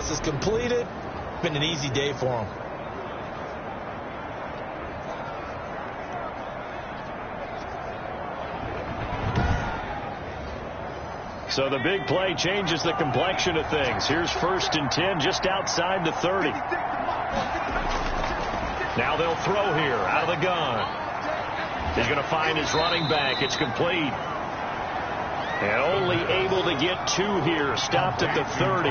pass is completed. Been an easy day for him. So the big play changes the complexion of things. Here's 1st and 10 just outside the 30. Now they'll throw here out of the gun. He's going to find his running back. It's complete. And only able to get 2 here. Stopped at the 30.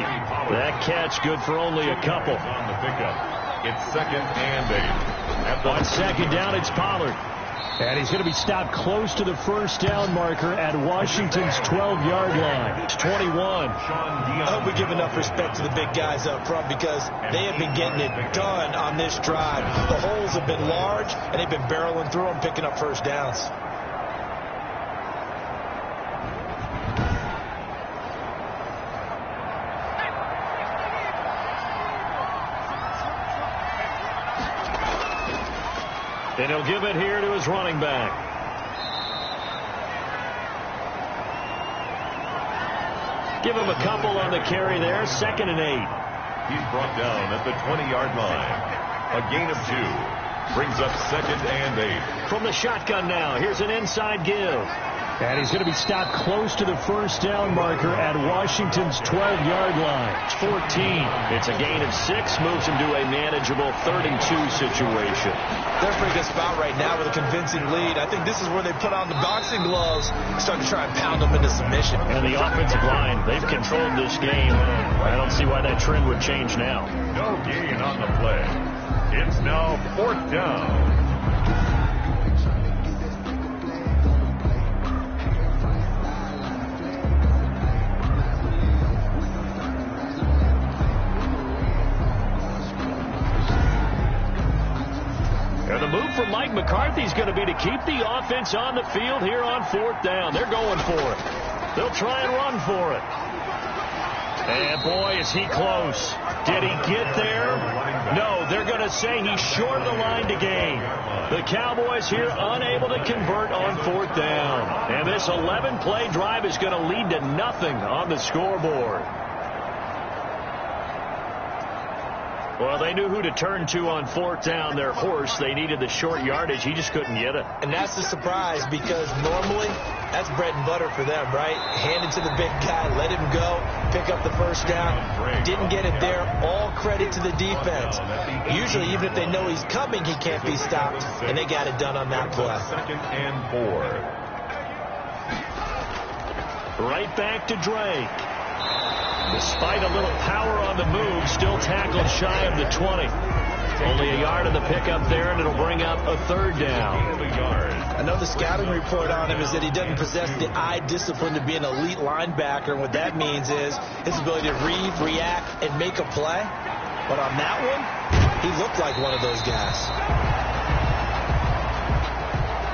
That catch good for only a couple. On the pickup. It's 2nd and 8. On 2nd down, it's Pollard. And he's going to be stopped close to the 1st down marker at Washington's 12-yard line. It's 21. I hope we give enough respect to the big guys up front because they have been getting it done on this drive. The holes have been large, and they've been barreling through them, picking up 1st downs. And he'll give it here to his running back. Give him a couple on the carry there. 2nd and 8. He's brought down at the 20-yard line. A gain of 2. Brings up 2nd and 8. From the shotgun now. Here's an inside give. And he's going to be stopped close to the 1st down marker at Washington's 12-yard line. It's 14. It's a gain of 6. Moves him to a manageable 32 situation. They're a pretty good spot right now with a convincing lead. I think this is where they put on the boxing gloves and start to try and pound them into submission. And the offensive line, they've controlled this game. I don't see why that trend would change now. No gain on the play. It's now 4th down. And the move from Mike McCarthy is going to be to keep the offense on the field here on 4th down. They're going for it. They'll try and run for it. And boy, is he close. Did he get there? No, they're going to say he's short of the line to gain. The Cowboys here unable to convert on 4th down. And this 11-play drive is going to lead to nothing on the scoreboard. Well, they knew who to turn to on 4th down. Their horse, they needed the short yardage. He just couldn't get it. And that's the surprise because normally that's bread and butter for them, right? Hand it to the big guy, let him go, pick up the 1st down. Didn't get it there. All credit to the defense. Usually, even if they know he's coming, he can't be stopped. And they got it done on that play. 2nd and 4. Right back to Drake. Despite a little power on the move, still tackled shy of the 20. Only a yard in the pickup there, and it'll bring up a 3rd down. I know the scouting report on him is that he doesn't possess the eye discipline to be an elite linebacker. And what that means is his ability to read, react, and make a play. But on that one, he looked like one of those guys.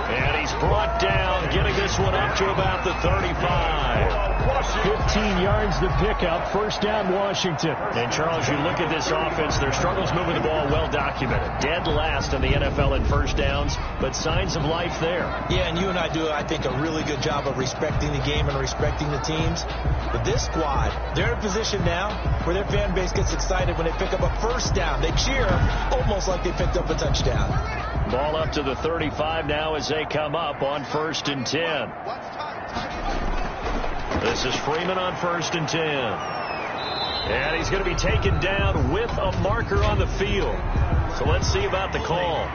And he's brought down, getting this one up to about the 35. 15 yards to pick up. 1st down, Washington. And, Charles, you look at this offense, their struggles moving the ball well documented. Dead last in the NFL in 1st downs, but signs of life there. Yeah, and you and I do, I think, a really good job of respecting the game and respecting the teams. But this squad, they're in a position now where their fan base gets excited when they pick up a 1st down. They cheer almost like they picked up a touchdown. Ball up to the 35 now as they come up on 1st and 10. This is Freeman on 1st and 10. And he's going to be taken down with a marker on the field. So let's see about the call.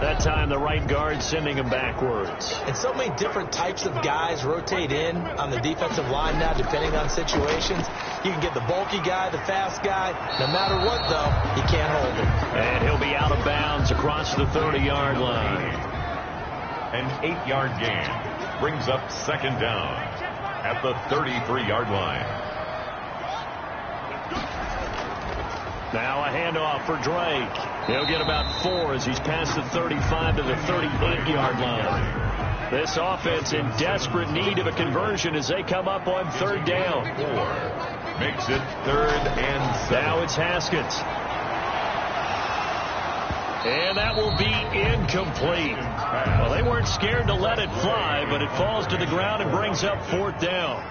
That time the right guard sending him backwards. And so many different types of guys rotate in on the defensive line now depending on situations. You can get the bulky guy, the fast guy. No matter what, though, you can't hold him. And he'll be out of bounds across the 30-yard line. An 8-yard gain brings up 2nd down at the 33-yard line. Now a handoff for Drake. He'll get about 4 as he's past the 35 to the 38-yard line. This offense in desperate need of a conversion as they come up on 3rd down. 4 makes it 3rd and 7. Now it's Haskins. And that will be incomplete. Well, they weren't scared to let it fly, but it falls to the ground and brings up 4th down.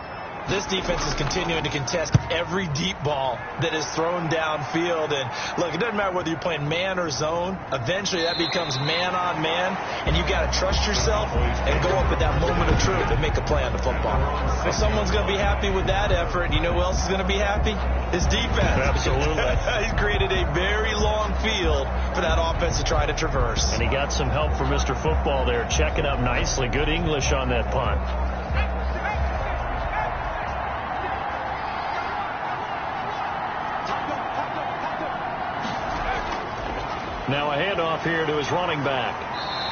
This defense is continuing to contest every deep ball that is thrown downfield. And, look, it doesn't matter whether you're playing man or zone. Eventually, that becomes man-on-man, and you've got to trust yourself and go up at that moment of truth and make a play on the football. Well, someone's going to be happy with that effort. You know who else is going to be happy? His defense. Absolutely. He's created a very long field for that offense to try to traverse. And he got some help from Mr. Football there, checking up nicely. Good English on that punt. Now a handoff here to his running back.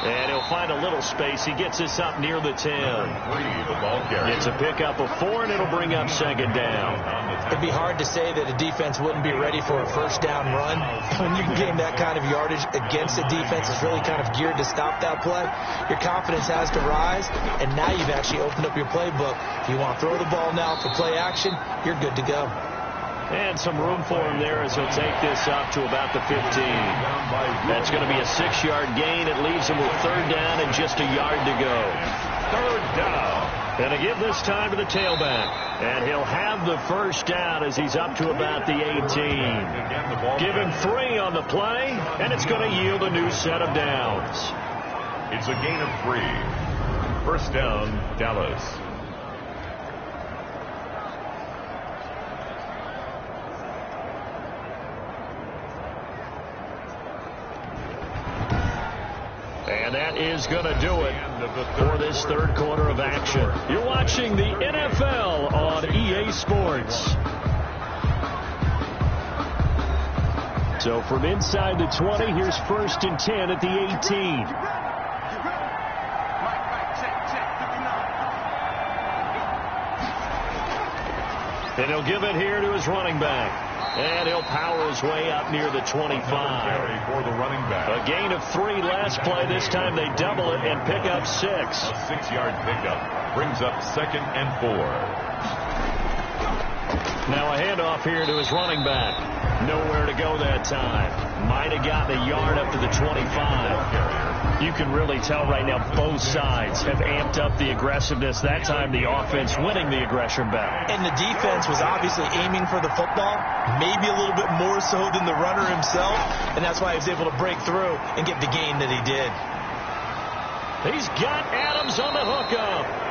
And he'll find a little space. He gets this up near the 10. It's a pickup of 4, and it'll bring up 2nd down. It'd be hard to say that a defense wouldn't be ready for a 1st down run. When you can gain that kind of yardage against a defense that's really kind of geared to stop that play, your confidence has to rise, and now you've actually opened up your playbook. If you want to throw the ball now for play action, you're good to go. And some room for him there as he'll take this up to about the 15. That's going to be a 6-yard gain. It leaves him with 3rd down and just a yard to go. 3rd down. And to give this time to the tailback. And he'll have the 1st down as he's up to about the 18. Give him 3 on the play, and it's going to yield a new set of downs. It's a gain of 3. 1st down, Dallas. And that is going to do it for this 3rd quarter of action. You're watching the NFL on EA Sports. So from inside the 20, here's 1st and 10 at the 18. And he'll give it here to his running back. And he'll power his way up near the 25. For the running back. A gain of 3 last play. This time they double it and pick up 6. A 6-yard pickup brings up 2nd and 4. Now a handoff here to his running back. Nowhere to go that time. Might have gotten a yard up to the 25. You can really tell right now both sides have amped up the aggressiveness. That time the offense winning the aggression battle. And the defense was obviously aiming for the football, maybe a little bit more so than the runner himself, and that's why he was able to break through and get the gain that he did. He's got Adams on the hookup.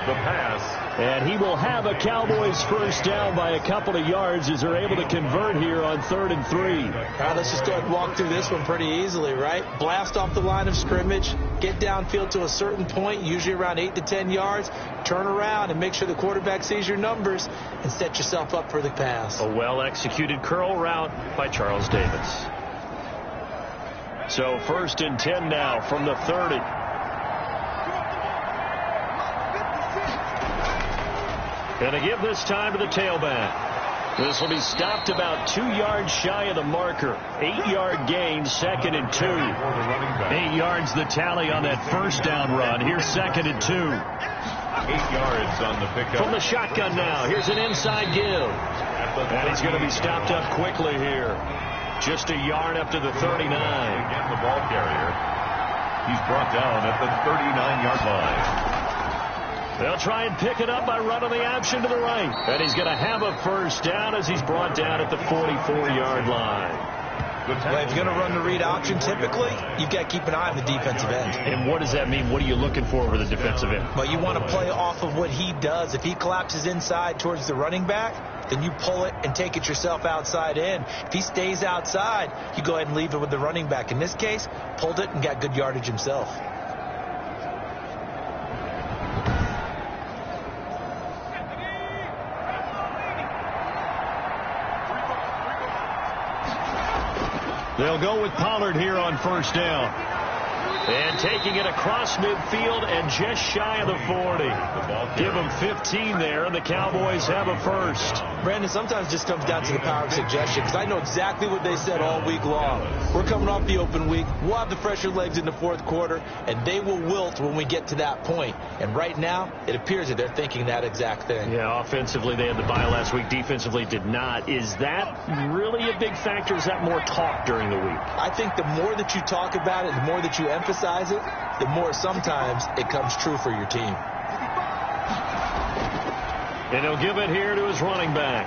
The pass. And he will have a Cowboys 1st down by a couple of yards as they're able to convert here on 3rd and 3. All right, let's just go ahead and walk through this one pretty easily, right? Blast off the line of scrimmage, get downfield to a certain point, usually around 8 to 10 yards, turn around and make sure the quarterback sees your numbers and set yourself up for the pass. A well-executed curl route by Charles Davis. So 1st and 10 now from the 30. And to give this time to the tailback. This will be stopped about 2 yards shy of the marker. 8-yard gain, 2nd and 2. 8 yards the tally on that 1st down run. Here's 2nd and 2. 8 yards on the pickup. From the shotgun now. Here's an inside give. And he's going to be stopped up quickly here. Just a yard up to the 39. Again, the ball carrier. He's brought down at the 39-yard line. They'll try and pick it up by running the option to the right. And he's going to have a 1st down as he's brought down at the 44-yard line. Well, if you're going to run the read option, typically, you've got to keep an eye on the defensive end. And what does that mean? What are you looking for over the defensive end? Well, you want to play off of what he does. If he collapses inside towards the running back, then you pull it and take it yourself outside in. If he stays outside, you go ahead and leave it with the running back. In this case, pulled it and got good yardage himself. They'll go with Pollard here on 1st down. And taking it across midfield and just shy of the 40. Give them 15 there, and the Cowboys have a first. Brandon, sometimes it just comes down to the power of suggestion, because I know exactly what they said all week long. We're coming off the open week. We'll have the fresher legs in the fourth quarter, and they will wilt when we get to that point. And right now, it appears that they're thinking that exact thing. Yeah, offensively, they had the bye last week. Defensively, did not. Is that really a big factor? Is that more talk during the week? I think the more that you talk about it, the more that you emphasize it, the more sometimes it comes true for your team. And he'll give it here to his running back.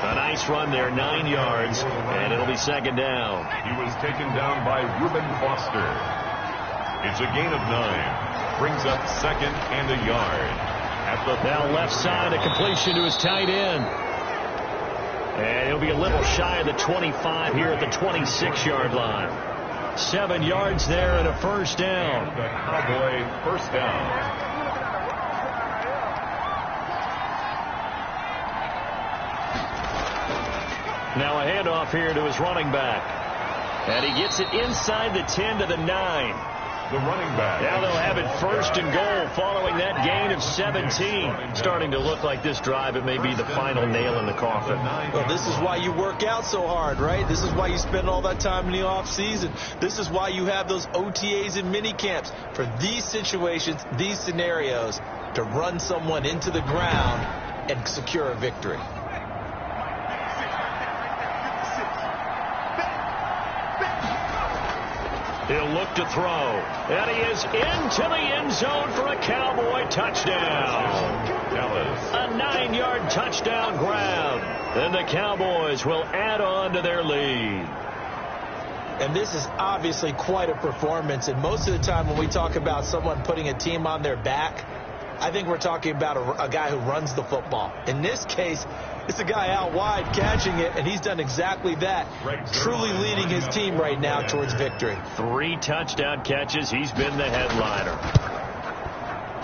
A nice run there, 9 yards, and it'll be second down. He was taken down by Reuben Foster. It's a gain of 9. Brings up second and a yard. At the now left side, a completion to his tight end. And he'll be a little shy of the 25 here at the 26-yard line. 7 yards there and a first down. The Cowboy first down. Now a handoff here to his running back. And he gets it inside the 10 to the 9. The running back. Now they'll have it first and goal following that gain of 17. Starting to look like this drive, it may be the final nail in the coffin. Well, this is why you work out so hard, right? This is why you spend all that time in the offseason. This is why you have those OTAs and mini camps for these situations, these scenarios, to run someone into the ground and secure a victory. He'll look to throw. And he is into the end zone for a Cowboy touchdown. A 9-yard touchdown grab. And the Cowboys will add on to their lead. And this is obviously quite a performance. And most of the time when we talk about someone putting a team on their back, I think we're talking about a guy who runs the football. In this case, it's a guy out wide catching it, and he's done exactly that, truly leading his team right now towards victory. 3 touchdown catches. He's been the headliner.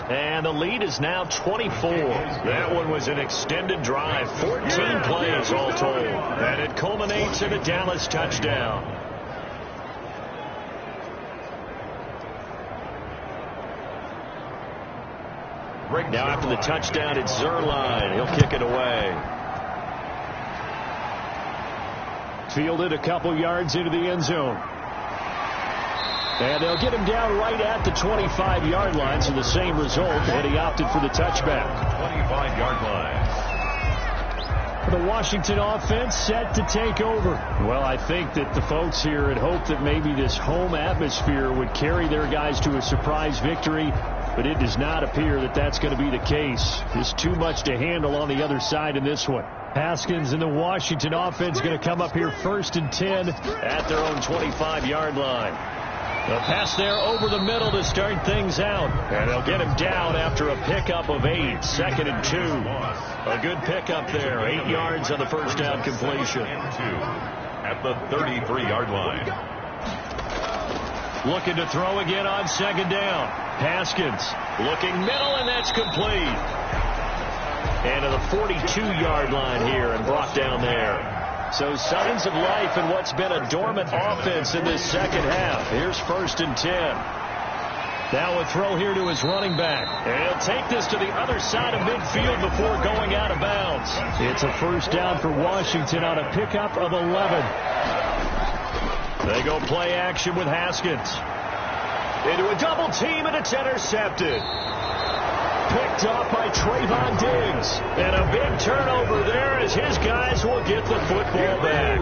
And the lead is now 24. That one was an extended drive, 14 plays all told. And it culminates in a Dallas touchdown. Now after the touchdown, it's Zerline. He'll kick it away. Fielded a couple yards into the end zone. And they'll get him down right at the 25-yard line, so the same result, and he opted for the touchback. 25-yard line. The Washington offense set to take over. Well, I think that the folks here had hoped that maybe this home atmosphere would carry their guys to a surprise victory, but it does not appear that that's going to be the case. There's too much to handle on the other side in this one. Haskins and the Washington offense going to come up here first and 10 at their own 25-yard line. The pass there over the middle to start things out. And they'll get him down after a pickup of 8. Second and 2. A good pickup there. 8 yards on the first down completion. At the 33-yard line. Looking to throw again on second down. Haskins looking middle, and that's complete. And to the 42-yard line here and brought down there. So signs of life in what's been a dormant offense in this second half. Here's first and 10. Now a throw here to his running back. And he'll take this to the other side of midfield before going out of bounds. It's a first down for Washington on a pickup of 11. They go play action with Haskins. Into a double team, and it's intercepted. Picked off by Trayvon Diggs. And a big turnover there as his guys will get the football back.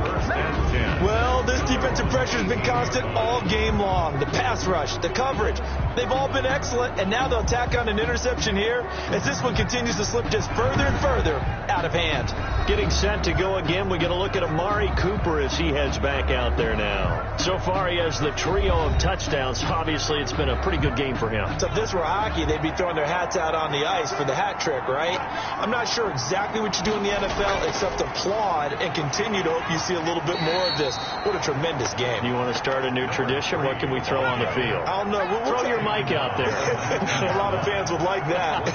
Well, this defensive pressure has been constant all game long. The pass rush, the coverage, they've all been excellent, and now they'll tack on an interception here as this one continues to slip just further and further out of hand. Getting set to go again. We get a look at Amari Cooper as he heads back out there now. So far, he has the trio of touchdowns. Obviously, it's been a pretty good game for him. So if this were hockey, they'd be throwing their hats out on the ice for the hat trick, right? I'm not sure exactly what you do in the NFL except applaud and continue to hope you see a little bit more of this. What a tremendous game. You want to start a new tradition? What can we throw on the field? I don't know. We'll throw your mic out there. A lot of fans would like that.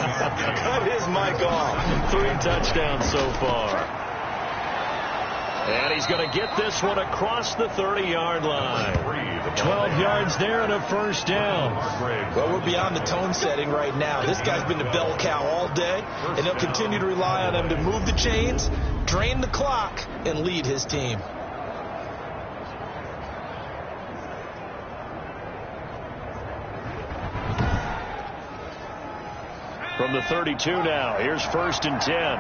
Cut his mic off. 3 touchdowns so far. And he's going to get this one across the 30-yard line. 12 yards there and a first down. Well, we're beyond the tone setting right now. This guy's been the bell cow all day, and he'll continue to rely on him to move the chains, drain the clock, and lead his team. From the 32 now, here's 1st and 10.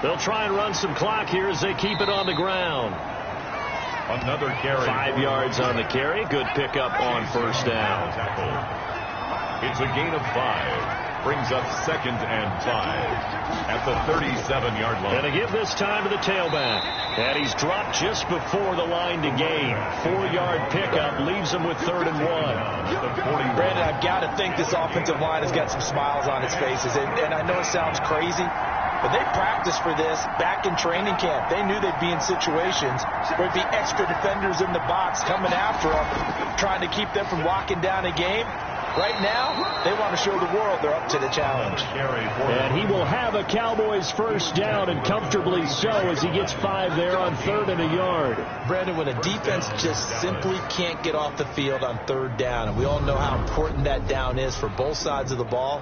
They'll try and run some clock here as they keep it on the ground. Another carry. 5 yards on the carry. Good pickup on first down. It's a gain of 5. Brings up 2nd and 5 at the 37-yard line. And to give this time to the tailback. And he's dropped just before the line to gain. 4-yard pickup leaves him with 3rd and 1. Brandon, I've got to think this offensive line has got some smiles on its faces. And I know it sounds crazy, but they practiced for this back in training camp. They knew they'd be in situations where there'd be extra defenders in the box coming after them, trying to keep them from locking down a game. Right now, they want to show the world they're up to the challenge. And he will have a Cowboys first down, and comfortably so, as he gets 5 there on 3rd and a yard. Brandon, when a defense just simply can't get off the field on 3rd down, and we all know how important that down is for both sides of the ball,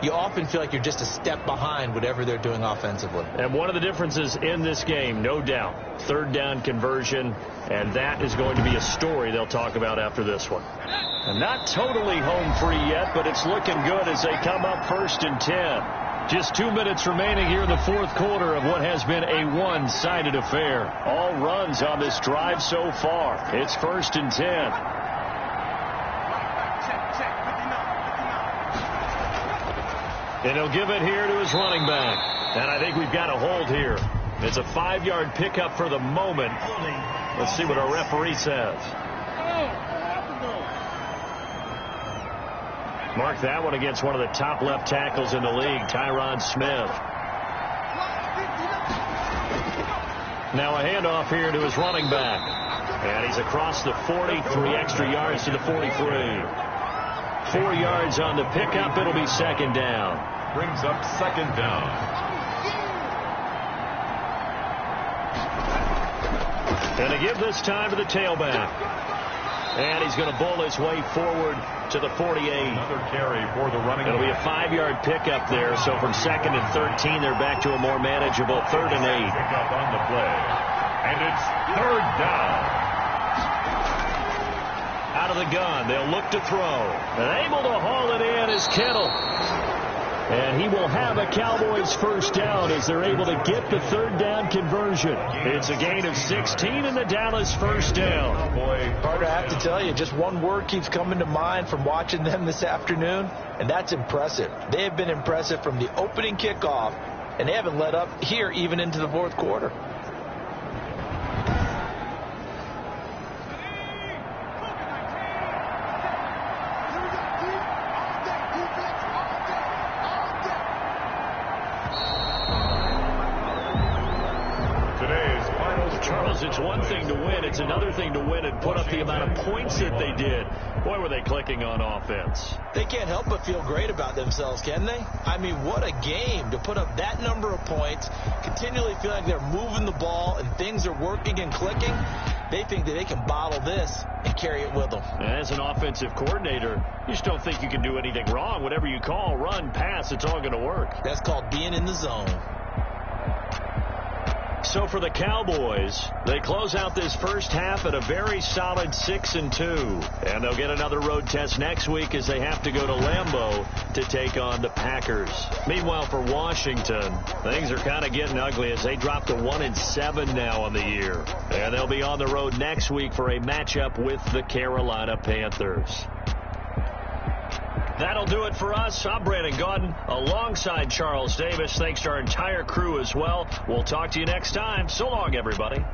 you often feel like you're just a step behind whatever they're doing offensively. And one of the differences in this game, no doubt, 3rd down conversion, and that is going to be a story they'll talk about after this one. And not totally home free yet, but it's looking good as they come up 1st and 10. Just 2 minutes remaining here in the 4th quarter of what has been a one-sided affair. All runs on this drive so far. It's 1st and 10. And he'll give it here to his running back. And I think we've got a hold here. It's a 5-yard pickup for the moment. Let's see what our referee says. Mark that one against one of the top left tackles in the league, Tyron Smith. Now a handoff here to his running back. And he's across the 40, 3 extra yards to the 43. 4 yards on the pickup. It'll be 2nd down. Brings up 2nd down. And to give this time to the tailback. And he's going to bull his way forward to the 48. Another carry for the running back. It'll be a 5-yard pickup there. So from 2nd and 13, they're back to a more manageable 3rd and 8. Pickup on the play. And it's 3rd down. Out of the gun, they'll look to throw. And able to haul it in is Kittle. And he will have a Cowboys first down as they're able to get the 3rd down conversion. It's a gain of 16 and the Dallas first down. Carter, I have to tell you, just one word keeps coming to mind from watching them this afternoon, and that's impressive. They have been impressive from the opening kickoff, and they haven't let up here even into the 4th quarter. It's one thing to win. It's another thing to win and put up the amount of points that they did. Boy, were they clicking on offense. They can't help but feel great about themselves, can they? I mean, what a game to put up that number of points, continually feel like they're moving the ball and things are working and clicking. They think that they can bottle this and carry it with them. As an offensive coordinator, you just don't think you can do anything wrong. Whatever you call, run, pass, it's all going to work. That's called being in the zone. So for the Cowboys, they close out this first half at a very solid 6-2. And they'll get another road test next week as they have to go to Lambeau to take on the Packers. Meanwhile, for Washington, things are kind of getting ugly as they drop to 1-7 now on the year. And they'll be on the road next week for a matchup with the Carolina Panthers. That'll do it for us. I'm Brandon Gaudin alongside Charles Davis. Thanks to our entire crew as well. We'll talk to you next time. So long, everybody.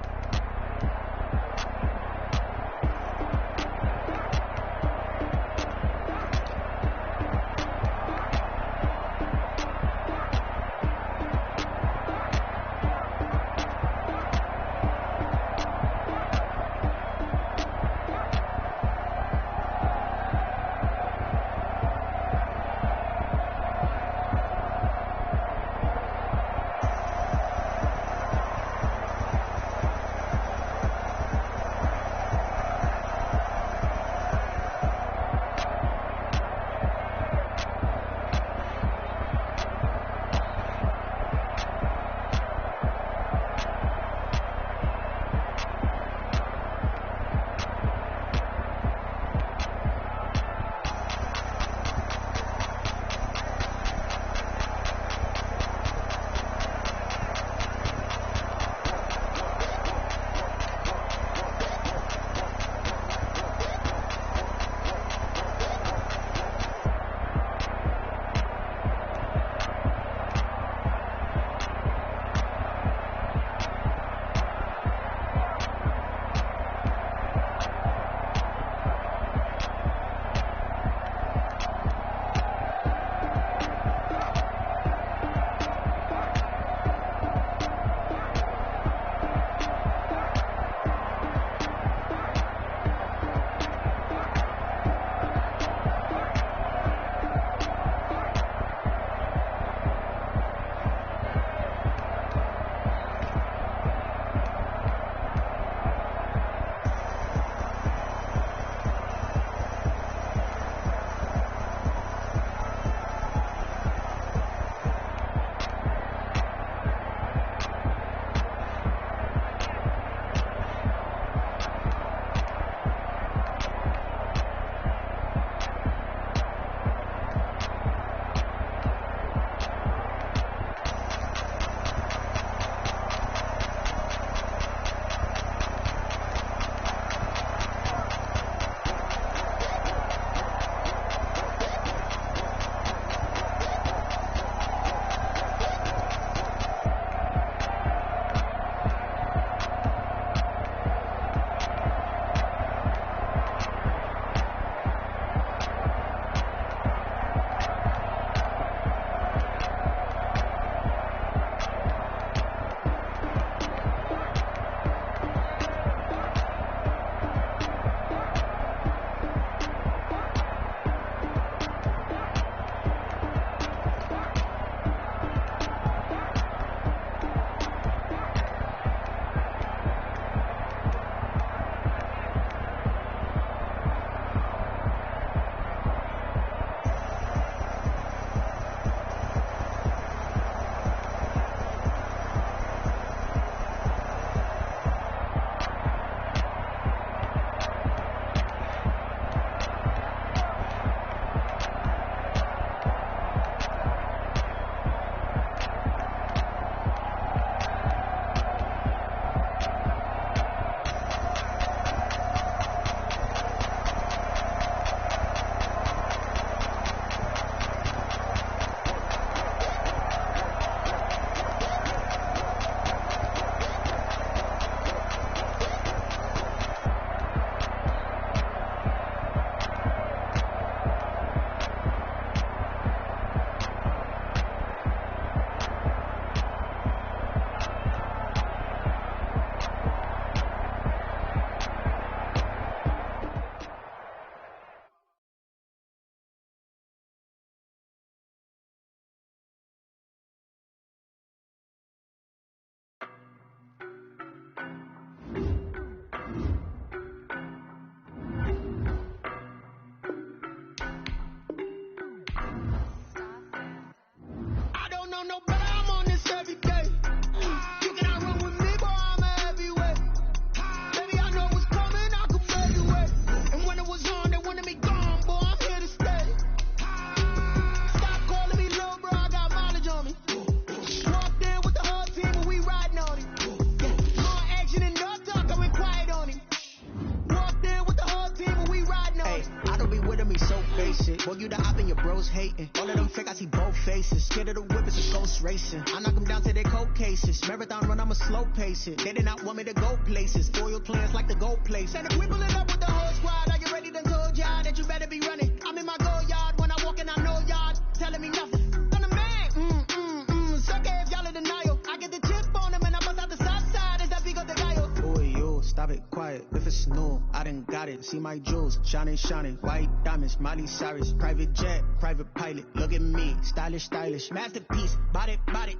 basic. Boy, you the op and your bros hating. All of them fake, I see both faces. Scared of the whip, it's a ghost racing. I knock them down to their cold cases. Marathon run, I'ma slow pace it. They did not want me to go places. Foil plans like the gold place. And if we pulling up with the whole squad, are you ready to told y'all that you better be running? I'm in my go yard. When I walk in, I know y'all telling me nothing. I'm the man. Sucker if y'all in denial. I get the chip on them and I bust out the south side. Is that big of the guy? Boy, yo, stop it, quiet. If it's new, I done got it. See my jewels, shining, shining. White diamonds, Miley Cyrus. Private jet, private pilot. Look at me, stylish, stylish. Masterpiece, body, body.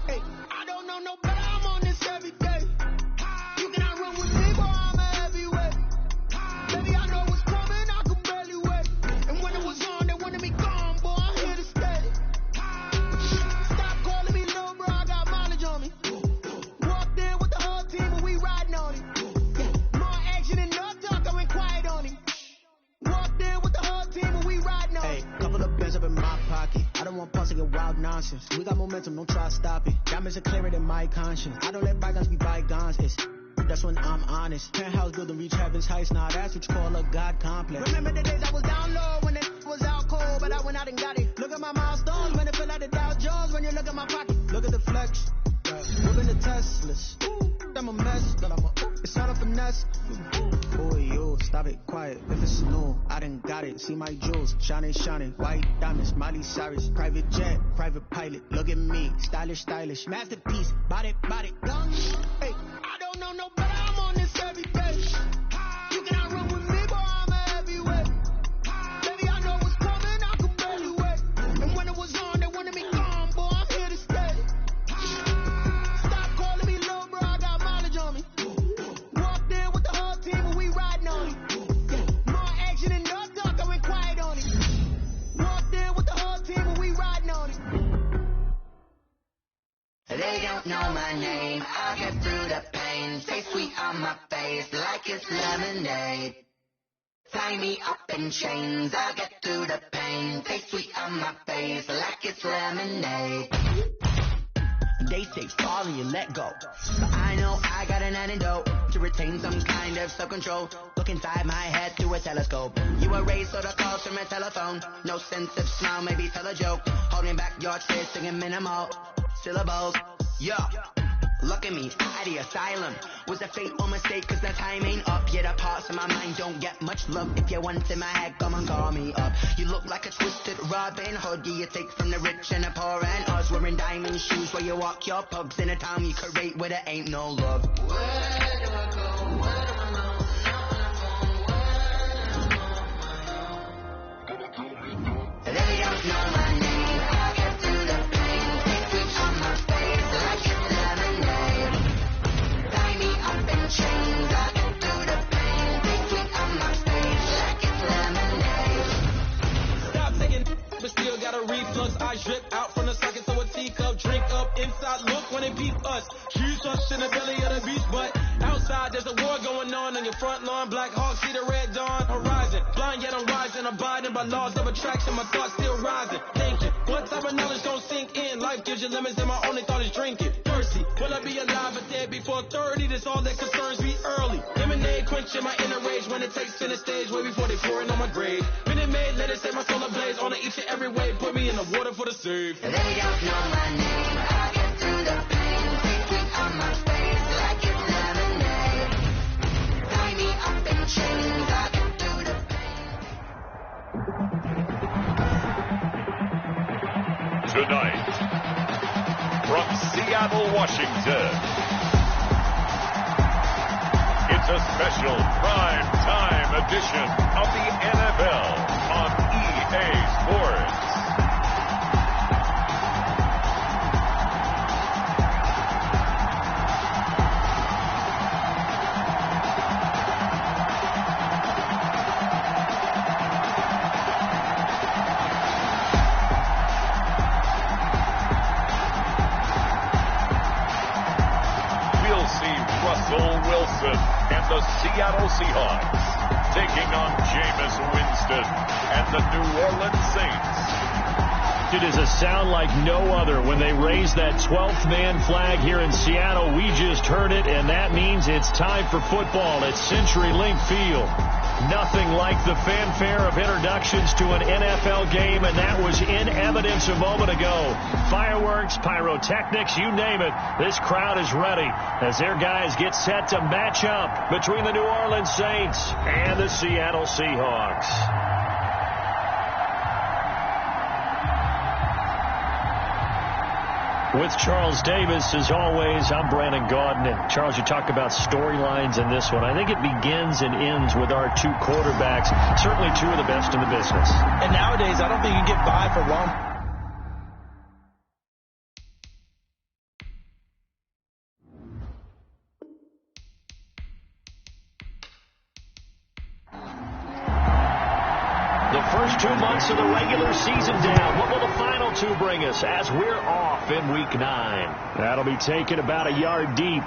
Hey, I don't know no better. I'm on this every day. You cannot run with me, boy, I'm a heavyweight. Baby, I know what's coming, I can barely wait. And when it was on, they wanted me gone, boy, I'm here to stay. Stop calling me little bro, I got mileage on me. Walked in with the whole team and we riding on it. More action and no talk, I went quiet on him. Walked in with the whole team and we riding on it. Hey, couple of bands up in my pocket. I don't want pulse to get wild nonsense. We got momentum, don't try to stop it. Diamonds are clearer than my conscience. I don't let bygones be bygones. That's when I'm honest. Penthouse building reach heaven's heights. Now that's what you call a God complex. Remember the days I was down low when it was out cold, but I went out and got it. Look at my milestones when it feel like the Dow Jones. When you look at my pocket, look at the flex. Moving the Teslas. I'm a mess, but it's not a finesse. Boy, yo, stop it, quiet. If it's new, I done got it. See my jewels, shining, shining. White diamonds, Miley Cyrus. Private jet, private pilot. Look at me, stylish, stylish. Masterpiece, body, body. Hey, I don't know no better. I'm on this every day. You cannot run with me, boy, I'm a heavyweight. Baby, I know what's coming, I can barely wait. And when it was on, they wanted me gone, boy, I'm here to stay. Stop calling me little bro, I got mileage on me. Walked in with the whole team and we riding on it. More action and no talk, I went quiet on it. Walked in with the whole team and we riding on it. They don't know my name, I'll get through the pain. Stay sweet on my face like it's lemonade. Tie me up in chains, I'll get through the pain. Stay sweet on my face like it's lemonade. They say fall and you let go, but I know I got an antidote to retain some kind of self-control. Look inside my head through a telescope. You erase all the calls from a telephone. No sense of smile, maybe tell a joke. Holding back your tears, singing minimal syllables. Yeah, look at me, out of the asylum. Was a fate or mistake, cause the time ain't up. Yet the parts of my mind don't get much love. If you're once in my head, come and call me up. You look like a twisted Robin Hood. You take from the rich and the poor and us. Wearing diamond shoes where you walk your pugs. In a town you create where there ain't no love. Where do I go? Where do I know? They don't know my name. I get through the pain. Take switch on my face like it's lemonade. Tie me up in chains. I get through the pain. Take sweet on my face like it's lemonade. Stop taking, but still got a reflux. I drip out from the socket, so a teacup. Drink up inside, look when it peep us. Shoes us in the belly of the beast, but outside there's a war going on your front lawn. Black Hawk, see the red dawn horizon. Blind yet I'm rising, abiding by laws of attraction. My thoughts still rising. Thinking, what type of knowledge gon' sink in? Life gives you limits, and my only thought is drinking. Thirsty, will I be alive or dead before 30? That's all that concerns me early. Lemonade quenching my inner rage when it takes center stage way before they pour it on my grave. Minute Maid, let it set my soul ablaze. On each and every way, put me in the water for the save. They don't know my name. I get through the pain. Take sweet on my face like it's lemonade. Tie me up in chains. I get through the pain. Tonight, from Seattle, Washington, it's a special prime time edition of the NFL on EA Sports. And the Seattle Seahawks taking on Jameis Winston and the New Orleans Saints. It is a sound like no other when they raise that 12th man flag here in Seattle. We just heard it, and that means it's time for football at CenturyLink Field. Nothing like the fanfare of introductions to an NFL game, and that was in evidence a moment ago. Fireworks, pyrotechnics, you name it. This crowd is ready as their guys get set to match up between the New Orleans Saints and the Seattle Seahawks. With Charles Davis, as always, I'm Brandon Gaudin. And Charles, you talk about storylines in this one. I think it begins and ends with our two quarterbacks, certainly two of the best in the business. And nowadays, I don't think you can get by for long. The first 2 months of the regular season down. What will the final two bring us as we're off in Week 9? That'll be taken about a yard deep.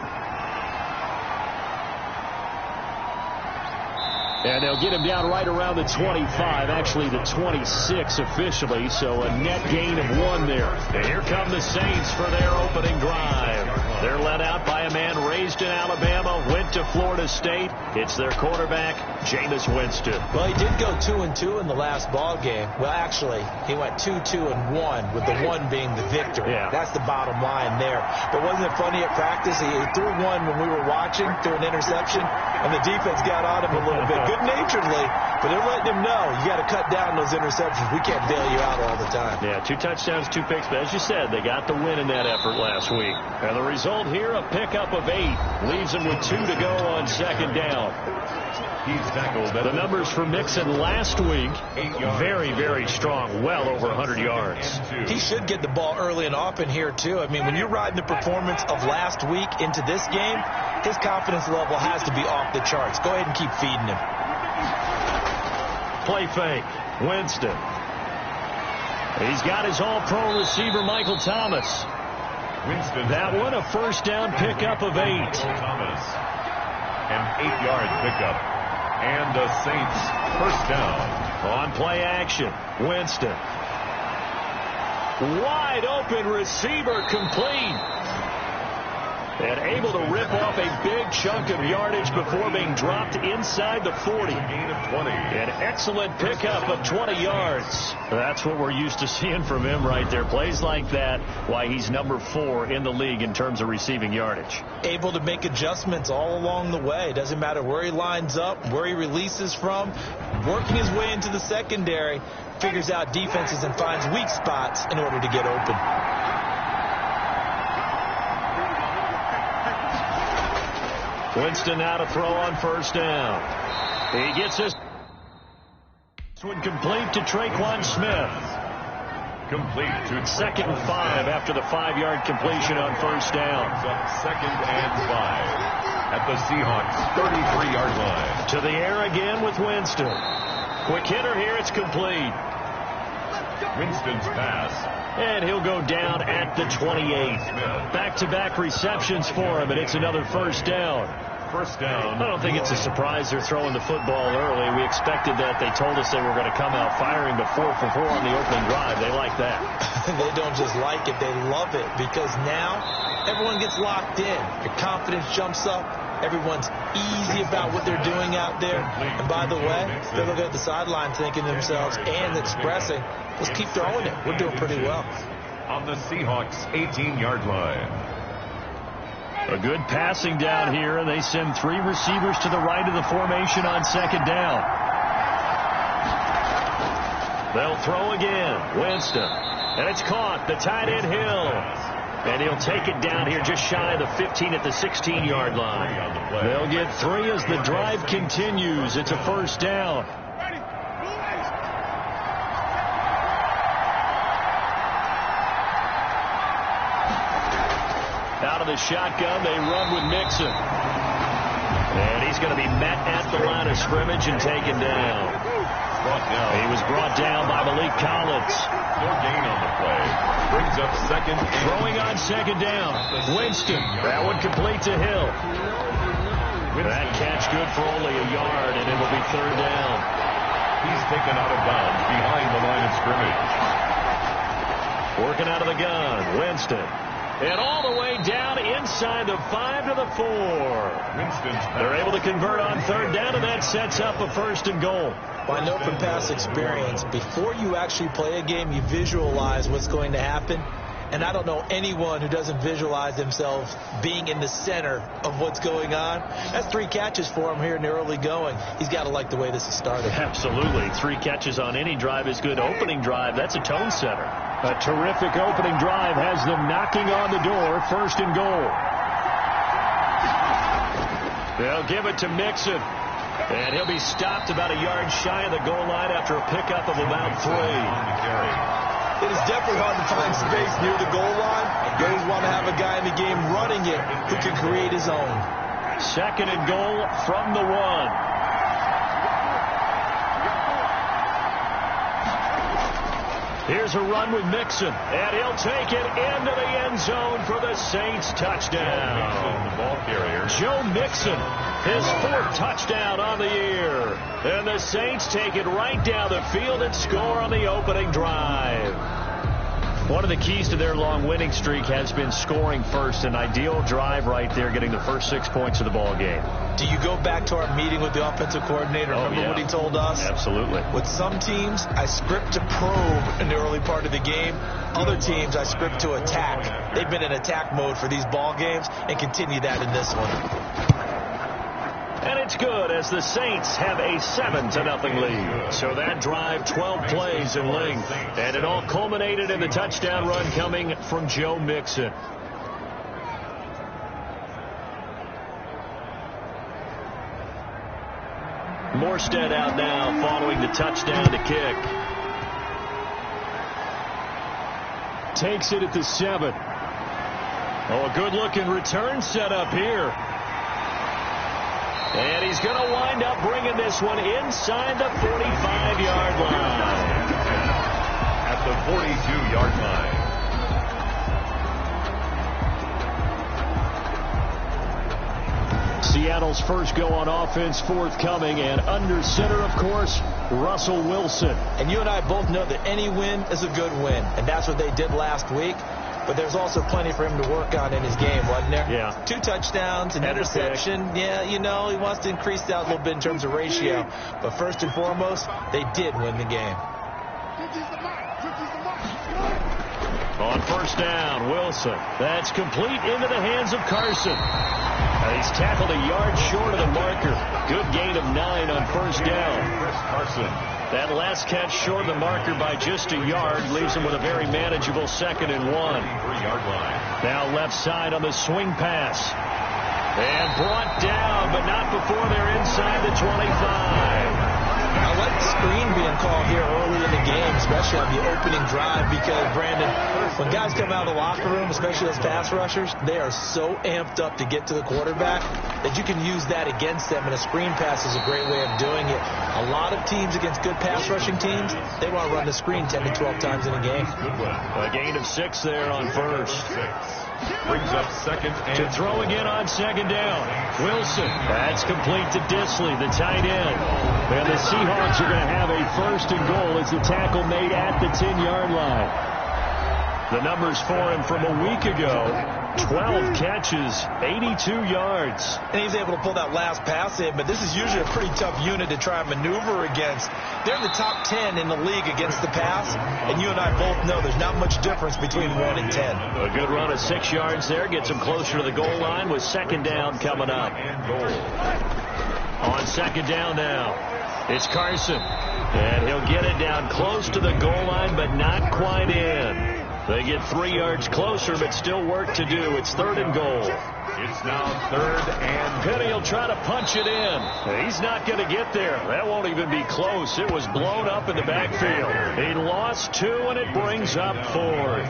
And they'll get him down right around the 25, actually the 26 officially, so a net gain of 1 there. And here come the Saints for their opening drive. They're led out by a man raised in Alabama, went to Florida State. It's their quarterback, Jameis Winston. Well, he did go 2-2 in the last ball game. Well, actually, he went 2-2-1, with the 1 being the victory. Yeah. That's the bottom line there. But wasn't it funny at practice? He threw one when we were watching, threw an interception, and the defense got on him a little bit. Good-naturedly, but they're letting him know you got to cut down those interceptions. We can't bail you out all the time. Yeah, 2 touchdowns, 2 picks, but as you said, they got the win in that effort last week. And the result here, a pickup of 8, leaves them with 2 to go on second down. He's tackled. The numbers for Mixon last week, very, very strong, well over 100 yards. He should get the ball early and often here, too. I mean, when you're riding the performance of last week into this game, his confidence level has to be off the charts. Go ahead and keep feeding him. Play fake. Winston. He's got his all-pro receiver, Michael Thomas. Winston. That one, a first down pickup of 8. Thomas. An 8-yard pickup. And the Saints first down. On play action. Winston. Wide open receiver complete. And able to rip off a big chunk of yardage before being dropped inside the 40. Gain of 20. An excellent pickup of 20 yards. That's what we're used to seeing from him right there. Plays like that, why he's number 4 in the league in terms of receiving yardage. Able to make adjustments all along the way. Doesn't matter where he lines up, where he releases from. Working his way into the secondary. Figures out defenses and finds weak spots in order to get open. Winston now to throw on first down. He gets this one complete to Traquan Smith. Complete to second and 5 after the 5-yard completion on first down. Second and 5 at the Seahawks 33-yard line. To the air again with Winston. Quick hitter here, it's complete. Winston's pass. And he'll go down at the 28. Back-to-back receptions for him, and it's another first down. First down. I don't think it's a surprise they're throwing the football early. We expected that. They told us they were going to come out firing, but 4 for 4 on the opening drive. They like that. They don't just like it. They love it because now everyone gets locked in. Your confidence jumps up. Everyone's easy about what they're doing out there. And by the way, they're looking at the sideline thinking to themselves and expressing, let's keep throwing it. We're doing pretty well. On the Seahawks 18-yard line. A good passing down here, and they send 3 receivers to the right of the formation on second down. They'll throw again. Winston. And it's caught. The tight end Hill. And he'll take it down here just shy of the 15 at the 16-yard line. They'll get 3 as the drive continues. It's a first down. Out of the shotgun, they run with Mixon. And he's going to be met at the line of scrimmage and taken down. He was brought down by Malik Collins. No gain on the play. Brings up second. Throwing on second down. Winston. That one complete to Hill. That catch good for only a yard, and it will be third down. He's taken out of bounds behind the line of scrimmage. Working out of the gun, Winston. And all the way down inside the 5 to the 4. They're able to convert on third down, and that sets up a 1st and goal. Well, I know from past experience, before you actually play a game, you visualize what's going to happen. And I don't know anyone who doesn't visualize themselves being in the center of what's going on. That's 3 catches for him here in the early going. He's got to like the way this has started. Absolutely. 3 catches on any drive is good. Opening drive, that's a tone setter. A terrific opening drive has them knocking on the door. 1st and goal. They'll give it to Mixon. And he'll be stopped about a yard shy of the goal line after a pickup of about 3. It is definitely hard to find space near the goal line. You always want to have a guy in the game running it who can create his own. 2nd and goal from the 1. Here's a run with Mixon, and he'll take it into the end zone for the Saints touchdown. The ball carrier. Joe Mixon, his 4th touchdown on the year. And the Saints take it right down the field and score on the opening drive. One of the keys to their long winning streak has been scoring first. An ideal drive right there, getting the first 6 points of the ball game. Do you go back to our meeting with the offensive coordinator? Remember what he told us? Absolutely. With some teams, I script to probe in the early part of the game. Other teams, I script to attack. They've been in attack mode for these ball games and continue that in this one. And it's good as the Saints have a 7-0 lead. So that drive, 12 plays in length. And it all culminated in the touchdown run coming from Joe Mixon. Morstead out now following the touchdown to kick. Takes it at the 7. Oh, a good-looking return set up here. And he's going to wind up bringing this one inside the 45-yard line. At the 42-yard line. Seattle's first go on offense forthcoming, and under center, of course, Russell Wilson. And you and I both know that any win is a good win, and that's what they did last week. But there's also plenty for him to work on in his game, wasn't there? Yeah. 2 touchdowns, an interception. Yeah, you know, he wants to increase that a little bit in terms of ratio. But first and foremost, they did win the game. On 1st down, Wilson. That's complete into the hands of Carson. He's tackled a yard short of the marker. Good gain of 9 on 1st down. Chris Carson. That last catch short of the marker by just a yard leaves him with a very manageable 2nd and 1. 3-yard line. Now left side on the swing pass. And brought down, but not before they're inside the 25. I like the screen being called here early in the game, especially on the opening drive, because, Brandon, when guys come out of the locker room, especially those pass rushers, they are so amped up to get to the quarterback that you can use that against them, and a screen pass is a great way of doing it. A lot of teams against good pass rushing teams, they want to run the screen 10 to 12 times in a game. A gain of 6 there on 1st. Brings up 2nd and to throw again on 2nd down. Wilson. That's complete to Disley, the tight end. And the Seahawks are going to have a 1st and goal as the tackle made at the 10-yard line. The numbers for him from a week ago, 12 catches, 82 yards. And he's able to pull that last pass in, but this is usually a pretty tough unit to try and maneuver against. They're in the top 10 in the league against the pass, and you and I both know there's not much difference between 1 and 10. A good run of 6 yards there gets him closer to the goal line with 2nd down coming up. On 2nd down now, it's Carson. And he'll get it down close to the goal line, but not quite in. They get 3 yards closer, but still work to do. It's 3rd and goal. It's now 3rd and Penny will try to punch it in. He's not going to get there. That won't even be close. It was blown up in the backfield. He lost 2, and it brings up 4th.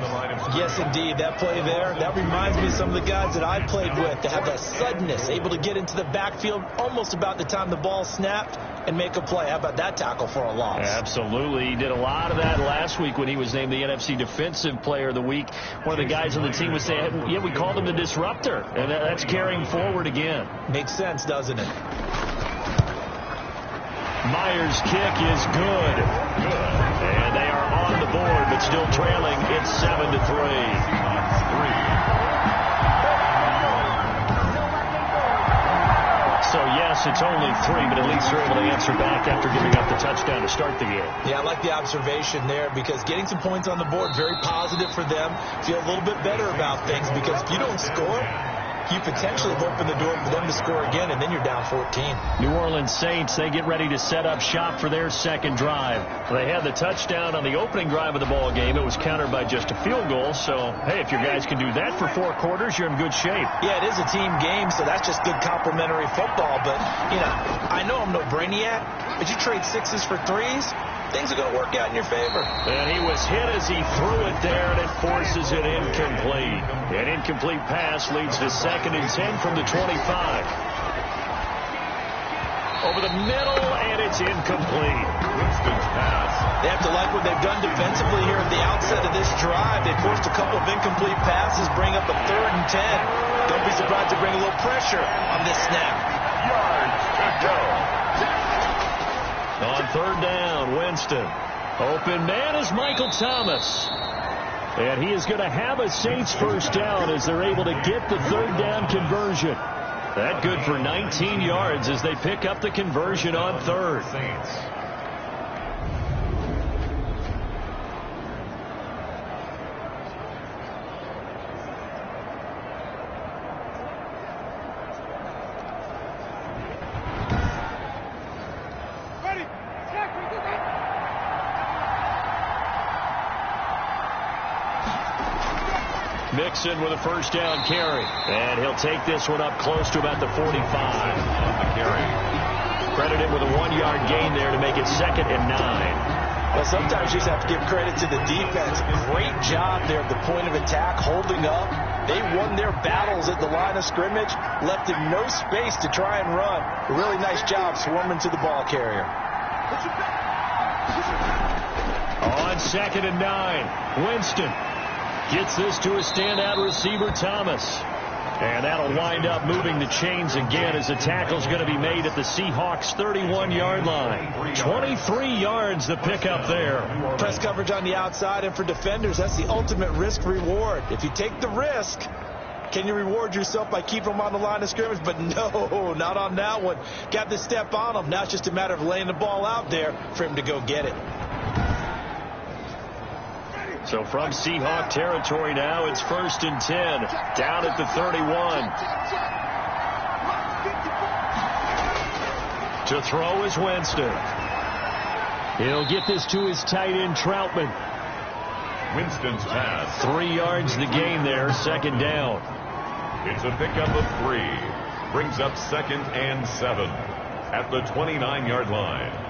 Yes, indeed. That play there, that reminds me of some of the guys that I played with that have that suddenness, able to get into the backfield almost about the time the ball snapped and make a play. How about that tackle for a loss? Absolutely. He did a lot of that last week when he was named the NFC Defensive Player of the Week. One of the guys on the team was saying, yeah, we called him the disruptor. And that's carrying forward again. Makes sense, doesn't it? Myers' kick is good. And they are on the board, but still trailing. It's 7-3. So, yes, it's only 3, but at least they're able to answer back after giving up the touchdown to start the game. Yeah, I like the observation there because getting some points on the board, very positive for them. Feel a little bit better about things because if you don't score, you potentially have opened the door for them to score again, and then you're down 14. New Orleans Saints, they get ready to set up shop for their second drive. They had the touchdown on the opening drive of the ball game. It was countered by just a field goal. So, hey, if your guys can do that for 4 quarters, you're in good shape. Yeah, it is a team game, so that's just good complimentary football. But, you know, I know I'm no brainiac, but you trade 6s for 3s, things are going to work out in your favor. And he was hit as he threw it there, and it forces it incomplete. An incomplete pass leads to 2nd and 10 from the 25. Over the middle, and it's incomplete. Winston's pass. They have to like what they've done defensively here at the outset of this drive. They forced a couple of incomplete passes, bring up a 3rd and 10. Don't be surprised to bring a little pressure on this snap. Yards to go. On 3rd down, Winston. Open man is Michael Thomas. And he is going to have a Saints first down as they're able to get the 3rd down conversion. That good for 19 yards as they pick up the conversion on 3rd. Saints. Mixon with a first down carry. And he'll take this one up close to about the 45. On the carry. Credit him with a 1-yard gain there to make it 2nd and 9. Well, sometimes you just have to give credit to the defense. Great job there at the point of attack, holding up. They won their battles at the line of scrimmage, left him no space to try and run. A really nice job swarming to the ball carrier. On 2nd and 9, Winston gets this to a standout receiver, Thomas. And that'll wind up moving the chains again as the tackle's going to be made at the Seahawks' 31-yard line. 23 yards the pickup there. Press coverage on the outside, and for defenders, that's the ultimate risk-reward. If you take the risk, can you reward yourself by keeping them on the line of scrimmage? But no, not on that one. Got to step on them. Now it's just a matter of laying the ball out there for him to go get it. So from Seahawk territory now, it's 1st and 10. Down at the 31. To throw is Winston. He'll get this to his tight end, Troutman. Winston's pass. 3 yards the gain there, 2nd down. It's a pickup of 3. Brings up 2nd and 7 at the 29-yard line.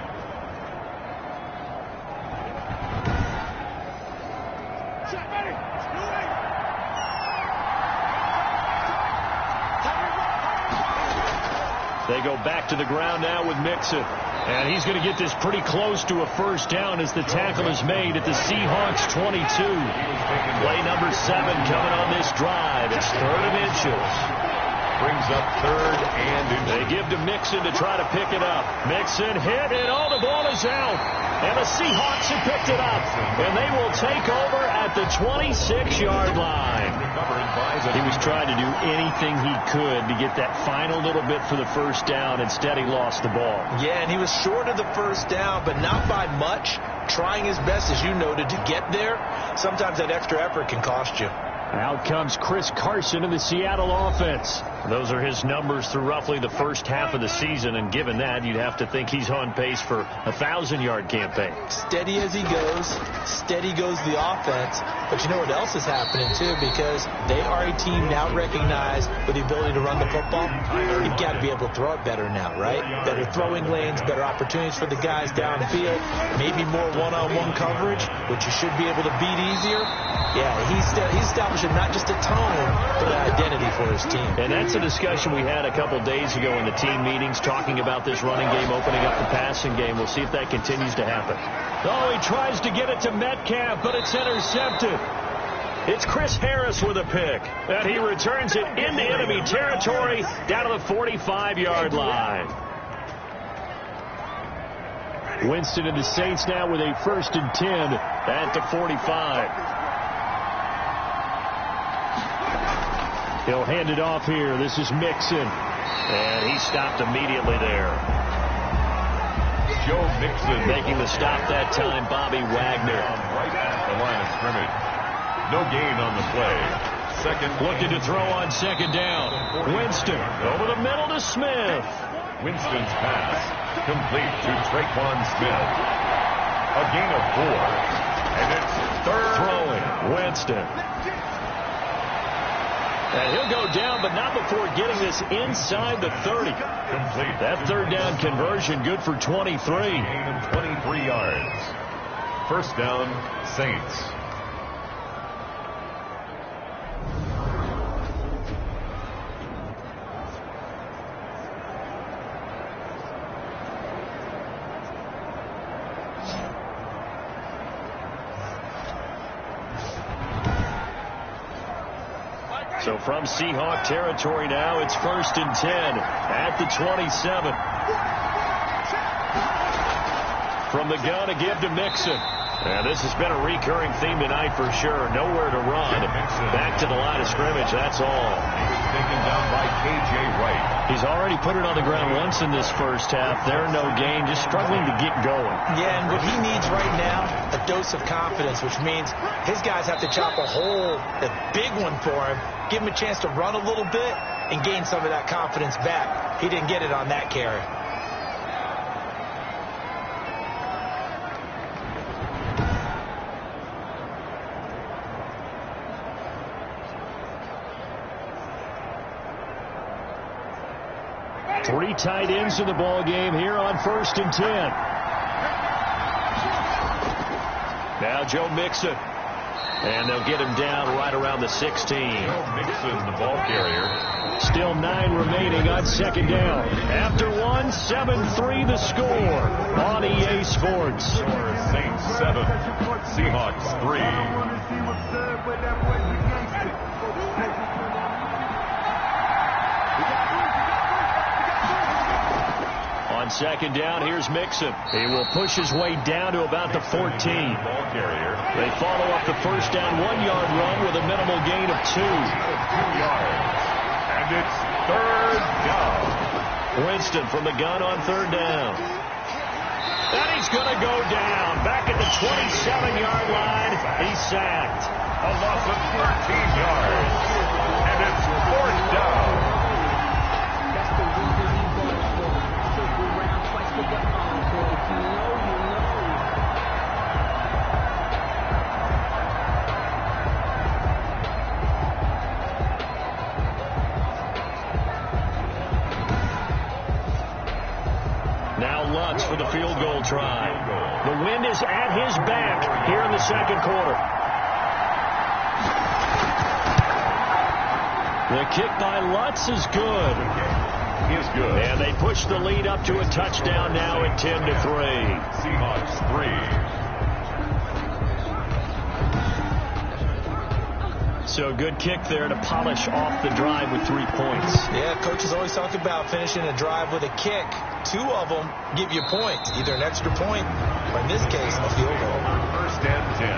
They go back to the ground now with Mixon. And he's going to get this pretty close to a first down as the tackle is made at the Seahawks 22. Play number 7 coming on this drive. It's 3rd and inches. Brings up 3rd and inches. They give to Mixon to try to pick it up. Mixon hit, and the ball is out. And the Seahawks have picked it up. And they will take over at the 26-yard line. He was trying to do anything he could to get that final little bit for the first down. Instead, he lost the ball. Yeah, and he was short of the first down, but not by much. Trying his best, as you noted, to get there. Sometimes that extra effort can cost you. Out comes Chris Carson in the Seattle offense. Those are his numbers through roughly the first half of the season, and given that, you'd have to think he's on pace for a 1,000-yard campaign. Steady as he goes, steady goes the offense. But you know what else is happening, too, because they are a team now recognized with the ability to run the football. You've got to be able to throw it better now, right? Better throwing lanes, better opportunities for the guys downfield, maybe more one-on-one coverage, which you should be able to beat easier. Yeah, he's establishing not just a tone, but an identity for his team. And that's a discussion we had a couple days ago in the team meetings, talking about this running game, opening up the passing game. We'll see if that continues to happen. Oh, he tries to get it to Metcalf, but it's intercepted. It's Chris Harris with a pick, and he returns it into enemy territory down to the 45-yard line. Winston and the Saints now with a 1st and 10 at the 45. He'll hand it off here. This is Mixon. And he stopped immediately there. Joe Mixon making the stop that time, Bobby Wagner. Right at the line of scrimmage. No gain on the play. Second. Looking to throw on 2nd down. Winston over the middle to Smith. Winston's pass complete to Traquan Smith. A gain of 4. And it's 3rd. Throwing. Winston. And he'll go down, but not before getting this inside the 30. Complete. That 3rd down conversion good for 23. Gain of 23 yards. 1st down, Saints. So from Seahawk territory now, it's 1st and 10 at the 27. From the gun, a give to Mixon. And this has been a recurring theme tonight for sure. Nowhere to run. Back to the line of scrimmage, that's all. He was taken down by K.J. Wright. He's already put it on the ground once in this 1st half. There, no gain, just struggling to get going. Yeah, and what he needs right now, a dose of confidence, which means his guys have to chop a hole, a big one for him, give him a chance to run a little bit and gain some of that confidence back. He didn't get it on that carry. Three tight ends in the ball game here on 1st and 10. Now Joe Mixon. And they'll get him down right around the 16. Joe Mixon, the ball carrier. Still 9 remaining on 2nd down. After 1, 7-3 the score on EA Sports. Saints 7, Seahawks 3. On 2nd down, here's Mixon. He will push his way down to about the 14. Ball carrier. They follow up the 1st down 1-yard run with a minimal gain of 2. 2 yards. And it's 3rd down. Winston from the gun on 3rd down. And he's going to go down. Back at the 27-yard line. He's sacked. A loss of 13 yards. And it's 4th down. For the field goal try. The wind is at his back here in the 2nd quarter. The kick by Lutz is good. He is good. And they push the lead up to a touchdown now at 10-3. Seahawks 3. So good kick there to polish off the drive with 3 points. Yeah, coaches always talk about finishing a drive with a kick. 2 of them give you points, either an extra point or in this case a field goal. 1st and 10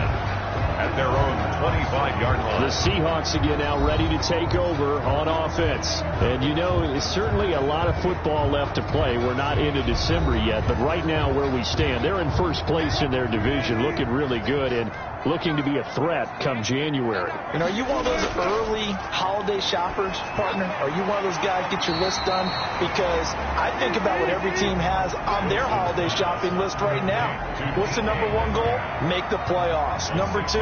at their own 25-yard line. The Seahawks again now ready to take over on offense. And you know, it's certainly a lot of football left to play. We're not into December yet, but right now where we stand, they're in 1st place in their division, looking really good and looking to be a threat come January. And are you one of those early holiday shoppers, partner? Are you one of those guys get your list done? Because I think about what every team has on their holiday shopping list right now. What's the number 1 goal? Make the playoffs. Number 2,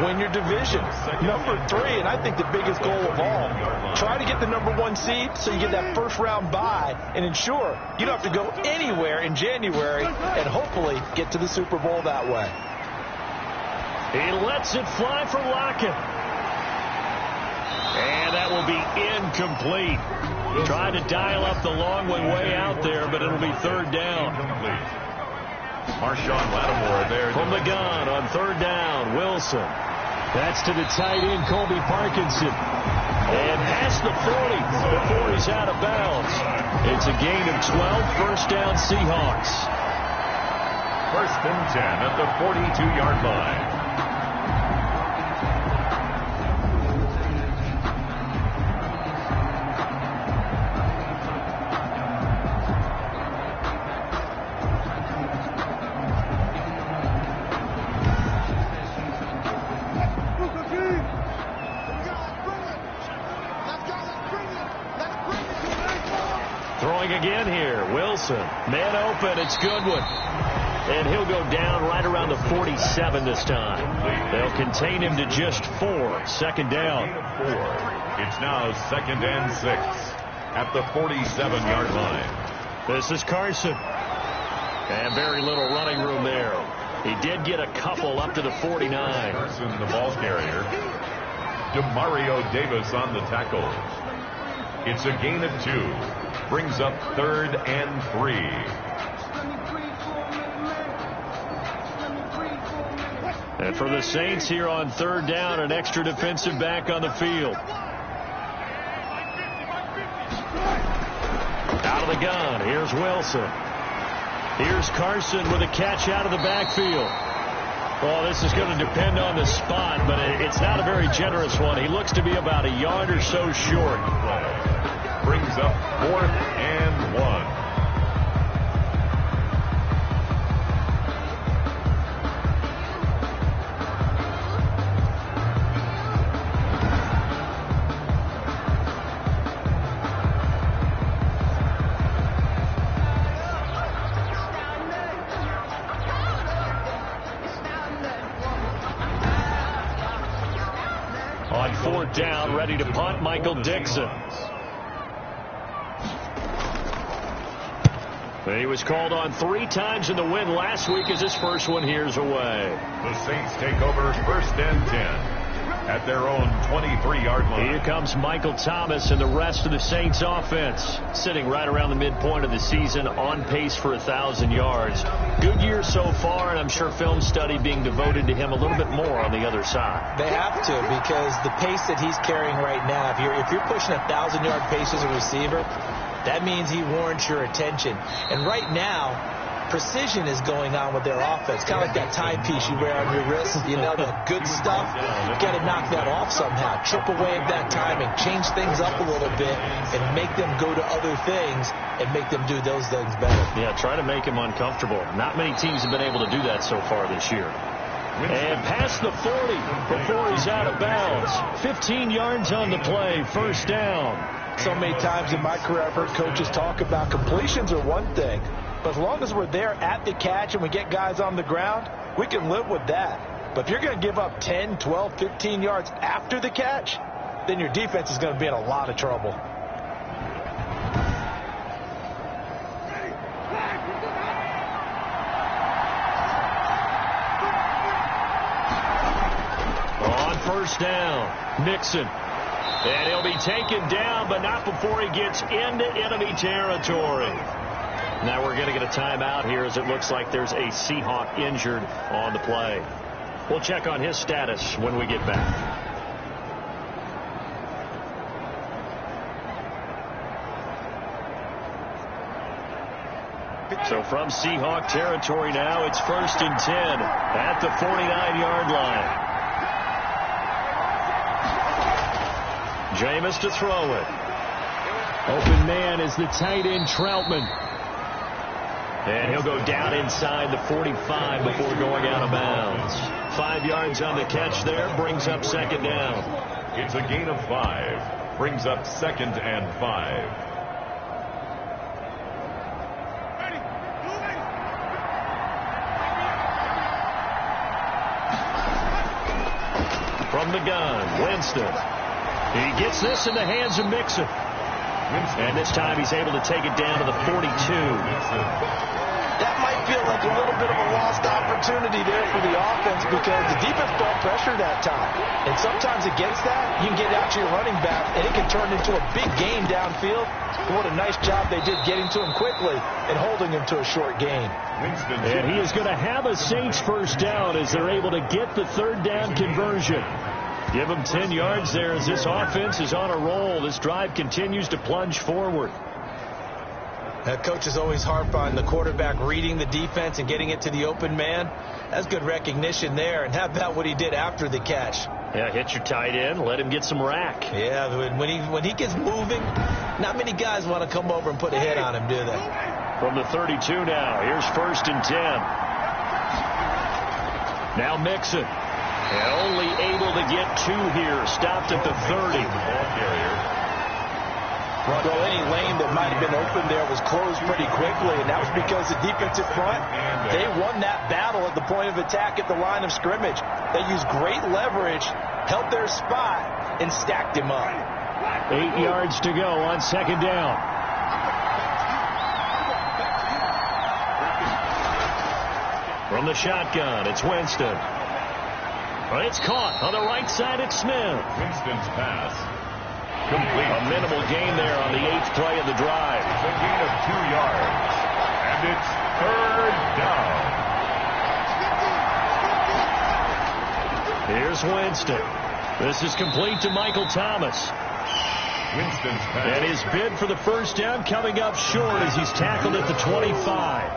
win your division. Number 3, and I think the biggest goal of all, try to get the number 1 seed so you get that 1st round bye and ensure you don't have to go anywhere in January and hopefully get to the Super Bowl that way. He lets it fly for Lockett. And that will be incomplete. Trying to dial up the long way out there, but it'll be 3rd down. Marshawn Lattimore there. From the gun on 3rd down, Wilson. That's to the tight end, Colby Parkinson. And past the 40 before he's out of bounds. It's a gain of 12, 1st down Seahawks. First and 10 at the 42-yard line. Throwing again here. Wilson. Man open. It's Goodwin. And he'll go down right around the 47 this time. They'll contain him to just 4. Second down. It's now 2nd and 6 at the 47-yard line. This is Carson. And very little running room there. He did get a couple up to the 49. Carson, the ball carrier. Demario Davis on the tackle. It's a gain of 2. Brings up 3rd and 3. And for the Saints here on 3rd down, an extra defensive back on the field. Out of the gun. Here's Wilson. Here's Carson with a catch out of the backfield. Oh, this is going to depend on the spot, but it's not a very generous one. He looks to be about a yard or so short. Brings up 4th and 1. On 4th down, ready to punt, Michael Dixon. He was called on 3 times in the win last week as his first one here's away. The Saints take over 1st and 10 at their own 23-yard line. Here comes Michael Thomas and the rest of the Saints offense, sitting right around the midpoint of the season, on pace for 1,000 yards. Good year so far, and I'm sure film study being devoted to him a little bit more on the other side. They have to, because the pace that he's carrying right now, if you're pushing 1,000-yard pace as a receiver, that means he warrants your attention. And right now, precision is going on with their offense. Kind of like that timepiece you wear on your wrist. You know, the good stuff. You got to knock that off somehow. Chip away at that timing. Change things up a little bit and make them go to other things and make them do those things better. Yeah, try to make him uncomfortable. Not many teams have been able to do that so far this year. And past the 40 before he's out of bounds. 15 yards on the play. First down. So many times in my career I've heard coaches talk about completions are one thing, but as long as we're there at the catch and we get guys on the ground, we can live with that. But if you're going to give up 10, 12, 15 yards after the catch, then your defense is going to be in a lot of trouble. On first down, Mixon. And he'll be taken down, but not before he gets into enemy territory. Now we're going to get a timeout here, as it looks like there's a Seahawk injured on the play. We'll check on his status when we get back. So from Seahawk territory now, it's 1st and 10 at the 49-yard line. Jameis to throw it. Open man is the tight end, Troutman. And he'll go down inside the 45 before going out of bounds. 5 yards on the catch there, brings up 2nd down. It's a gain of 5. Brings up 2nd and 5. From the gun, Winston. He gets this in the hands of Mixon. And this time he's able to take it down to the 42. That might feel like a little bit of a lost opportunity there for the offense, because the defense brought pressure that time. And sometimes against that, you can get out to your running back, and it can turn into a big game downfield. What a nice job they did getting to him quickly and holding him to a short gain. And he is going to have a Saints first down as they're able to get the 3rd down conversion. Give him 10 yards there as this offense is on a roll. This drive continues to plunge forward. Coaches always harp on the quarterback reading the defense and getting it to the open man. That's good recognition there. And how about what he did after the catch? Yeah, hit your tight end, let him get some rack. Yeah, when he gets moving, not many guys want to come over and put a hit on him, do they? From the 32 now, here's 1st and 10. Now Mixon. And only able to get 2 here. Stopped at the 30. Well, any lane that might have been open there was closed pretty quickly, and that was because the defensive front, they won that battle at the point of attack at the line of scrimmage. They used great leverage, held their spot, and stacked him up. 8 yards to go on 2nd down. From the shotgun, it's Winston. It's caught on the right side. It's Smith. Winston's pass complete. A minimal gain there on the 8th play of the drive. It's a gain of 2 yards. And it's 3rd down. Here's Winston. This is complete to Michael Thomas. Winston's pass. And his bid for the 1st down coming up short as he's tackled at the 25.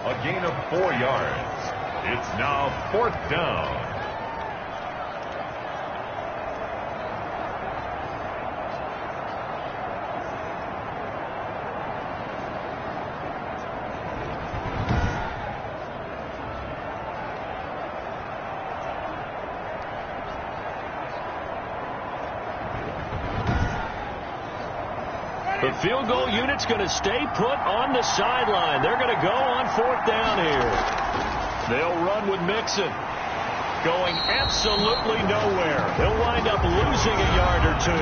A gain of 4 yards. It's now 4th down. The field goal unit's going to stay put on the sideline. They're going to go on 4th down here. They'll run with Mixon. Going absolutely nowhere. He'll wind up losing a yard or 2.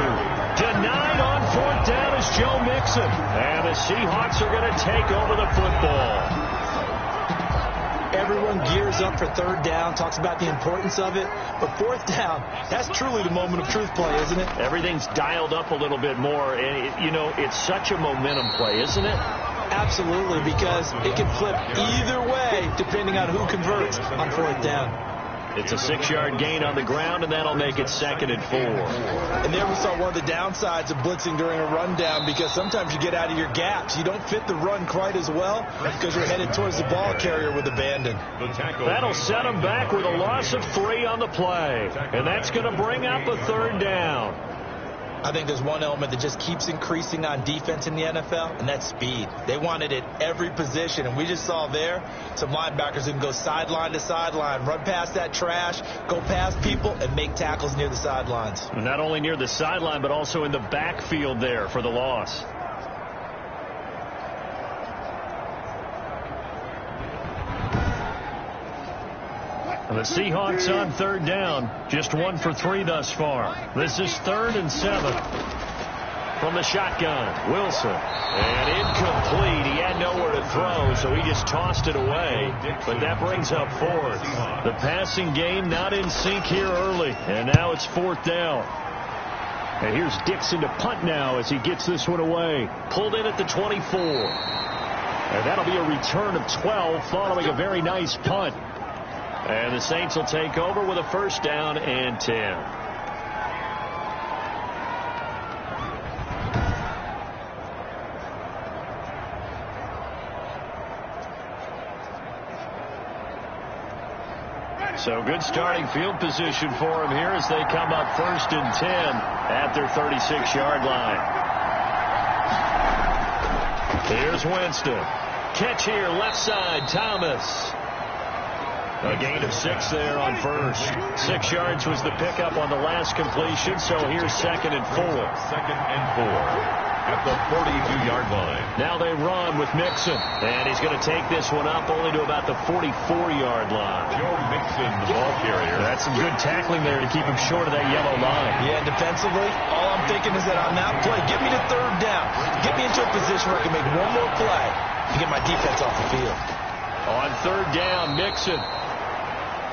Denied on 4th down is Joe Mixon. And the Seahawks are going to take over the football. Everyone gears up for 3rd down, talks about the importance of it. But 4th down, that's truly the moment of truth play, isn't it? Everything's dialed up a little bit more. And, it's such a momentum play, isn't it? Absolutely, because it can flip either way depending on who converts on 4th down. It's a 6-yard gain on the ground, and that'll make it 2nd and 4. And there we saw one of the downsides of blitzing during a rundown, because sometimes you get out of your gaps. You don't fit the run quite as well because you're headed towards the ball carrier with abandon. That'll set him back with a loss of 3 on the play. And that's going to bring up a 3rd down. I think there's one element that just keeps increasing on defense in the NFL, and that's speed. They want it at every position, and we just saw there some linebackers who can go sideline to sideline, run past that trash, go past people, and make tackles near the sidelines. Not only near the sideline, but also in the backfield there for the loss. The Seahawks on 3rd down, just 1 for 3 thus far. This is 3rd and 7. From the shotgun, Wilson. And incomplete. He had nowhere to throw, so he just tossed it away. But that brings up 4th. The passing game not in sync here early. And now it's 4th down. And here's Dixon to punt now as he gets this one away. Pulled in at the 24. And that'll be a return of 12 following a very nice punt. And the Saints will take over with a 1st down and 10. So good starting field position for them here as they come up 1st and 10 at their 36-yard line. Here's Winston. Catch here, left side, Thomas. A gain of 6 there on 1st. 6 yards was the pickup on the last completion, so here's 2nd and 4. 2nd and 4 at the 42-yard line. Now they run with Mixon, and he's going to take this one up only to about the 44-yard line. Joe Mixon, the ball carrier. That's some good tackling there to keep him short of that yellow line. Yeah, defensively, all I'm thinking is that on that play, get me to 3rd down. Get me into a position where I can make one more play to get my defense off the field. On 3rd down, Mixon.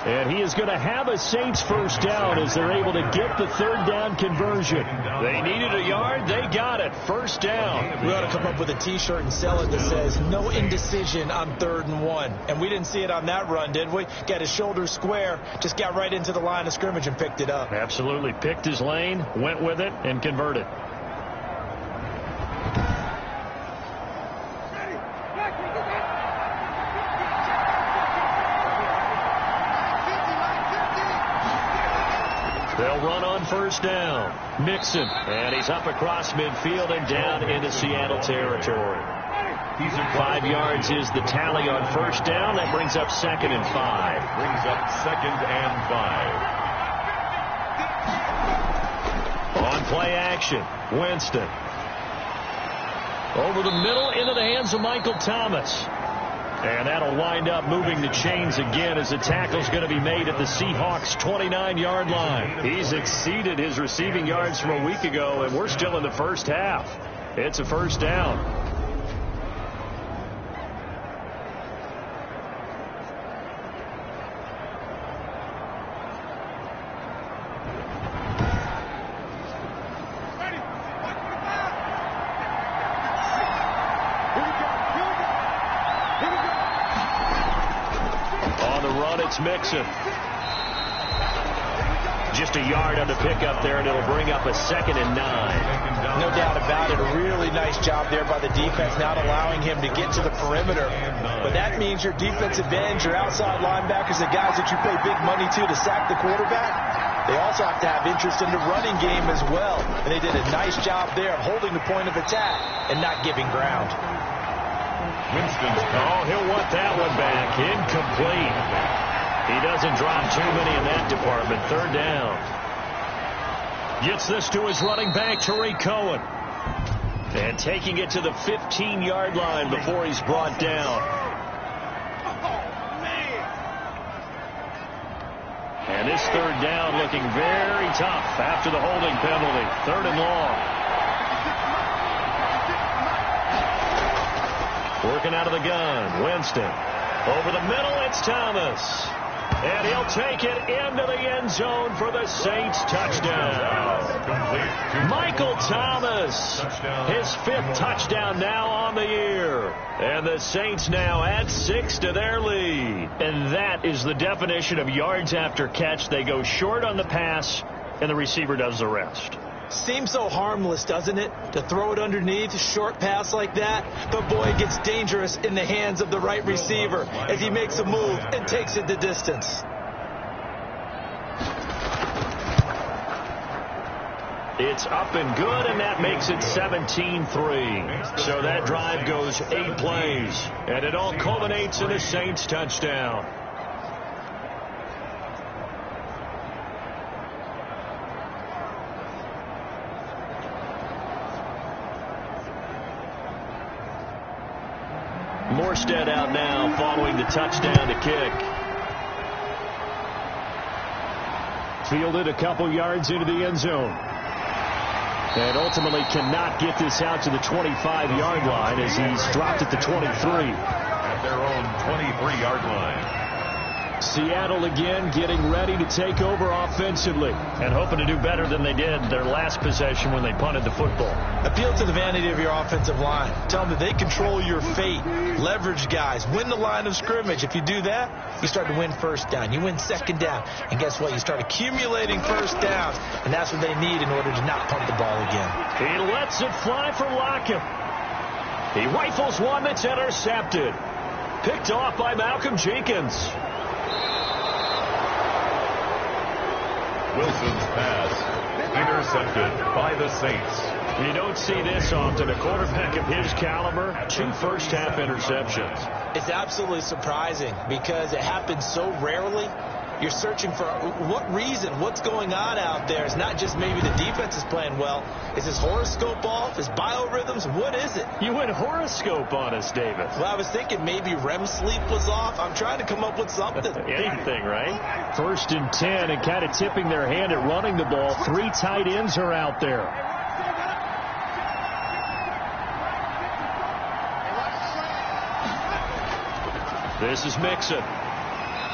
And he is going to have a Saints 1st down as they're able to get the 3rd down conversion. They needed a yard. They got it. 1st down. We ought to come up with a T-shirt and sell it that says, no indecision on 3rd and 1. And we didn't see it on that run, did we? Got his shoulders square, just got right into the line of scrimmage and picked it up. Absolutely. Picked his lane, went with it, and converted. They'll run on first down. Mixon, and he's up across midfield and down into Seattle territory. 5 yards is the tally on first down. That brings up 2nd and 5. Brings up 2nd and 5. On play action, Winston. Over the middle into the hands of Michael Thomas. And that'll wind up moving the chains again as the tackle's going to be made at the Seahawks' 29-yard line. He's exceeded his receiving yards from a week ago, and we're still in the first half. It's a first down. Mixon. Just a yard on the pickup there, and it'll bring up a 2nd and 9. No doubt about it. A really nice job there by the defense, not allowing him to get to the perimeter. But that means your defensive ends, your outside linebackers, the guys that you pay big money to sack the quarterback, they also have to have interest in the running game as well. And they did a nice job there of holding the point of attack and not giving ground. Winston's he'll want that one back. Incomplete. He doesn't drop too many in that department. 3rd down. Gets this to his running back, Tariq Cohen. And taking it to the 15-yard line before he's brought down. And this 3rd down looking very tough after the holding penalty. 3rd and long. Working out of the gun. Winston. Over the middle, it's Thomas. And he'll take it into the end zone for the Saints touchdown. Michael Thomas, his 5th touchdown now on the year. And the Saints now add 6 to their lead. And that is the definition of yards after catch. They go short on the pass, and the receiver does the rest. Seems so harmless, doesn't it? To throw it underneath, a short pass like that. But boy, it gets dangerous in the hands of the right receiver as he makes a move and takes it the distance. It's up and good, and that makes it 17-3. So that drive goes 8 plays, and it all culminates in a Saints touchdown. Morstead out now following the touchdown to kick. Fielded a couple yards into the end zone. And ultimately cannot get this out to the 25-yard line as he's dropped at the 23. At their own 23-yard line. Seattle again getting ready to take over offensively and hoping to do better than they did their last possession when they punted the football. Appeal to the vanity of your offensive line. Tell them that they control your fate. Leverage guys. Win the line of scrimmage. If you do that, you start to win first down. You win second down. And guess what? You start accumulating first downs. And that's what they need in order to not punt the ball again. He lets it fly for Lockett. He rifles one that's intercepted. Picked off by Malcolm Jenkins. Wilson's pass intercepted by the Saints. You don't see this often. A quarterback of his caliber, 2 first-half interceptions. It's absolutely surprising because it happens so rarely. You're searching for what reason, what's going on out there. It's not just maybe the defense is playing well. Is his horoscope off? His biorhythms? What is it? You went horoscope on us, David. Well, I was thinking maybe REM sleep was off. I'm trying to come up with something. Anything, right? 1st and 10 and kind of tipping their hand at running the ball. 3 tight ends are out there. This is Mixon.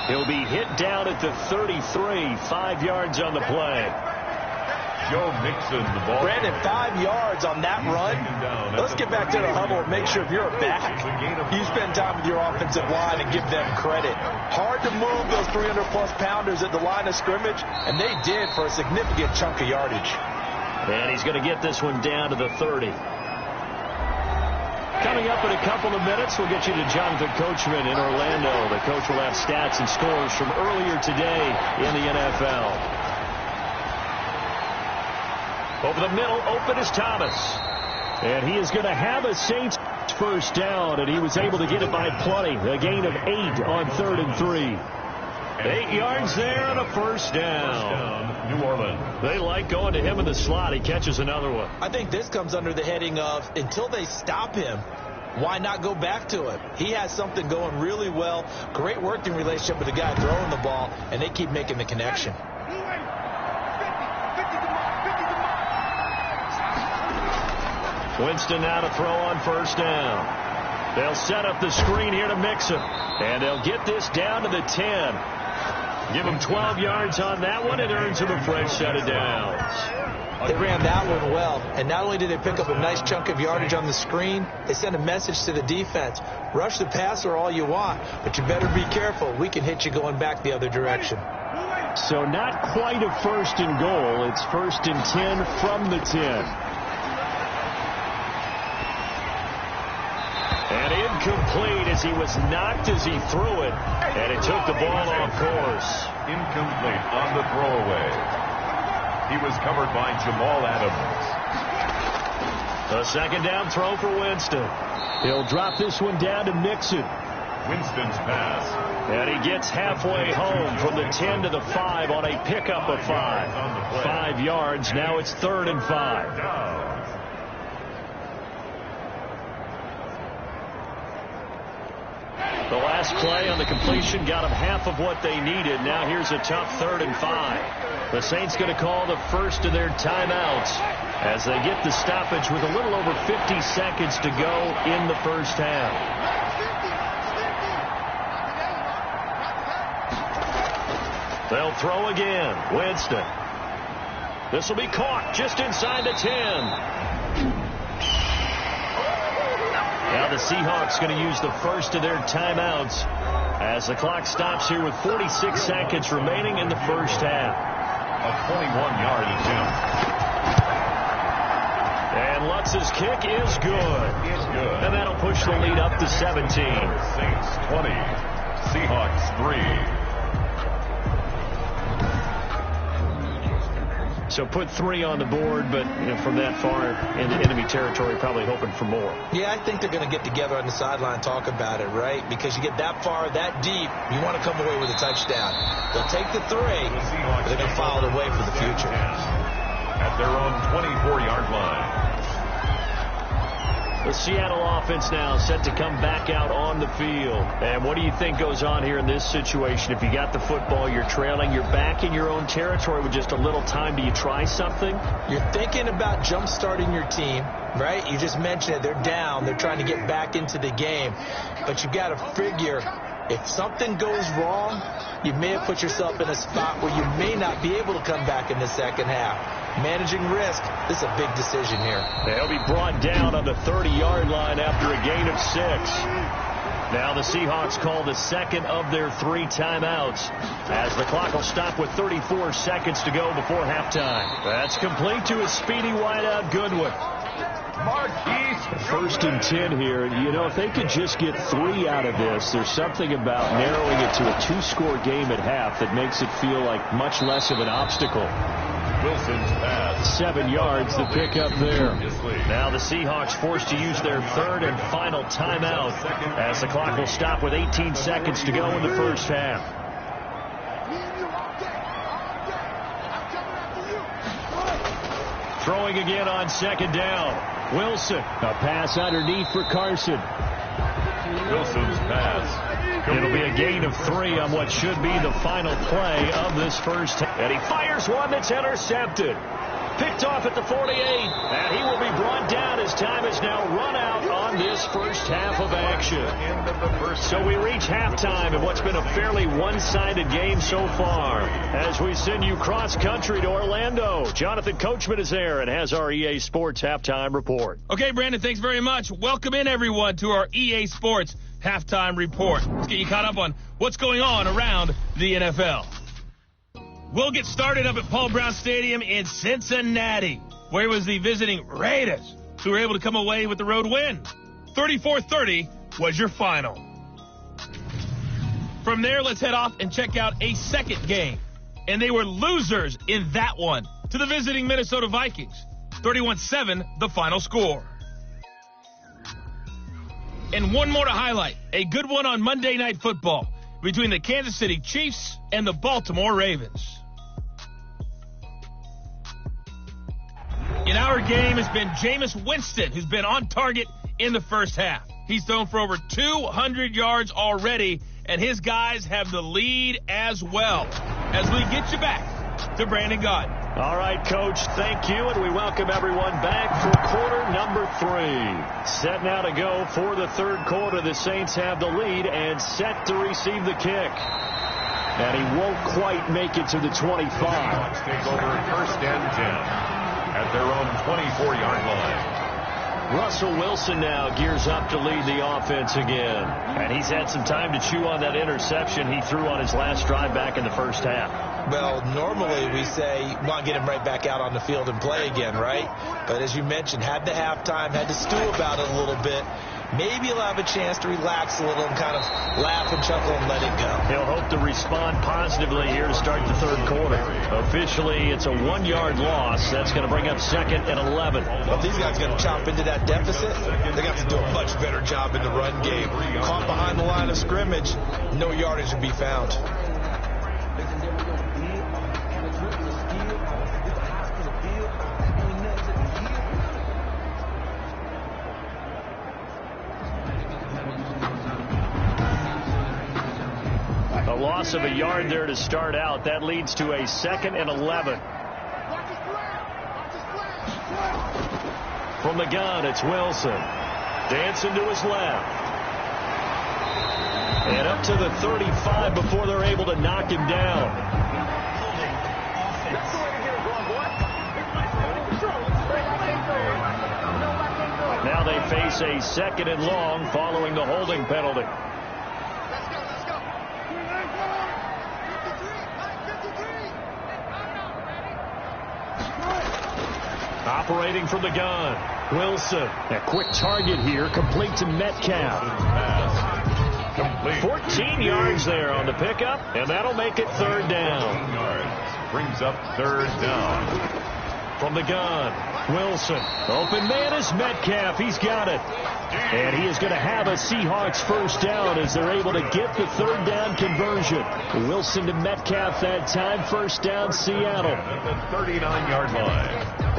He'll be hit down at the 33, 5 yards on the play. Joe Mixon, the ball. Brandon, 5 yards on that run. Let's get back to the huddle and make sure if you're a back, you spend time with your offensive line and give them credit. Hard to move those 300-plus pounders at the line of scrimmage, and they did for a significant chunk of yardage. And he's going to get this one down to the 30. Coming up in a couple of minutes, we'll get you to Jonathan Coachman in Orlando. The coach will have stats and scores from earlier today in the NFL. Over the middle, open is Thomas. And he is going to have a Saints first down, and he was able to get it by plenty. A gain of 8 on 3rd and 3. 8 yards there and a first down. New Orleans. They like going to him in the slot. He catches another one. I think this comes under the heading of until they stop him, why not go back to it? He has something going really well. Great working relationship with the guy throwing the ball, and they keep making the connection. Winston now to throw on first down. They'll set up the screen here to Mixon. And they'll get this down to the 10. Give him 12 yards on that one. It earns him a fresh set of downs. They ran that one well. And not only did they pick up a nice chunk of yardage on the screen, they sent a message to the defense. Rush the passer all you want, but you better be careful. We can hit you going back the other direction. So not quite a 1st and goal. It's 1st and 10 from the 10. And incomplete as he was knocked as he threw it. And it took the ball off course. Incomplete on the throwaway. He was covered by Jamal Adams. A 2nd down throw for Winston. He'll drop this one down to Mixon. Winston's pass. And he gets halfway home from the 10 to the 5 on a pickup of 5. 5 yards. Now it's 3rd and 5. The last play on the completion got them half of what they needed. Now here's a tough 3rd and 5. The Saints going to call the first of their timeouts as they get the stoppage with a little over 50 seconds to go in the first half. They'll throw again. Winston. This will be caught just inside the 10. Now the Seahawks going to use the first of their timeouts as the clock stops here with 46 seconds remaining in the first half. A 21-yard attempt. And Lutz's kick is good. And that'll push the lead up to 17. Saints 20, Seahawks 3. So put 3 on the board, but from that far into enemy territory, probably hoping for more. Yeah, I think they're going to get together on the sideline and talk about it, right? Because you get that far, that deep, you want to come away with a touchdown. They'll take the 3, but they're going to file it away for the future. At their own 24-yard line. The Seattle offense now set to come back out on the field. And what do you think goes on here in this situation? If you got the football, you're trailing, you're back in your own territory with just a little time. Do you try something? You're thinking about jump-starting your team, right? You just mentioned it. They're down. They're trying to get back into the game. But you got to figure if something goes wrong, you may have put yourself in a spot where you may not be able to come back in the second half. Managing risk, this is a big decision here. They'll be brought down on the 30-yard line after a gain of 6. Now the Seahawks call the second of their 3 timeouts as the clock will stop with 34 seconds to go before halftime. That's complete to a speedy wideout Goodwin. First and 10 here. You know, if they could just get 3 out of this, there's something about narrowing it to a 2-score game at half that makes it feel like much less of an obstacle. Wilson's pass. 7 yards to pick up there. Now the Seahawks forced to use their 3rd and final timeout as the clock will stop with 18 seconds to go in the first half. Throwing again on 2nd down. Wilson. A pass underneath for Carson. Wilson's pass. It'll be a gain of 3 on what should be the final play of this first. And he fires one that's intercepted. Picked off at the 48. And he will be brought down as time is now run out on this first half of action. So we reach halftime in what's been a fairly one-sided game so far. As we send you cross-country to Orlando, Jonathan Coachman is there and has our EA Sports Halftime Report. Okay, Brandon, thanks very much. Welcome in, everyone, to our EA Sports Halftime Report. Let's get you caught up on what's going on around the NFL. We'll get started up at Paul Brown Stadium in Cincinnati, where it was the visiting Raiders who were able to come away with the road win. 34-30 was your final. From there, let's head off and check out a second game. And they were losers in that one to to the visiting Minnesota Vikings. 31-7, the final score. And one more to highlight. A good one on Monday Night Football between the Kansas City Chiefs and the Baltimore Ravens. In our game has been Jameis Winston, who's been on target in the first half. He's thrown for over 200 yards already, and his guys have the lead as well. As we get you back to Brandon Gaudin. All right, Coach, thank you, and we welcome everyone back for quarter number 3. Set now to go for the third quarter. The Saints have the lead and set to receive the kick. And he won't quite make it to the 25. Seahawks take over first and 10 at their own 24-yard line. Russell Wilson now gears up to lead the offense again. And he's had some time to chew on that interception he threw on his last drive back in the first half. Well, normally we say you want to get him right back out on the field and play again, right? But as you mentioned, had the halftime, had to stew about it a little bit. Maybe he'll have a chance to relax a little and kind of laugh and chuckle and let it go. He'll hope to respond positively here to start the third quarter. Officially, it's a 1-yard loss. That's going to bring up second and 11. Well, if these guys are going to chop into that deficit, they're going to have to do a much better job in the run game. Caught behind the line of scrimmage, no yardage to be found. A loss of a yard there to start out. That leads to a second and 11. From the gun, it's Wilson. Dancing to his left. And up to the 35 before they're able to knock him down. Now they face a second and long following the holding penalty. Operating from the gun, Wilson. A quick target here, complete to Metcalf. 14 yards there on the pickup, and that'll make it third down. Brings up third down. From the gun, Wilson. Open man is Metcalf. He's got it. And he is going to have a Seahawks first down as they're able to get the third down conversion. Wilson to Metcalf that time. First down, Seattle. At the 39-yard line.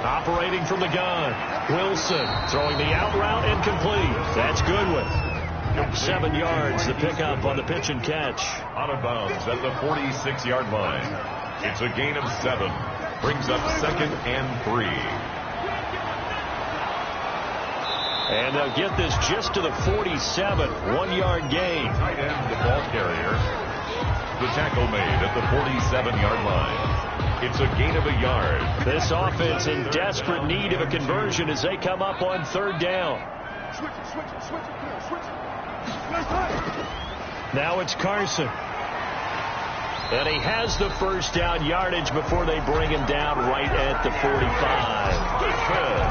Operating from the gun, Wilson throwing the out route incomplete. That's Goodwin. 7 yards, the pickup on the pitch and catch. Out of bounds at the 46-yard line. It's a gain of 7. Brings up second and 3. And they'll get this just to the 47. 1-yard gain. Tight end, the ball carrier. The tackle made at the 47-yard line. It's a gain of a yard. This offense in desperate need of a conversion as they come up on third down. Now it's Carson. And he has the first down yardage before they bring him down right at the 45.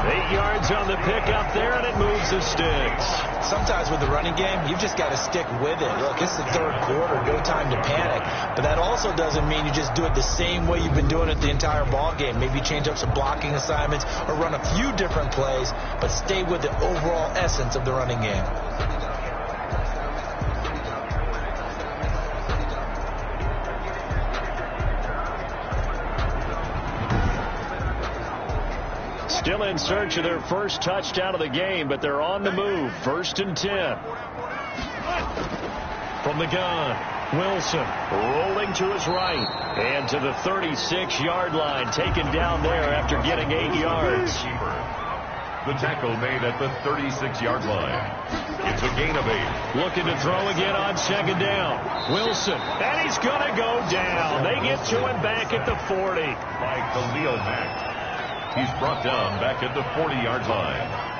8 yards on the pickup there, and it moves the sticks. Sometimes with the running game, you've just got to stick with it. Look, it's the third quarter, no time to panic. But that also doesn't mean you just do it the same way you've been doing it the entire ball game. Maybe change up some blocking assignments or run a few different plays, but stay with the overall essence of the running game. Still in search of their first touchdown of the game, but they're on the move. First and 10. From the gun, Wilson rolling to his right and to the 36-yard line, taken down there after getting 8 yards. The tackle made at the 36-yard line. It's a gain of 8. Looking to throw again on second down. Wilson, and he's going to go down. They get to him back at the 40. By Khalil Mack. He's brought down back at the 40-yard line.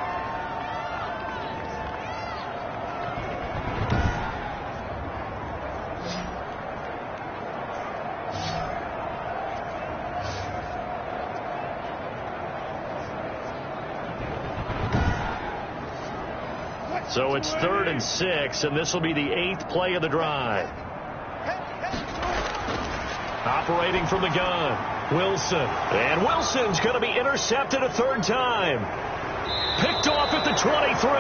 So it's 3rd and 6, and this will be the 8th play of the drive. Operating from the gun, Wilson. And Wilson's going to be intercepted a 3rd time. Picked off at the 23.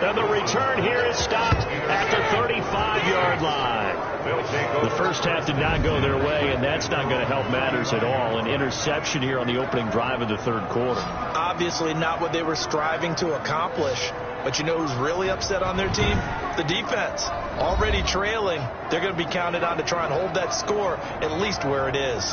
And the return here is stopped at the 35-yard line. The first half did not go their way, and that's not going to help matters at all. An interception here on the opening drive of the 3rd quarter. Obviously not what they were striving to accomplish. But you know who's really upset on their team? The defense. Already trailing. They're going to be counted on to try and hold that score at least where it is.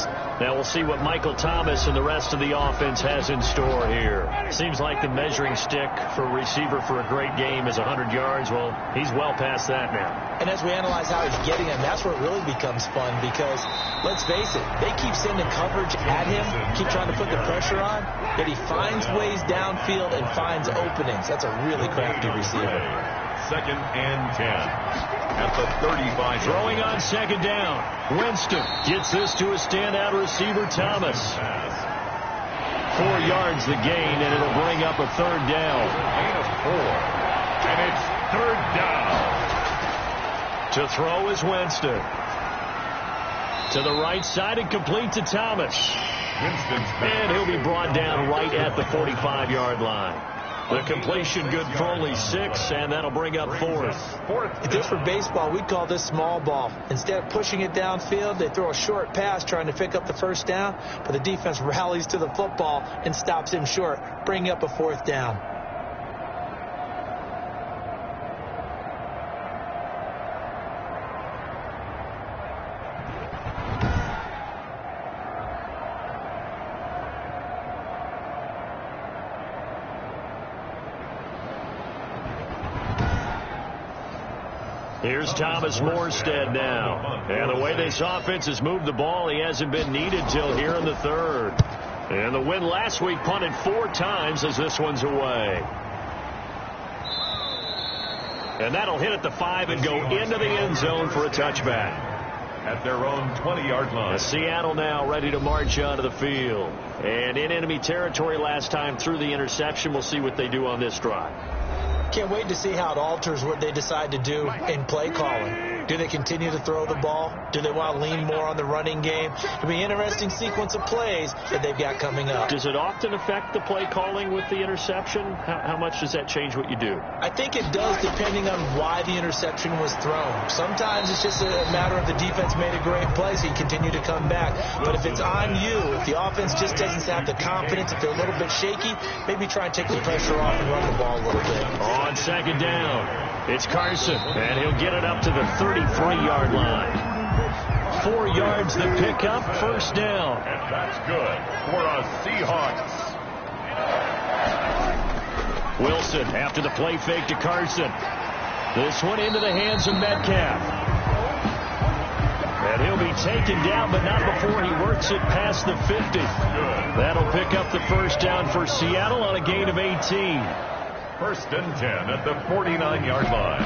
Now we'll see what Michael Thomas and the rest of the offense has in store here. Seems like the measuring stick for a receiver for a great game is 100 yards. Well, he's well past that now. And as we analyze how he's getting them, that's where it really becomes fun because, let's face it, they keep sending coverage at him, keep trying to put the pressure on, yet he finds ways downfield and finds openings. That's a really crafty receiver. 2nd and 10 at the 35. Throwing on 2nd down. Winston gets this to a standout receiver, Thomas. 4 yards the gain, and it'll bring up a 3rd down. Gain of 4. And it's 3rd down. To throw is Winston. To the right side and complete to Thomas. And he'll be brought down right at the 45-yard line. The completion good for only 6, and that'll bring up 4th. If this were baseball, we'd call this small ball. Instead of pushing it downfield, they throw a short pass trying to pick up the 1st down, but the defense rallies to the football and stops him short, bringing up a 4th down. Here's Thomas Morstead now. And the way this offense has moved the ball, he hasn't been needed till here in the 3rd. And the win last week punted 4 times as this one's away. And that'll hit at the 5 and go into the end zone for a touchback. At their own 20-yard line. Seattle now ready to march onto the field. And in enemy territory last time through the interception. We'll see what they do on this drive. Can't wait to see how it alters what they decide to do in play calling. Do they continue to throw the ball? Do they want to lean more on the running game? It'll be an interesting sequence of plays that they've got coming up. Does it often affect the play calling with the interception? How much does that change what you do? I think it does, depending on why the interception was thrown. Sometimes it's just a matter of the defense made a great play, so you continue to come back. But if it's on you, if the offense just doesn't have the confidence, if they're a little bit shaky, maybe try and take the pressure off and run the ball a little bit. On 2nd down, it's Carson, and he'll get it up to the 33-yard line. 4 yards the pickup, 1st down. And that's good for a Seahawks. Wilson after the play fake to Carson. This one into the hands of Metcalf. And he'll be taken down, but not before he works it past the 50. That'll pick up the 1st down for Seattle on a gain of 18. 1st and 10 at the 49-yard line.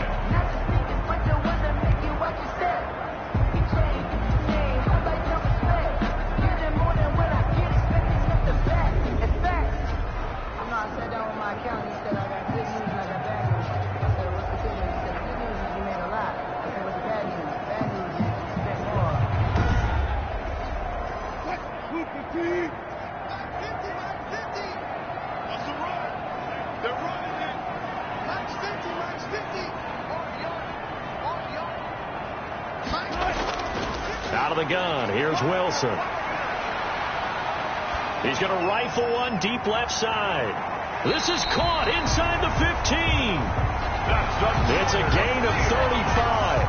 Out of the gun, here's Wilson. He's going to rifle one deep left side. This is caught inside the 15. It's a gain of 35.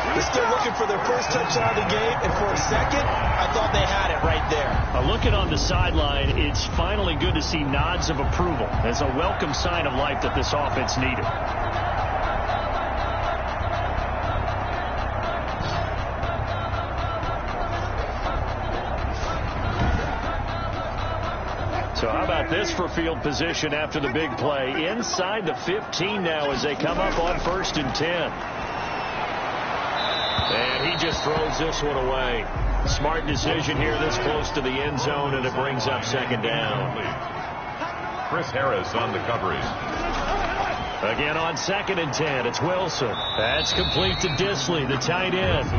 They're still looking for their first touchdown of the game, and for a second, I thought they had it right there. Looking on the sideline, it's finally good to see nods of approval. It's a welcome sign of life that this offense needed. So how about this for field position after the big play? Inside the 15 now as they come up on 1st and 10. And he just throws this one away. Smart decision here this close to the end zone, and it brings up 2nd down. Chris Harris on the coverage. Again on 2nd and 10, it's Wilson. That's complete to Disley, the tight end.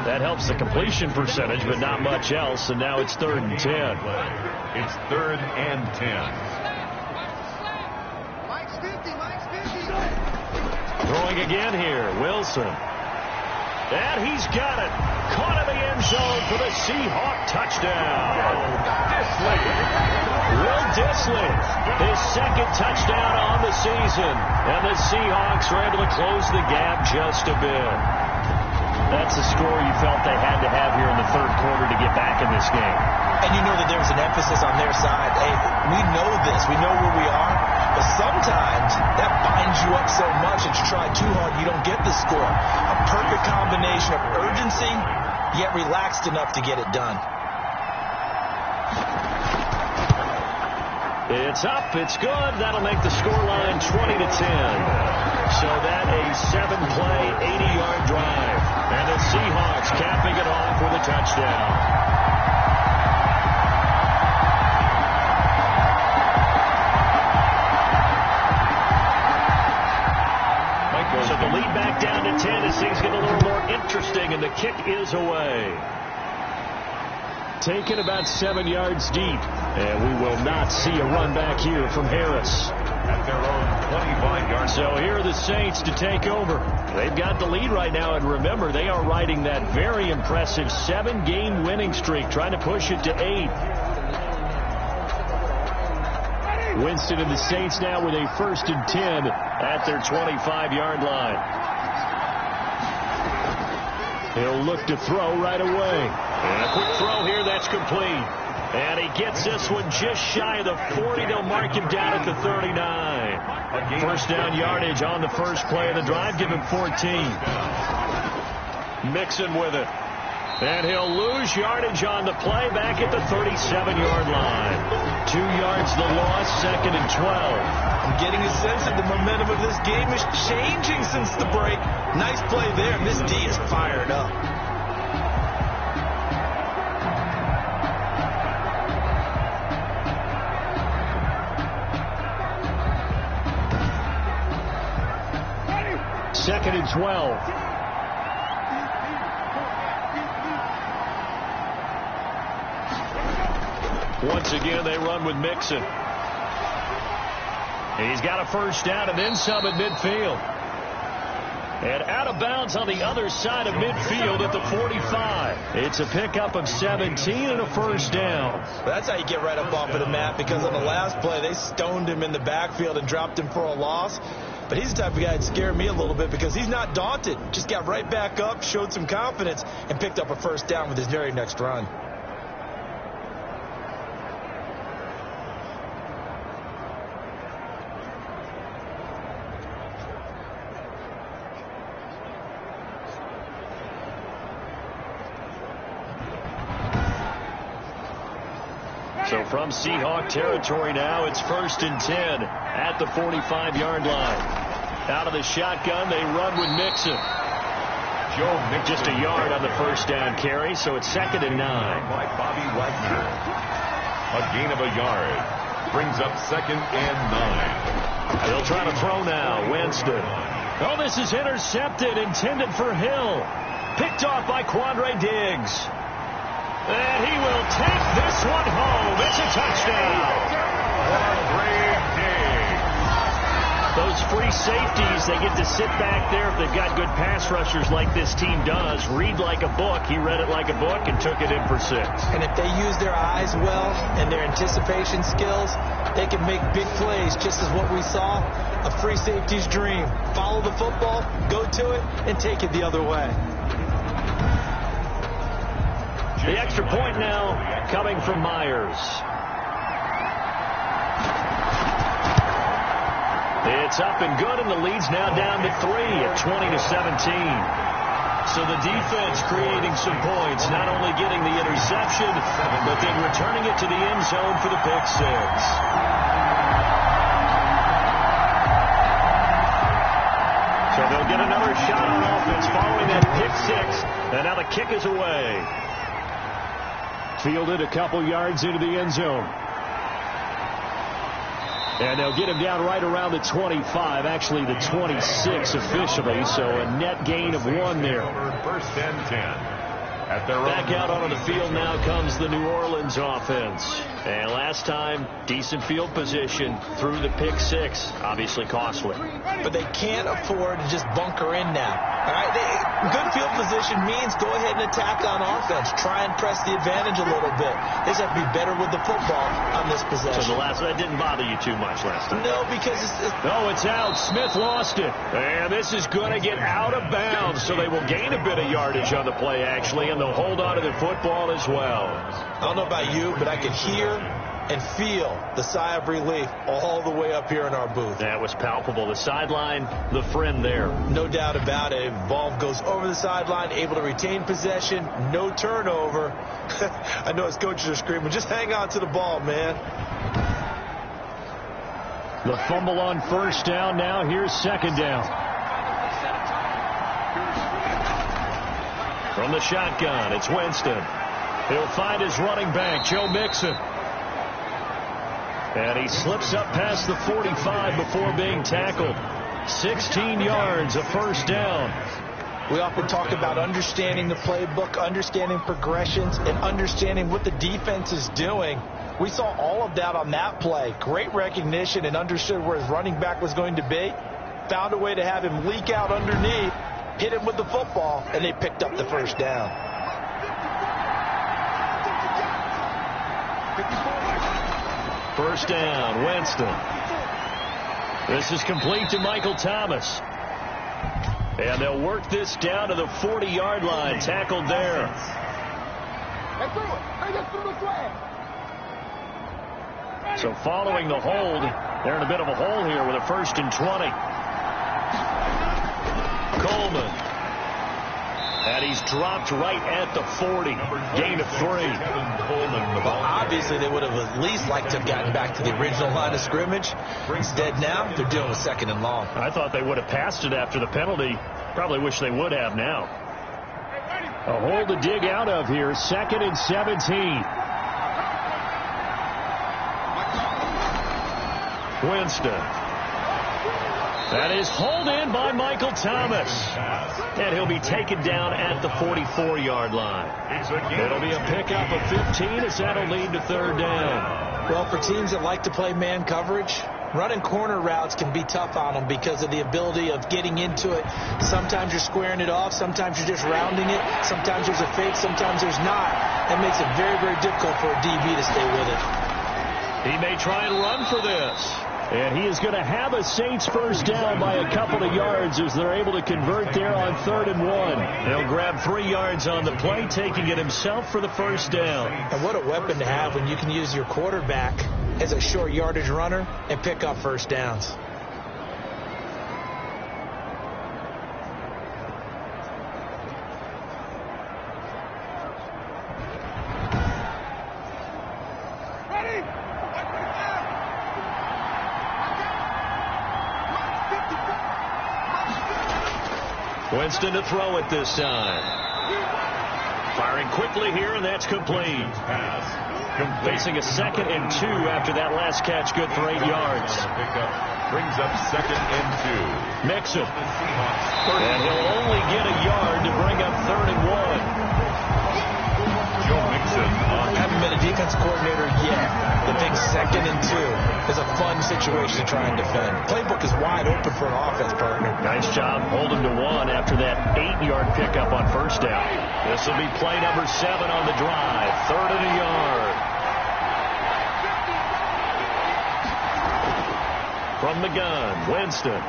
That helps the completion percentage, but not much else, and now it's 3rd and 10. It's 3rd and 10. Throwing again here, Wilson. And he's got it. Caught in the end zone for the Seahawk touchdown. Will Disley, his 2nd touchdown on the season. And the Seahawks were able to close the gap just a bit. That's the score you felt they had to have here in the 3rd quarter to get back in this game. And you know that there was an emphasis on their side. Hey, we know this. We know where we are. But sometimes that binds you up so much that you try too hard, you don't get the score. A perfect combination of urgency, yet relaxed enough to get it done. It's up. It's good. That'll make the scoreline 20 to 10. So that a 7-play, 80-yard drive. And the Seahawks capping it off with a touchdown. So the lead back down to 10 as things get a little more interesting, and the kick is away. Taken about 7 yards deep, and we will not see a run back here from Harris. At their own 25-yard. So here are the Saints to take over. They've got the lead right now, and remember, they are riding that very impressive 7-game winning streak, trying to push it to 8. Winston and the Saints now with a 1st and 10 at their 25-yard line. He'll look to throw right away. And a quick throw here, that's complete. And he gets this one just shy of the 40. They'll mark him down at the 39. First down yardage on the first play of the drive. Give him 14. Mixon with it. And he'll lose yardage on the play back at the 37-yard line. 2 yards the loss, 2nd and 12. I'm getting a sense that the momentum of this game is changing since the break. Nice play there. This D is fired up. Second and 12. Once again, they run with Mixon. He's got a first down and then some at midfield. And out of bounds on the other side of midfield at the 45. It's a pickup of 17 and a first down. That's how you get right up off of the mat, because on the last play, they stoned him in the backfield and dropped him for a loss. But he's the type of guy that scared me a little bit because he's not daunted. Just got right back up, showed some confidence, and picked up a first down with his very next run. So from Seahawk territory now, it's 1st and 10 at the 45-yard line. Out of the shotgun, they run with Mixon. Just a yard on the first down carry, so it's 2nd and 9. By Bobby Wagner. A gain of a yard. Brings up 2nd and 9. They'll try to throw now. Winston. Oh, this is intercepted, intended for Hill. Picked off by Quandre Diggs. And he will take this one home. It's a touchdown. Those free safeties, they get to sit back there if they've got good pass rushers like this team does. Read like a book. He read it like a book and took it in for 6. And if they use their eyes well and their anticipation skills, they can make big plays, just as what we saw. A free safety's dream. Follow the football, go to it, and take it the other way. The extra point now coming from Myers. It's up and good, and the lead's now down to 3 at 20-17. So the defense creating some points, not only getting the interception, completion, but then returning it to the end zone for the pick six. So they'll get another shot on offense following that pick six, and now the kick is away. Fielded a couple yards into the end zone. And they'll get him down right around the 25, actually the 26 officially, so a net gain of 1 there. First and 10. Back out onto the field now comes the New Orleans offense. And last time, decent field position through the pick six. Obviously costly. But they can't afford to just bunker in now. All right, good field position means go ahead and attack on offense. Try and press the advantage a little bit. They just have to be better with the football on this possession. So that didn't bother you too much last time? No, because it's out. Smith lost it. And this is going to get out of bounds. So they will gain a bit of yardage on the play, actually, and they'll hold on to the football as well. I don't know about you, but I could hear and feel the sigh of relief all the way up here in our booth. That was palpable. The sideline, the friend there. No doubt about it. Ball goes over the sideline, able to retain possession, no turnover. I know his coaches are screaming, just hang on to the ball, man. The fumble on first down. Now here's second down. From the shotgun, it's Winston. He'll find his running back, Joe Mixon. And he slips up past the 45 before being tackled. 16 yards, a first down. We often talk about understanding the playbook, understanding progressions, and understanding what the defense is doing. We saw all of that on that play. Great recognition and understood where his running back was going to be. Found a way to have him leak out underneath, hit him with the football, and they picked up the first down. First down, Winston. This is complete to Michael Thomas. And they'll work this down to the 40-yard line. Tackled there. So following the hold, they're in a bit of a hole here with a 1st and 20. Coleman. And he's dropped right at the 40. Gain of 3. Well, obviously, they would have at least liked to have gotten back to the original line of scrimmage. Instead, now they're dealing with 2nd and long. I thought they would have passed it after the penalty. Probably wish they would have now. A hole to dig out of here. 2nd and 17. Winston. That is hauled in by Michael Thomas. And he'll be taken down at the 44-yard line. It'll be a pickup of 15 as that'll lead to 3rd down. Well, for teams that like to play man coverage, running corner routes can be tough on them because of the ability of getting into it. Sometimes you're squaring it off. Sometimes you're just rounding it. Sometimes there's a fake. Sometimes there's not. That makes it very, very difficult for a DB to stay with it. He may try and run for this. And he is going to have a Saints first down by a couple of yards as they're able to convert there on 3rd and 1. He'll grab 3 yards on the play, taking it himself for the first down. And what a weapon to have when you can use your quarterback as a short yardage runner and pick up first downs. Winston to throw it this time. Firing quickly here, and that's complete. Facing a 2nd and 2 after that last catch, good for 8 yards. Brings up 2nd and 2. Mixon. And he'll only get a yard to bring up 3rd and 1. Joe Mixon. Haven't been a defense coordinator yet. The big 2nd and 2 is a fun situation to try and defend. Playbook is wide open for an offense partner. Nice job holding to 1 after that 8-yard pickup on first down. This will be play number 7 on the drive. 3rd and a yard. From the gun, Winston.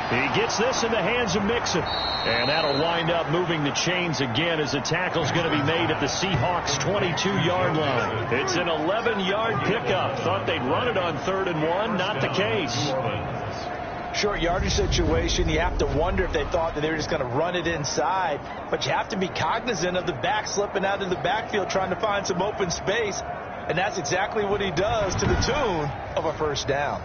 He gets this in the hands of Mixon. And that'll wind up moving the chains again as the tackle's going to be made at the Seahawks' 22-yard line. It's an 11-yard pickup. Thought they'd run it on 3rd and 1. Not the case. short yardage situation, you have to wonder if they thought that they were just going to run it inside. But you have to be cognizant of the back slipping out of the backfield trying to find some open space. And that's exactly what he does to the tune of a first down.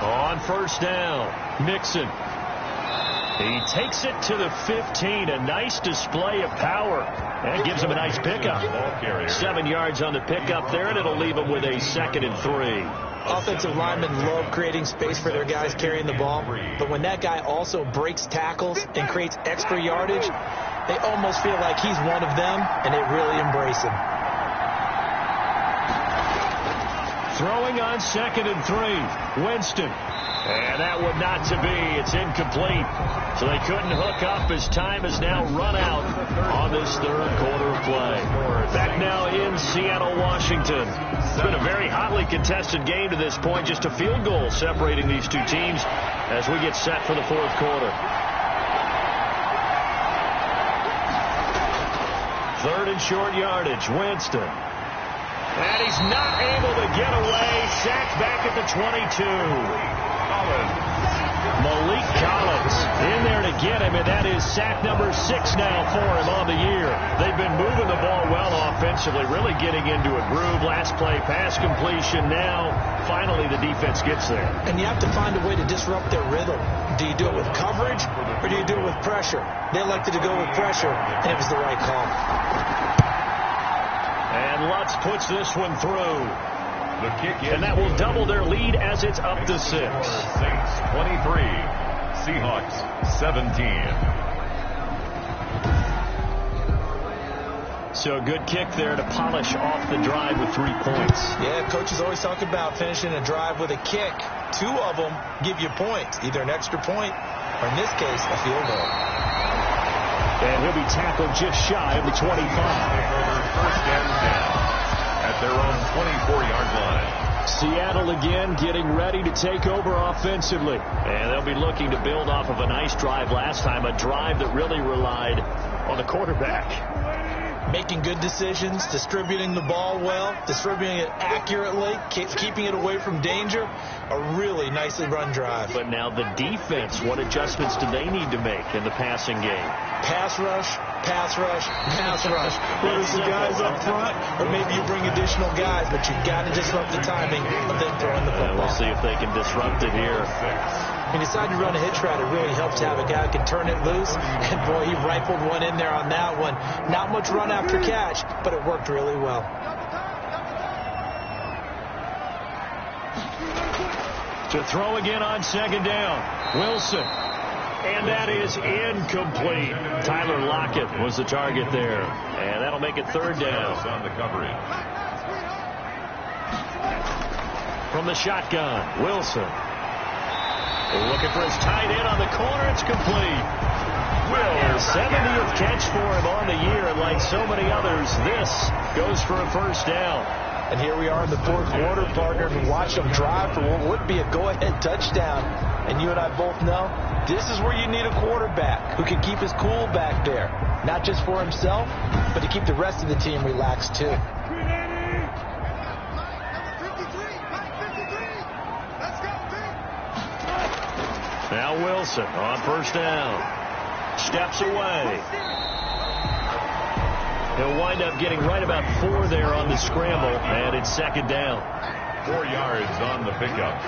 On first down, Mixon. He takes it to the 15. A nice display of power. And gives him a nice pickup. 7 yards on the pickup there, and it'll leave him with a 2nd and 3. Offensive linemen love creating space for their guys carrying the ball. But when that guy also breaks tackles and creates extra yardage, they almost feel like he's one of them, and they really embrace him. Throwing on 2nd and 3. Winston. And that one not to be. It's incomplete. So they couldn't hook up as time has now run out on this third quarter of play. Back now in Seattle, Washington. It's been a very hotly contested game to this point. Just a field goal separating these two teams as we get set for the fourth quarter. 3rd and short yardage. Winston. And he's not able to get away. Sacked back at the 22. Malik Collins in there to get him, and that is sack number 6 now for him on the year. They've been moving the ball well offensively, really getting into a groove. Last play, pass completion. Now, finally, the defense gets there. And you have to find a way to disrupt their rhythm. Do you do it with coverage, or do you do it with pressure? They elected to go with pressure, and it was the right call. And Lutz puts this one through. The kick is, and that will double their lead as it's up to 6. Saints 23, Seahawks 17. So a good kick there to polish off the drive with 3 points. Yeah, coaches always talk about finishing a drive with a kick. 2 of them give you points, either an extra point or, in this case, a field goal. And he'll be tackled just shy of the 25. First and 10. At their own 24-yard line. Seattle again getting ready to take over offensively. And they'll be looking to build off of a nice drive last time, a drive that really relied on the quarterback. Making good decisions, distributing the ball well, distributing it accurately, keeping it away from danger. A really nicely run drive. But now the defense, what adjustments do they need to make in the passing game? Pass rush, pass rush, pass rush. Whether it's the guys up front or maybe you bring additional guys, but you've got to disrupt the timing of them throwing the football. We'll see if they can disrupt it here. When you decide to run a hitch route, it really helps to have a guy who can turn it loose. And, boy, he rifled one in there on that one. Not much run after catch, but it worked really well. To throw again on 2nd down. Wilson. And that is incomplete. Tyler Lockett was the target there. And that'll make it 3rd down. On the coverage. From the shotgun, Wilson. Looking for his tight end on the corner. It's complete. Will, 70th catch for him on the year. And like so many others, this goes for a first down. And here we are in the fourth quarter, partner, and watch them drive for what would be a go-ahead touchdown. And you and I both know this is where you need a quarterback who can keep his cool back there. Not just for himself, but to keep the rest of the team relaxed, too. Now Wilson on first down. Steps away. He'll wind up getting right about 4 there on the scramble, and it's 2nd down. 4 yards on the pickup.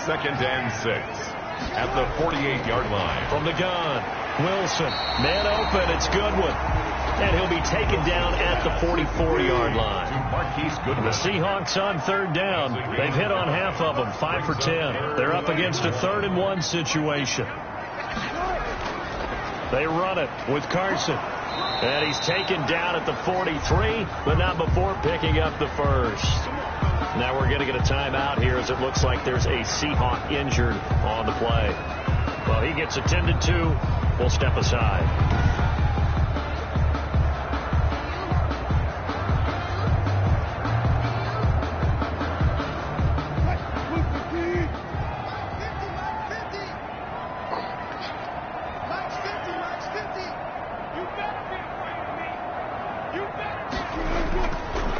2nd and 6 at the 48-yard line. From the gun, Wilson. Man open, it's Goodwin. And he'll be taken down at the 44-yard line. The Seahawks on 3rd down. They've hit on half of them, 5 for 10. They're up against a 3rd and 1 situation. They run it with Carson. And he's taken down at the 43, but not before picking up the first. Now we're going to get a timeout here as it looks like there's a Seahawk injured on the play. Well, he gets attended to. We'll step aside.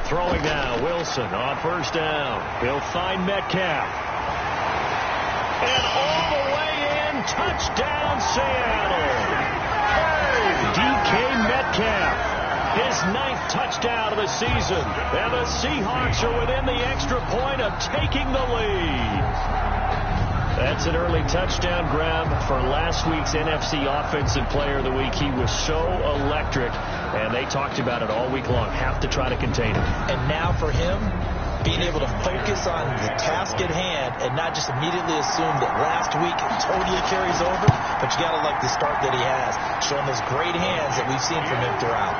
Throwing now, Wilson on first down. He'll find Metcalf. And all the way in, touchdown Seattle. DK Metcalf. His 9th touchdown of the season. And the Seahawks are within the extra point of taking the lead. That's an early touchdown grab for last week's NFC Offensive Player of the Week. He was so electric, and they talked about it all week long. Have to try to contain him. And now for him, being able to focus on the task at hand and not just immediately assume that last week it totally carries over, but you got to like the start that he has, showing those great hands that we've seen from him throughout.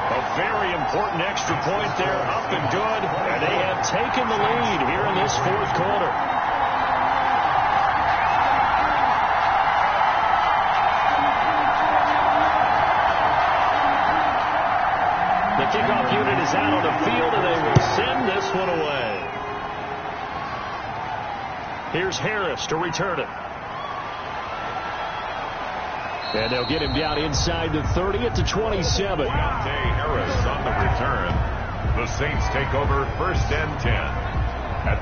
A very important extra point there, up and good, and they have taken the lead here in this fourth quarter. The kickoff unit is out on the field, and they will send this one away. Here's Harris to return it. And they'll get him down inside the 30 at the 27. Harris on the return. The Saints take over 1st and 10.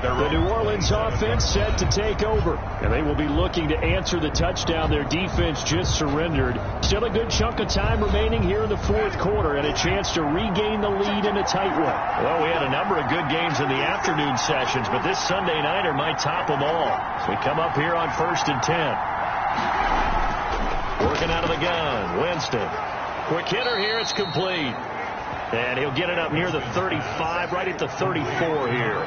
The New Orleans offense set to take over, and they will be looking to answer the touchdown their defense just surrendered. Still a good chunk of time remaining here in the fourth quarter and a chance to regain the lead in a tight one. Well, we had a number of good games in the afternoon sessions, but this Sunday nighter might top them all. So we come up here on 1st and 10. Working out of the gun, Winston. Quick hitter here, it's complete. And he'll get it up near the 35, right at the 34 here.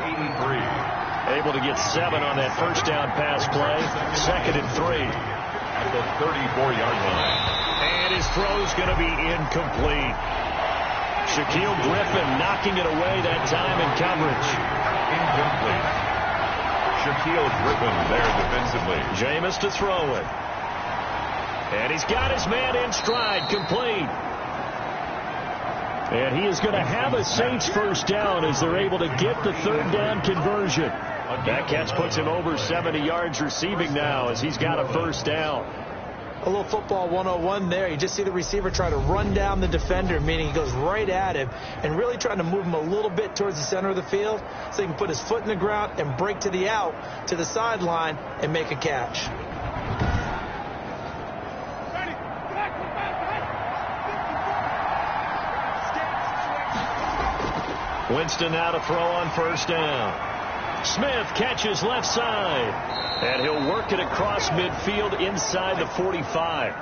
Able to get 7 on that first down pass play. 2nd and 3. At the 34-yard line. And his throw's going to be incomplete. Shaquille Griffin knocking it away that time in coverage. Incomplete. Shaquille Griffin there defensively. Jameis to throw it. And he's got his man in stride, complete. And he is going to have a Saints first down as they're able to get the 3rd down conversion. That catch puts him over 70 yards receiving now as he's got a first down. A little football 101 there. You just see the receiver try to run down the defender, meaning he goes right at him and really trying to move him a little bit towards the center of the field so he can put his foot in the ground and break to the out, to the sideline, and make a catch. Winston now to throw on first down. Smith catches left side. And he'll work it across midfield inside the 45.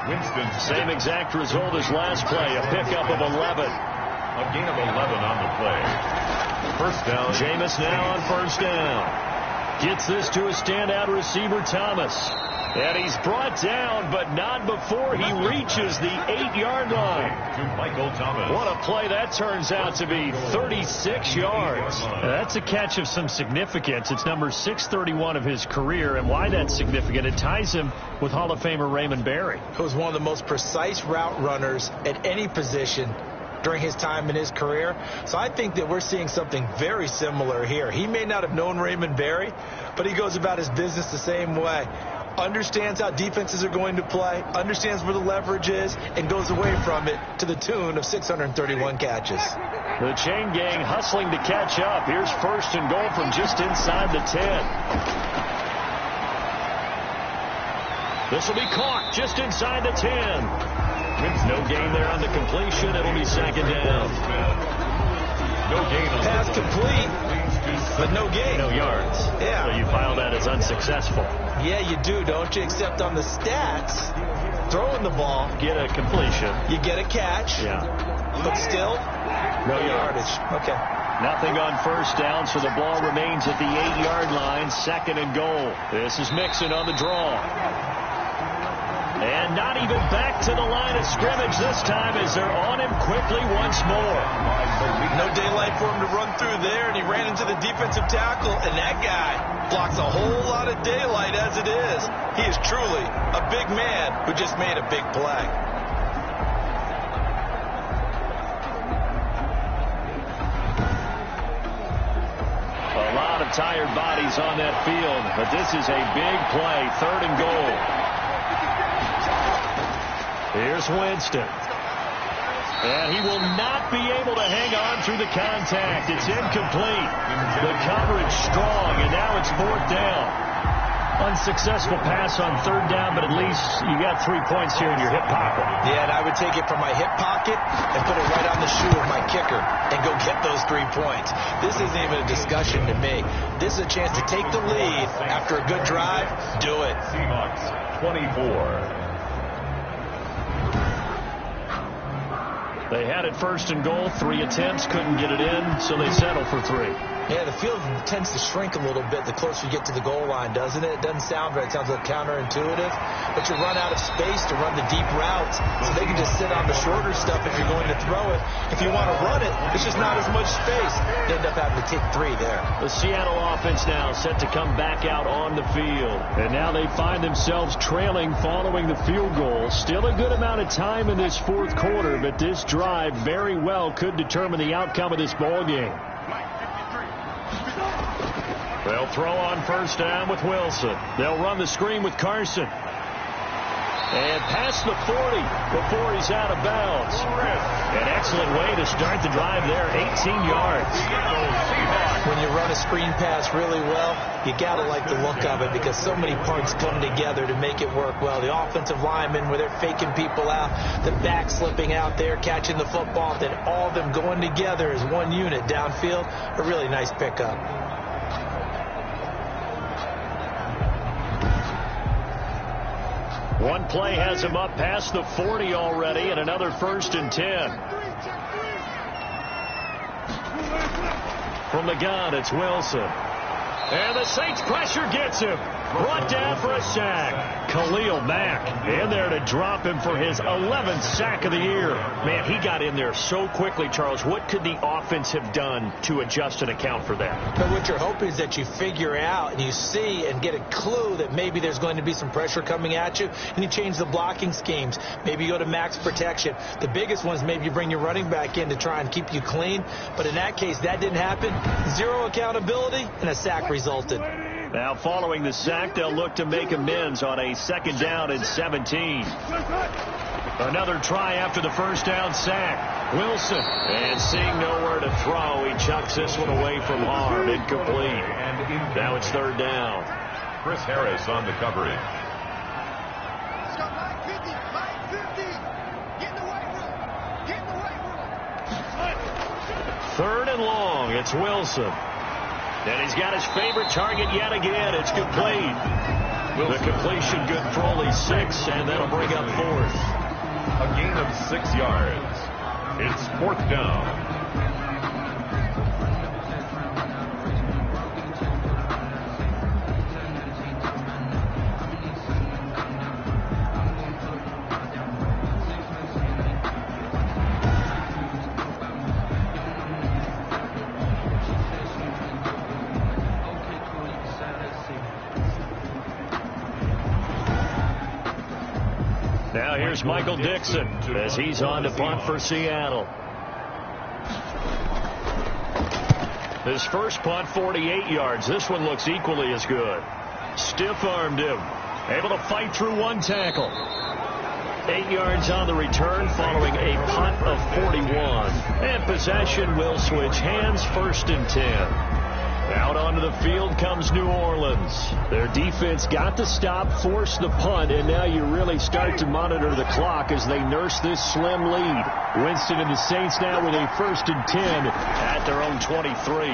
Winston. Same exact result as last play. A pickup of 11. A gain of 11 on the play. First down. Jameis now on first down. Gets this to a standout receiver, Thomas. And he's brought down, but not before he reaches the 8-yard line. To Michael Thomas. What a play that turns out to be, 36 yards. That's a catch of some significance. It's number 631 of his career, and why that's significant, it ties him with Hall of Famer Raymond Berry. He was one of the most precise route runners at any position during his time in his career. So I think that we're seeing something very similar here. He may not have known Raymond Berry, but he goes about his business the same way. Understands how defenses are going to play, understands where the leverage is, and goes away from it to the tune of 631 catches. The chain gang hustling to catch up. Here's 1st and goal from just inside the 10. This will be caught just inside the 10. No gain there on the completion. It'll be 2nd down. No gain on pass complete, but no gain. No yards. Yeah. So you file that as unsuccessful. Yeah, you do, don't you? Except on the stats, throwing the ball. Get a completion. You get a catch. Yeah. But still, no yardage. Okay. Nothing on first down, so the ball remains at the 8-yard line. 2nd and goal. This is Mixon on the draw. And not even back to the line of scrimmage this time as they're on him quickly once more. No daylight for him to run through there, and he ran into the defensive tackle, and that guy blocks a whole lot of daylight as it is. He is truly a big man who just made a big play. A lot of tired bodies on that field, but this is a big play. 3rd and goal. Here's Winston. And he will not be able to hang on through the contact. It's incomplete. The coverage strong, and now it's 4th down. Unsuccessful pass on 3rd down, but at least you got 3 points here in your hip pocket. Yeah, and I would take it from my hip pocket and put it right on the shoe of my kicker and go get those 3 points. This isn't even a discussion to me. This is a chance to take the lead after a good drive. Do it. Seahawks 24. They had it 1st and goal, 3 attempts, couldn't get it in, so they settle for 3. Yeah, the field tends to shrink a little bit the closer you get to the goal line, doesn't it? It doesn't sound right. It sounds like counterintuitive. But you run out of space to run the deep routes, so they can just sit on the shorter stuff if you're going to throw it. If you want to run it, it's just not as much space. They end up having to take 3 there. The Seattle offense now set to come back out on the field. And now they find themselves trailing following the field goal. Still a good amount of time in this 4th quarter, but this drive very well could determine the outcome of this ball game. They'll throw on 1st down with Wilson. They'll run the screen with Carson. And past the 40 before he's out of bounds. An excellent way to start the drive there, 18 yards. When you run a screen pass really well, you got to like the look of it because so many parts come together to make it work well. The offensive linemen, where they're faking people out, the back slipping out there, catching the football, then all of them going together as one unit downfield. A really nice pickup. One play has him up past the 40 already, and another 1st and 10. From the gun, it's Wilson. And the Saints pressure gets him. Brought down for a sack. Khalil Mack in there to drop him for his 11th sack of the year. Man, he got in there so quickly, Charles. What could the offense have done to adjust and account for that? But what you're hoping is that you figure out and you see and get a clue that maybe there's going to be some pressure coming at you, and you change the blocking schemes. Maybe you go to max protection. The biggest one is maybe you bring your running back in to try and keep you clean. But in that case, that didn't happen. 0 accountability, and a sack resulted. Now, following the sack, they'll look to make amends on a 2nd down and 17. Another try after the 1st down sack. Wilson, and seeing nowhere to throw, he chucks this one away from harm. Incomplete. Now it's 3rd down. Chris Harris on the coverage. 3rd and long. It's Wilson. And he's got his favorite target yet again. It's complete. The completion good for only 6, and that'll bring up 4th. A gain of 6 yards. It's 4th down. Now here's Michael Dixon as he's on to punt for Seattle. His first punt, 48 yards. This one looks equally as good. Stiff-armed him. Able to fight through one tackle. 8 yards on the return following a punt of 41. And possession will switch hands, 1st and 10. Out onto the field comes New Orleans. Their defense got the stop, forced the punt, and now you really start to monitor the clock as they nurse this slim lead. Winston and the Saints now with a 1st and 10 at their own 23.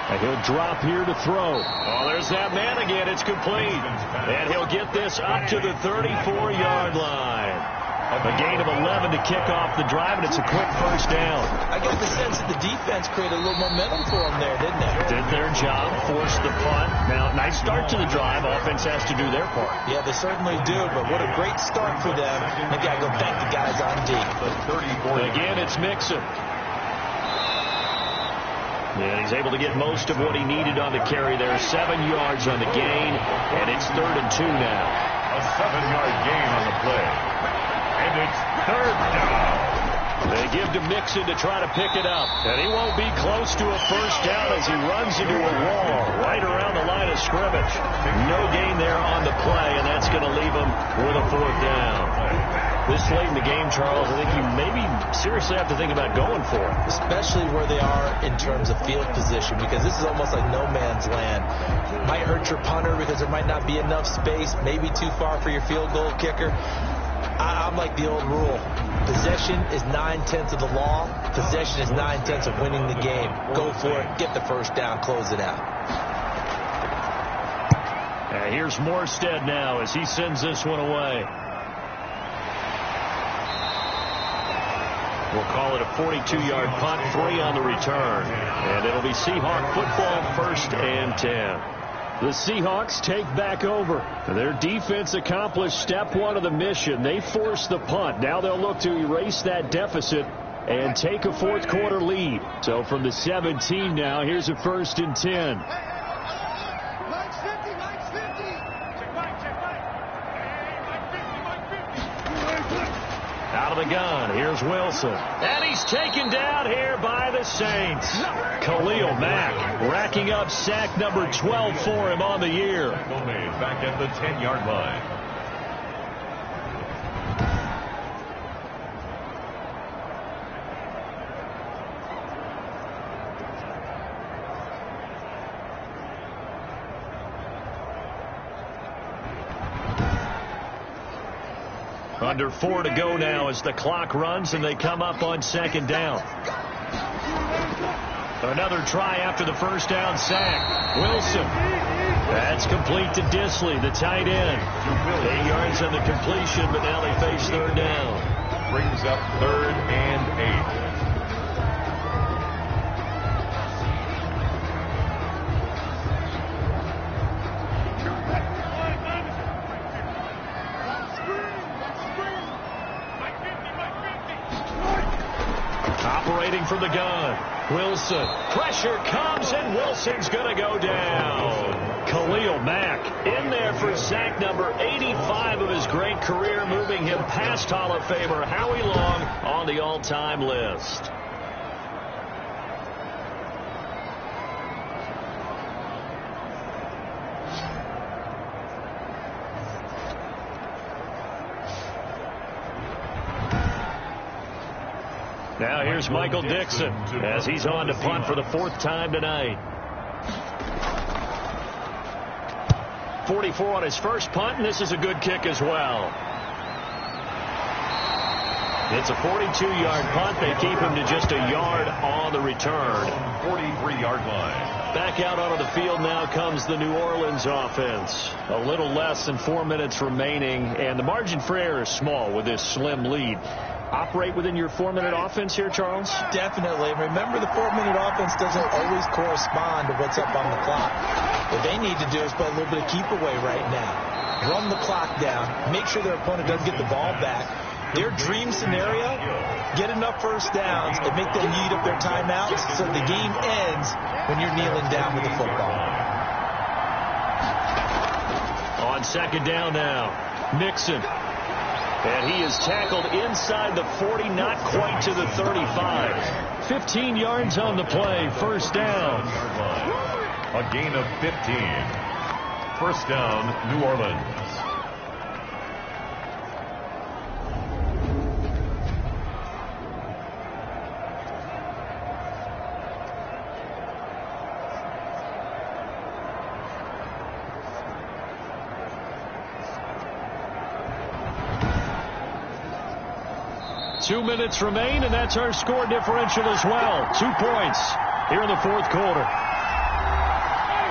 And he'll drop here to throw. Oh, there's that man again. It's complete. And he'll get this up to the 34-yard line. A gain of 11 to kick off the drive, and it's a quick 1st down. I got the sense that the defense created a little momentum for them there, didn't they? Did their job, forced the punt. Now, nice start to the drive. Offense has to do their part. Yeah, they certainly do, but what a great start for them. They got to go thank the guys on deep. Again, it's Mixon. Yeah, he's able to get most of what he needed on the carry there. 7 yards on the gain, and it's 3rd and 2 now. A 7-yard gain on the play. And it's 3rd down. They give to Mixon to try to pick it up. And he won't be close to a 1st down as he runs into a wall right around the line of scrimmage. No gain there on the play, and that's going to leave him with a 4th down. This late in the game, Charles, I think you maybe seriously have to think about going for it. Especially where they are in terms of field position, because this is almost like no man's land. Might hurt your punter because there might not be enough space, maybe too far for your field goal kicker. I'm like the old rule. Possession is 9/10 of the law. Possession is 9/10 of winning the game. Go for it. Get the first down. Close it out. Here's Morstead now as he sends this one away. We'll call it a 42-yard punt, 3 on the return. And it'll be Seahawk football, 1st and 10. The Seahawks take back over. Their defense accomplished step 1 of the mission. They forced the punt. Now they'll look to erase that deficit and take a 4th quarter lead. So from the 17 now, here's a 1st and 10. Out of the gun, here's Wilson. And he's taken down here by the Saints. Khalil Mack racking up sack number 12 for him on the year. Back at the 10-yard line. Under 4 to go now as the clock runs and they come up on 2nd down. Another try after the first down sack. Wilson. That's complete to Disley, the tight end. 8 yards on the completion, but now they face 3rd down. Brings up 3rd and 8. Operating from the gun. Wilson. Pressure comes, and Wilson's going to go down. Khalil Mack in there for sack number 85 of his great career, moving him past Hall of Famer Howie Long on the all-time list. Now here's Michael Dixon as he's on to punt for the 4th time tonight. 44 on his first punt, and this is a good kick as well. It's a 42-yard punt. They keep him to just a yard on the return. 43-yard line. Back out onto the field now comes the New Orleans offense. A little less than 4 minutes remaining, and the margin for error is small with this slim lead. Operate within your 4-minute offense here, Charles? Definitely. Remember, the 4-minute offense doesn't always correspond to what's up on the clock. What they need to do is play a little bit of keep away right now. Run the clock down. Make sure their opponent doesn't get the ball back. Their dream scenario, get enough first downs and make them eat up their timeouts so the game ends when you're kneeling down with the football. On 2nd down now, Nixon. And he is tackled inside the 40, not quite to the 35. 15 yards on the play, 1st down. A gain of 15. 1st down, New Orleans. Two minutes remain, and that's our score differential as well. 2 points here in the 4th quarter.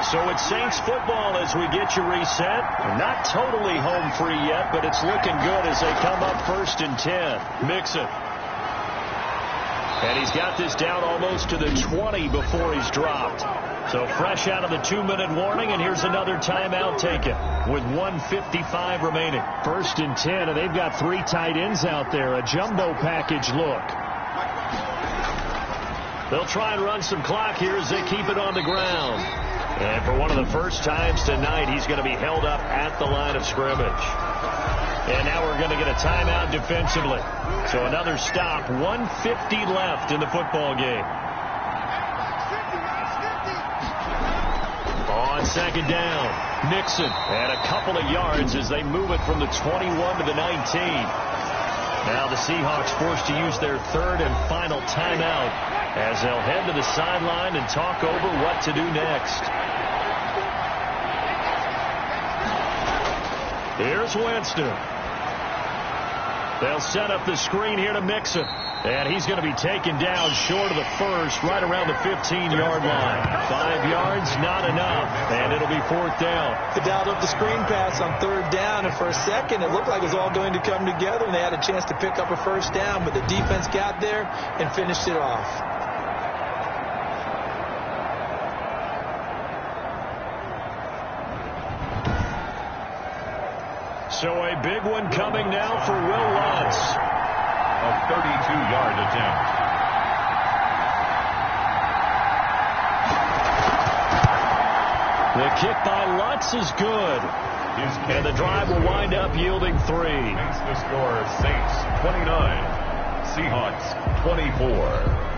So it's Saints football as we get you reset. Not totally home free yet, but it's looking good as they come up 1st and 10. Mixon. And he's got this down almost to the 20 before he's dropped. So fresh out of the 2-minute warning, and here's another timeout taken with 1:55 remaining. 1st and 10, and they've got 3 tight ends out there. A jumbo package look. They'll try and run some clock here as they keep it on the ground. And for one of the first times tonight, he's going to be held up at the line of scrimmage. And now we're going to get a timeout defensively. So another stop, 1:50 left in the football game. On 2nd down, Nixon, and a couple of yards as they move it from the 21 to the 19. Now the Seahawks forced to use their third and final timeout as they'll head to the sideline and talk over what to do next. Here's Winston. They'll set up the screen here to Mixon. And he's going to be taken down short of the first, right around the 15-yard line. 5 yards, not enough. And it'll be 4th down. They dialed up the screen pass on 3rd down, and for a second it looked like it was all going to come together, and they had a chance to pick up a 1st down, but the defense got there and finished it off. So a big one coming now for Will Lutz. A 32-yard attempt. The kick by Lutz is good. And the drive will wind up yielding 3. Makes the score Saints 29, Seahawks 24.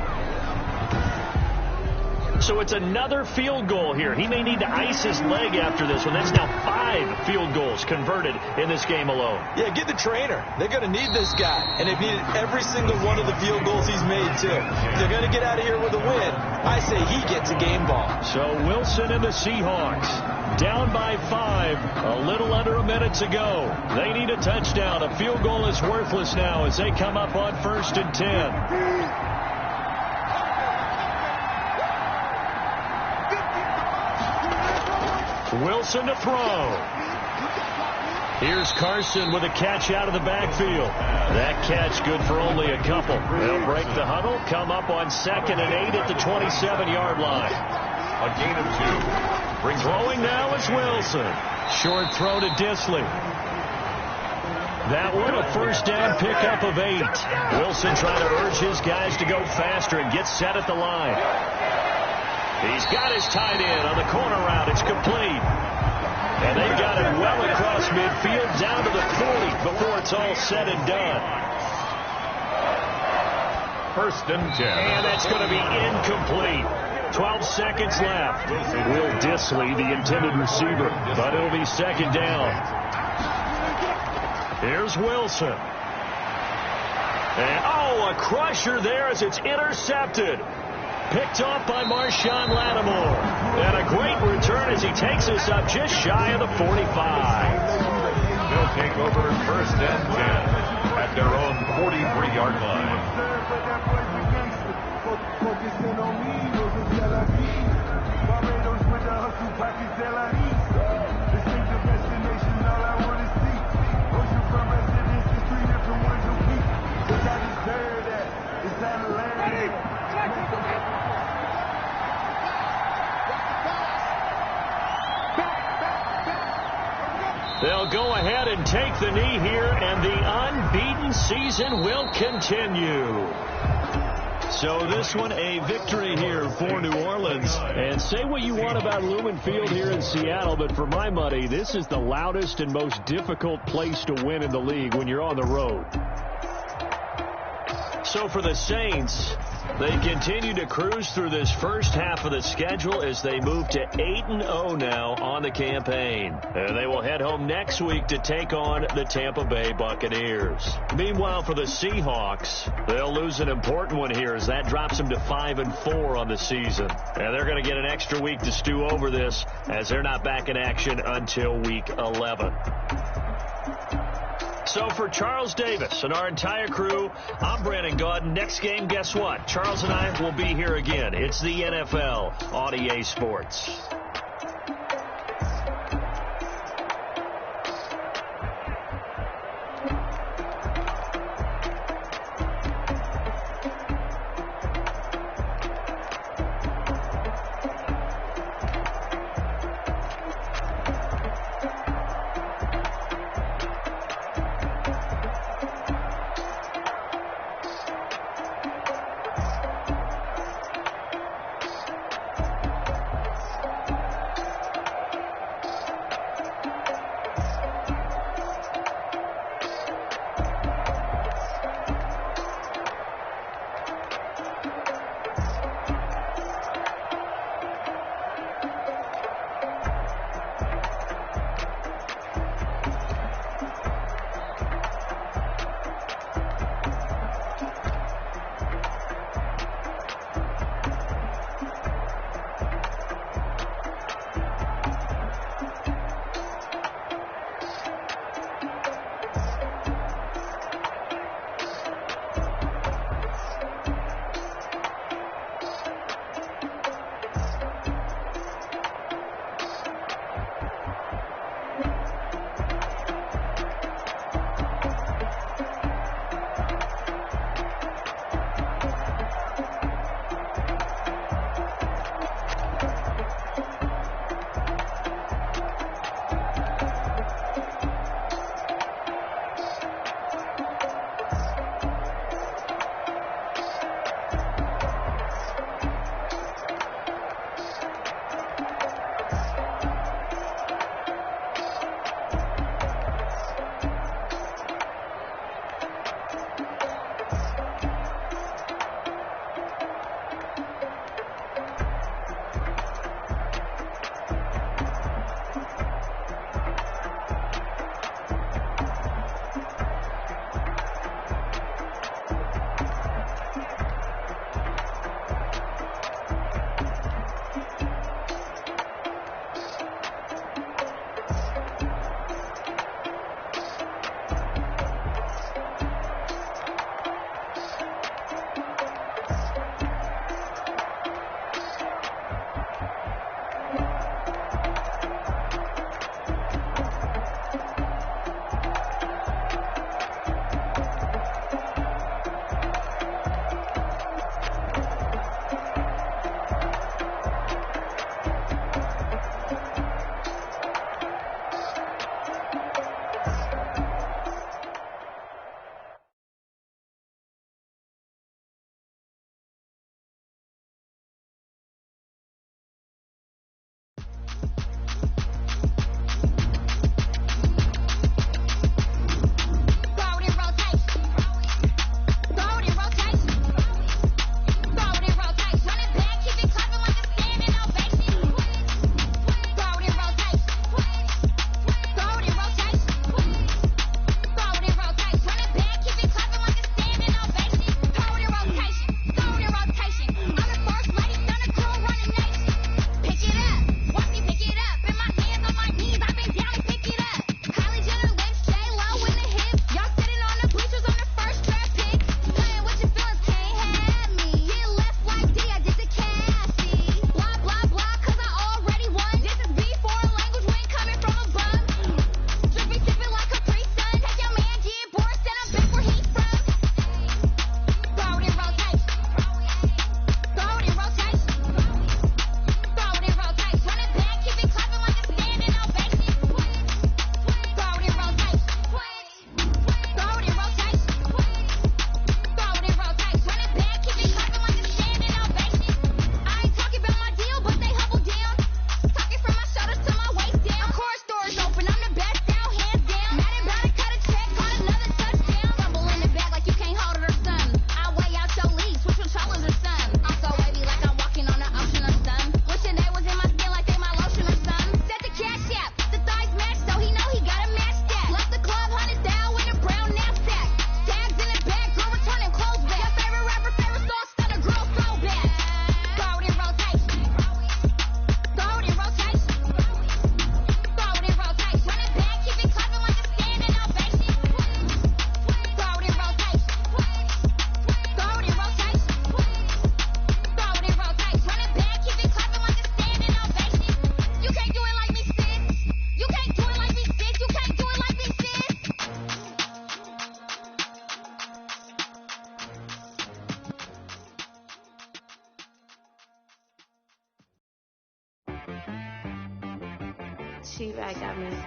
So it's another field goal here. He may need to ice his leg after this one. That's now 5 field goals converted in this game alone. Yeah, get the trainer. They're going to need this guy. And they've needed every single one of the field goals he's made, too. They're going to get out of here with a win. I say he gets a game ball. So Wilson and the Seahawks down by 5, a little under a minute to go. They need a touchdown. A field goal is worthless now as they come up on 1st and 10. Wilson to throw. Here's Carson with a catch out of the backfield. That catch good for only a couple. They'll break the huddle, come up on 2nd and 8 at the 27-yard line. A gain of 2. Throwing now is Wilson. Short throw to Disley. That one a 1st down pickup of 8. Wilson trying to urge his guys to go faster and get set at the line. He's got his tight end on the corner route. It's complete. And they've got it well across midfield down to the 40 before it's all said and done. 1st and 10. And that's going to be incomplete. 12 seconds left. Will Disley, the intended receiver, but it'll be 2nd down. Here's Wilson. And, a crusher there as it's intercepted. Picked off by Marshawn Lattimore. And a great return as he takes us up just shy of the 45. They'll take over 1st and 10 at their own 43-yard line. They'll go ahead and take the knee here, and the unbeaten season will continue. So this one a victory here for New Orleans. And say what you want about Lumen Field here in Seattle, but for my money, this is the loudest and most difficult place to win in the league when you're on the road. So for the Saints, they continue to cruise through this first half of the schedule as they move to 8-0 now on the campaign. And they will head home next week to take on the Tampa Bay Buccaneers. Meanwhile, for the Seahawks, they'll lose an important one here as that drops them to 5-4 on the season. And they're going to get an extra week to stew over this as they're not back in action until week 11. So for Charles Davis and our entire crew, I'm Brandon Gaudin. Next game, guess what? Charles and I will be here again. It's the NFL on EA Sports. T-Bag got missing.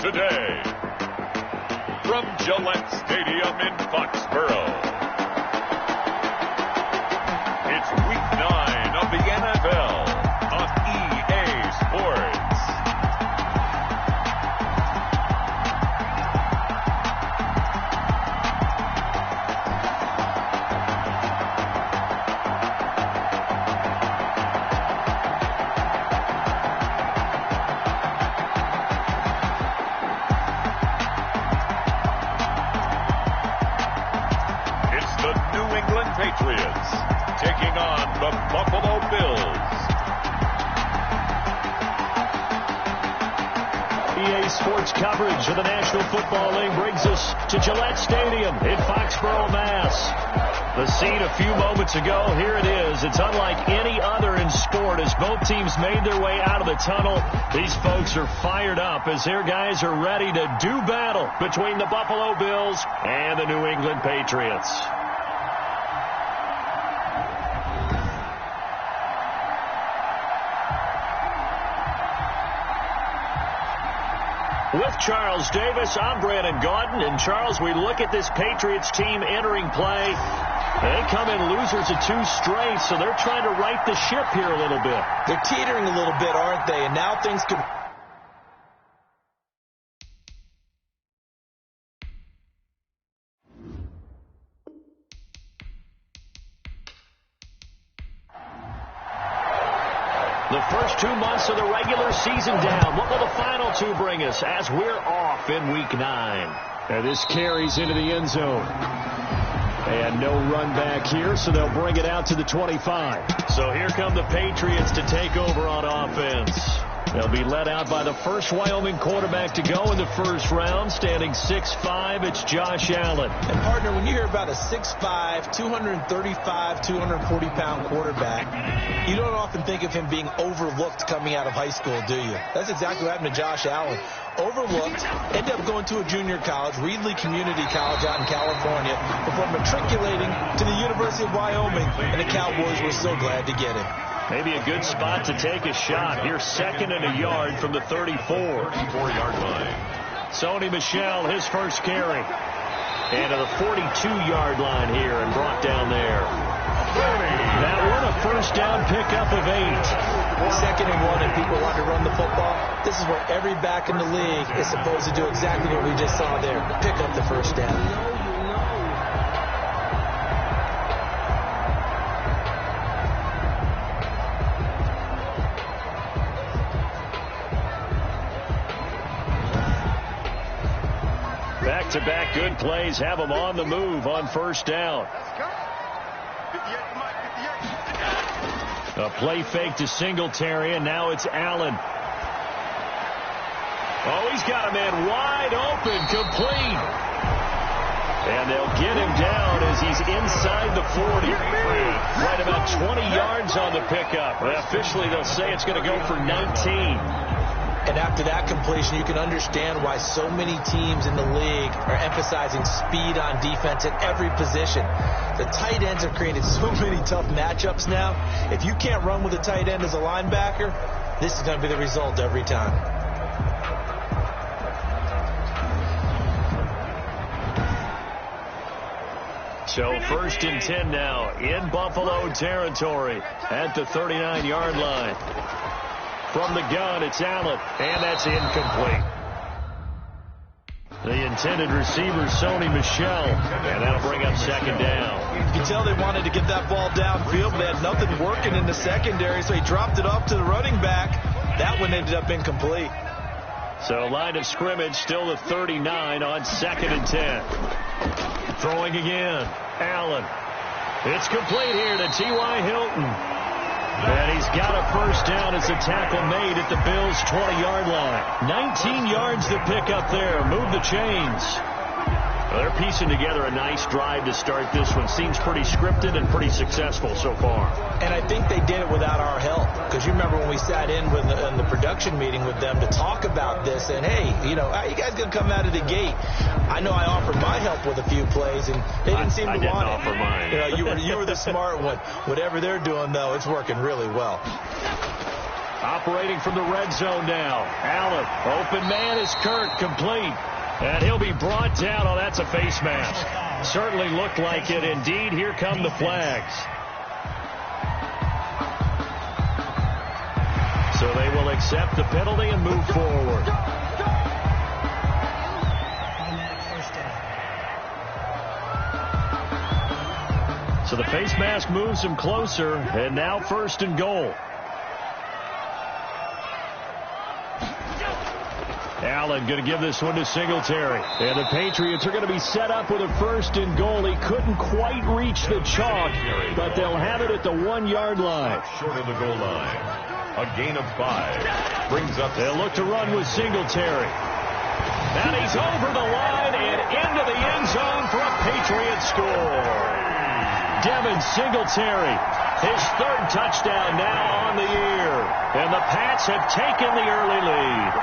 Today, from Gillette Stadium in Foxborough, it's Week 9 of the NFL on EA Sports. Patriots taking on the Buffalo Bills. EA Sports coverage of the National Football League brings us to Gillette Stadium in Foxborough, Mass. The scene a few moments ago, here it is. It's unlike any other in sport as both teams made their way out of the tunnel. These folks are fired up as their guys are ready to do battle between the Buffalo Bills and the New England Patriots. With Charles Davis, I'm Brandon Gaudin. And, Charles, we look at this Patriots team entering play. They come in losers of 2 straight, so they're trying to right the ship here a little bit. They're teetering a little bit, aren't they? And now things could... The first 2 months of the regular season down. What will the final 2 bring us as we're off in Week 9? And this carries into the end zone. And no run back here, so they'll bring it out to the 25. So here come the Patriots to take over on offense. They'll be led out by the first Wyoming quarterback to go in the first round, standing 6'5". It's Josh Allen. And, partner, when you hear about a 6'5", 235, 240-pound quarterback, you don't often think of him being overlooked coming out of high school, do you? That's exactly what happened to Josh Allen. Overlooked, ended up going to a junior college, Reedley Community College out in California, before matriculating to the University of Wyoming, and the Cowboys were so glad to get him. Maybe a good spot to take a shot. Here's 2nd and a yard from the 34-yard line. Sony Michel, his first carry. And to the 42-yard line here and brought down there. That one, a first down pickup of 8. 2nd and 1, and people want to run the football. This is where every back in the league is supposed to do exactly what we just saw there. Pick up the first down. Back-to-back good plays have them on the move on first down. A play fake to Singletary, and now it's Allen. Oh, he's got a man wide open, complete. And they'll get him down as he's inside the 40. Right about 20 yards on the pickup. Officially, they'll say it's going to go for 19. And after that completion, you can understand why so many teams in the league are emphasizing speed on defense at every position. The tight ends have created so many tough matchups now. If you can't run with a tight end as a linebacker, this is going to be the result every time. So 1st and 10 now in Buffalo territory at the 39-yard line. From the gun, it's Allen, and that's incomplete. The intended receiver, Sony Michel, and that'll bring up 2nd down. You can tell they wanted to get that ball downfield, but they had nothing working in the secondary, so he dropped it off to the running back. That one ended up incomplete. So line of scrimmage still the 39 on 2nd and 10. Throwing again, Allen. It's complete here to T.Y. Hilton. And he's got a first down as a tackle made at the Bills' 20-yard line. 19 yards to pick up there. Move the chains. Well, they're piecing together a nice drive to start this one. Seems pretty scripted and pretty successful so far. And I think they did it without our help, because because you remember when we sat in the production meeting with them to talk about this, and hey, how you guys gonna come out of the gate? I know I offered my help with a few plays, and they didn't seem to want it. I didn't offer mine. You were the smart one. Whatever they're doing, though, it's working really well. Operating from the red zone now. Allen, open man is Kirk, complete. And he'll be brought down. Oh, that's a face mask. Certainly looked like it. Indeed, here come the flags. So they will accept the penalty and move forward. So the face mask moves him closer, and now 1st and goal. Allen going to give this one to Singletary. And the Patriots are going to be set up with a 1st and goal. He couldn't quite reach the chalk, but they'll have it at the 1-yard line. Short of the goal line. A gain of 5. Brings up. They'll look to run with Singletary. And he's over the line and into the end zone for a Patriot score. Devin Singletary, his 3rd touchdown now on the year. And the Pats have taken the early lead.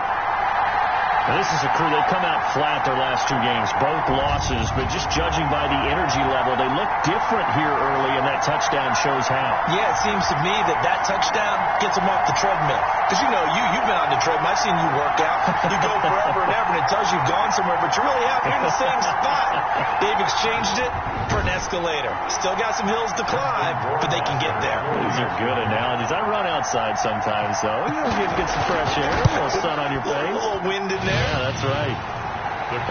Now, this is a crew. They've come out flat their last 2 games, both losses, but just judging by the energy level, they look different here early, and that touchdown shows how. Yeah, it seems to me that touchdown gets them off the treadmill. Because, you've been on the treadmill. I've seen you work out. You go forever and ever, and it tells you've gone somewhere, but you're really happy in the same spot. They've exchanged it for an escalator. Still got some hills to climb, but they can get there. These are good analogies. I run outside sometimes, so get some fresh air, a little sun on your face. A little wind in there. Yeah, that's right.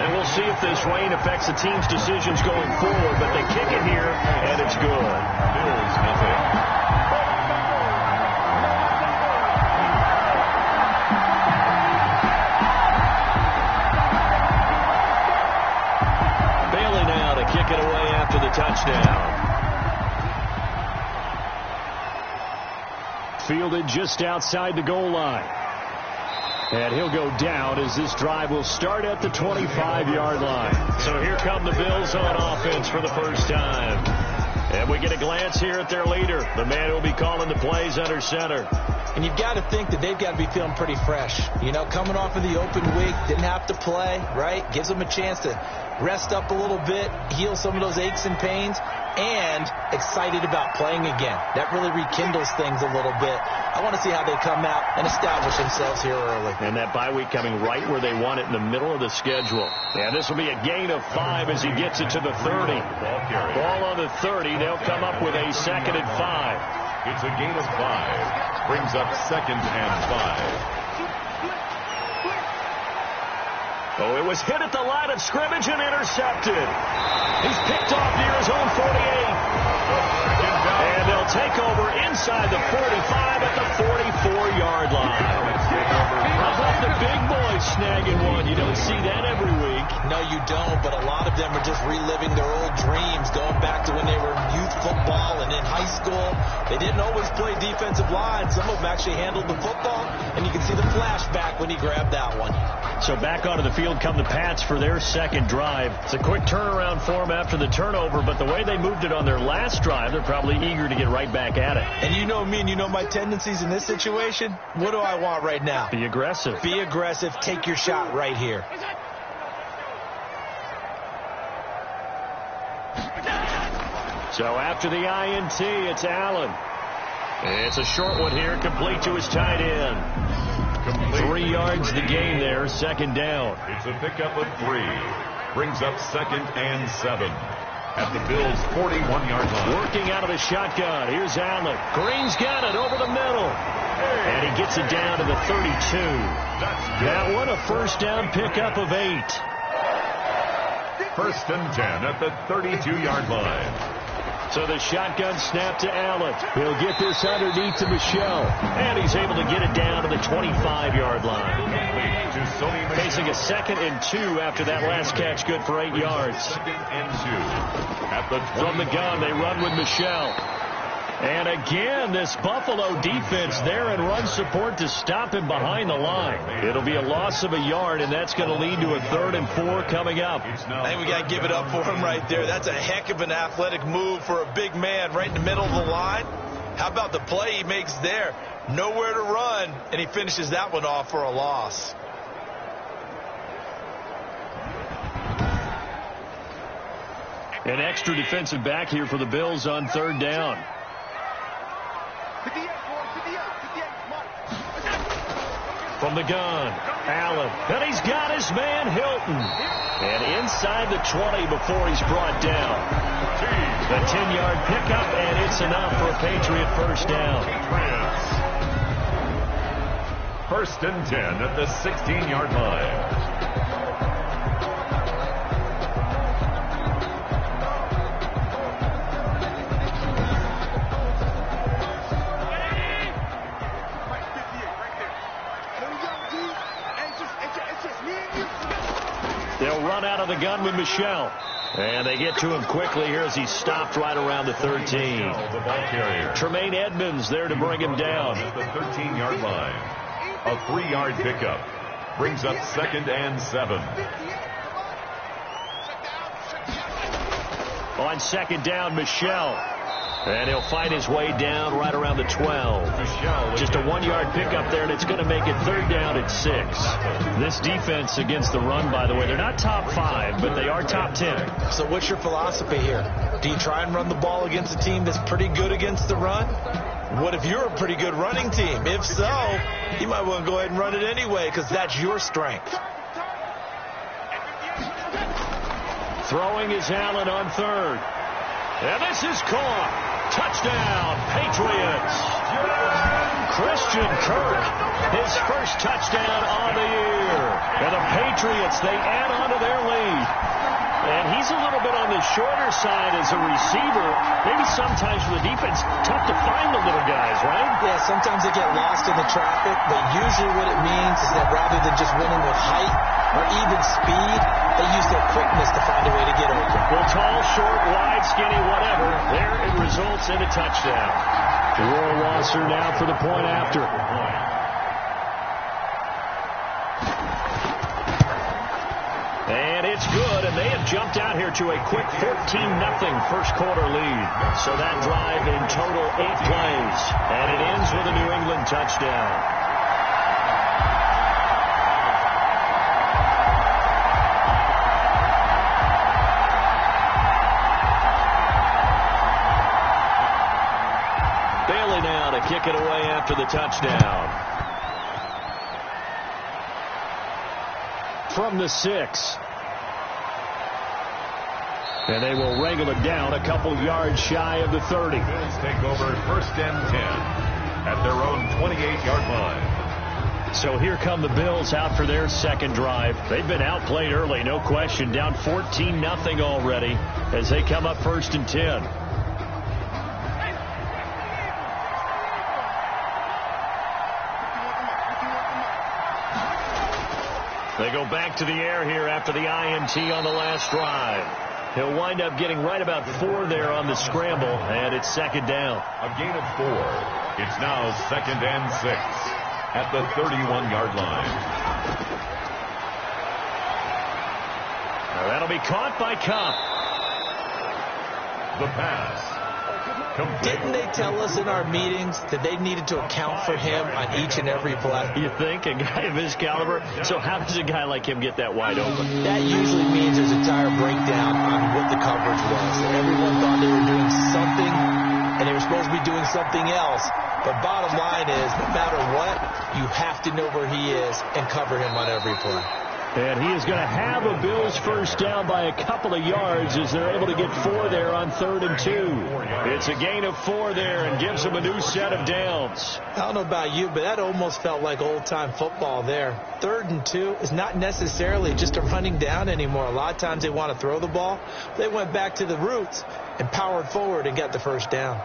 And we'll see if this rain affects the team's decisions going forward, but they kick it here, and it's good. Bills nothing. Bailey now to kick it away after the touchdown. Fielded just outside the goal line. And he'll go down as this drive will start at the 25-yard line. So here come the Bills on offense for the first time. And we get a glance here at their leader, the man who will be calling the plays under center. And you've got to think that they've got to be feeling pretty fresh. Coming off of the open week, didn't have to play, right? Gives them a chance to rest up a little bit, heal some of those aches and pains, and excited about playing again. That really rekindles things a little bit. I want to see how they come out and establish themselves here early. And that bye week coming right where they want it, in the middle of the schedule. And this will be a gain of 5 as he gets it to the 30. Ball on the 30. They'll come up with a 2nd and 5. It's a gain of 5. Brings up 2nd and 5. Oh, it was hit at the line of scrimmage and intercepted. He's picked off near his own 48. And they'll take over inside the 45 at the 44-yard line. How about the big boys snagging one? You don't see that every week. No, you don't, but a lot of them are just reliving their old dreams, going back to when they were in youth football and in high school. They didn't always play defensive line. Some of them actually handled the football, and you can see the flashback when he grabbed that one. So back onto the field come the Pats for their 2nd drive. It's a quick turnaround for them after the turnover, but the way they moved it on their last drive, they're probably eager to get right back at it. And you know me, and you know my tendencies in this situation. What do I want right now? Be aggressive. Be aggressive. Take your shot right here. So after the INT, it's Allen. It's a short one here, complete to his tight end. 3 yards the gain there, 2nd down. It's a pickup of 3. Brings up 2nd and 7. At the Bills' 41-yard line. Working out of the shotgun. Here's Allen. Green's got it over the middle. And he gets it down to the 32. That one a 1st down pickup of 8. 1st and 10 at the 32-yard line. So the shotgun snap to Allen. He'll get this underneath to Michelle. And he's able to get it down to the 25-yard line. Facing a 2nd and 2 after that last catch, good for 8 yards. 2nd and 2. At the From the gun, they run with Michelle. And again, this Buffalo defense there in run support to stop him behind the line. It'll be a loss of a yard, and that's going to lead to a 3rd and 4 coming up. I think we got to give it up for him right there. That's a heck of an athletic move for a big man right in the middle of the line. How about the play he makes there? Nowhere to run, and he finishes that one off for a loss. An extra defensive back here for the Bills on third down. From the gun, Allen. And he's got his man, Hilton. And inside the 20 before he's brought down. A 10-yard pickup, and it's enough for a Patriot first down. First and 10 at the 16-yard line. They'll run out of the gun with Michel. And they get to him quickly here as he's stopped right around the 13. The ball carrier. Tremaine Edmonds there to bring him down. At the 13-yard line. A 3-yard pickup. Brings up second and 7. On second down, Michel. And he'll fight his way down right around the 12. Just a 1-yard pickup there, and it's going to make it third down at 6. This defense against the run, by the way, they're not top 5, but they are top 10. So what's your philosophy here? Do you try and run the ball against a team that's pretty good against the run? What if you're a pretty good running team? If so, you might want to go ahead and run it anyway because that's your strength. Throwing is Allen on third. And this is caught. Touchdown, Patriots. Christian Kirk, his first touchdown on the year. And the Patriots, they add on to their lead. And he's a little bit on the shorter side as a receiver. Maybe sometimes for the defense, tough to find the little guys, right? Yeah, sometimes they get lost in the traffic, but usually what it means is that rather than just winning with height or even speed, they use their quickness to find a way to get open. Well, tall, short, wide, skinny, whatever. There it results in a touchdown. Roy Wasser now for the point after. And it's good, and they have jumped out here to a quick 14-0 first quarter lead. So that drive in total 8 plays, and it ends with a New England touchdown. Bailey now to kick it away after the touchdown. From the 6. And they will wrangle it down a couple yards shy of the 30. Bills take over first and 10 at their own 28-yard line. So here come the Bills out for their second drive. They've been outplayed early, no question. Down 14-0 already as they come up first and 10. They go back to the air here after the INT on the last drive. He'll wind up getting right about 4 there on the scramble, and it's second down. A gain of 4. It's now second and 6 at the 31-yard line. Now that'll be caught by Cup. The pass. Didn't they tell us in our meetings that they needed to account for him on each and every play? You think? A guy of his caliber? So how does a guy like him get that wide open? That usually means there's a entire breakdown on what the coverage was. Everyone thought they were doing something, and they were supposed to be doing something else. But bottom line is, no matter what, you have to know where he is and cover him on every play. And he is going to have a Bills first down by a couple of yards as they're able to get 4 there on 3rd and 2. It's a gain of 4 there and gives them a new set of downs. I don't know about you, but that almost felt like old-time football there. 3rd and 2 is not necessarily just a running down anymore. A lot of times they want to throw the ball. They went back to the roots and powered forward and got the first down.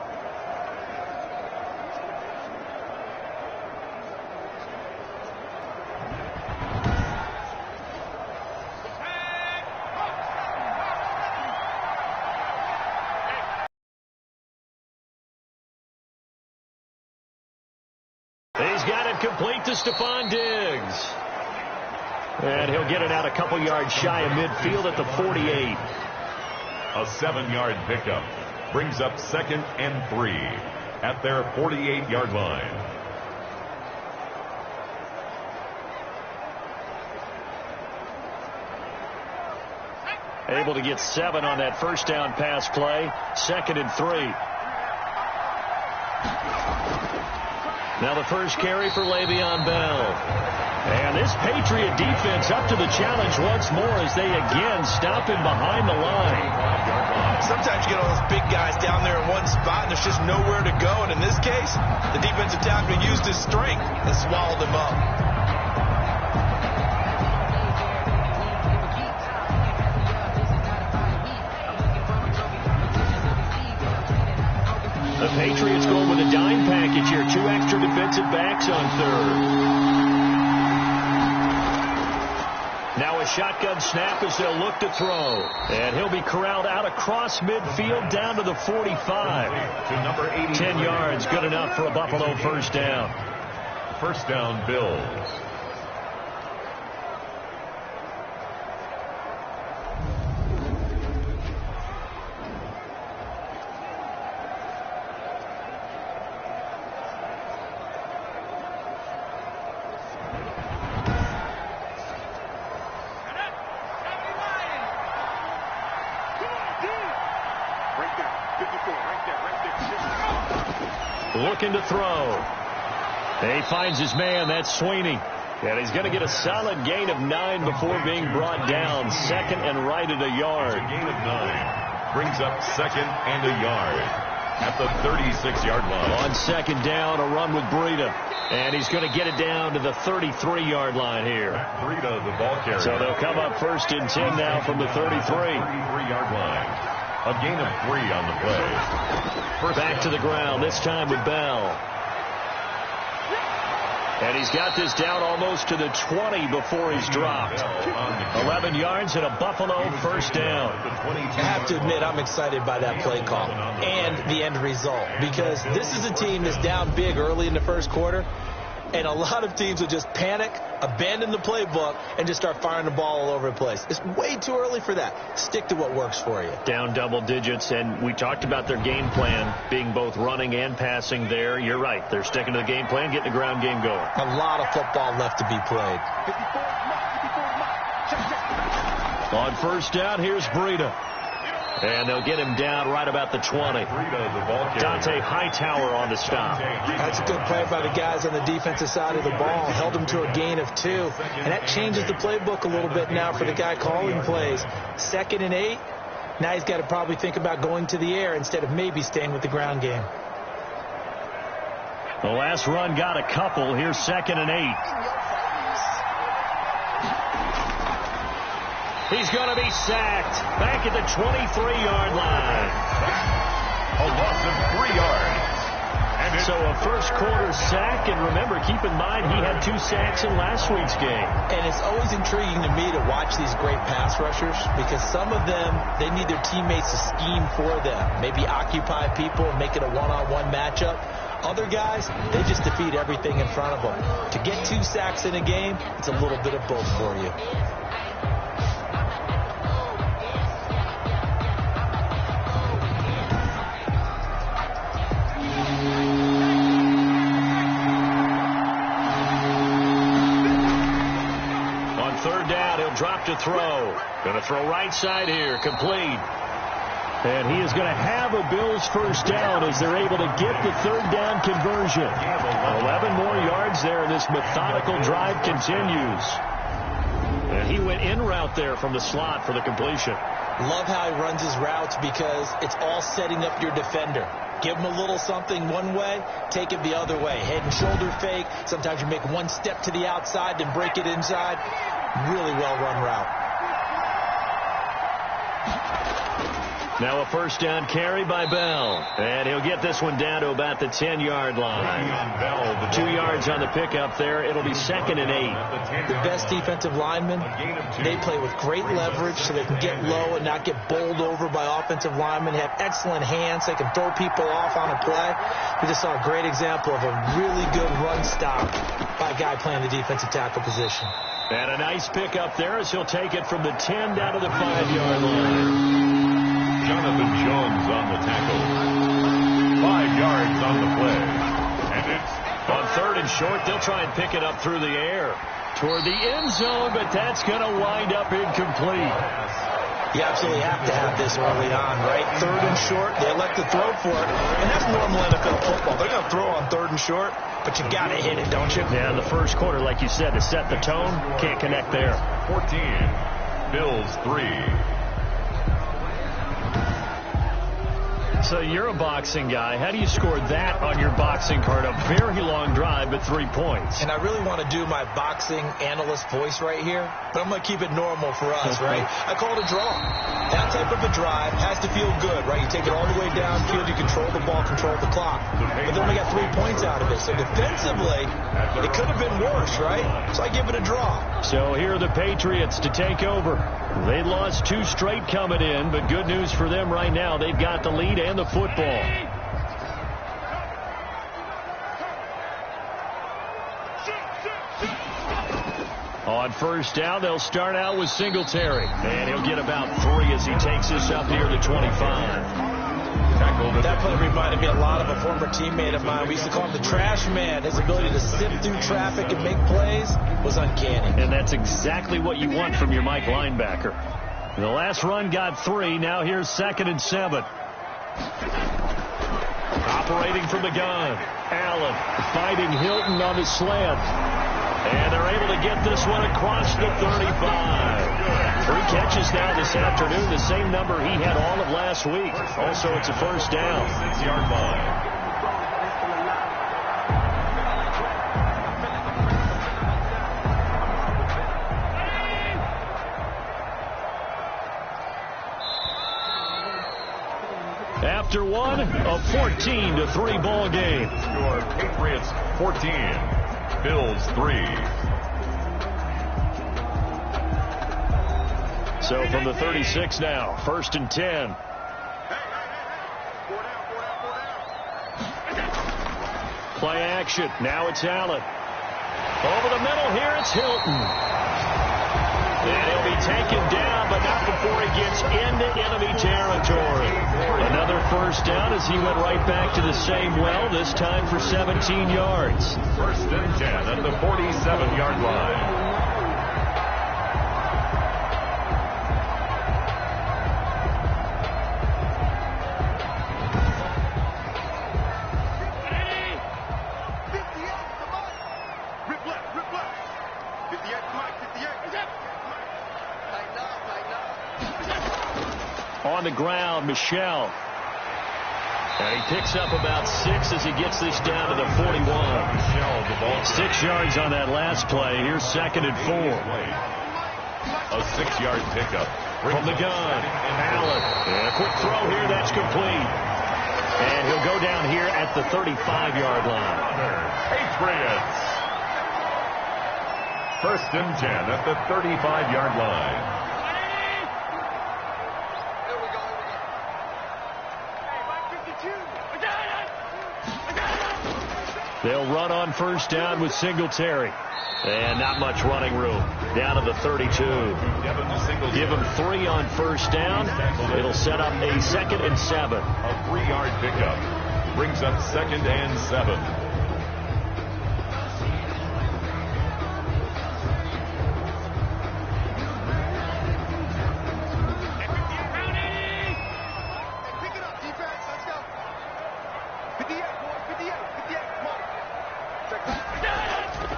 He's got it complete to Stephon Diggs. And he'll get it out a couple yards shy of midfield at the 48. A 7-yard pickup brings up second and 3. at their 48-yard line. Able to get 7 on that first down pass play. 2nd and 3. Now the first carry for Le'Veon Bell. And this Patriot defense up to the challenge once more as they again stop him behind the line. Sometimes you get all those big guys down there in one spot and there's just nowhere to go. And in this case, the defensive tackle used his strength and swallowed him up. The Patriots going with a dime package here. 2 extra defensive backs on 3rd. Now a shotgun snap as they'll look to throw. And he'll be corralled out across midfield down to the 45. To number 80. 10 yards, good enough for a Buffalo first down. First down, Bills. Looking to throw. He finds his man. That's Sweeney. And he's going to get a solid gain of 9 before being brought down. 2nd and right at a yard. A gain of 9. Brings up 2nd and a yard at the 36-yard line. On 2nd down, a run with Breida. And he's going to get it down to the 33-yard line here. Breida, the ball carrier. So they'll come up 1st and 10 now from the 33. 33-yard line. A gain of 3 on the play. Back to the ground, this time with Bell. And he's got this down almost to the 20 before he's dropped. 11 yards and a Buffalo first down. I have to admit, I'm excited by that play call and the end result, because this is a team that's down big early in the first quarter, and a lot of teams will just panic, abandon the playbook, and just start firing the ball all over the place. It's way too early for that. Stick to what works for you. Down double digits, and we talked about their game plan being both running and passing there. You're right. They're sticking to the game plan, getting the ground game going. A lot of football left to be played. On first down, here's Breida. And they'll get him down right about the 20. Dante Hightower on the stop. That's a good play by the guys on the defensive side of the ball. Held him to a gain of 2. And that changes the playbook a little bit now for the guy calling plays. 2nd and 8. Now he's got to probably think about going to the air instead of maybe staying with the ground game. The last run got a couple. Here's 2nd and 8. He's going to be sacked back at the 23-yard line. A loss of 3 yards. So a first quarter sack, and remember, keep in mind he had 2 sacks in last week's game. And it's always intriguing to me to watch these great pass rushers, because some of them, they need their teammates to scheme for them. Maybe occupy people and make it a one-on-one matchup. Other guys, they just defeat everything in front of them. To get 2 sacks in a game, it's a little bit of both for you. Drop to throw. Going to throw right side here. Complete. And he is going to have a Bills first down as they're able to get the 3rd down conversion. 11 more yards there, and this methodical drive continues. And he went in route there from the slot for the completion. Love how he runs his routes, because it's all setting up your defender. Give him a little something one way, take it the other way. Head and shoulder fake. Sometimes you make one step to the outside, then break it inside. Really well-run route. Now a first down carry by Bell. And he'll get this one down to about the 10-yard line. 2 yards on the pickup there. It'll be 2nd and 8. The best defensive linemen, they play with great leverage so they can get low and not get bowled over by offensive linemen. They have excellent hands. They can throw people off on a play. We just saw a great example of a really good run stop by a guy playing the defensive tackle position. And a nice pickup there as he'll take it from the 10 down to the 5-yard line. Jonathan Jones on the tackle. 5 yards on the play. And it's on 3rd and short. They'll try and pick it up through the air toward the end zone, but that's going to wind up incomplete. You absolutely have to have this early on, right? 3rd and short, they elect to throw for it. And that's normal NFL football. They're going to throw on 3rd and short, but you got to hit it, don't you? Yeah, in the first quarter, like you said, to set the tone, can't connect there. 14, Bills 3. So you're a boxing guy. How do you score that on your boxing card? A very long drive, but 3 points. And I really want to do my boxing analyst voice right here, but I'm going to keep it normal for us, right? I call it a draw. That type of a drive has to feel good, right? You take it all the way downfield, you control the ball, control the clock. But then we got 3 points out of it. So defensively, it could have been worse, right? So I give it a draw. So here are the Patriots to take over. They lost 2 straight coming in, but good news for them right now. They've got the lead and the football. On 1st down, they'll start out with Singletary. And he'll get about 3 as he takes this up near the 25. That play reminded me a lot of a former teammate of mine. We used to call him the trash man. His ability to sift through traffic and make plays was uncanny. And that's exactly what you want from your Mike linebacker. The last run got 3. Now here's 2nd and 7. Operating from the gun. Allen finding Hilton on his slant. And they're able to get this one across the 35. 3 catches now this afternoon, the same number he had all of last week. Also, it's a 1st down. 6-yard line. After one, a 14-3 ball game. Your Patriots 14, Bills 3. So from the 36 now, 1st and 10. Play action. Now it's Allen. Over the middle here, it's Hilton. And he'll be taken down, but not before he gets into enemy territory. Another 1st down as he went right back to the same well, this time for 17 yards. 1st and 10 at the 47-yard line. On the ground, Michelle. And he picks up about 6 as he gets this down to the 41. 6 yards on that last play. Here's 2nd and 4. A 6-yard pickup. From the gun, Allen. And a quick throw here, that's complete. And he'll go down here at the 35-yard line. Patriots. 1st and 10 at the 35-yard line. They'll run on 1st down with Singletary. And not much running room. Down to the 32. Give him 3 on 1st down. It'll set up a 2nd and 7. A 3-yard pickup. Brings up 2nd and 7.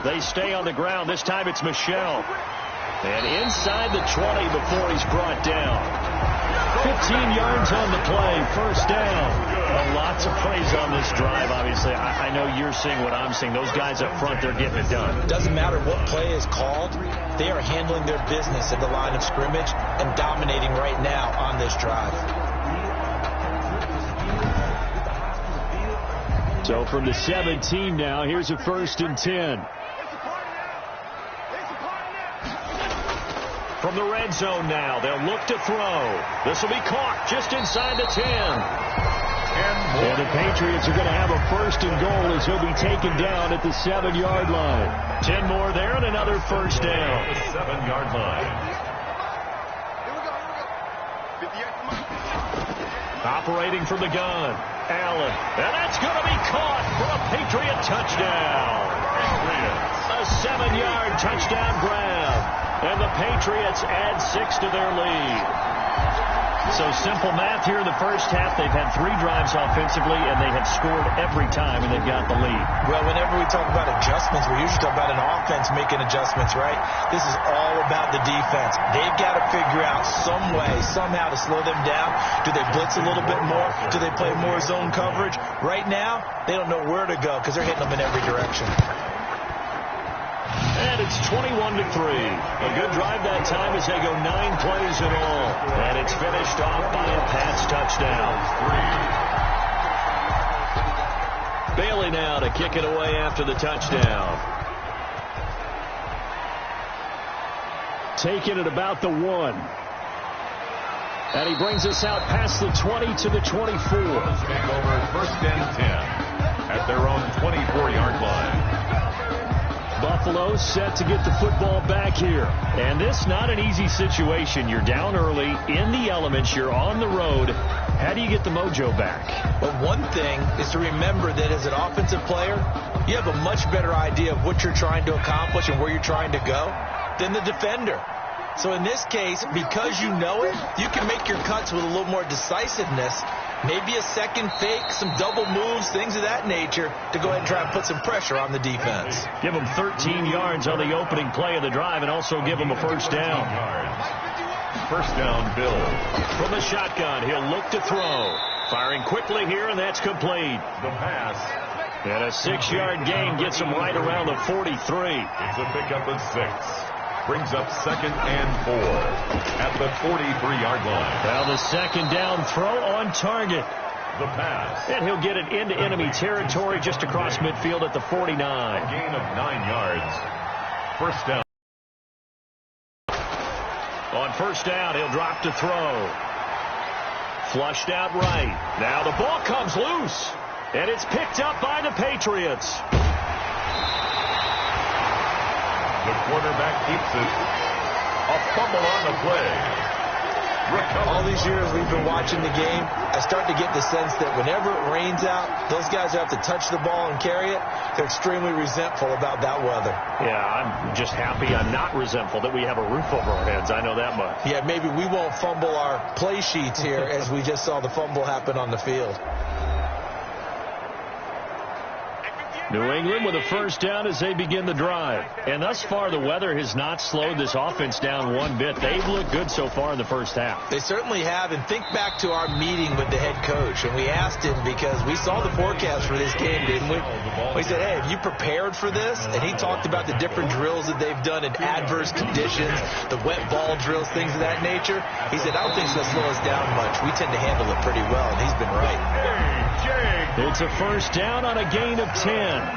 They stay on the ground. This time it's Michelle. And inside the 20 before he's brought down. 15 yards on the play. 1st down. Lots of plays on this drive, obviously. I know you're seeing what I'm seeing. Those guys up front, they're getting it done. Doesn't matter what play is called. They are handling their business at the line of scrimmage and dominating right now on this drive. So from the 17 now, here's a 1st and 10. From the red zone now, they'll look to throw. This will be caught just inside the 10. And the Patriots are going to have a 1st and goal as he'll be taken down at the 7-yard line. 10 more there and another 1st down. The 7-yard line. Operating from the gun. Allen. And that's going to be caught for a Patriot touchdown. A 7-yard touchdown grab. And the Patriots add 6 to their lead. So simple math here in the first half. They've had 3 drives offensively, and they have scored every time, and they've got the lead. Well, whenever we talk about adjustments, we usually talk about an offense making adjustments, right? This is all about the defense. They've got to figure out some way, somehow to slow them down. Do they blitz a little bit more? Do they play more zone coverage? Right now, they don't know where to go because they're hitting them in every direction. And it's 21-3. A good drive that time as they go 9 plays in all. And it's finished off by a Pats touchdown. Bailey now to kick it away after the touchdown. Taking it about the 1. And he brings us out past the 20 to the 24. Take over 1st and 10 at their own 24-yard line. Buffalo set to get the football back here. And this not an easy situation. You're down early, in the elements, you're on the road. How do you get the mojo back? Well, one thing is to remember that as an offensive player, you have a much better idea of what you're trying to accomplish and where you're trying to go than the defender. So in this case, because you know it, you can make your cuts with a little more decisiveness. Maybe a second fake, some double moves, things of that nature to go ahead and try and put some pressure on the defense. Give them 13 yards on the opening play of the drive and also give them a first down. First down, Bill. From the shotgun, he'll look to throw. Firing quickly here, and that's complete. The pass. And a 6-yard gain gets him right around the 43. It's a pickup of 6. Brings up 2nd and 4 at the 43-yard line. Well, the second down throw on target. The pass. And he'll get it into enemy territory just across midfield at the 49. A gain of 9 yards. First down. On first down, he'll drop to throw. Flushed out right. Now the ball comes loose. And it's picked up by the Patriots. The quarterback keeps it. A fumble on the play. All these years we've been watching the game, I start to get the sense that whenever it rains out, those guys who have to touch the ball and carry it, they're extremely resentful about that weather. Yeah, I'm just happy I'm not resentful that we have a roof over our heads. I know that much. Yeah, maybe we won't fumble our play sheets here as we just saw the fumble happen on the field. New England with a first down as they begin the drive. And thus far, the weather has not slowed this offense down one bit. They've looked good so far in the first half. They certainly have. And think back to our meeting with the head coach. And we asked him because we saw the forecast for this game, didn't we? We said, hey, have you prepared for this? And he talked about the different drills that they've done in adverse conditions, the wet ball drills, things of that nature. He said, I don't think it's going to slow us down much. We tend to handle it pretty well. And he's been right. It's a first down on a gain of 10.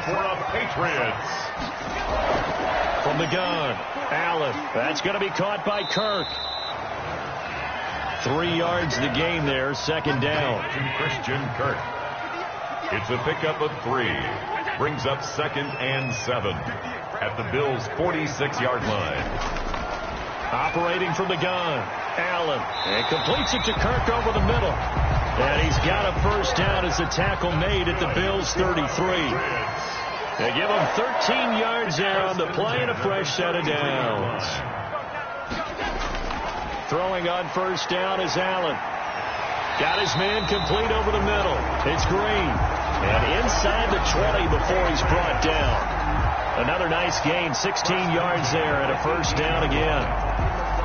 For the Patriots. From the gun, Allen. That's going to be caught by Kirk. 3 yards the gain there, second down. Christian Kirk. It's a pickup of 3. Brings up 2nd and 7 at the Bills' 46-yard line. Operating from the gun, Allen. And completes it to Kirk over the middle. And he's got a first down as the tackle made at the Bills' 33. They give him 13 yards there on the play and a fresh set of downs. Throwing on first down is Allen. Got his man complete over the middle. It's Green. And inside the 20 before he's brought down. Another nice gain, 16 yards there and a first down again.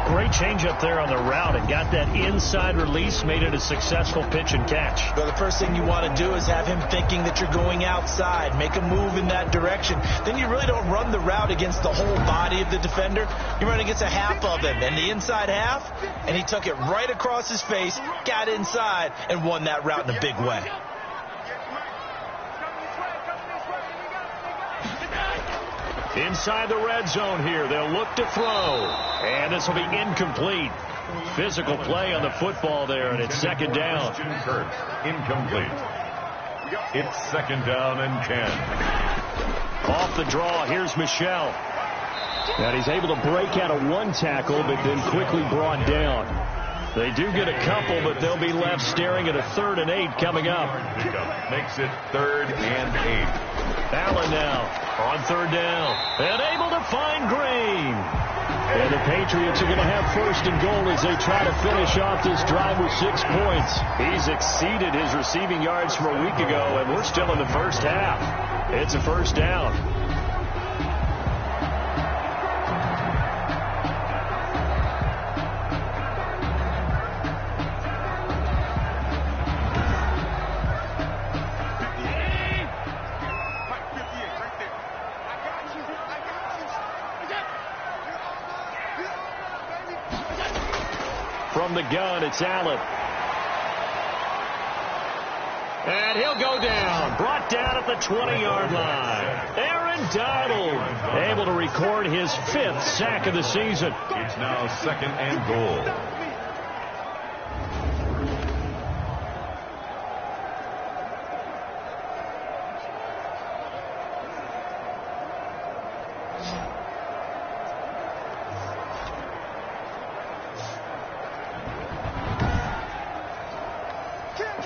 Great change up there on the route and got that inside release, made it a successful pitch and catch. Well, the first thing you want to do is have him thinking that you're going outside, make a move in that direction. Then you really don't run the route against the whole body of the defender. You run against a half of him, and the inside half, and he took it right across his face, got inside, and won that route in a big way. Inside the red zone here, they'll look to throw. And this will be incomplete. Physical play on the football there, and it's second down. Kirk, incomplete. It's second down and 10. Off the draw, here's Michel. And he's able to break out of one tackle, but then quickly brought down. They do get a couple, but they'll be left staring at a 3rd and 8 coming up. Pickup makes it 3rd and 8. Allen now on 3rd down and able to find Green. And the Patriots are going to have 1st and goal as they try to finish off this drive with 6 points. He's exceeded his receiving yards from a week ago, and we're still in the first half. It's a 1st down. From the gun, it's Allen. And he'll go down. Brought down at the 20-yard line. Aaron Donald able to record his 5th sack of the season. It's now 2nd and goal.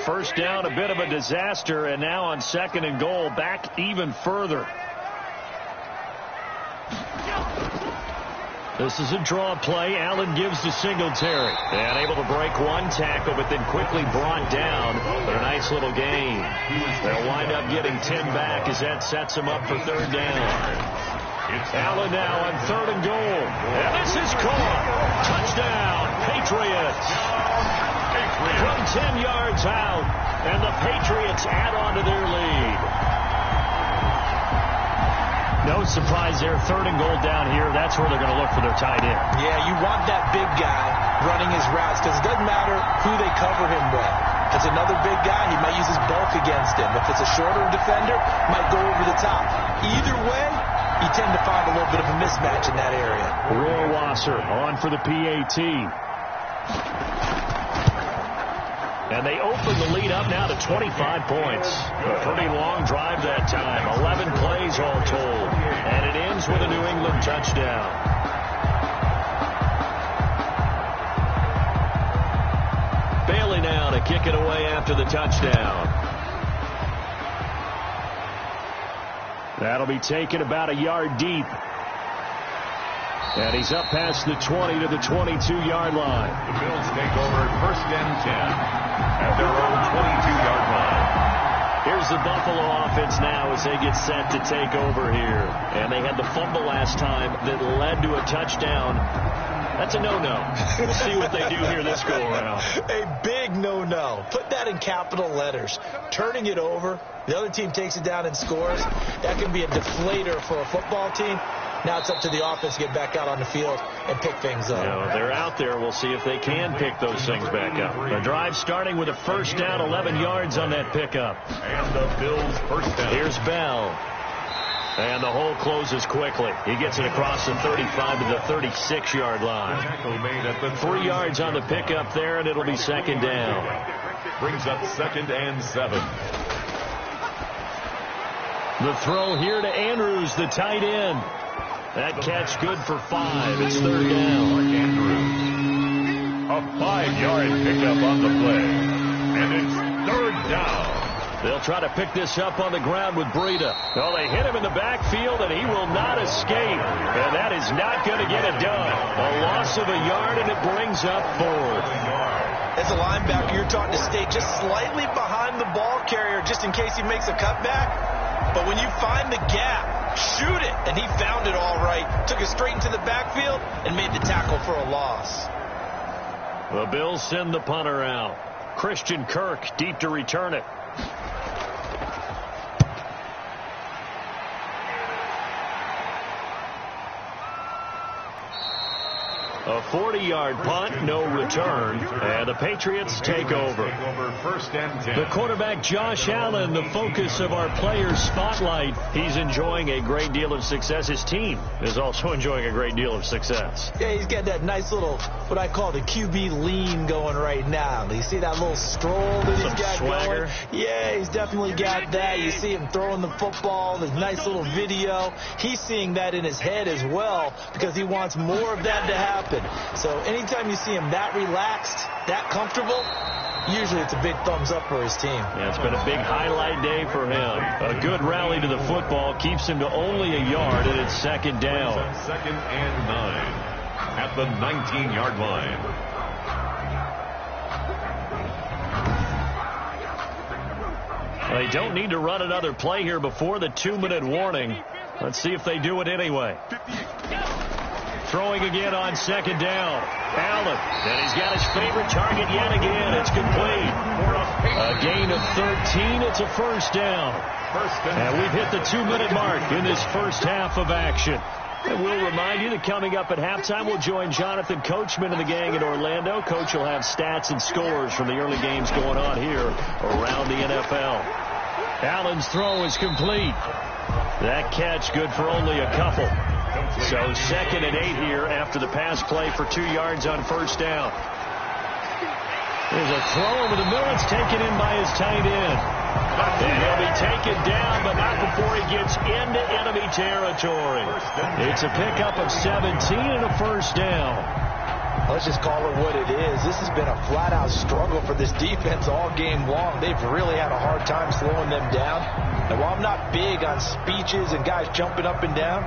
First down, a bit of a disaster, and now on 2nd and goal, back even further. This is a draw play. Allen gives to Singletary. And able to break 1 tackle, but then quickly brought down. But a nice little gain. They'll wind up getting 10 back as that sets them up for 3rd down. Allen now on 3rd and goal. And this is caught. Touchdown, Patriots. From 10 yards out, and the Patriots add on to their lead. No surprise there, 3rd and goal down here. That's where they're going to look for their tight end. Yeah, you want that big guy running his routes because it doesn't matter who they cover him with. If it's another big guy, he might use his bulk against him. If it's a shorter defender, might go over the top. Either way, you tend to find a little bit of a mismatch in that area. Rohrwasser on for the PAT. And they open the lead up now to 25 points. A pretty long drive that time. 11 plays all told. And it ends with a New England touchdown. Bailey now to kick it away after the touchdown. That'll be taken about a yard deep. And he's up past the 20 to the 22-yard line. The Bills take over 1st and 10 at their own 22-yard line. Here's the Buffalo offense now as they get set to take over here. And they had the fumble last time that led to a touchdown. That's a no-no. We'll see what they do here this go-around. A big no-no. Put that in capital letters. Turning it over, the other team takes it down and scores. That can be a deflator for a football team. Now it's up to the offense to get back out on the field and pick things up. They're out there. We'll see if they can pick those things back up. The drive starting with a 1st down, 11 yards on that pickup. And the Bills' 1st down. Here's Bell. And the hole closes quickly. He gets it across the 35 to the 36-yard line. 3 yards on the pickup there, and it'll be 2nd down. Brings up 2nd and 7. The throw here to Andrews, the tight end. That catch good for 5. It's 3rd down. Andrews. A 5-yard pickup on the play. And it's 3rd down. They'll try to pick this up on the ground with Breida. Well, they hit him in the backfield, and he will not escape. And that is not going to get it done. A loss of a yard, and it brings up 4th. As a linebacker, you're taught to stay just slightly behind the ball carrier just in case he makes a cutback. But when you find the gap, shoot it. And he found it all right. Took it straight into the backfield and made the tackle for a loss. The Bills send the punter out. Christian Kirk deep to return it. A 40-yard punt, no return, and the Patriots take over. 1st and 10. The quarterback, Josh Allen, the focus of our players' spotlight. He's enjoying a great deal of success. His team is also enjoying a great deal of success. Yeah, he's got that nice little, what I call the QB lean going right now. You see that little stroll that he's got swagger going? Yeah, he's definitely got that. You see him throwing the football, this nice little video. He's seeing that in his head as well because he wants more of that to happen. happen. So anytime you see him that relaxed, that comfortable, usually it's a big thumbs up for his team. Yeah, it's been a big highlight day for him. A good rally to the football keeps him to only a yard, and it's second down. Second and 9 at the 19-yard line. They don't need to run another play here before the 2-minute warning. Let's see if they do it anyway. Throwing again on second down. Allen, and he's got his favorite target yet again. It's complete. A gain of 13. It's a first down. And we've hit the 2-minute mark in this first half of action. And we'll remind you that coming up at halftime, we'll join Jonathan Coachman and the gang in Orlando. Coach will have stats and scores from the early games going on here around the NFL. Allen's throw is complete. That catch good for only a couple. So 2nd and 8 here after the pass play for 2 yards on first down. There's a throw over the middle. It's taken in by his tight end. And he'll be taken down, but not before he gets into enemy territory. It's a pickup of 17 and a first down. Let's just call it what it is. This has been a flat-out struggle for this defense all game long. They've really had a hard time slowing them down. And while I'm not big on speeches and guys jumping up and down,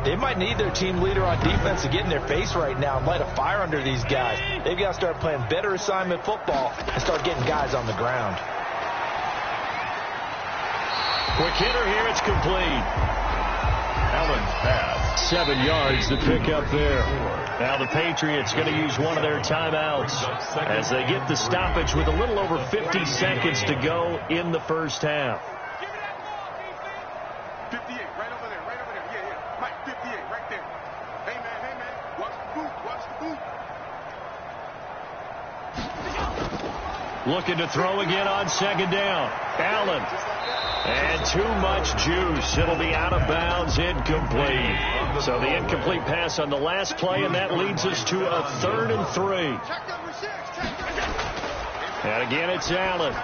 they might need their team leader on defense to get in their face right now and light a fire under these guys. They've got to start playing better assignment football and start getting guys on the ground. Quick hitter here. It's complete. Allen's pass. 7 yards to pick up there. Now the Patriots going to use one of their timeouts as they get the stoppage with a little over 50 seconds to go in the first half. 58, right over there, right over there. Yeah. Mike, 58, right there. Hey, man, watch the boot, Looking to throw again on second down. Allen. And too much juice. It'll be out of bounds, incomplete. So the incomplete pass on the last play, and that leads us to a 3rd and 3. And again, it's Allen.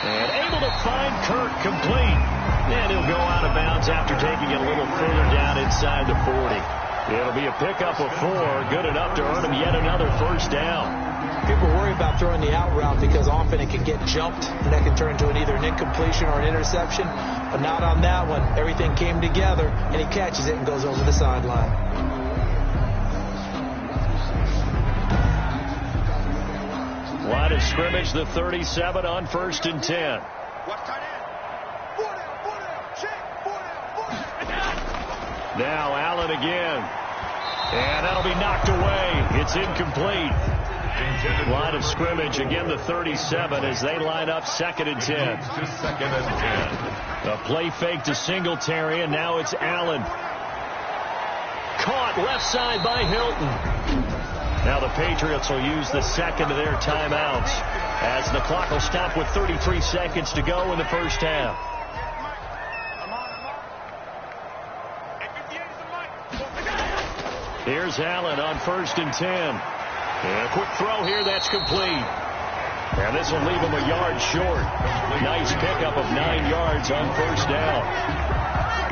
And able to find Kirk complete. And he'll go out of bounds after taking it a little further down inside the 40. It'll be a pickup of 4, good enough to earn him yet another first down. People worry about throwing the out route because often it can get jumped, and that can turn into either an incompletion or an interception. But not on that one. Everything came together, and he catches it and goes over the sideline. Line of scrimmage, the 37 on 1st and 10. Now Allen again. And that'll be knocked away. It's incomplete. Line of scrimmage, again the 37 as they line up 2nd and 10. 2nd and 10. A play fake to Singletary, and now it's Allen. Caught left side by Hilton. Now the Patriots will use the 2nd of their timeouts as the clock will stop with 33 seconds to go in the first half. Here's Allen on 1st and 10. And a quick throw here, that's complete. And this will leave him a yard short. Nice pickup of 9 yards on first down.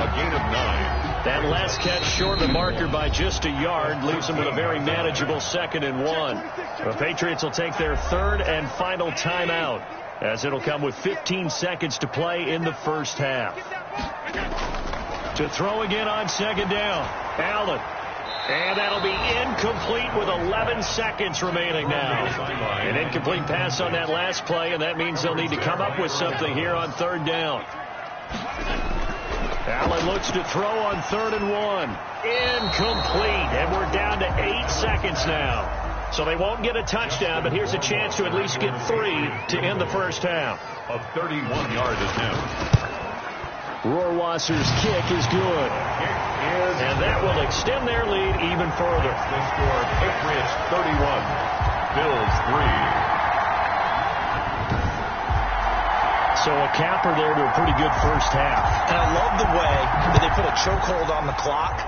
A gain of 9. That last catch short of the marker by just a yard leaves him with a very manageable 2nd and 1. The Patriots will take their 3rd and final timeout as it'll come with 15 seconds to play in the first half. To throw again on second down. Allen. And that'll be incomplete with 11 seconds remaining now. An incomplete pass on that last play, and that means they'll need to come up with something here on 3rd down. Allen looks to throw on 3rd and 1. Incomplete, and we're down to 8 seconds now. So they won't get a touchdown, but here's a chance to at least get 3 to end the first half. A 31-yard attempt. Rohrwasser's kick is good. And that will extend their lead even further. The score, Patriots 31, Bills 3. So a capper there to a pretty good first half. And I love the way that they put a chokehold on the clock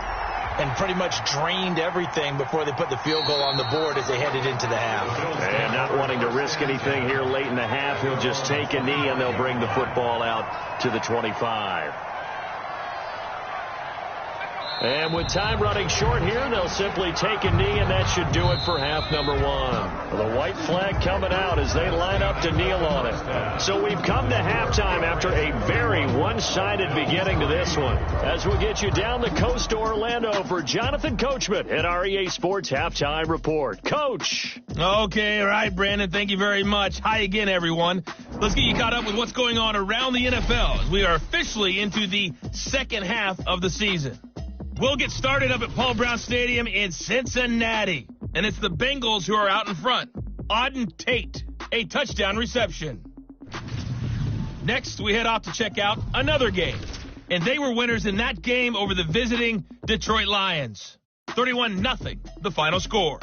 and pretty much drained everything before they put the field goal on the board as they headed into the half. And not wanting to risk anything here late in the half, he'll just take a knee and they'll bring the football out to the 25. And with time running short here, they'll simply take a knee, and that should do it for half number one. The white flag coming out as they line up to kneel on it. So we've come to halftime after a very one-sided beginning to this one. As we get you down the coast to Orlando for Jonathan Coachman at our EA Sports Halftime Report. Coach. Okay, all right, Brandon, thank you very much. Hi again, everyone. Let's get you caught up with what's going on around the NFL as we are officially into the second half of the season. We'll get started up at Paul Brown Stadium in Cincinnati. And it's the Bengals who are out in front. Auden Tate, a touchdown reception. Next, we head off to check out another game. And they were winners in that game over the visiting Detroit Lions. 31-0, the final score.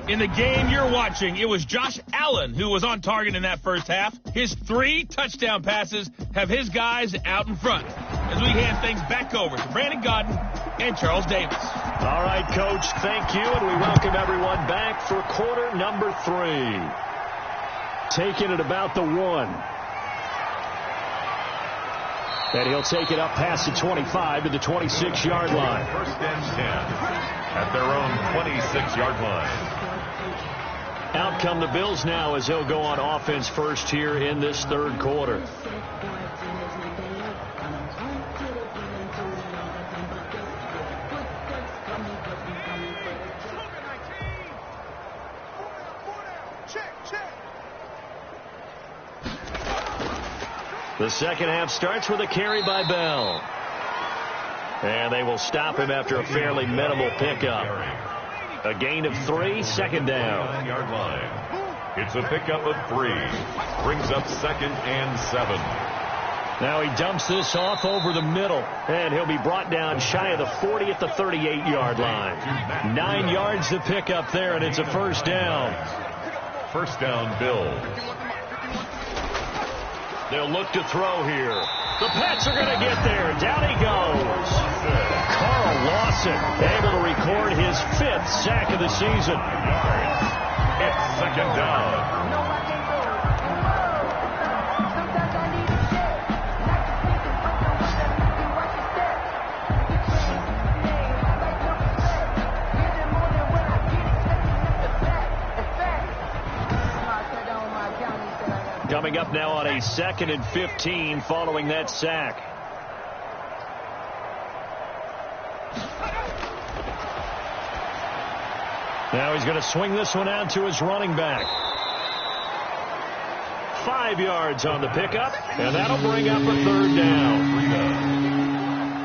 In the game you're watching, it was Josh Allen who was on target in that first half. His 3 touchdown passes have his guys out in front. As we hand things back over to Brandon Godden and Charles Davis. All right, Coach, thank you, and we welcome everyone back for quarter number 3. Taking it about the 1. And he'll take it up past the 25 to the 26-yard line. First and 10 at their own 26-yard line. Out come the Bills now as they'll go on offense first here in this third quarter. The second half starts with a carry by Bell. And they will stop him after a fairly minimal pickup. A gain of 3, second down. Yard line. It's a pickup of 3. Brings up second and 7. Now he dumps this off over the middle. And he'll be brought down shy of the 40 at the 38-yard line. 9 yards to pick up there, and it's a first down. First down, Bills. They'll look to throw here. The Pats are going to get there. Down he goes. Carl Lawson able to record his 5th sack of the season. It's second down. Coming up now on a 2nd and 15 following that sack. Now he's going to swing this one out to his running back. 5 yards on the pickup, and that'll bring up a third down.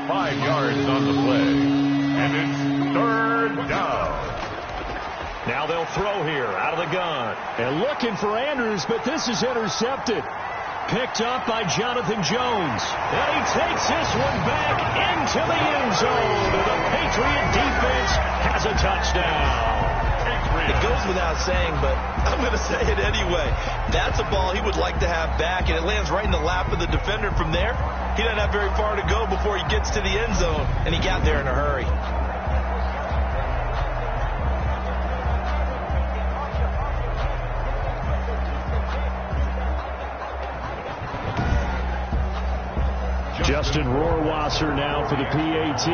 5 yards on the play, and it's third down. Now they'll throw here out of the gun. And looking for Andrews, but this is intercepted. Picked up by Jonathan Jones. And he takes this one back into the end zone. And the Patriot defense has a touchdown. It goes without saying, but I'm going to say it anyway. That's a ball he would like to have back, and it lands right in the lap of the defender from there. He doesn't have very far to go before he gets to the end zone, and he got there in a hurry. Justin Rohrwasser now for the PAT.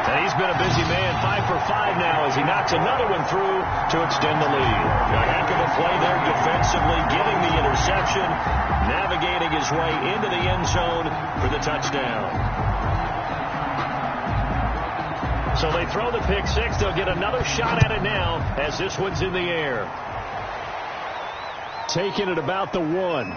And he's been a busy man, 5 for 5 now as he knocks another one through to extend the lead. A heck of a play there defensively, getting the interception, navigating his way into the end zone for the touchdown. So they throw the pick 6. They'll get another shot at it now as this one's in the air. Taking it about the 1.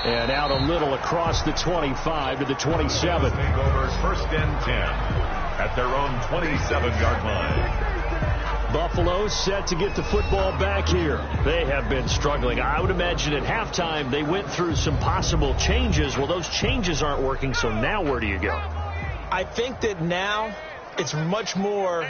And out a little across the 25 to the 27. Takeovers first and 10 at their own 27-yard line. Buffalo set to get the football back here. They have been struggling. I would imagine at halftime they went through some possible changes. Well, those changes aren't working, so now where do you go? I think that now it's much more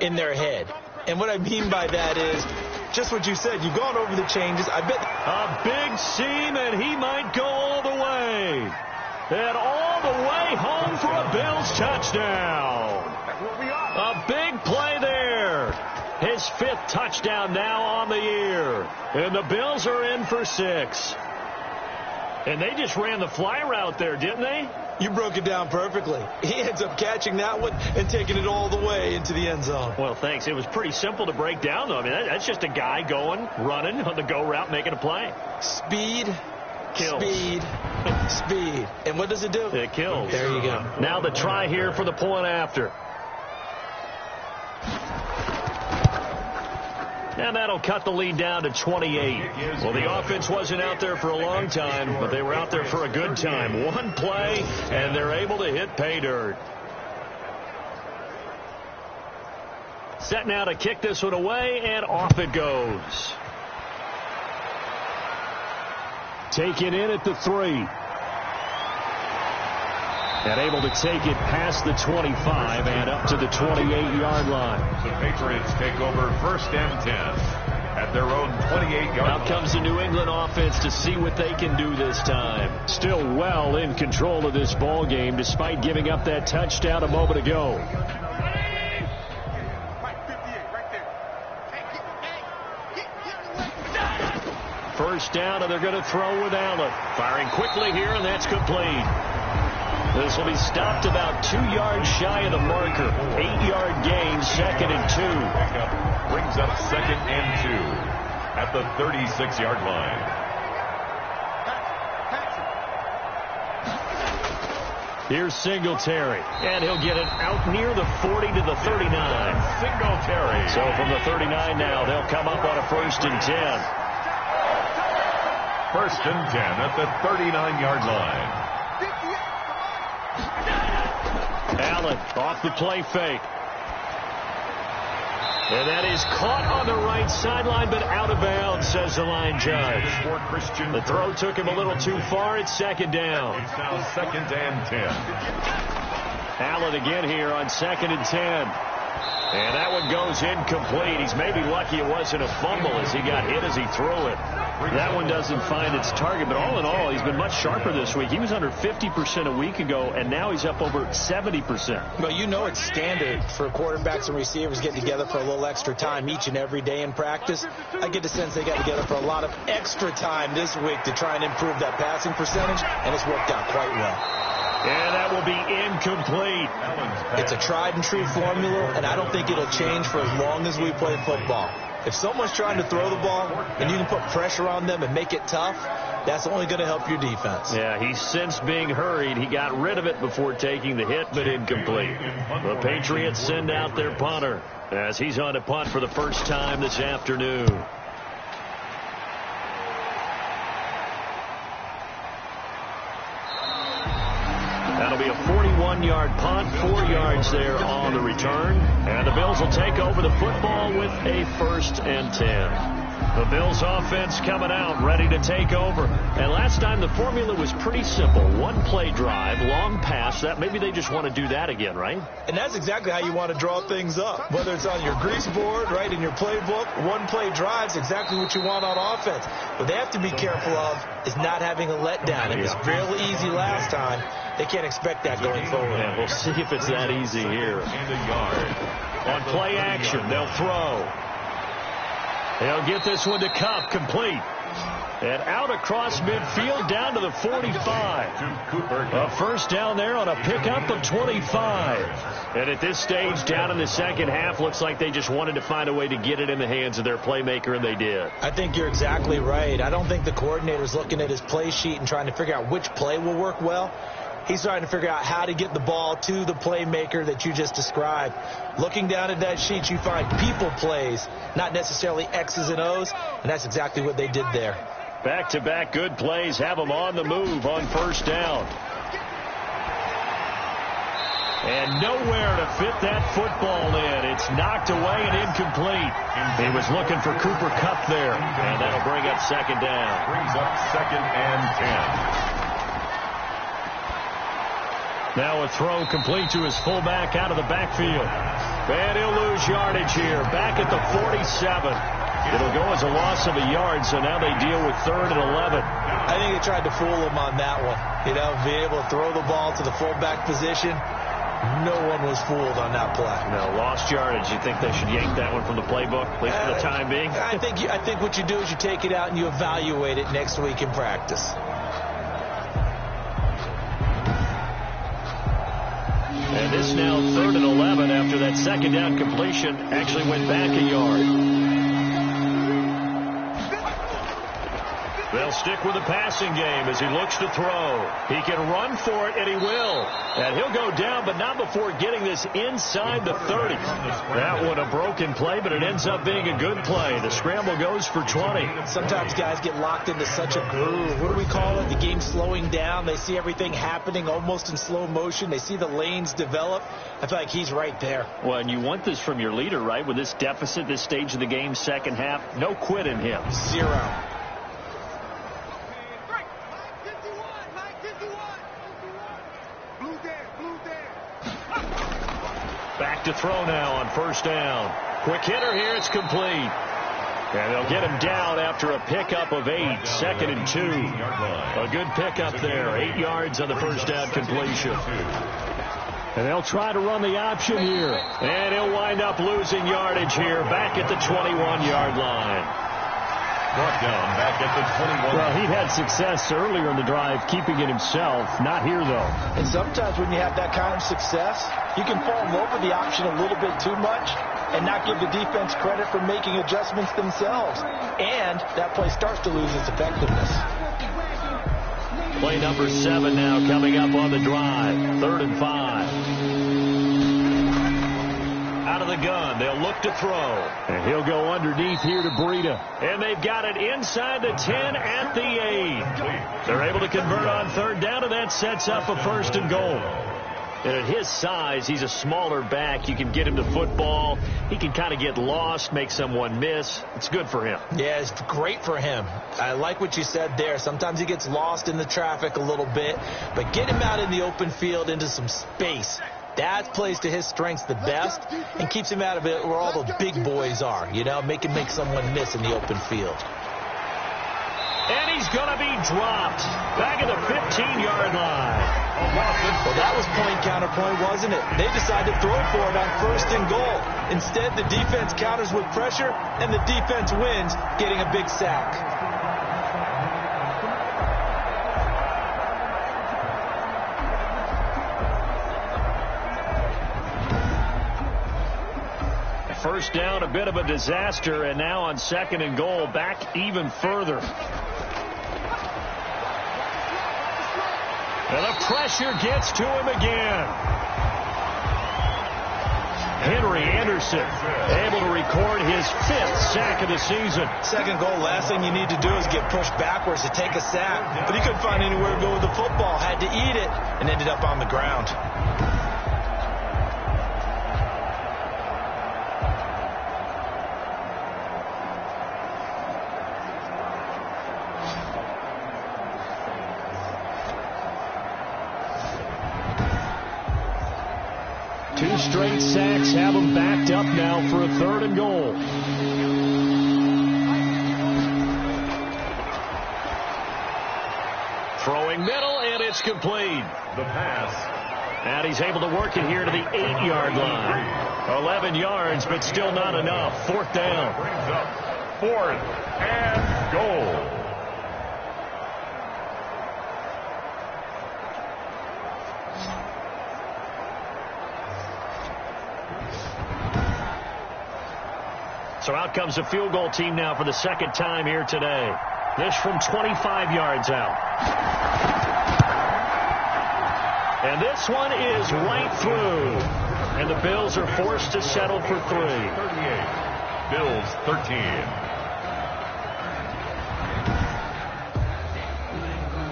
in their head. And what I mean by that is just what you said. You've gone over the changes. I bet a big seam, and he might go all the way. And all the way home for a Bills touchdown. A big play there. His 5th touchdown now on the year. And the Bills are in for 6. And they just ran the fly route there, didn't they? You broke it down perfectly. He ends up catching that one and taking it all the way into the end zone. Well, thanks. It was pretty simple to break down, though. I mean, that's just a guy going, running on the go route, making a play. Speed, kills. Speed, speed. And what does it do? It kills. There you go. Now the try here for the point after. And that'll cut the lead down to 28. Well, the offense wasn't out there for a long time, but they were out there for a good time. One play, and they're able to hit pay dirt. Set now to kick this one away, and off it goes. Taken in at the 3. And able to take it past the 25 and up to the 28-yard line. The Patriots take over 1st and 10 at their own 28-yard line. Out comes the New England offense to see what they can do this time. Still well in control of this ball game despite giving up that touchdown a moment ago. First down, and they're going to throw with Allen. Firing quickly here, and that's complete. This will be stopped about 2 yards shy of the marker. 8-yard gain, 2nd and 2. Brings up 2nd and 2 at the 36-yard line. Here's Singletary, and he'll get it out near the 40 to the 39. Singletary. So from the 39 now, they'll come up on a 1st and 10. 1st and 10 at the 39-yard line. Allen off the play fake. And that is caught on the right sideline, but out of bounds, says the line judge. The throw took him a little too far. It's 2nd down. It's now 2nd and 10. Allen again here on 2nd and 10. And that one goes incomplete. He's maybe lucky it wasn't a fumble as he got hit as he threw it. That one doesn't find its target, but all in all, he's been much sharper this week. He was under 50% a week ago, and now he's up over 70%. Well, you know it's standard for quarterbacks and receivers getting together for a little extra time each and every day in practice. I get the sense they got together for a lot of extra time this week to try and improve that passing percentage, and it's worked out quite well. And that will be incomplete. It's a tried and true formula, and I don't think it'll change for as long as we play football. If someone's trying to throw the ball and you can put pressure on them and make it tough, that's only going to help your defense. Yeah, he's since being hurried. He got rid of it before taking the hit, but incomplete. The Patriots send out their punter as he's on to punt for the first time this afternoon. That'll be a 41-yard punt, 4 yards there on the return. And the Bills will take over the football with a 1st and 10. The Bills offense coming out, ready to take over. And last time the formula was pretty simple. 1 play drive, long pass. That maybe they just want to do that again, right? And that's exactly how you want to draw things up. Whether it's on your grease board, right, in your playbook, 1 play drive's exactly what you want on offense. What they have to be careful of is not having a letdown. It was fairly easy last time. They can't expect that going forward. Yeah, we'll see if it's that easy here. On play action, they'll throw. They'll get this one to Kupp, complete. And out across midfield down to the 45. A first down there on a pickup of 25. And at this stage, down in the second half, looks like they just wanted to find a way to get it in the hands of their playmaker, and they did. I think you're exactly right. I don't think the coordinator's looking at his play sheet and trying to figure out which play will work well. He's trying to figure out how to get the ball to the playmaker that you just described. Looking down at that sheet, you find people plays, not necessarily X's and O's, and that's exactly what they did there. Back-to-back good plays have them on the move on first down. And nowhere to fit that football in. It's knocked away and incomplete. He was looking for Cooper Kupp there, and that'll bring up second down. Brings up 2nd and 10. Now a throw complete to his fullback out of the backfield. And he'll lose yardage here. Back at the 47. It'll go as a loss of a yard, so now they deal with 3rd and 11. I think they tried to fool him on that one. You know, being able to throw the ball to the fullback position. No one was fooled on that play. No, lost yardage. You think they should yank that one from the playbook, at least for the time being? I think what you do is you take it out and you evaluate it next week in practice. And this now 3rd and 11 after that second down completion actually went back a yard. They'll stick with the passing game as he looks to throw. He can run for it, and he will. And he'll go down, but not before getting this inside the 30. That one a broken play, but it ends up being a good play. The scramble goes for 20. Sometimes guys get locked into such a groove. What do we call it? The game's slowing down. They see everything happening almost in slow motion. They see the lanes develop. I feel like he's right there. Well, and you want this from your leader, right? With this deficit, this stage of the game, second half, no quit in him. 0. Back to throw now on 1st down. Quick hitter here. It's complete. And they'll get him down after a pickup of 8. 2nd and 2. A good pickup there. 8 yards on the 1st down completion. And they'll try to run the option here. And he'll wind up losing yardage here back at the 21-yard line. Brought down back at the 21. Well, he had success earlier in the drive keeping it himself. Not here, though. And sometimes when you have that kind of success, you can fall in love with the option a little bit too much and not give the defense credit for making adjustments themselves. And that play starts to lose its effectiveness. Play number 7 now coming up on the drive. 3rd and 5. Out of the gun. They'll look to throw. And he'll go underneath here to Breida. And they've got it inside the 10 at the 8. They're able to convert on 3rd down, and that sets up a 1st and goal. And at his size, he's a smaller back. You can get him to football. He can kind of get lost, make someone miss. It's good for him. Yeah, it's great for him. I like what you said there. Sometimes he gets lost in the traffic a little bit, but get him out in the open field into some space. That plays to his strengths the best and keeps him out of it where all the big boys are, you know, make someone miss in the open field. And he's going to be dropped back at the 15-yard line. Well, that was point counterpoint, wasn't it? They decided to throw for it on 1st and goal. Instead, the defense counters with pressure, and the defense wins, getting a big sack. First down, a bit of a disaster, and now on 2nd and goal, back even further. And the pressure gets to him again. Henry Anderson able to record his 5th sack of the season. 2nd goal, last thing you need to do is get pushed backwards to take a sack. But he couldn't find anywhere to go with the football, had to eat it, and ended up on the ground. Two straight sacks have them backed up now for a 3rd and goal. Throwing middle, and it's complete. The pass. And he's able to work it here to the 8-yard line. 11 yards, but still not enough. 4th down. Brings up 4th and goal. So out comes the field goal team now for the 2nd time here today. This from 25 yards out. And this one is right through. And the Bills are forced to settle for 3. 38. Bills 13.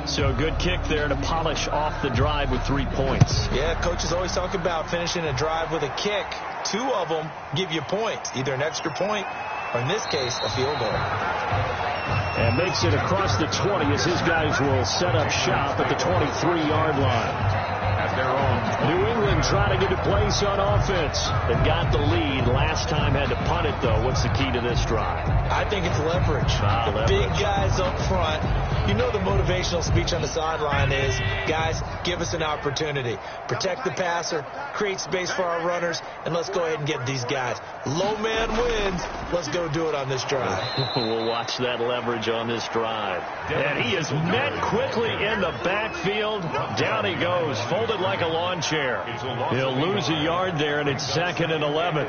So a good kick there to polish off the drive with 3 points. Yeah, coaches always talk about finishing a drive with a kick. 2 of them give you points, either an extra point or, in this case, a field goal. And makes it across the 20 as his guys will set up shop at the 23-yard line. At their own New England and trying to get a place on offense. They've got the lead. Last time had to punt it, though. What's the key to this drive? I think it's leverage. The big guys up front. You know the motivational speech on the sideline is, guys, give us an opportunity. Protect the passer, create space for our runners, and let's go ahead and get these guys. Low man wins. Let's go do it on this drive. We'll watch that leverage on this drive. And he is met quickly in the backfield. Down he goes, folded like a lawn chair. He'll lose a yard there, and it's 2nd and 11.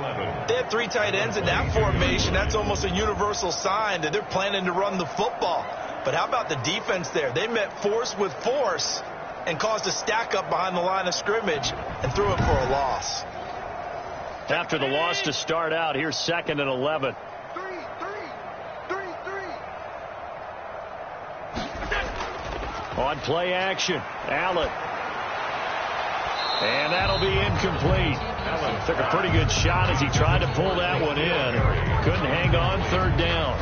They had 3 tight ends in that formation. That's almost a universal sign that they're planning to run the football. But how about the defense there? They met force with force and caused a stack up behind the line of scrimmage and threw it for a loss. After the loss to start out, here's 2nd and 11. On play action, Allen. And that'll be incomplete. Allen took a pretty good shot as he tried to pull that one in. Couldn't hang on 3rd down.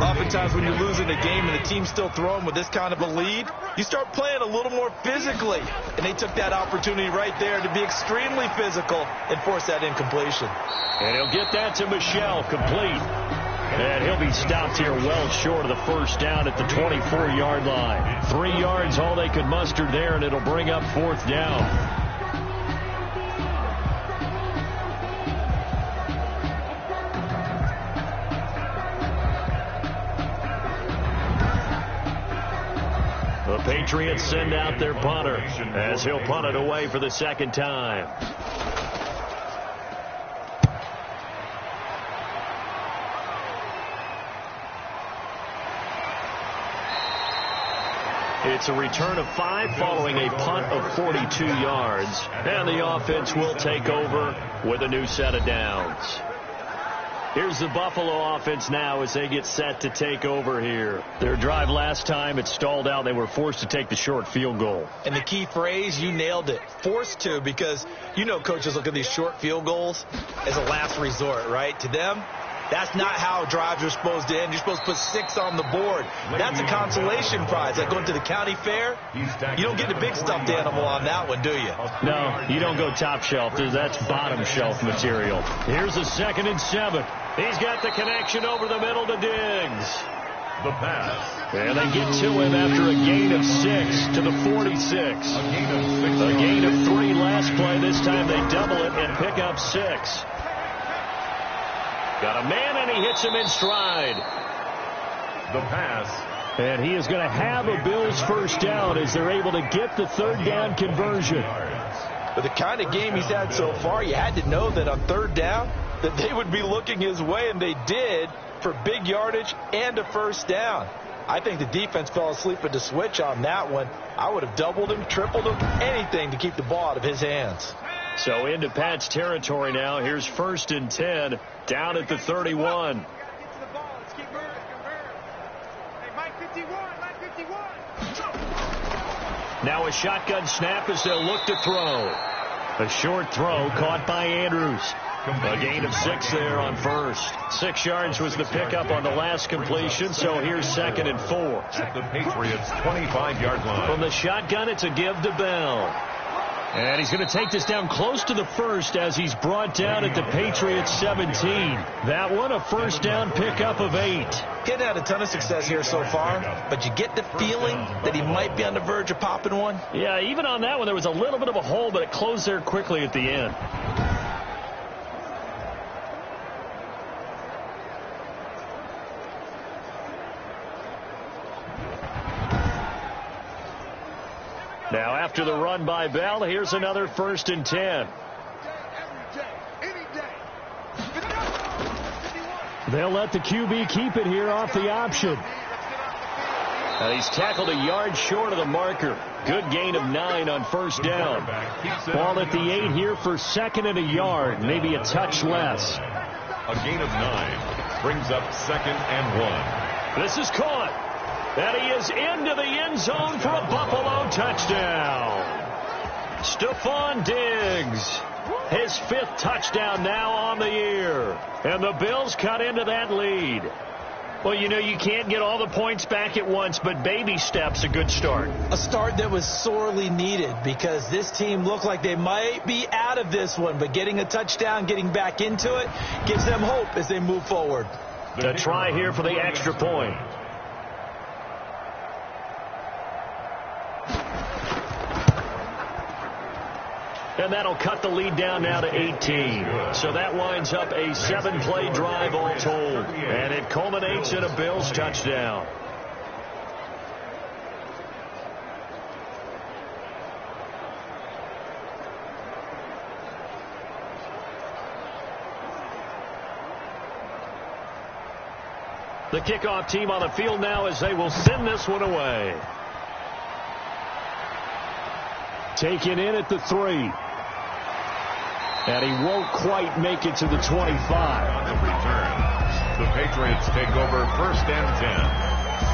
Oftentimes when you're losing a game and the team's still throwing with this kind of a lead, you start playing a little more physically. And they took that opportunity right there to be extremely physical and force that incompletion. And he'll get that to Michel, complete. And he'll be stopped here well short of the 1st down at the 24-yard line. 3 yards, all they could muster there, and it'll bring up 4th down. The Patriots send out their punter as he'll punt it away for the 2nd time. It's a return of 5 following a punt of 42 yards. And the offense will take over with a new set of downs. Here's the Buffalo offense now as they get set to take over here. Their drive last time, it stalled out. They were forced to take the short field goal. And the key phrase, you nailed it. Forced to, because you know coaches look at these short field goals as a last resort, right? To them, that's not how drives are supposed to end. You're supposed to put 6 on the board. That's a consolation prize. Like going to the county fair, you don't get the big stuffed animal on that one, do you? No, you don't go top shelf. That's bottom shelf material. Here's a 2nd and 7. He's got the connection over the middle to Diggs. The pass. And they get to him after a gain of 6 to the 46. A gain of 3 last play. This time they double it and pick up 6. Got a man, and he hits him in stride. The pass. And he is going to have a Bills 1st down as they're able to get the 3rd down conversion. But the kind of game he's had so far, you had to know that on 3rd down, that they would be looking his way, and they did, for big yardage and a 1st down. I think the defense fell asleep at the switch on that one. I would have doubled him, tripled him, anything to keep the ball out of his hands. So into Pat's territory now. Here's 1st and 10, down at the 31. Now a shotgun snap as they'll look to throw. A short throw caught by Andrews. A gain of 6 there on 1st. 6 yards was the pickup on the last completion, so here's 2nd and 4. At the Patriots' 25-yard line. From the shotgun, it's a give to Bell. And he's going to take this down close to the 1st as he's brought down at the Patriots 17. That one, a 1st down pickup of 8. He hadn't had a ton of success here so far, but you get the feeling that he might be on the verge of popping one. Yeah, even on that one, there was a little bit of a hole, but it closed there quickly at the end. Now, after the run by Bell, here's another 1st and 10. They'll let the QB keep it here off the option. And he's tackled a yard short of the marker. Good gain of 9 on 1st down. Ball at the 8 here for 2nd and a yard, maybe a touch less. A gain of 9 brings up 2nd and 1. This is caught. And he is into the end zone for a Buffalo touchdown. Stephon Diggs, his 5th touchdown now on the year. And the Bills cut into that lead. Well, you know, you can't get all the points back at once, but baby steps a good start. A start that was sorely needed because this team looked like they might be out of this one, but getting a touchdown, getting back into it, gives them hope as they move forward. The try here for the extra point. And that'll cut the lead down now to 18. So that winds up a 7-play drive all told. And it culminates in a Bills touchdown. The kickoff team on the field now as they will send this one away. Taken in at the 3. And he won't quite make it to the 25. On the return, the Patriots take over 1st and 10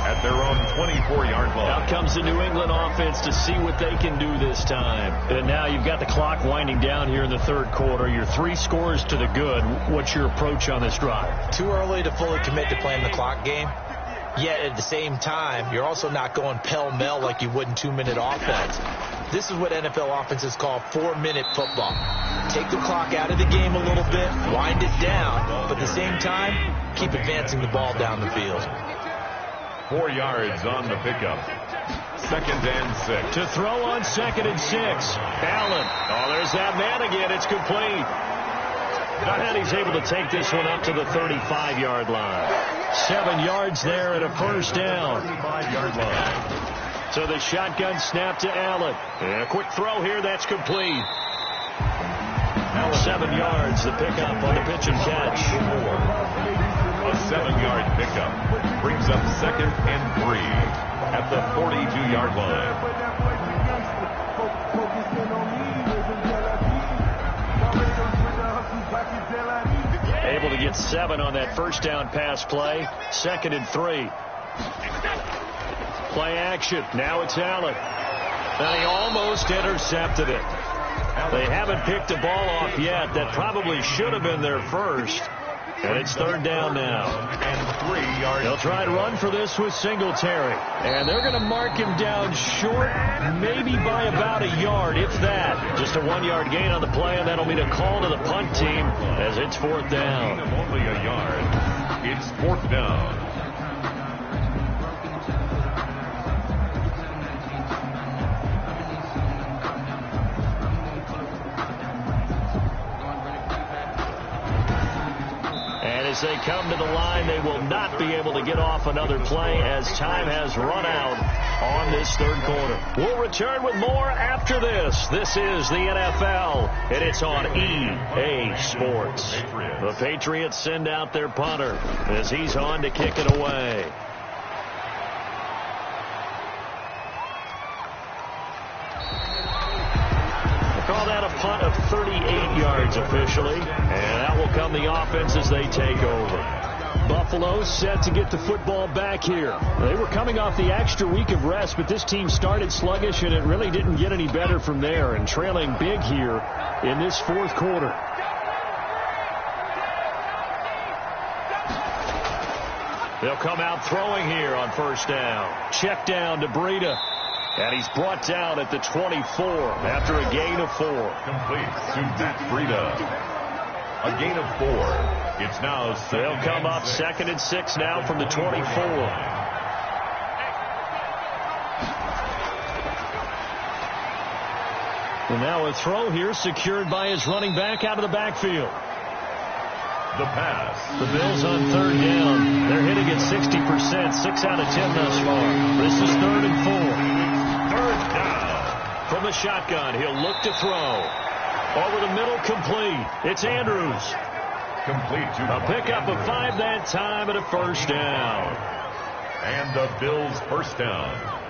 at their own 24-yard line. Out comes the New England offense to see what they can do this time. And now you've got the clock winding down here in the 3rd quarter. You're 3 scores to the good. What's your approach on this drive? Too early to fully commit to playing the clock game. Yet at the same time, you're also not going pell-mell like you would in 2-minute offense. This is what NFL offenses call 4-minute football. Take the clock out of the game a little bit, wind it down, but at the same time, keep advancing the ball down the field. 4 yards on the pickup. 2nd and 6. To throw on 2nd and 6. Allen. Oh, there's that man again. It's complete. And he's able to take this one up to the 35-yard line. 7 yards there and a 1st down. 35-yard line. So the shotgun snap to Allen. And a quick throw here. That's complete. 7 yards, the pickup on the pitch and catch. A 7-yard pickup brings up 2nd and 3 at the 42-yard line. Able to get 7 on that 1st down pass play. 2nd and 3. Play action. Now it's Allen. And he almost intercepted it. They haven't picked the ball off yet. That probably should have been their first. And it's 3rd down now. And 3 yards. They'll try to run for this with Singletary. And they're going to mark him down short, maybe by about a yard, if that. Just a 1-yard gain on the play, and that'll mean a call to the punt team as it's 4th down. Only a yard. It's 4th down. As they come to the line, they will not be able to get off another play as time has run out on this 3rd quarter. We'll return with more after this. This is the NFL, and it's on EA Sports. The Patriots send out their punter as he's on to kick it away. Call that a punt of 38 yards officially, and that will come the offense as they take over. Buffalo set to get the football back here. They were coming off the extra week of rest, but this team started sluggish, and it really didn't get any better from there, and trailing big here in this 4th quarter. They'll come out throwing here on 1st down. Check down to Breida. And he's brought down at the 24 after a gain of 4. Complete to Matt Breida. A gain of 4. It's now 2nd. They'll come up 2nd and 6 now from the 24. And now a throw here secured by his running back out of the backfield. The pass. The Bills on 3rd down. They're hitting at 60%, 6 out of 10 thus far. This is 3rd and 4. 3rd down. From the shotgun, he'll look to throw. Over the middle, complete. It's Andrews. Complete to a pickup of 5 that time and a 1st down. And the Bills' 1st down.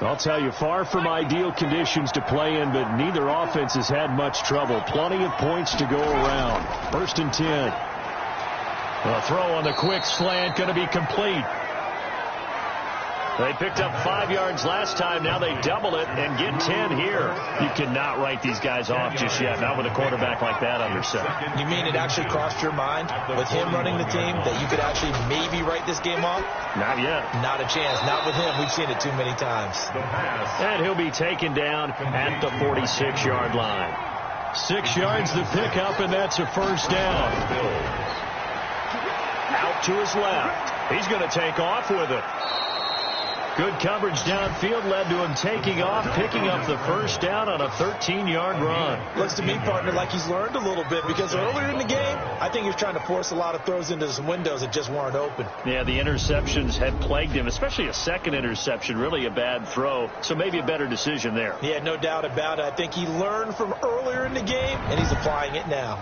I'll tell you, far from ideal conditions to play in, but neither offense has had much trouble. Plenty of points to go around. 1st and 10. A throw on the quick slant going to be complete. They picked up 5 yards last time. Now they double it and get 10 here. You cannot write these guys off just yet, not with a quarterback like that under center. You mean it actually crossed your mind with him running the team that you could actually maybe write this game off? Not yet. Not a chance. Not with him. We've seen it too many times. And he'll be taken down at the 46-yard line. 6 yards to pick up, and that's a first down. Out to his left. He's going to take off with it. Good coverage downfield led to him taking off, picking up the first down on a 13-yard run. Looks to me, partner, like he's learned a little bit because earlier in the game, I think he was trying to force a lot of throws into some windows that just weren't open. Yeah, the interceptions had plagued him, especially a second interception, really a bad throw. So maybe a better decision there. Yeah, no doubt about it. I think he learned from earlier in the game, and he's applying it now.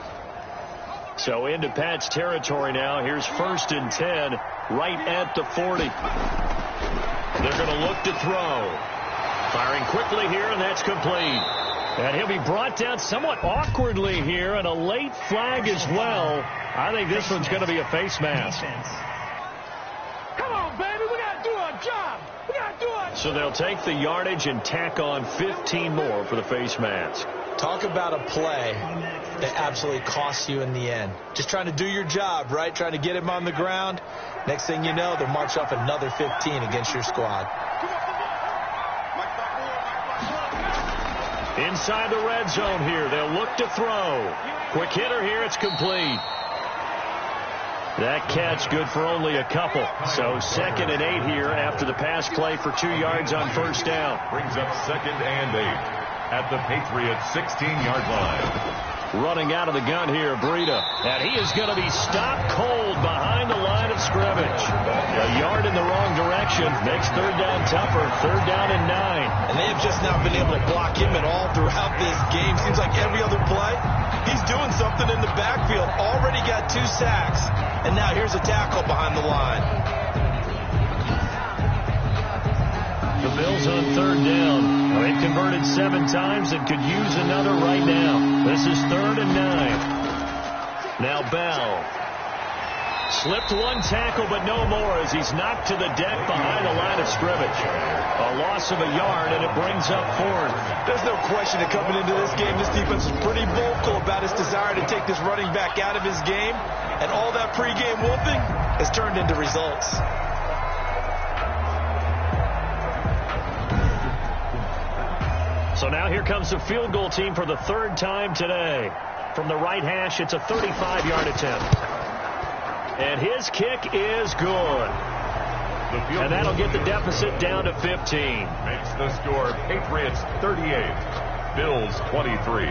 So into Pat's territory now. Here's 1st and 10, right at the 40. They're going to look to throw. Firing quickly here, and that's complete. And he'll be brought down somewhat awkwardly here, and a late flag as well. I think this one's going to be a face mask. Come on, baby. We got to do our job. We got to do our job. So they'll take the yardage and tack on 15 more for the face mask. Talk about a play that absolutely costs you in the end. Just trying to do your job, right? Trying to get him on the ground. Next thing you know, they'll march off another 15 against your squad. Inside the red zone here. They'll look to throw. Quick hitter here. It's complete. That catch good for only a couple. So 2nd and 8 here after the pass play for 2 yards on first down. Brings up 2nd and 8 at the Patriots' 16-yard line. Running out of the gun here, Breida. And he is going to be stopped cold behind the line of scrimmage. A yard in the wrong direction. Makes 3rd down tougher. 3rd down and 9. And they have just now been able to block him at all throughout this game. Seems like every other play, he's doing something in the backfield. Already got 2 sacks. And now here's a tackle behind the line. The Bills on 3rd down. They've converted 7 times and could use another right now. This is 3rd and 9. Now Bell. Slipped 1 tackle, but no more as he's knocked to the deck behind the line of scrimmage. A loss of a yard, and it brings up 4th. There's no question that coming into this game, this defense is pretty vocal about his desire to take this running back out of his game. And all that pregame whooping has turned into results. So now here comes the field goal team for the 3rd time today. From the right hash, it's a 35-yard attempt. And his kick is good. And that'll get the deficit down to 15. Makes the score Patriots 38, Bills 23.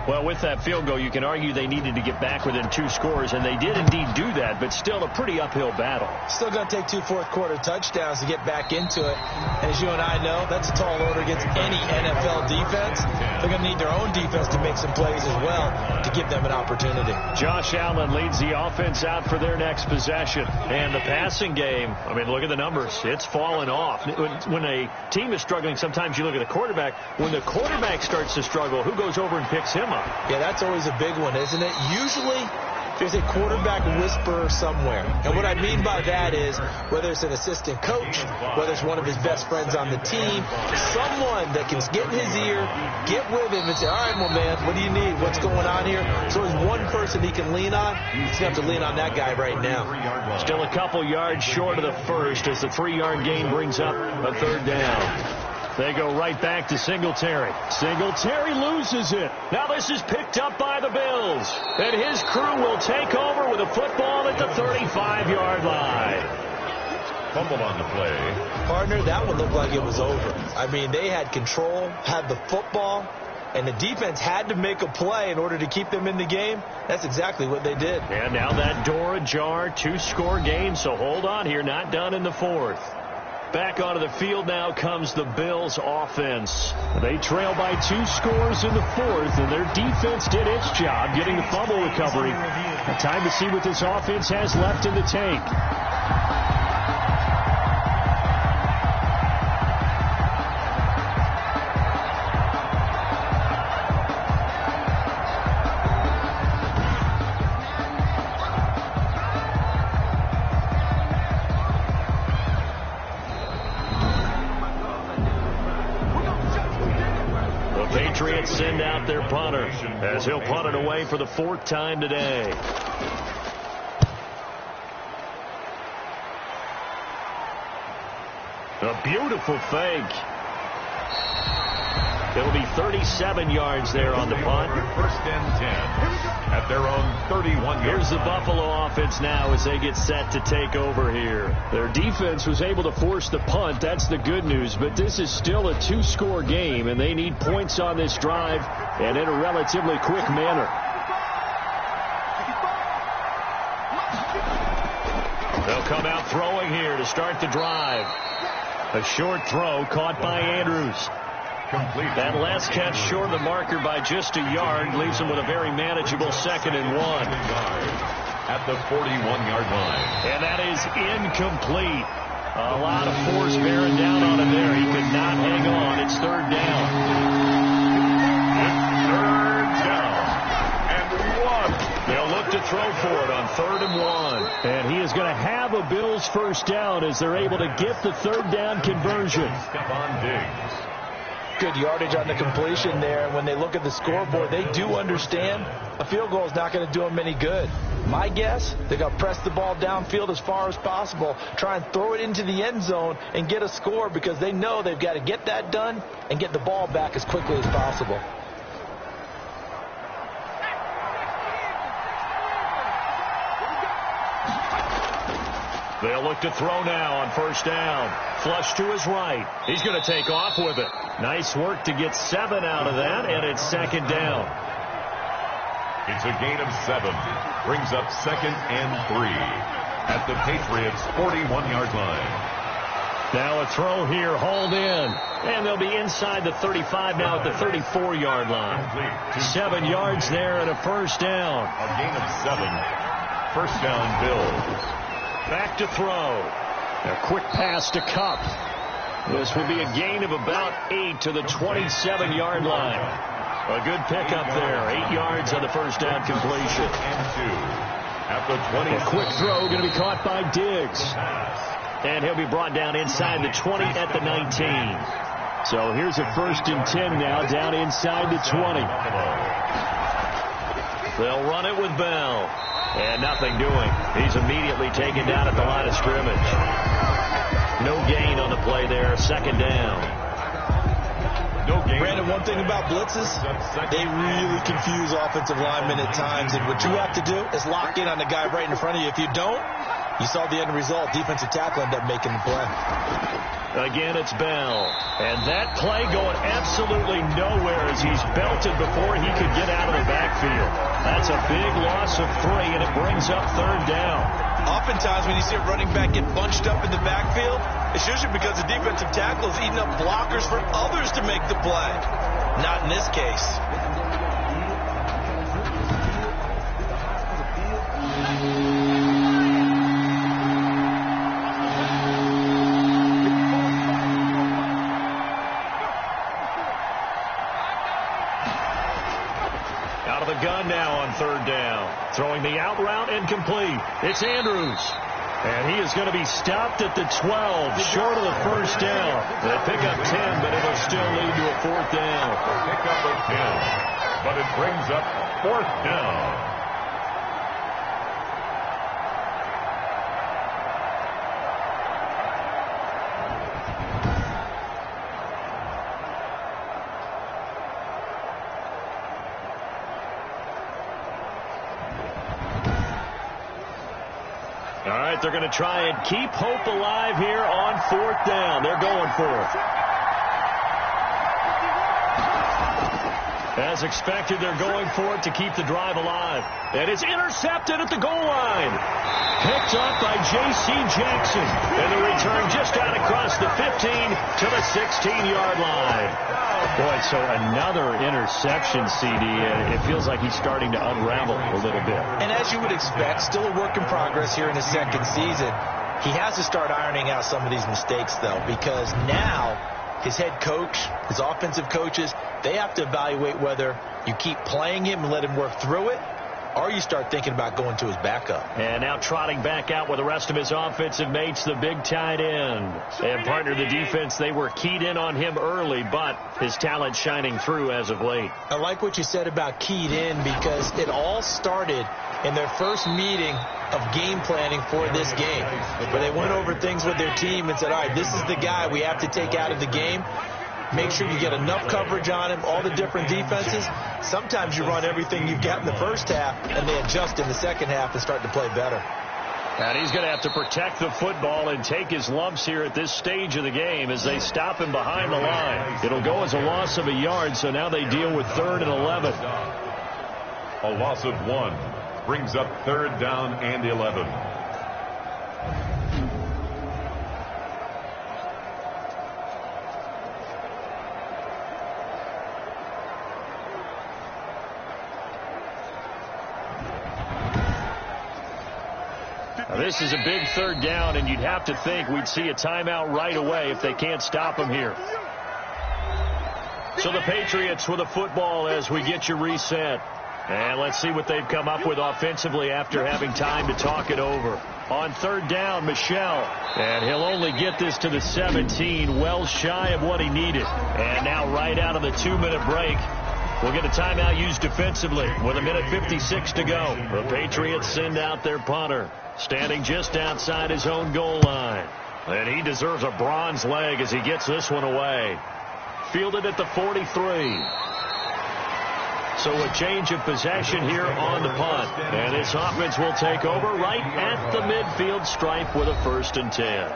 Well, with that field goal, you can argue they needed to get back within 2 scores, and they did indeed do that, but still a pretty uphill battle. Still going to take 2 fourth-quarter touchdowns to get back into it. And as you and I know, that's a tall order against any NFL defense. They're going to need their own defense to make some plays as well to give them an opportunity. Josh Allen leads the offense out for their next possession. And the passing game, I mean, look at the numbers. It's fallen off. When a team is struggling, sometimes you look at the quarterback. When the quarterback starts to struggle, who goes over and picks him up? Yeah, that's always a big one, isn't it? Usually, there's a quarterback whisperer somewhere. And what I mean by that is, whether it's an assistant coach, whether it's one of his best friends on the team, someone that can get in his ear, get with him and say, all right, well, man, what do you need? What's going on here? So there's one person he can lean on. He's going to have to lean on that guy right now. Still a couple yards short of the first as the 3-yard gain brings up a 3rd down. They go right back to Singletary. Singletary loses it. Now this is picked up by the Bills. And his crew will take over with a football at the 35-yard line. Fumble on the play. Partner, that one looked like it was over. I mean, they had control, had the football, and the defense had to make a play in order to keep them in the game. That's exactly what they did. And now that door ajar, 2-score game, so hold on here, not done in the 4th. Back onto the field now comes the Bills offense. They trail by 2 scores in the 4th, and their defense did its job getting the fumble recovery. Time to see what this offense has left in the tank. their punter, as he'll punt it away for the 4th time today. A beautiful fake. It'll be 37 yards there on the punt. 1st and 10 at their own 31 yards. Here's the Buffalo offense now as they get set to take over here. Their defense was able to force the punt. That's the good news. But this is still a 2-score game, and they need points on this drive and in a relatively quick manner. They'll come out throwing here to start the drive. A short throw caught by Andrews. That last catch short of the marker by just a yard leaves them with a very manageable 2nd and 1. At the 41-yard line. And that is incomplete. A lot of force bearing down on him there. He could not hang on. It's 3rd down. It's 3rd down. And 1. They'll look to throw for it on 3rd and 1. And he is going to have a Bills 1st down as they're able to get the 3rd down conversion. Stephon Diggs. Good yardage on the completion there. And when they look at the scoreboard, they do understand a field goal is not going to do them any good. My guess, they're going to press the ball downfield as far as possible, try and throw it into the end zone and get a score because they know they've got to get that done and get the ball back as quickly as possible. They'll look to throw now on 1st down. Flush to his right. He's going to take off with it. Nice work to get 7 out of that, and it's 2nd down. It's a gain of 7. Brings up 2nd and 3 at the Patriots' 41-yard line. Now a throw here, hauled in. And they'll be inside the 35 now at the 34-yard line. 7 yards there and a 1st down. A gain of 7. 1st down, Bills. Back to throw. A quick pass to Kupp. This will be a gain of about 8 to the 27-yard line. A good pickup there. 8 yards on the 1st down completion. And 2 at the 20. A quick throw going to be caught by Diggs. And he'll be brought down inside the 20 at the 19. So here's a 1st and 10 now down inside the 20. They'll run it with Bell. And nothing doing. He's immediately taken down at the line of scrimmage. No gain on the play there. 2nd down. No gain. Brandon, one thing about blitzes, they really confuse offensive linemen at times. And what you have to do is lock in on the guy right in front of you. If you don't, you saw the end result. Defensive tackle ended up making the play. Again, it's Bell. And that play going absolutely nowhere as he's belted before he could get out of the backfield. That's a big loss of 3, and it brings up 3rd down. Oftentimes when you see a running back get bunched up in the backfield, it's usually because the defensive tackle is eating up blockers for others to make the play. Not in this case. Out of the gun now on 3rd down. Throwing the out route incomplete. It's Andrews. And he is going to be stopped at the 12, short of the 1st down. They'll pick up 10, but it'll still lead to a 4th down. Pick up a 10, but it brings up 4th down. All right, they're going to try and keep hope alive here on 4th down. They're going for it. As expected, they're going for it to keep the drive alive. And it's intercepted at the goal line. Picked up by J.C. Jackson. And the return just out across the 15 to the 16-yard line. Boy, so another interception, CD. It feels like he's starting to unravel a little bit. And as you would expect, still a work in progress here in his 2nd season. He has to start ironing out some of these mistakes, though, because now his head coach, his offensive coaches, they have to evaluate whether you keep playing him and let him work through it, or you start thinking about going to his backup. And now trotting back out with the rest of his offensive mates, the big tight end. And partner, the defense, they were keyed in on him early, but his talent shining through as of late. I like what you said about keyed in, because it all started in their first meeting of game planning for this game, where they went over things with their team and said, all right, this is the guy we have to take out of the game. Make sure you get enough coverage on him, all the different defenses. Sometimes you run everything you've got in the first half, and they adjust in the second half and start to play better. And he's going to have to protect the football and take his lumps here at this stage of the game as they stop him behind the line. It'll go as a loss of a yard, so now they deal with 3rd and 11. A loss of 1 brings up 3rd down and 11. Now, this is a big 3rd down, and you'd have to think we'd see a timeout right away if they can't stop him here. So the Patriots with the football as we get you reset. And let's see what they've come up with offensively after having time to talk it over. On 3rd down, Michel. And he'll only get this to the 17, well shy of what he needed. And now right out of the 2-minute break, we'll get a timeout used defensively with 1:56 to go. The Patriots send out their punter, standing just outside his own goal line. And he deserves a bronze leg as he gets this one away. Fielded at the 43. So a change of possession here on the punt. And this offense will take over right at the midfield stripe with a 1st and 10.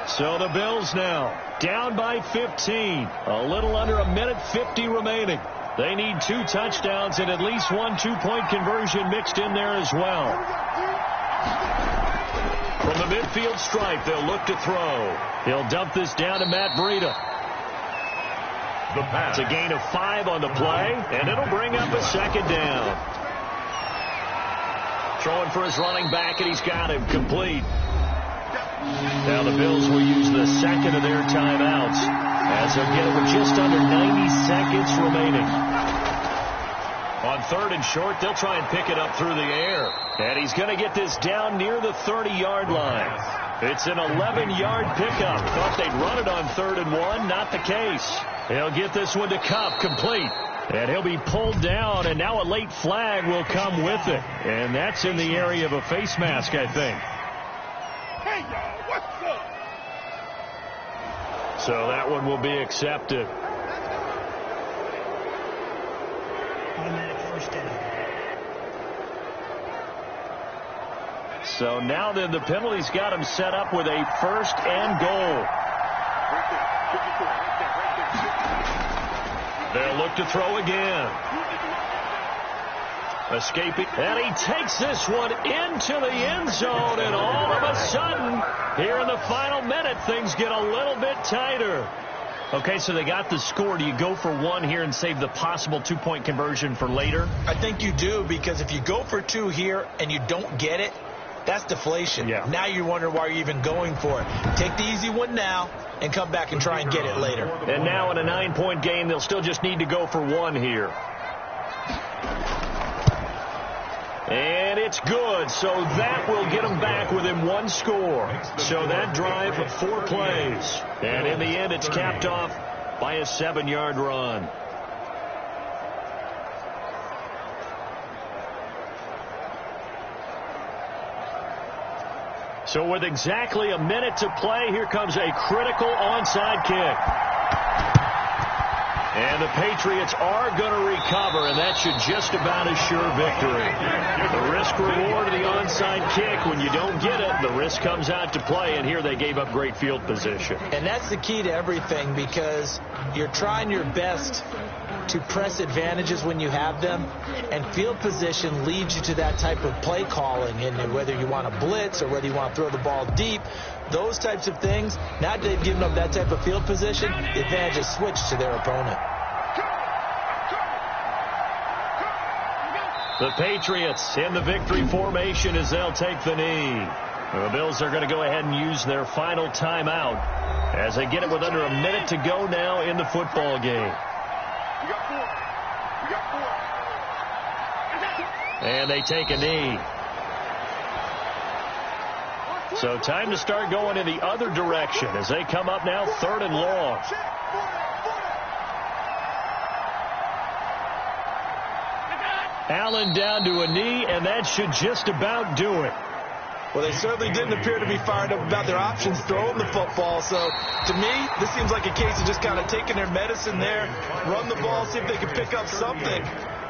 So the Bills now down by 15. A little under 1:50 remaining. They need 2 touchdowns and at least 1 2-point conversion mixed in there as well. From the midfield stripe, they'll look to throw. He'll dump this down to Matt Breida. The pass. It's a gain of 5 on the play, and it'll bring up a 2nd down. Throwing for his running back, and he's got him complete. Now the Bills will use the 2nd of their timeouts as they'll get it with just under 90 seconds remaining. On 3rd and short, they'll try and pick it up through the air. And he's going to get this down near the 30-yard line. It's an 11-yard pickup. Thought they'd run it on 3rd and 1. Not the case. He'll get this one to Kupp, complete. And he'll be pulled down, and now a late flag will come with it. And that's in the area of a face mask, I think. Hey, y'all, what's up? So that one will be accepted. So now then the penalty's got him set up with a 1st and goal. They'll look to throw again. Escaping, and he takes this one into the end zone, and all of a sudden, here in the final minute, things get a little bit tighter. Okay, so they got the score. Do you go for 1 here and save the possible 2-point conversion for later? I think you do, because if you go for 2 here and you don't get it, that's deflation. Yeah. Now you wonder why you're even going for it. Take the easy one now and come back and try and get it later. And now in a 9-point game, they'll still just need to go for 1 here. And it's good, so that will get them back within 1 score. So that drive, 4 plays. And in the end, it's capped off by a 7-yard run. So with exactly a minute to play, here comes a critical onside kick. And the Patriots are going to recover, and that should just about assure victory. The risk-reward of the onside kick, when you don't get it, the risk comes out to play, and here they gave up great field position. And that's the key to everything, because you're trying your best to press advantages when you have them, and field position leads you to that type of play calling, and whether you want to blitz or whether you want to throw the ball deep, those types of things. Now that they've given up that type of field position, the advantage is switched to their opponent. The Patriots in the victory formation as they'll take the knee. The Bills are going to go ahead and use their final timeout as they get it with under a minute to go now in the football game. We got 4. We got 4. And they take a knee. So time to start going in the other direction as they come up now 3rd and long. Allen down to a knee, and that should just about do it. Well, they certainly didn't appear to be fired up about their options throwing the football. So, to me, this seems like a case of just kind of taking their medicine there, run the ball, see if they can pick up something.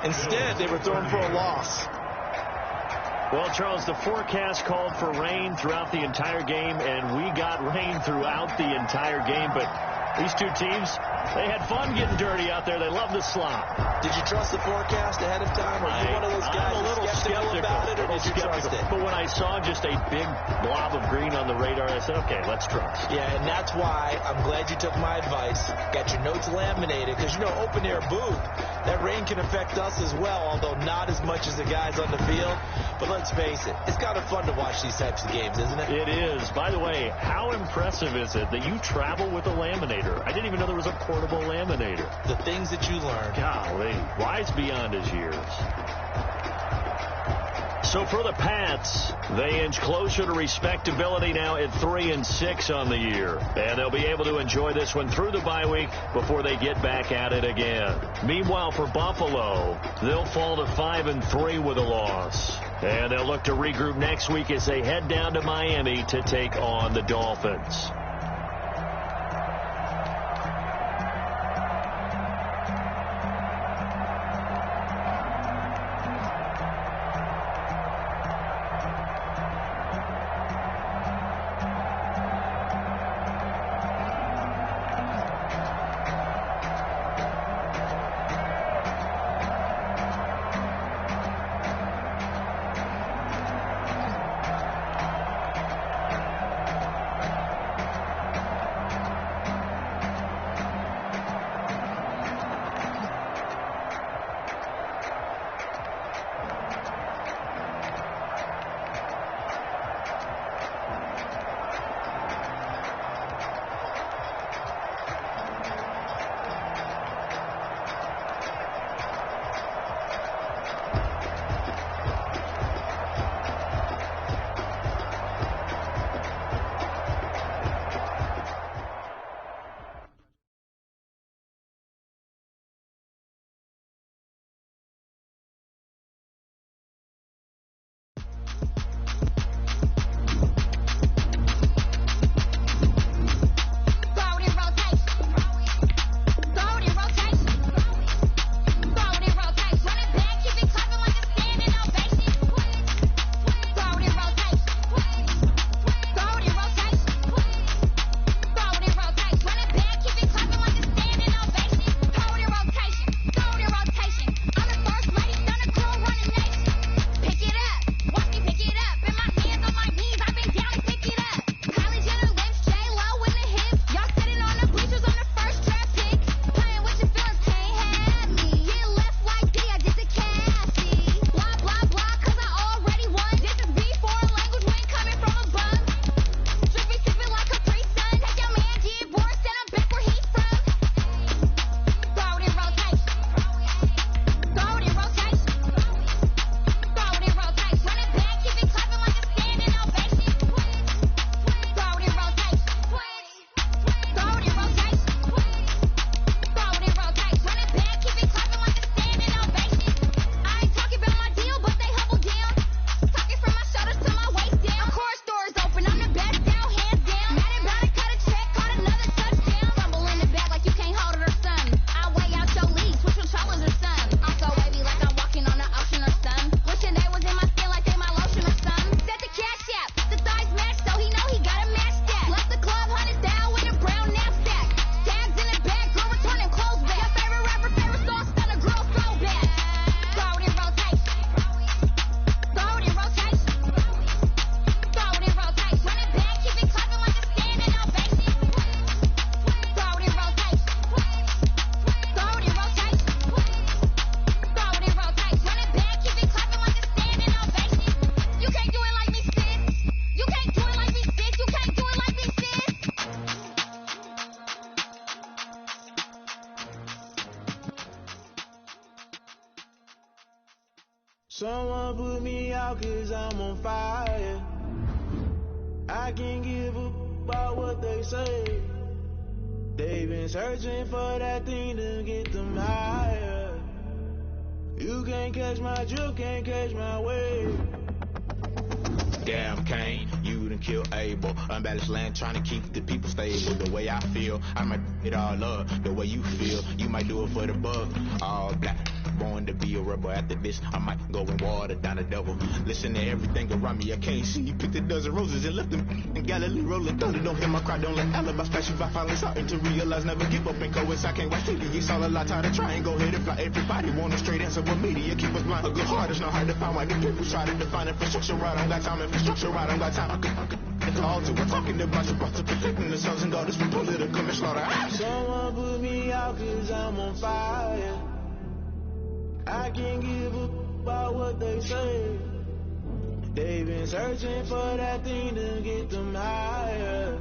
Instead, they were throwing for a loss. Well, Charles, the forecast called for rain throughout the entire game, and we got rain throughout the entire game. But these two teams, they had fun getting dirty out there. They love the slop. Did you trust the forecast ahead of time? Or are you one of those guys I'm a little skeptical about it, or did you trust it? But when I saw just a big blob of green on the radar, I said, okay, let's trust. Yeah, and that's why I'm glad you took my advice. Got your notes laminated, because, you know, open air booth, that rain can affect us as well, although not as much as the guys on the field. But let's face it, it's kind of fun to watch these types of games, isn't it? It is. By the way, how impressive is it that you travel with a laminator? I didn't even know there was a portable laminator. The things that you learn. Golly, wise beyond his years. So for the Pats, they inch closer to respectability now at 3-6 on the year. And they'll be able to enjoy this one through the bye week before they get back at it again. Meanwhile, for Buffalo, they'll fall to 5-3 with a loss. And they'll look to regroup next week as they head down to Miami to take on the Dolphins. Someone put me out 'cause I'm on fire. I can't give up about what they say. They've been searching for that thing to get them higher. You can't catch my drift, can't catch my wave. Damn, Kane, you done killed Abel. Unbalanced land, trying to keep the people stable. The way I feel, I might it all up. The way you feel, you might do it for the buck. All black, born to be a rebel. After this, I might go and water down the devil. Listen to everything around me, I can't see. Picked a dozen roses and left them in Galilee rolling thunder. Don't hear my cry, don't let alibis flash you. I finally starting to realize, never give up and coincide. Can't wait till it's all a lot. Tired of trying, go ahead and fly. Everybody want a straight answer with media. Keep us blind. A good heart is not hard to find. Why the people try to define infrastructure right? I don't got time. Infrastructure right, I don't got time. It's all to we're talking about to protecting the sons and daughters from political manslaughter. Someone put me out 'cause I'm on fire. I can't give up about what they say. They've been searching for that thing to get them higher.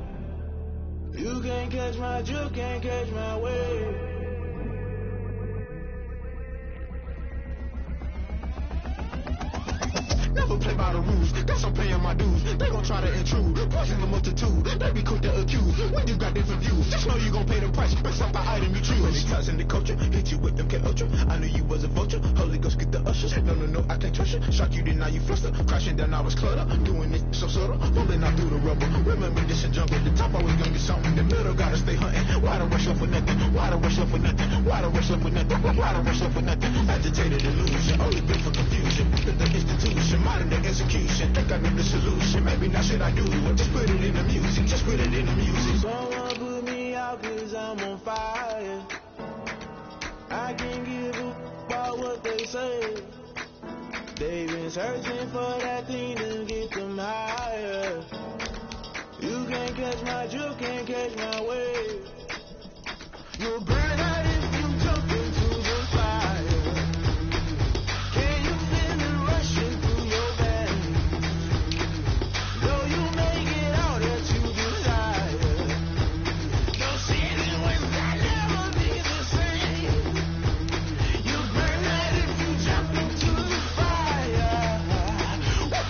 You can't catch my drift, can't catch my wave. Never play by the rules, guess I'm paying my dues. They gon' try to intrude, poison the multitude. They be quick to accuse, when you got different views. Just know you gon' pay the price, based off the item you choose. Many times in the culture, hit you with them K-Ultra. I knew you was a vulture, Holy Ghost get the ushers. No, I can't trust you. Shock you, then now you fluster. Crashing down, I was cluttered. Doing it so subtle, rolling out through the rubble. Remember this and jump at the top, always gonna be something. The middle gotta stay hunting. Why the rush up for nothing? Why the rush up for nothing? Why the rush up for nothing? Why the rush up for nothing? Agitated illusion, only been for confusion. The institution, modern day execution. Think I know the solution. Maybe now should I do it? Just put it in the music. Just put it in the music. Someone put me out 'cause I'm on fire. I can't give up about what they say. They've been searching for that thing to get them higher. You can't catch my drift, can't catch my wave. You'll burn out if you jump into the fire. Can you feel it rushing through your veins? Though you make it out that you desire. No season when that never be the same. You burn out if you jump into the fire.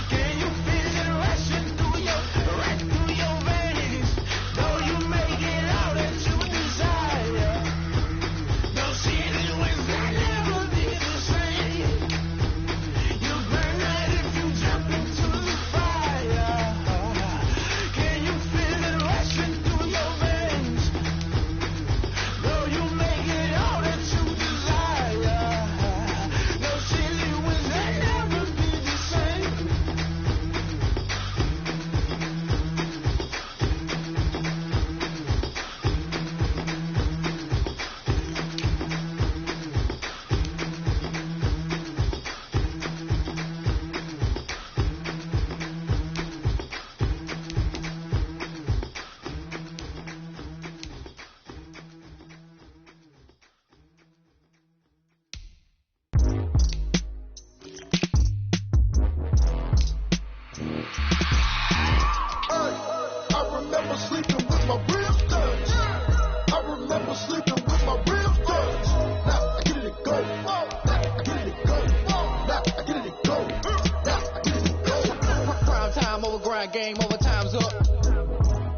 Can you feel it rushing through your veins? Though you make it out that you desire. No season when that never be the same. You burn out if you jump into the fire. Can you feel it rushing through your veins? Though you make it all that you desire. No silly when that never be the same. I remember sleeping with my ribs touched. I remember sleeping with my ribs touched. Now I get it go. Now I get it go. Now I get it go. Now I get it go. Prime time over grind game, overtime's up.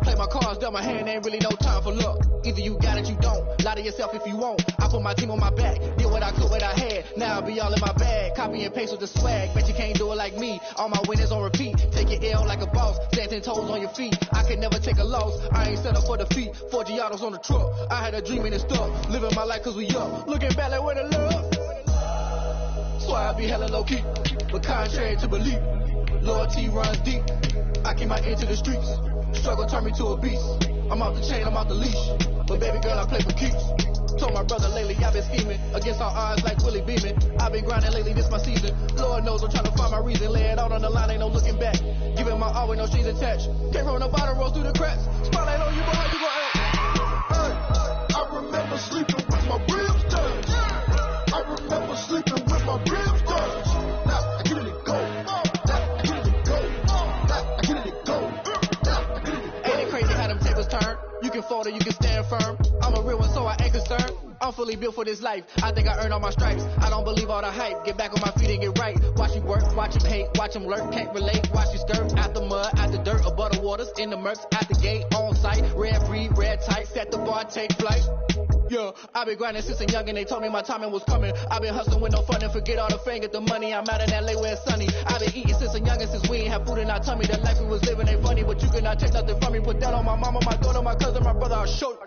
Play my cards, dealt my hand, ain't really no time for luck. Either you got it, you don't. Lie to yourself if you won't. I put my team on my back, did what I could, what I had. Now I be all in my bag, copy and paste with the swag. Bet you can't do it like me. All my winners on repeat. Take your L like a boss, stand 10 toes on your feet. I could never take a loss. I ain't set up for defeat. 4 Giottos on the truck. I had a dream and it stuck. Living my life 'cause we up. Looking back like where the love. So I be hella low key, but contrary to belief, loyalty runs deep. I keep my ear to the streets. Struggle turned me to a beast. I'm off the chain, I'm off the leash. But baby girl, I play for keeps. Told my brother lately I've been scheming against all odds like Willie Beeman. I've been grinding lately, this my season. Lord knows I'm trying to find my reason. Lay it out on the line, ain't no looking back. Giving my all with no strings attached. Can't roll no bottom, roll through the cracks. Spotlight on you, boy, how you gon' act? I remember sleeping with my ribs touched. I remember sleeping with my ribs touched. Now I get it go. Now I get it go. Now I get it go. Now I get it go. Ain't it crazy how them tables turn? You can fold or you can stand firm. I'm a real one, so I ain't concerned. I'm I'm fully built for this life. I think I earned all my stripes. I don't believe all the hype. Get back on my feet and get right. Watch you work, watch him hate, watch him lurk. Can't relate, watch you skirt. Out the mud, out the dirt, above the waters, in the murks, at the gate, on site. Red free, red tight, set the bar, take flight. Yeah, I been grinding since a youngin', they told me my timing was coming. I been hustling with no fun and forget all the fame, get the money. I'm out in LA where it's sunny. I been eating since a youngin', since we ain't have food in our tummy. The life we was living ain't funny, but you cannot take nothing from me. Put that on my mama, my daughter, my cousin, my brother, I'll show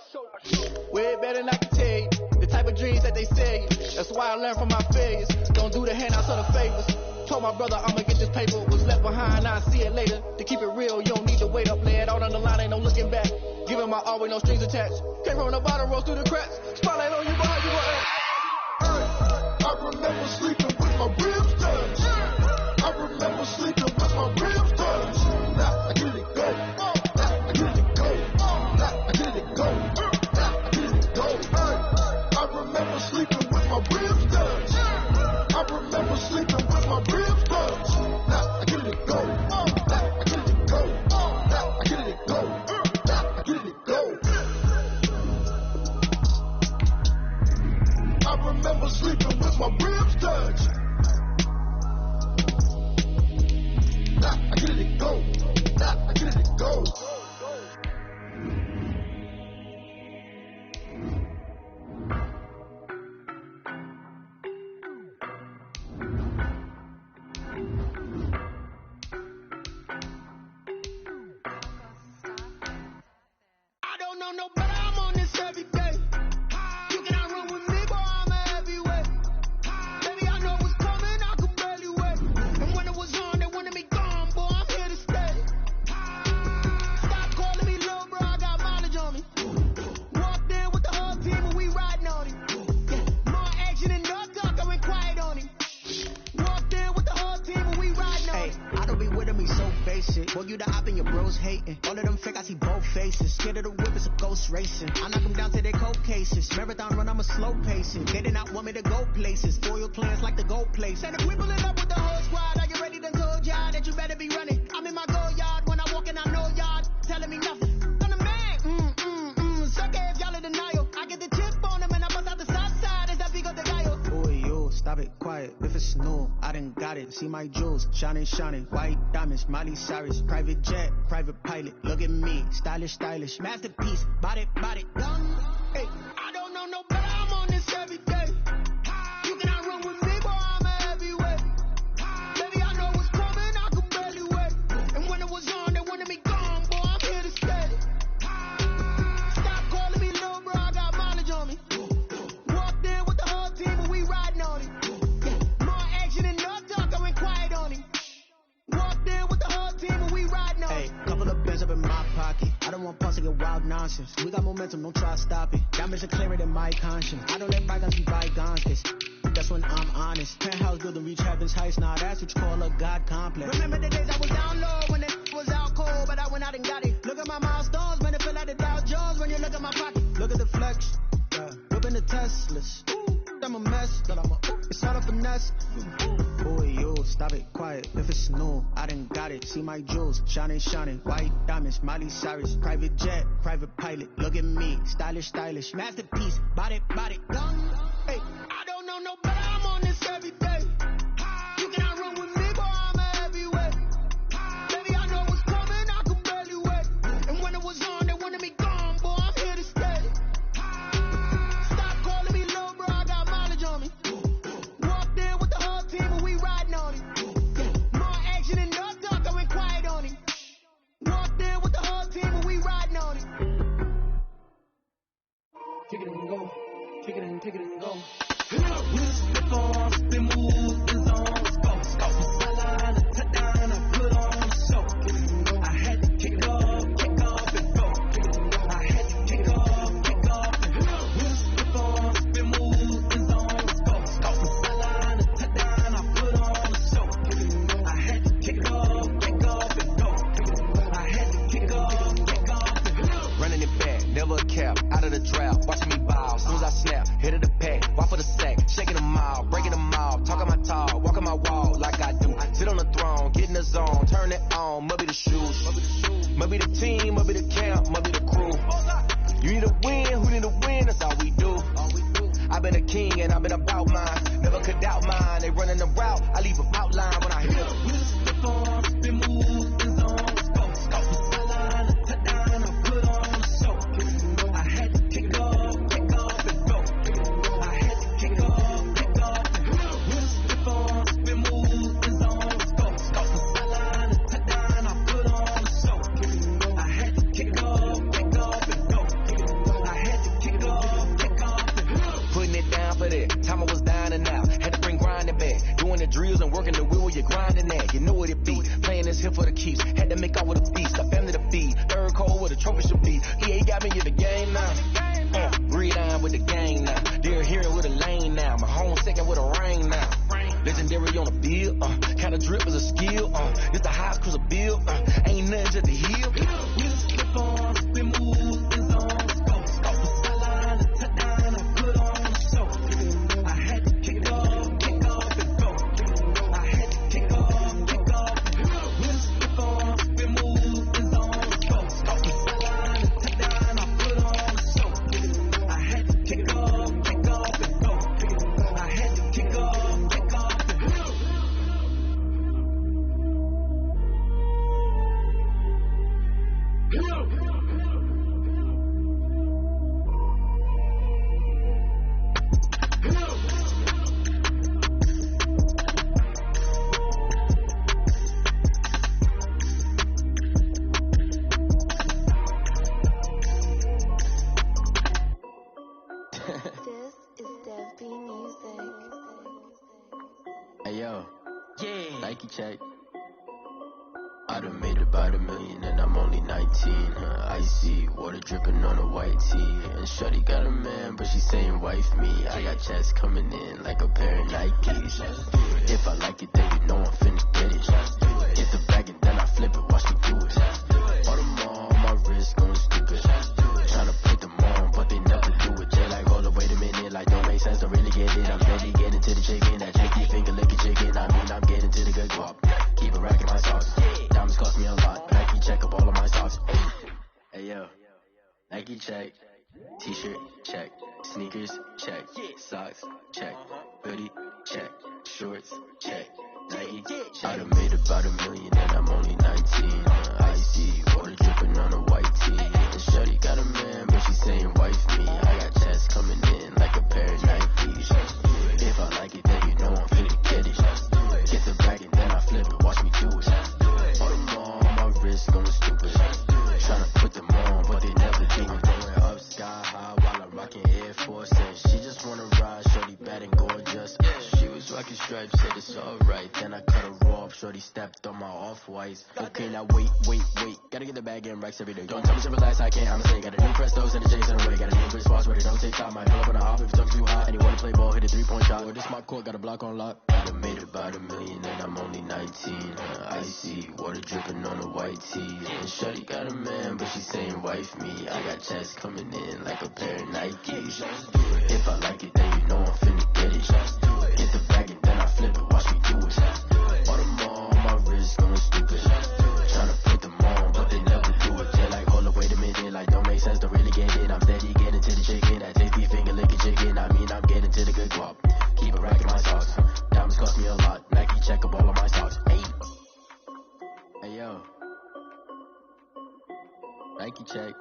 you. Way better than I can tell you. The type of dreams that they sell you. That's why I learned from my failures. Don't do the handouts or the favors. Told my brother I'ma get this paper. Was left behind, I'll see it later. To keep it real, you don't need to wait up. Lay it out on the line, ain't no looking back. Giving my all with no strings attached. Came from the bottom, rose through the cracks. Spotlight on you, behind you, I remember sleeping with my ribs touched. I remember sleeping with my ribs touched. Now I get it go. Now I get it go. Now I get it go. Now I get it go. I remember sleeping with my ribs touched. I remember sleeping with my ribs touched. Now I get it go. Now I get it go. Now I get it go. Now I get it go. I remember sleeping with my ribs touched. Now I get it go. Now I get it go. I don't know no better, I'm on this every day. You cannot run with me, boy, I'm a heavyweight. Baby, I know what's coming, I could barely wait. And when it was on, they wanted me gone, boy, I'm here to stay. Stop calling me low, bro, I got mileage on me. Walked in with the whole team and we riding on him. Yeah, more action and no talk, I went quiet on him. Walked in with the whole team and we riding on him. I don't be with him, he's so basic. Boy, you the op and your bros hating. All of them fake, I see both faces. Scared of the whip, it's a ghost racing. I knock them down to their cold cases. Marathon run, I'm a slow pacing. They did not want me to go places. Spoil plans like the gold place. And if we pulling up with the whole squad, I get ready to told y'all that you better be running. I'm in my go yard, when I walk in, I know y'all telling me nothing. I'm the man, suck if y'all in denial. I get the chip on them and I bust out the south side as I pick up the gallo. Boy, yo, stop it, quiet. If it's new, I done got it. See my jewels, shining, shining. White diamonds, Miley Cyrus. Private jet, private pilot. Look at me, stylish, stylish. Masterpiece, body, done. Hey, I don't know no better, I'm on this every day. You cannot run with me, boy, I'm a heavyweight. Baby, I know what's coming, I could barely wait. And when it was on, they wanted me gone, boy, I'm here to stay. Stop calling me low, bro, I got mileage on me. Walked in with the whole team and we riding on him. Yeah, more action and no talk, I went quiet on him. Walked in with the whole team and we riding on him. Hey, couple of bands up in my pocket. I don't want pause to get wild nonsense. We got momentum, don't try to stop it. Diamonds are clearer than my conscience. I don't let bygones be bygones, cause that's when I'm honest. Penthouse building, reach heaven's heights. Now that's what you call a God complex. Remember the days I was down low when it was out cold, but I went out and got it. Look at my milestones, man, it feel like the Dow Jones when you look at my pocket. Look at the flex, yeah. Whipping the Teslas. I'm a mess, but it's not a finesse. Boy, yo, stop it, quiet. If it's new, I done got it. See my jewels, shining, shining. White diamonds, Miley Cyrus. Private jet, private pilot. Look at me, stylish, stylish. Masterpiece, body, done. Hey, I don't know no better, I'm on this every day. You cannot run with me, boy, I'm a heavyweight. Baby, I know what's coming, I could barely wait. And when it was on, they wanted me gone, boy, I'm here to stay. Stop calling me low, bro, I got mileage on me. Walked in with the whole team and we riding on him. Yeah, more action and no talk, I went quiet on him. Walked in with the whole team and we riding on him. Kick it and go. Kick it and go. out, I leave an outline when I hit it. Slip on, spin move, the zone, scope. Scope the sideline, touchdown, I put on a show. I had to kick off, and go. I had to kick off, and go. Slip on, spin move, the zone, scope. Scope the sideline, touchdown, I put on a show. I had to kick off, and go. I had to kick off, and go. Putting it down for that. Time I was down and out. Had to bring grinding back. Doing the drills and working the wheel, you're grinding that. You know what it be. Playing this here for the keeps. Had to make out with a beast. A family to feed. Third cold where the trophy should be. EA got me in the game now. Breed on with the gang now. They're here with a lane now. My home second with a ring now. Legendary on the bill. Kind of drip is a skill. It's the highest cruiser bill. Ain't nothing to the hill. Slip on, spin move, the zone, scope. Scope the sideline, the touchdown, I put on a show. I had to kick off, and go. I had to kick off, and go. Slip on, spin move, the zone, scope. Scope the sideline, the touchdown, I put on a show. I had to kick off, and go. I had to kick off, and go. Hey yo, yeah. Nike check. I done made about $1 million and I'm only 19. Icy water dripping on a white tee. And shorty got a man, but she saying wife me. I got checks coming in like a pair of Nikes. If I like it, then you know I'm finna get it. Get the bag and then I flip it, watch me do it. All them on my wrist going stupid. Tryna put them on, but they never do it. They like, hold up, wait a minute, like don't make sense, don't really get it. I'm steady getting to the chicken, that tricky finger licking chicken. I mean, I'm getting to the good guap. Keep it racking my sauce. Diamonds cost me a lot. Nike check up all of my socks. Hey yo, Nike check. T-shirt check. Sneakers check. Socks check. Hoodie check. Shorts check. Nike. I done made about $1 million and I'm only 19. Icy water dripping on a white tee. And shorty got a man, but she saying wife me. I got checks coming in like a pair of Nikes. If I like it, then you know I'm finna get it. Get the bag and then I flip it, watch me do it. All them on my wrist going stupid. Tryna put them on, but they never do it. Going up sky high while I'm rocking Air Force. And she just wanna ride, shorty bad and gorgeous. She was rocking stripes, said it's alright. Then I cut her off, shorty stepped on my off-whites. Okay, now wait. Gotta get the bag and racks every day. Don't tell me simple lies, I can't honestly. Got a new Prestos and the J's in the way. Got a new Chris Foss, but it don't take time. Might pull up on a hop if it talks too high. And you wanna play ball, hit a 3-point shot. Or this my court, got a block on lock. I done made about $1 million and I'm only 19. Icy water dripping on a white tee. And shorty got a man, but she saying wife me. I got checks coming in like a pair of Nikes. If I like it, then you know I'm finna get it. Get the bag and then I flip it, watch me do it. All them on my wrist going stupid. Tryna put them on, but they never do it. They're like, hold up, wait a minute, like don't make sense, don't really get it. I'm steady getting to the chicken, that tasty finger licking chicken. I mean, I'm getting to the good guap. Keep it racking my socks. Diamonds cost me a lot. Nike check up all of my socks. Hey yo, Nike check.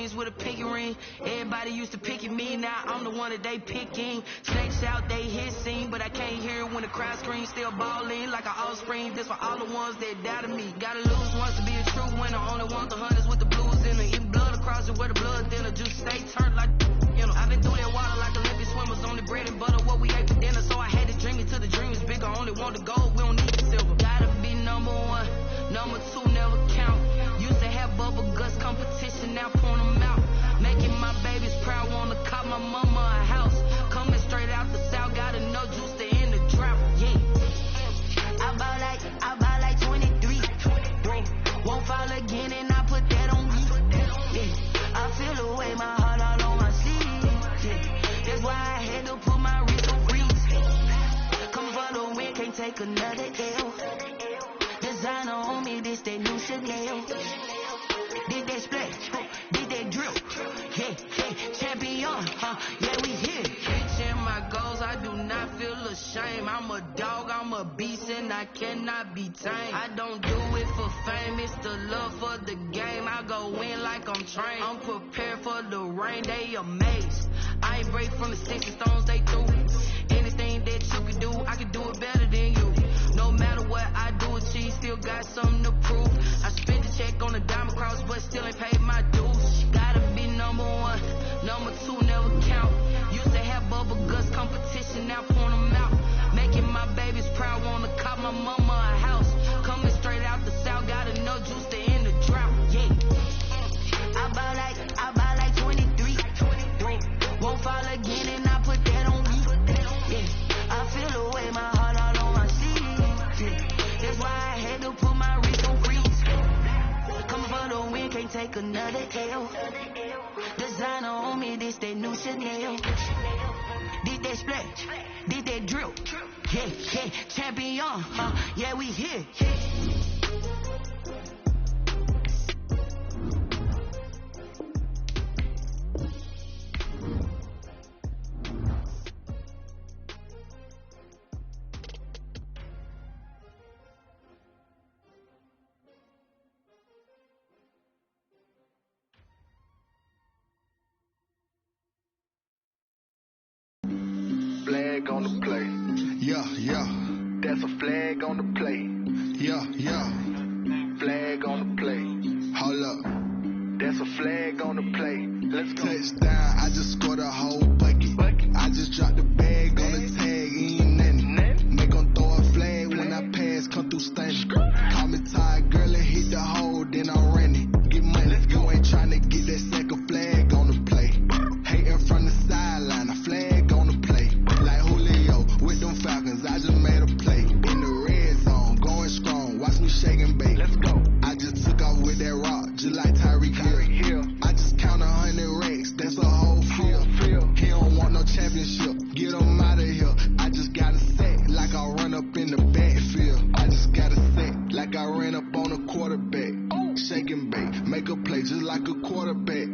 twins with a pinky ring. Everybody used to pick at me, now I'm the one that they picking. Snakes out, they hit scene, but I can't hear it when the crowd screams. Still balling like an offspring. This for all the ones that doubted me. Gotta lose once to be a true winner. Only want the hunters with the blues in it. Eating blood across it where the blood dinner. Juice stay turned like, you know. I've been through that water like Olympic swimmers. Only bread and butter, what we ate for dinner. So I had to dream it till the dream is bigger. Only want the gold, we don't need the silver. Gotta be number one, number two never count. Used to have bubble guts competition, now point them out. Making my babies proud, wanna cop my mama a house. Coming straight out the south, gotta know juice to end the drought. Yeah, I buy like 23. Won't fall again, and I put that on me. Yeah, I feel the way, my heart all on my sleeve. Yeah, that's why I had to put my wrist on freeze. Come for the win, can't take another L. Designer on me, this that new Chanel. Did that splash, did that drill. Yeah, champion, yeah, we here. Reaching my goals, I do not feel ashamed. I'm a dog, I'm a beast, and I cannot be tamed. I don't do it for fame, it's the love for the game. I go in like I'm trained. I'm prepared for the rain, they amazed. I ain't break from the sticks and stones they threw. Anything that you can do, I can do it better than you. No matter what I do, achieve, still got something to prove. I spent the check on the diamond cross, but still ain't paid my dues. Gotta be number one, number two never count. Used to have bubble guts competition, now point them out. Making my babies proud, wanna cop my mama a house. Coming straight out the south, gotta know juice to end the drought. Yeah, I buy like 23. Won't fall again, and I put that on me. Yeah, I feel the way, my heart all on my sleeve. Yeah, that's why I had to put my wrist on freeze. Coming for the win, can't take another L. Designer on me, this that new Chanel. Did that splash, did that drill. Yeah, champion, yeah, we here. Flag on the play. Yeah, yeah. That's a flag on the play. Yeah, yeah. Flag on the play. Hold up. That's a flag on the play. Let's go. Touchdown, I just scored a whole bucket. I just dropped the bag on the tag, ain't nothing. Make them throw a flag when I pass, come through stunning. Call me tired, girl, and hit the hole, then I'm running. Get money, you ain't trying to get that second flag on the play. Hating from the sideline, a flag on the play. Like Julio with them Falcons, I just made a play. In the red zone, going strong, watch me shake and bake. Let's go. I just took off with that rock, just like Tyreek Hill. I just count 100 racks, that's a whole field. He don't want no championship, get him out of here. I just got a set, like I run up in the backfield. I just got a set, like I ran up on a quarterback. Shake and bake, make a play just like a quarterback.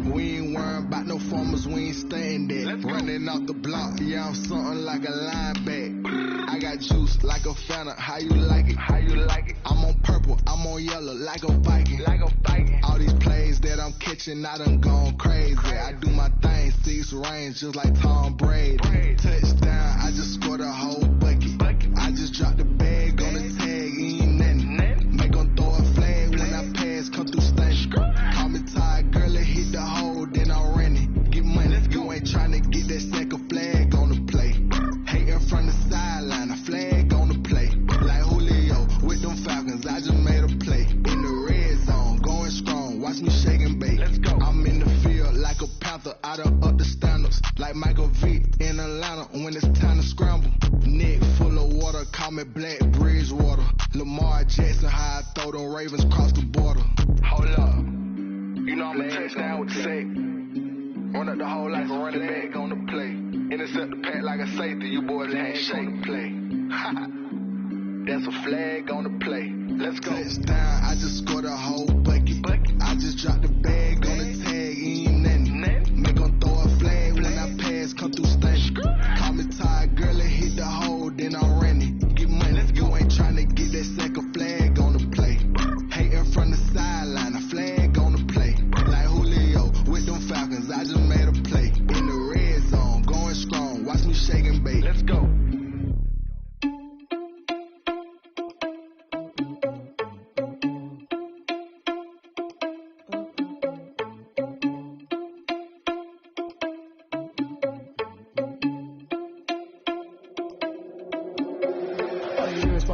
We ain't worrying about no formers, we ain't staying there. Running off the block, yeah, I'm something like a linebacker. I got juice like a Fanta, how you like it? How you like it? I'm on purple, I'm on yellow, like a Viking. Like a Viking. All these plays that I'm catching, I done gone crazy. I do my thing, 6 range, just like Tom Brady. Touchdown, I just scored a whole bucket. I just dropped the bag on the tag, ain't nothing. Make them throw a flag when I pass, come through stunning. Call me tired, girl, and hit the hole, then I'm running. Get money, you ain't trying to get that second flag on the play. Hating from the sideline, a flag on the play. Like Julio with them Falcons, I just made a play. In the red zone, going strong, watch me shake and bake. Let's go. I'm in the field like a Panther, I done up the standards. Like Michael Vick in Atlanta when it's time to scramble. Neck full of water, call me Black Bridgewater. Lamar Jackson, how I throw them Ravens across the border. Hold up. You know I'm a touchdown with the sack. Run up the whole like a running back on the play. Intercept the pack like a safety, you boys ain't shake the play. That's a flag on the play. Let's go. Touchdown, I just scored a whole bucket. I just dropped the bag on the tag, ain't nothing. Make them throw a flag when I pass, come through stunning. Call me tired, girl, and hit the hole, then I'm running. Get money, you ain't trying to get that second flag on the play. Hating from the sideline, a flag on the play. Like Julio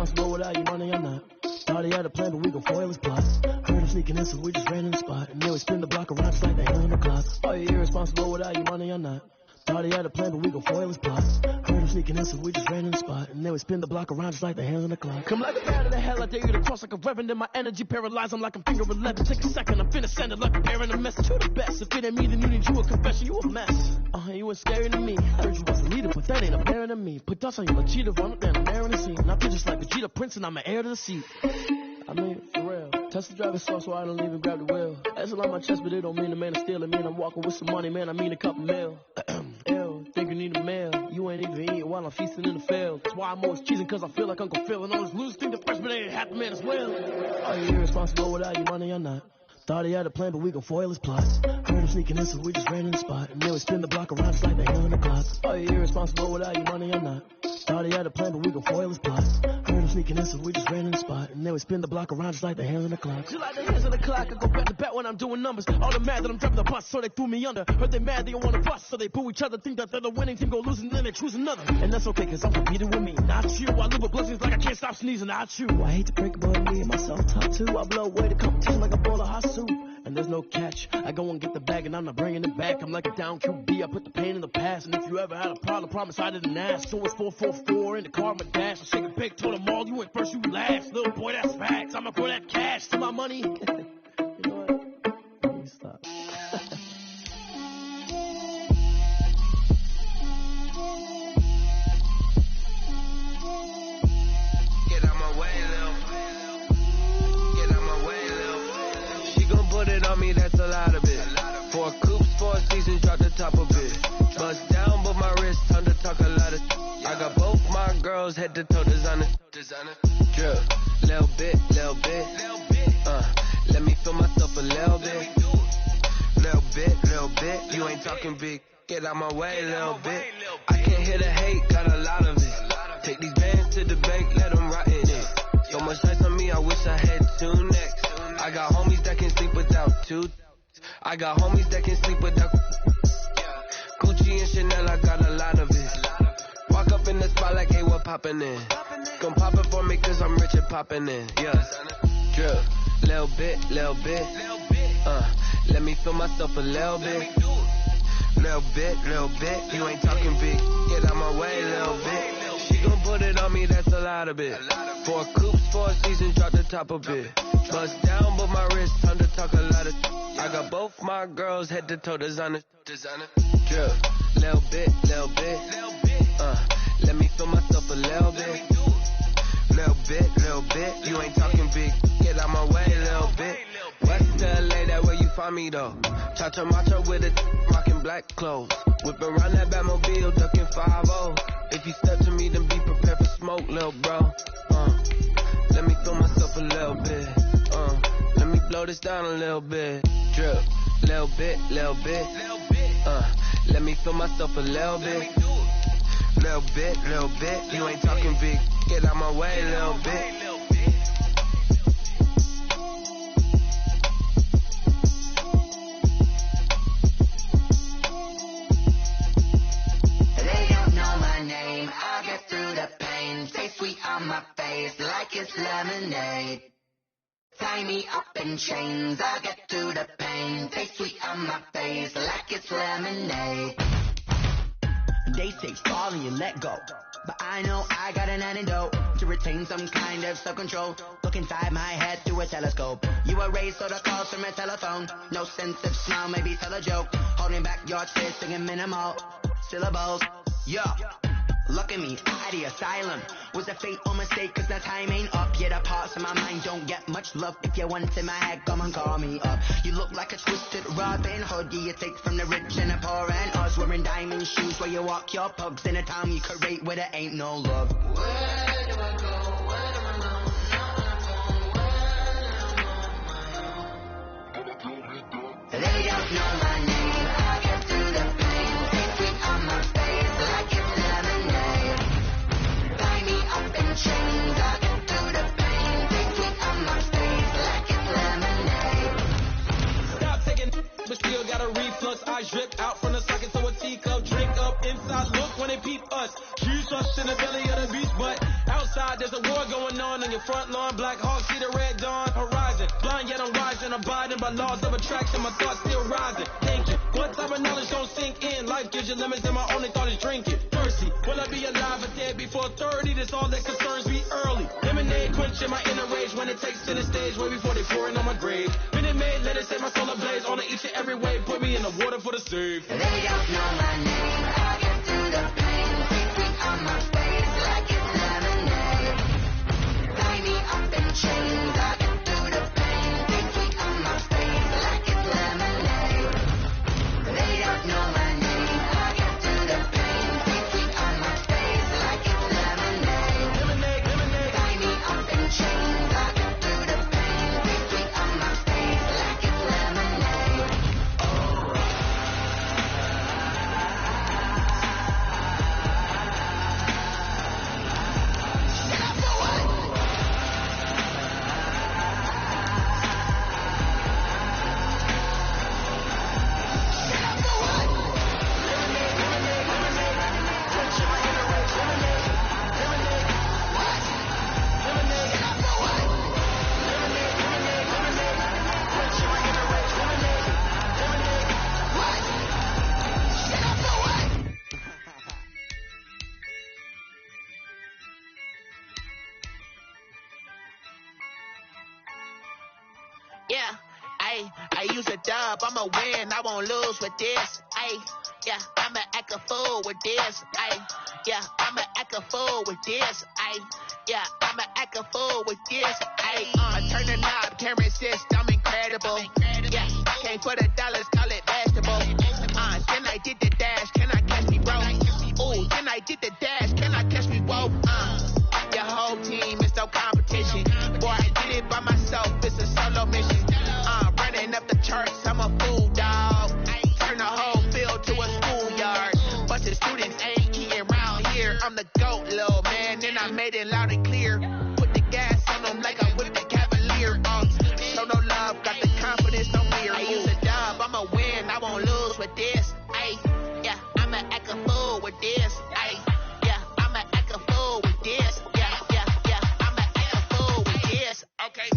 irresponsible without your money or not. Thought he had a plan, but we gon' foil his plots. Heard him sneaking in, so we just ran in the spot. And then we spin the block around just like the hell in the clock. Are you irresponsible without your money or not? Thought he had a plan, but we gon' foil his plots. Heard him sneaking in, so we just ran in the spot. And then we spin the block around just like the hands on the clock. Come like a bat of the hell, I dare you to cross like a reverend. In my energy paralyzed, I'm like I'm finger 11. Take a second, I'm finna send it like a parent a message to the best. If it ain't me, then you need you a confession, you a mess. You ain't scary to me. Heard you was a leader, but that ain't apparent to me. Put dust on you like cheetah, run up down, I'm airing the scene. Now just like Vegeta Prince, and I'm an heir to the seat. I mean, for real. Tesla driving slow, so I don't even grab the wheel. That's a lot on my chest, but it don't mean the man is stealing. Mean I'm walking with some money, man. I mean a couple mil. Ew, think you need a meal. You ain't even eating while I'm feasting in the field. That's why I'm always cheesing, cause I feel like Uncle Phil. And all this loose think the freshman ain't half the man as well. Are you irresponsible without your money or not? Thought he had a plan, but we gon' foil his plots. Heard him sneaking in, so we just ran in the spot. And then we spin the block around just like the hell in the clock. Are you irresponsible without your money or not? Thought he had a plan, but we gon' foil his plots. Heard him sneaking in, so we just ran in the spot. And then we spin the block around just like the hands on the clock. Just like the hands on the clock, I go back to back when I'm doing numbers. All the mad that I'm dropping the bus, so they threw me under. Heard they mad, they don't wanna bust, so they boo each other. Think that they're the winning team, go losing, then they choose another. And that's okay, cause I'm competing with me, not you. I live with blessings like I can't stop sneezing, not you. I hate to break it, but me and myself talk too. I blow away the competition like a bowl of hot soup. And there's no catch. I go and get the bag and I'm not bringing it back. I'm like a down QB, I put the pain in the past. And if you ever had a problem, promise I didn't ask. So it's 444 in the car, my dash. I shake a big, told them all, you went first, you last. Little boy, that's facts. I'ma throw that cash to my money. You know what? Let me stop. Get out my way, Lil. Get out my way, Lil. She gon' put it on me, that's a lot of it. 4 coops, 4 seasons, drop the top of it. Bust down, but my wrist, time to talk a lot of. I got both my girls, head to toe designer. Drip, little bit. Let me feel myself a little bit. Little bit. You ain't talking big. Get out my way, little bit. I can't hear the hate, got a lot of it. Take these bands to the bank, let them rot in it. So much ice on me, I wish I had 2 necks. I got homies that can sleep without 2. I got homies that can sleep without Gucci and Chanel, I got a lot of it. Walk up in the spot like, hey, what poppin' in? Gon' pop it for me cause I'm rich and poppin' in, yeah. Drip, little bit. Let me feel myself a little bit. Little bit. You ain't talking big. Get out my way, little bit. She gon' put it on me, that's a lot of it. 4 coops, 4 seasons, drop the top of it. Bust down, but my wrist, time to talk a lot of. I got both my girls, head to toe designer. Drip, little bit. Let me feel myself a little bit. Little bit. You ain't talking big. Get out my way, little bit. West LA, that where you find me though. Cha-cha macho with it, rockin' black clothes. Whip around that Batmobile, ducking 5-0. If you step to me, then be prepared for smoke, little bro. Let me feel myself a little bit. Let me blow this down a little bit. Drip, little bit. Let me feel myself a little bit. Little bit. You ain't talking big. Get out my way, little bit. They don't know my name. I'll get through the pain. Stay sweet on my face like it's lemonade. Tie me up in chains. I'll get through the pain. Stay sweet on my face like it's lemonade. They say fall and you let go, but I know I got an antidote to retain some kind of self-control. Look inside my head through a telescope. You erase all the calls from a telephone. No sense of smile, maybe tell a joke. Holding back your tears, singing minimal syllables. Yeah. Look at me, out of the asylum. Was a fate or mistake, cause the time ain't up. Yet the parts of my mind don't get much love. If you want in my head, come and call me up. You look like a twisted Robin Hood. You take from the rich and the poor and us. Wearing diamond shoes where you walk your pugs. In a town you create where there ain't no love. Where do I go? Where do I go? They don't know my name. I get through the pain. Stay sweet on my face like it's lemonade. Tie me up in chains. I get through the pain. Stay sweet on my face like it's lemonade. Stop taking, but still got a reflux. I drip out from the socket, so a teacup drink up inside. Look when they peep us. Use us in the belly of the beast, but outside. Outside, there's a war going on your front lawn. Black Hawk, see the red dawn horizon. Blind yet I'm rising, abiding by laws of attraction. My thoughts still rising. Thinking, what type of knowledge don't sink in? Life gives you limits, and my only thought is drinking. Thirsty, will I be alive or dead before 30? That's all that concerns me early. Lemonade quenching my inner rage when it takes to the stage way before they pour it on my grave. Minute Maid, let it set my soul ablaze. On each and every way, put me in the water for the save. They don't know my name. I get through the pain. Sweet on my face like it's lemonade. Tie me up in chains. I get through the pain. Sweet on my face like it's lemonade. They don't know my name. I get through the pain. Sweet on my face like it's lemonade. Tie me up in chains. I get through the pain. Sweet on my face like it's lemonade. Yeah, I use a dub, I'ma win, I won't lose with this. Yeah, I'ma act a fool with this. Yeah, I'ma act a fool with this. Yeah, I'ma act a fool with this. Turn the knob, can't resist, I'm incredible. Yeah, came for the dollars, call it vegetable. Then I did the dash, can I catch me, bro? Ooh, then I did the dash, can I catch me, whoa? Your whole team is no competition. Boy, I did it by myself, it's a solo mission. Running up the charts, I'm a fool, dog. Turn the whole field to a schoolyard. Bunch of students ain't eating around here. I'm the GOAT, little man, and I made it loud and clear. Put the gas on them like I whipped the Cavalier. Show no love, got the confidence, no fear. I use a dub, I'ma win, I won't lose with this. Yeah, I'ma act a fool with this. Yeah, I'ma act a fool with this. Yeah, I'ma act a fool with this. Okay,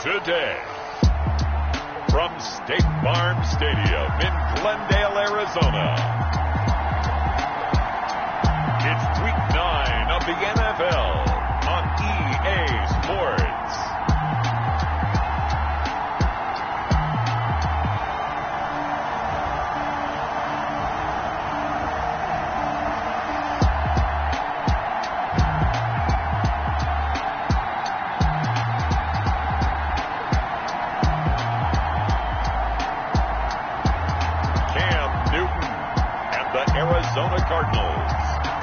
Today, from State Farm Stadium in Glendale, Arizona, it's Week 9 of the NFL on EA Sports. Arizona Cardinals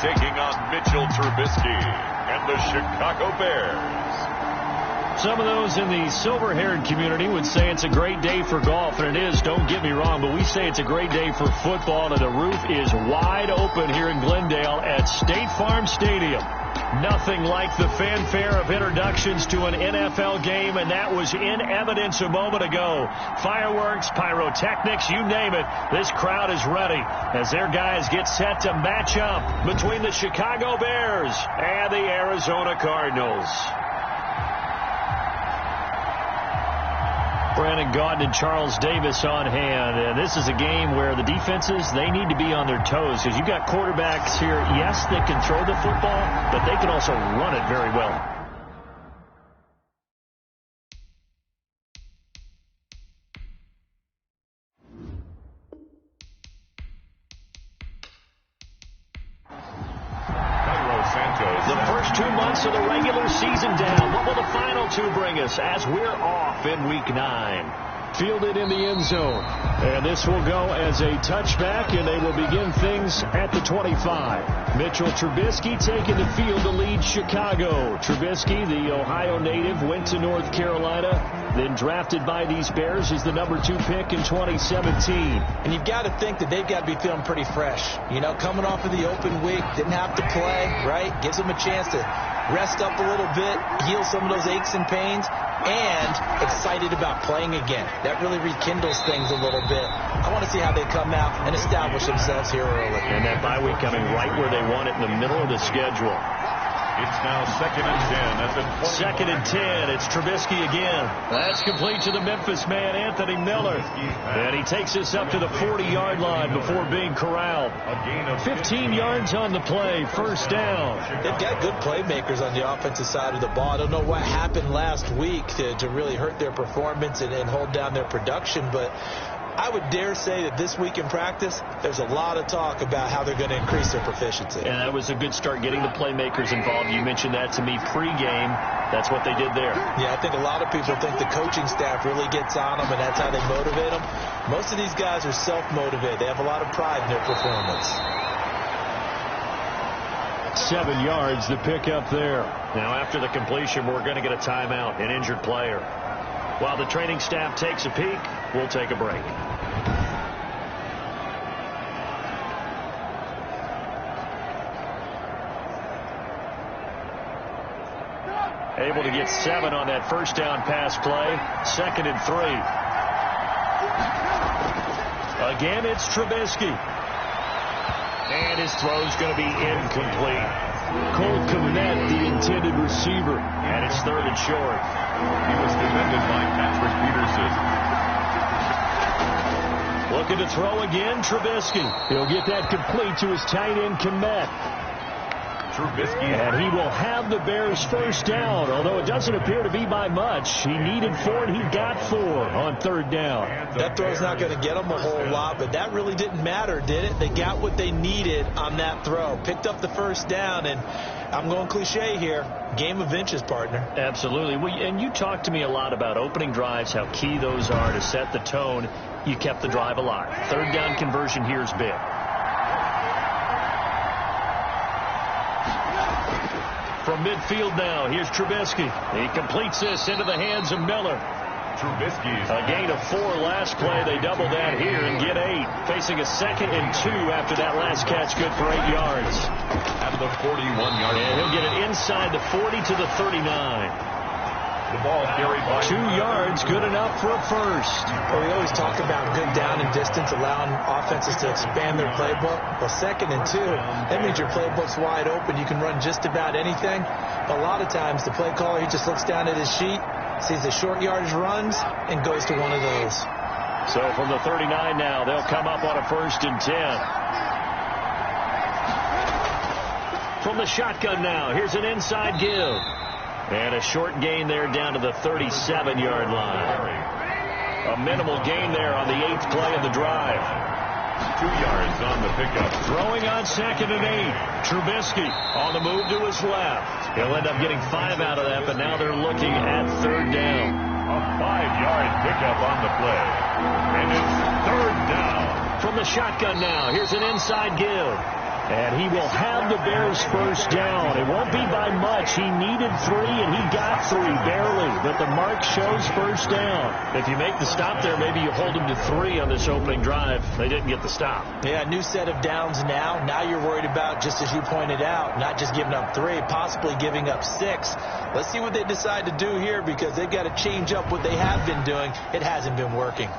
taking on Mitchell Trubisky and the Chicago Bears. Some of those in the silver-haired community would say it's a great day for golf, and it is, don't get me wrong, but we say it's a great day for football, and the roof is wide open here in Glendale at State Farm Stadium. Nothing like the fanfare of introductions to an NFL game, and that was in evidence a moment ago. Fireworks, pyrotechnics, you name it. This crowd is ready as their guys get set to match up between the Chicago Bears and the Arizona Cardinals. Brandon Gaudin and Charles Davis on hand. And this is a game where the defenses, they need to be on their toes because you've got quarterbacks here, yes, that can throw the football, but they can also run it very well. The first 2 months of the regular season down. What will the final two bring us as we're off in Week 9? Fielded in the end zone. And this will go as a touchback, and they will begin things at the 25. Mitchell Trubisky taking the field to lead Chicago. Trubisky, the Ohio native, went to North Carolina, then drafted by these Bears as the number 2 pick in 2017. And you've got to think that they've got to be feeling pretty fresh. You know, coming off of the open week, didn't have to play, right? Gives them a chance to rest up a little bit, heal some of those aches and pains, and excited about playing again. That really rekindles things a little bit. I want to see how they come out and establish themselves here early. And that bye week coming right where they want it, in the middle of the schedule. It's now 2nd and 10. That's a 2nd and 10. It's Trubisky again. That's complete to the Memphis man, Anthony Miller. And he takes us up to the 40-yard line before being corralled. 15 yards on the play, first down. They've got good playmakers on the offensive side of the ball. I don't know what happened last week to really hurt their performance and hold down their production, but I would dare say that this week in practice, there's a lot of talk about how they're going to increase their proficiency. And that was a good start, getting the playmakers involved. You mentioned that to me pregame. That's what they did there. Yeah, I think a lot of people think the coaching staff really gets on them, and that's how they motivate them. Most of these guys are self-motivated. They have a lot of pride in their performance. 7 yards, the pickup there. Now, after the completion, we're going to get a timeout, an injured player. While the training staff takes a peek, we'll take a break. Able to get 7 on that first down pass play. 2nd and 3. Again, it's Trubisky. And his throw's going to be incomplete. Cole Kmet, the intended receiver. And it's 3rd and short. He was defended by Patrick Peterson. Looking to throw again, Trubisky. He'll get that complete to his tight end, Kmet. And he will have the Bears first down, although it doesn't appear to be by much. He needed 4, and he got 4 on 3rd down. That throw's not going to get them a whole lot, but that really didn't matter, did it? They got what they needed on that throw. Picked up the first down, and I'm going cliche here. Game of inches, partner. Absolutely. And you talked to me a lot about opening drives, how key those are to set the tone. You kept the drive alive. 3rd down conversion here is big. From midfield now, here's Trubisky. He completes this into the hands of Miller. Trubisky's a gain of 4 last play. They double that here and get 8. Facing a 2nd and 2 after that last catch, good for 8 yards. At the 41-yard line. And he'll get it inside the 40 to the 39. The ball carried by 2 yards, good enough for a first. Well, we always talk about good down and distance, allowing offenses to expand their playbook. Well, 2nd and 2, that means your playbook's wide open. You can run just about anything. A lot of times, the play caller, he just looks down at his sheet, sees the short yardage runs, and goes to one of those. So from the 39 now, they'll come up on a 1st and 10. From the shotgun now, here's an inside give. And a short gain there down to the 37-yard line. A minimal gain there on the 8th play of the drive. 2 yards on the pickup. Throwing on 2nd and 8. Trubisky on the move to his left. He'll end up getting 5 out of that, but now they're looking at 3rd down. A 5-yard pickup on the play. And it's 3rd down. From the shotgun now, here's an inside give. And he will have the Bears first down. It won't be by much. He needed 3, and he got 3, barely. But the mark shows first down. If you make the stop there, maybe you hold him to 3 on this opening drive. They didn't get the stop. Yeah, new set of downs now. Now you're worried about, just as you pointed out, not just giving up 3, possibly giving up 6. Let's see what they decide to do here, because they've got to change up what they have been doing. It hasn't been working.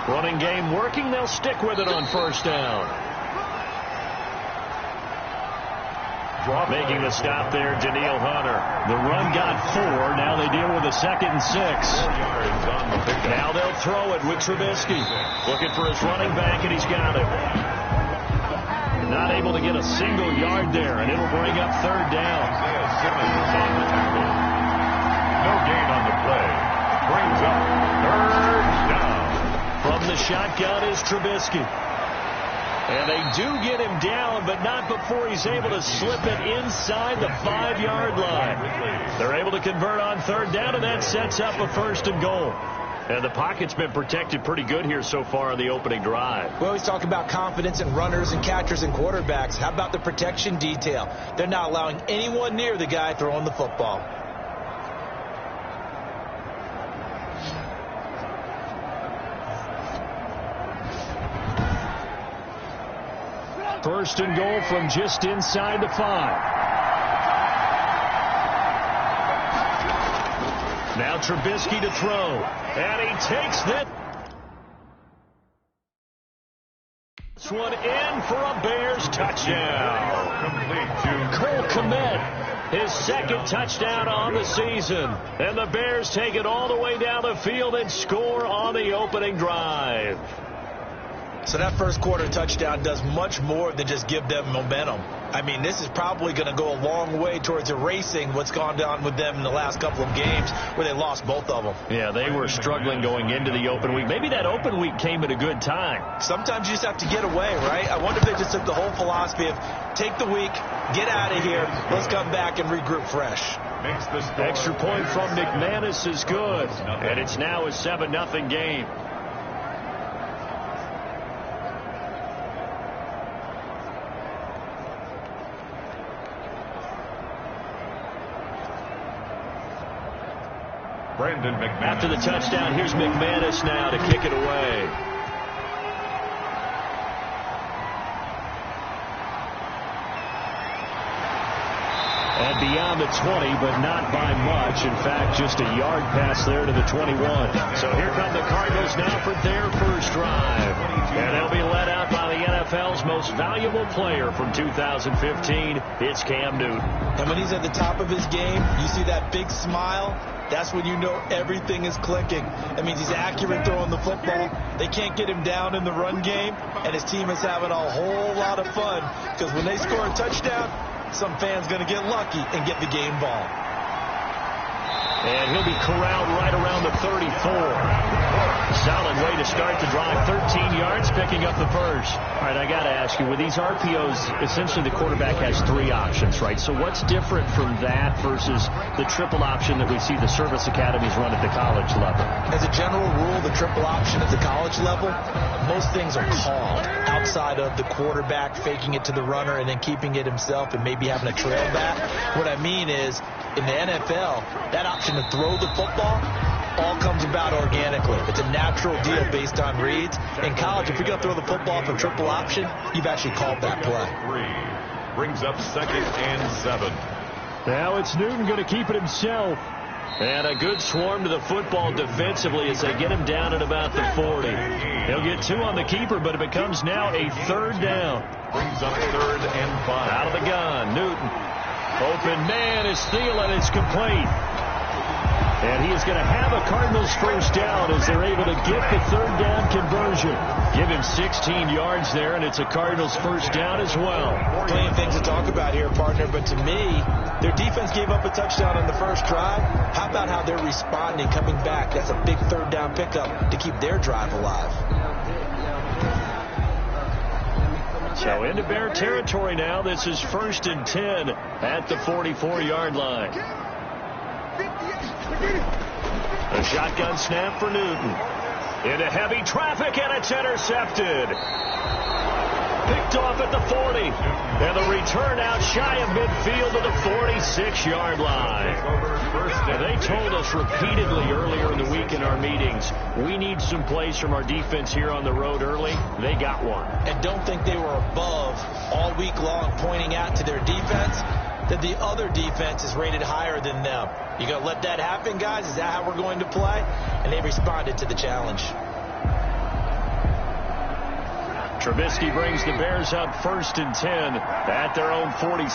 Running game working. They'll stick with it on first down. Making the stop there, Danielle Hunter. The run got 4. Now they deal with a 2nd and 6. Now they'll throw it with Trubisky. Looking for his running back, and he's got it. Not able to get a single yard there, and it'll bring up 3rd down. No gain on the play. Brings up 3rd down. From the shotgun is Trubisky. And they do get him down, but not before he's able to slip it inside the 5-yard line. They're able to convert on 3rd down, and that sets up a 1st and goal. And the pocket's been protected pretty good here so far on the opening drive. We always talk about confidence in runners and catchers and quarterbacks. How about the protection detail? They're not allowing anyone near the guy throwing the football. first and goal from just inside the 5. Now Trubisky to throw, and he takes this one in for a Bears touchdown. Complete to Cole Kmet, his second touchdown on the season. And the Bears take it all the way down the field and score on the opening drive. So that first quarter touchdown does much more than just give them momentum. I mean, this is probably going to go a long way towards erasing what's gone down with them in the last couple of games where they lost both of them. Yeah, they were struggling going into the open week. Maybe that open week came at a good time. Sometimes you just have to get away, right? I wonder if they just took the whole philosophy of take the week, get out of here, let's come back and regroup fresh. Extra point from McManus is good, and it's now a 7-0 game. Brandon McManus. After the touchdown, here's McManus now to kick it away. And beyond the 20, but not by much. In fact, just a yard pass there to the 21. So here come the Cardinals now for their first drive. And they'll be led out by the NFL's most valuable player from 2015. It's Cam Newton. And when he's at the top of his game, you see that big smile. That's when you know everything is clicking. That means he's accurate throwing the football. They can't get him down in the run game, and his team is having a whole lot of fun because when they score a touchdown, some fan's going to get lucky and get the game ball. And he'll be corralled right around the 34. Solid way to start the drive. 13 yards, picking up the first. All right, I got to ask you, with these RPOs, essentially the quarterback has 3 options, right? So what's different from that versus the triple option that we see the service academies run at the college level? As a general rule, the triple option at the college level, most things are called outside of the quarterback faking it to the runner and then keeping it himself and maybe having a trail back. What I mean is, in the NFL, that option to throw the football all comes about organically. It's a natural deal based on reads. In college, if you're going to throw the football for triple option, you've actually called that play. Brings up 2nd and 7. Now it's Newton going to keep it himself. And a good swarm to the football defensively as they get him down at about the 40. He'll get 2 on the keeper, but it becomes now a 3rd down. Brings up 3rd and 5. Out of the gun, Newton. Open man is Thielen. It's complete. And he is going to have a Cardinals first down as they're able to get the 3rd down conversion. Give him 16 yards there, and it's a Cardinals first down as well. Plenty of things to talk about here, partner, but to me, their defense gave up a touchdown on the first drive. How about how they're responding, coming back? That's a big 3rd down pickup to keep their drive alive. So into Bear territory now. This is 1st and 10 at the 44-yard line. A shotgun snap for Newton. Into heavy traffic, and it's intercepted. Picked off at the 40. And the return out shy of midfield to the 46-yard line. And they told us repeatedly earlier in the week in our meetings, we need some plays from our defense here on the road early. They got one. And don't think they were above all week long pointing out to their defense that the other defense is rated higher than them. You going to let that happen, guys? Is that how we're going to play? And they responded to the challenge. Trubisky brings the Bears up 1st and 10 at their own 46.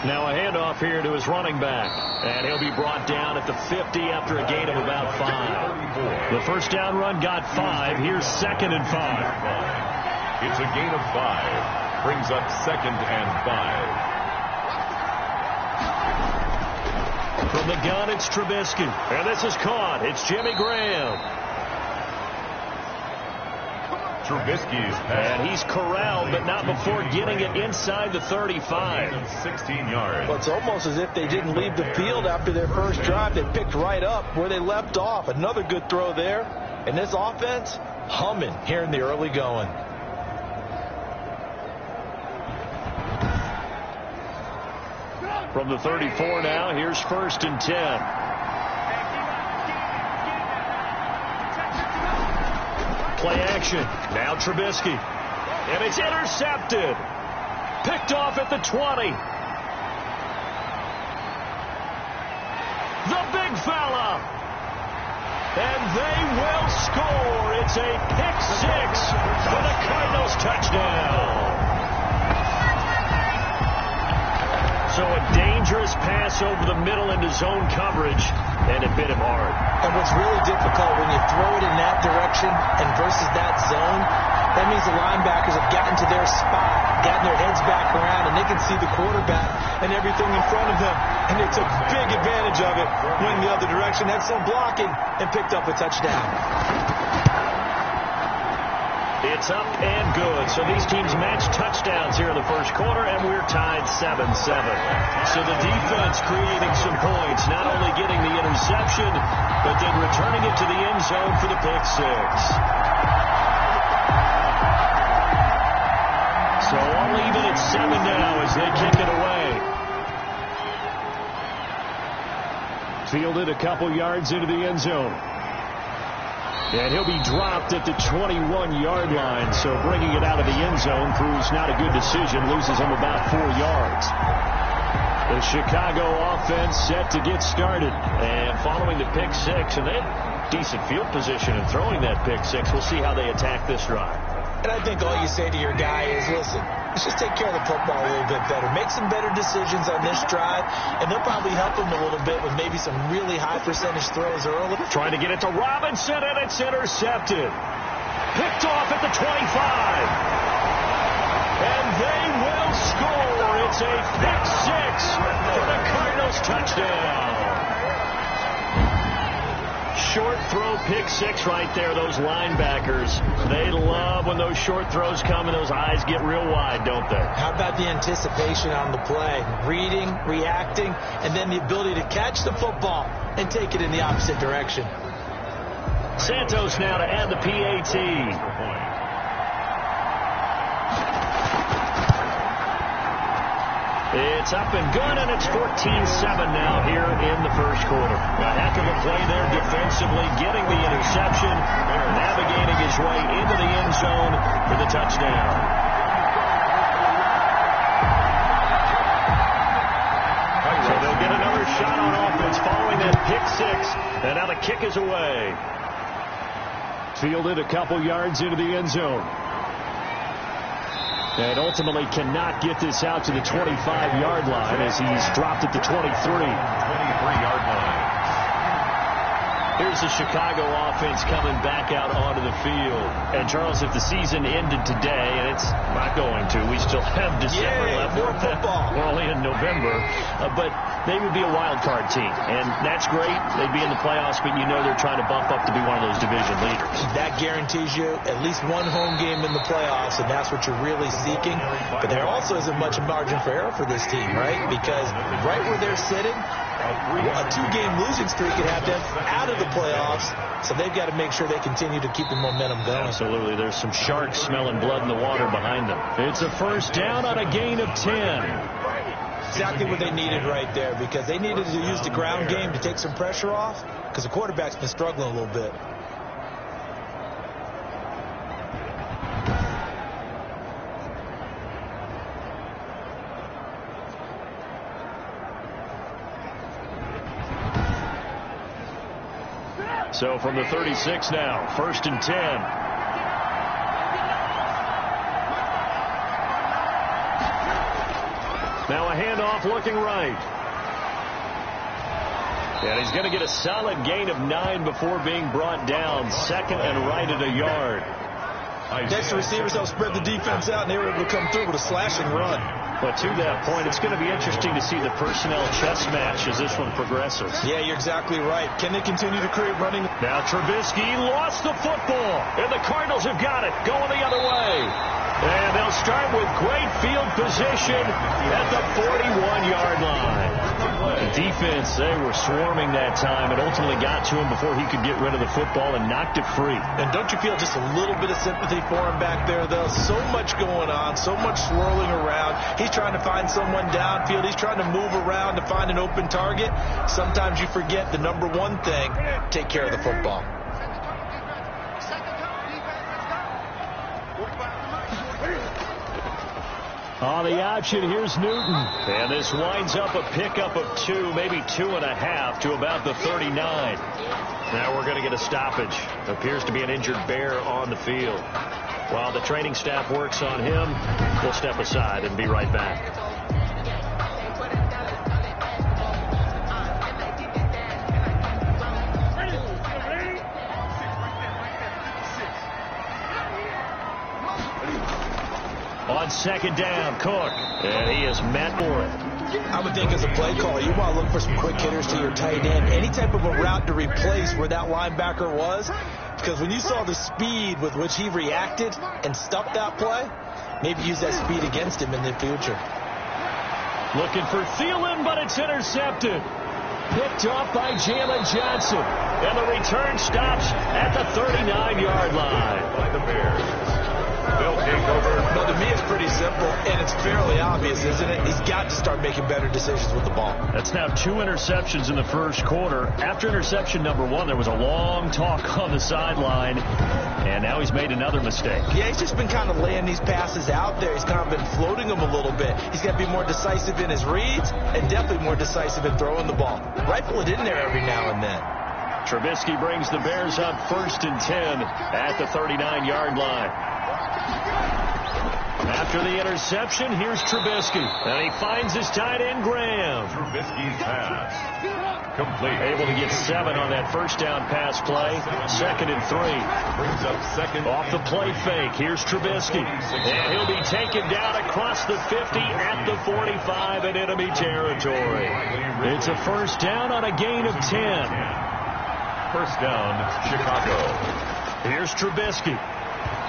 Now a handoff here to his running back. And he'll be brought down at the 50 after a gain of about 5. The first down run got 5. Here's 2nd and 5. It's a gain of 5. Brings up 2nd and 5. From the gun, it's Trubisky. And this is caught. It's Jimmy Graham. Trubisky's pass. And he's corralled, but not before getting it inside the 35. 16 yards. Well, it's almost as if they didn't leave the field after their first drive. They picked right up where they left off. Another good throw there. And this offense, humming here in the early going. From the 34 now, here's 1st and 10. play action. Now Trubisky. And it's intercepted. Picked off at the 20. The big fella. And they will score. It's a pick six for the Cardinals touchdown. So a dangerous pass over the middle into zone coverage, and it bit him hard. And what's really difficult when you throw it in that direction and versus that zone, that means the linebackers have gotten to their spot, gotten their heads back around, and they can see the quarterback and everything in front of them. And they took big advantage of it, went the other direction, had some blocking, and picked up a touchdown. It's up and good. So these teams match touchdowns here in the first quarter, and we're tied 7-7. So the defense creating some points, not only getting the interception, but then returning it to the end zone for the pick six. So all even at 7 now as they kick it away. Fielded a couple yards into the end zone. And he'll be dropped at the 21-yard line, so bringing it out of the end zone proves not a good decision, loses him about 4 yards. The Chicago offense set to get started, and following the pick six, and they had decent field position in throwing that pick six. We'll see how they attack this drive. And I think all you say to your guy is, listen, let's just take care of the football a little bit better. Make some better decisions on this drive, and they'll probably help him a little bit with maybe some really high percentage throws early. Trying to get it to Robinson, and it's intercepted. Picked off at the 25. And they will score. It's a pick six for the Cardinals touchdown. Short throw pick six right there. Those linebackers, they love when those short throws come and those eyes get real wide, don't they? How about the anticipation on the play? Reading, reacting, and then the ability to catch the football and take it in the opposite direction. Santos now to add the PAT. It's up and good, and it's 14-7 now here in the first quarter. A heck of a play there defensively, getting the interception, navigating his way into the end zone for the touchdown. So they'll get another shot on offense following that pick six, and now the kick is away. Fielded a couple yards into the end zone. And ultimately cannot get this out to the 25-yard line as he's dropped at the 23-yard line. Here's the Chicago offense coming back out onto the field. And, Charles, if the season ended today, and it's not going to, we still have December left. More football. We're only in November. But they would be a wild card team. And that's great. They'd be in the playoffs, but you know they're trying to bump up to be one of those division leaders. That guarantees you at least one home game in the playoffs, and that's what you're really seeking. But there also isn't much margin for error for this team, right? Because right where they're sitting, a two-game losing streak could have them out of the playoffs, so they've got to make sure they continue to keep the momentum going. Absolutely. There's some sharks smelling blood in the water behind them. It's a first down on a gain of 10. Exactly what they needed right there, because they needed to use the ground game to take some pressure off, because the quarterback's been struggling a little bit. So from the 36 now, 1st and 10. Now a handoff looking right. And he's going to get a solid gain of 9 before being brought down. 2nd and right at a yard. Next, the receivers help spread the defense out, and they were able to come through with a slashing run. But to that point, it's going to be interesting to see the personnel chess match as this one progresses. Yeah, you're exactly right. Can they continue to create running? Now Trubisky lost the football, and the Cardinals have got it, going the other way. And they'll start with great field position at the 41-yard line. The defense, they were swarming that time and ultimately got to him before he could get rid of the football and knocked it free. And don't you feel just a little bit of sympathy for him back there, though? So much going on, so much swirling around. He's trying to find someone downfield. He's trying to move around to find an open target. Sometimes you forget the number one thing, take care of the football. On the option, here's Newton. And this winds up a pickup of 2, maybe 2.5 to about the 39. Now we're going to get a stoppage. Appears to be an injured Bear on the field. While the training staff works on him, we'll step aside and be right back. On second down, Cook. And he is met for it. I would think as a play call, you want to look for some quick hitters to your tight end. Any type of a route to replace where that linebacker was. Because when you saw the speed with which he reacted and stuffed that play, maybe use that speed against him in the future. Looking for Thielen, but it's intercepted. Picked off by Jalen Johnson. And the return stops at the 39-yard line. By the Bears. They'll take over. No, to me it's pretty simple, and it's fairly obvious, isn't it? He's got to start making better decisions with the ball. That's now 2 interceptions in the first quarter. After interception number 1, there was a long talk on the sideline, and now he's made another mistake. Yeah, he's just been kind of laying these passes out there. He's kind of been floating them a little bit. He's got to be more decisive in his reads and definitely more decisive in throwing the ball. Rifle it in there every now and then. Trubisky brings the Bears up 1st and 10 at the 39-yard line. After the interception, here's Trubisky. And he finds his tight end, Graham. Trubisky's pass. Complete. Able to get 7 on that first down pass play. 2nd and 3. Brings up 2nd. Off the play fake, here's Trubisky. And he'll be taken down across the 50 at the 45 in enemy territory. It's a first down on a gain of 10. First down, Chicago. Here's Trubisky.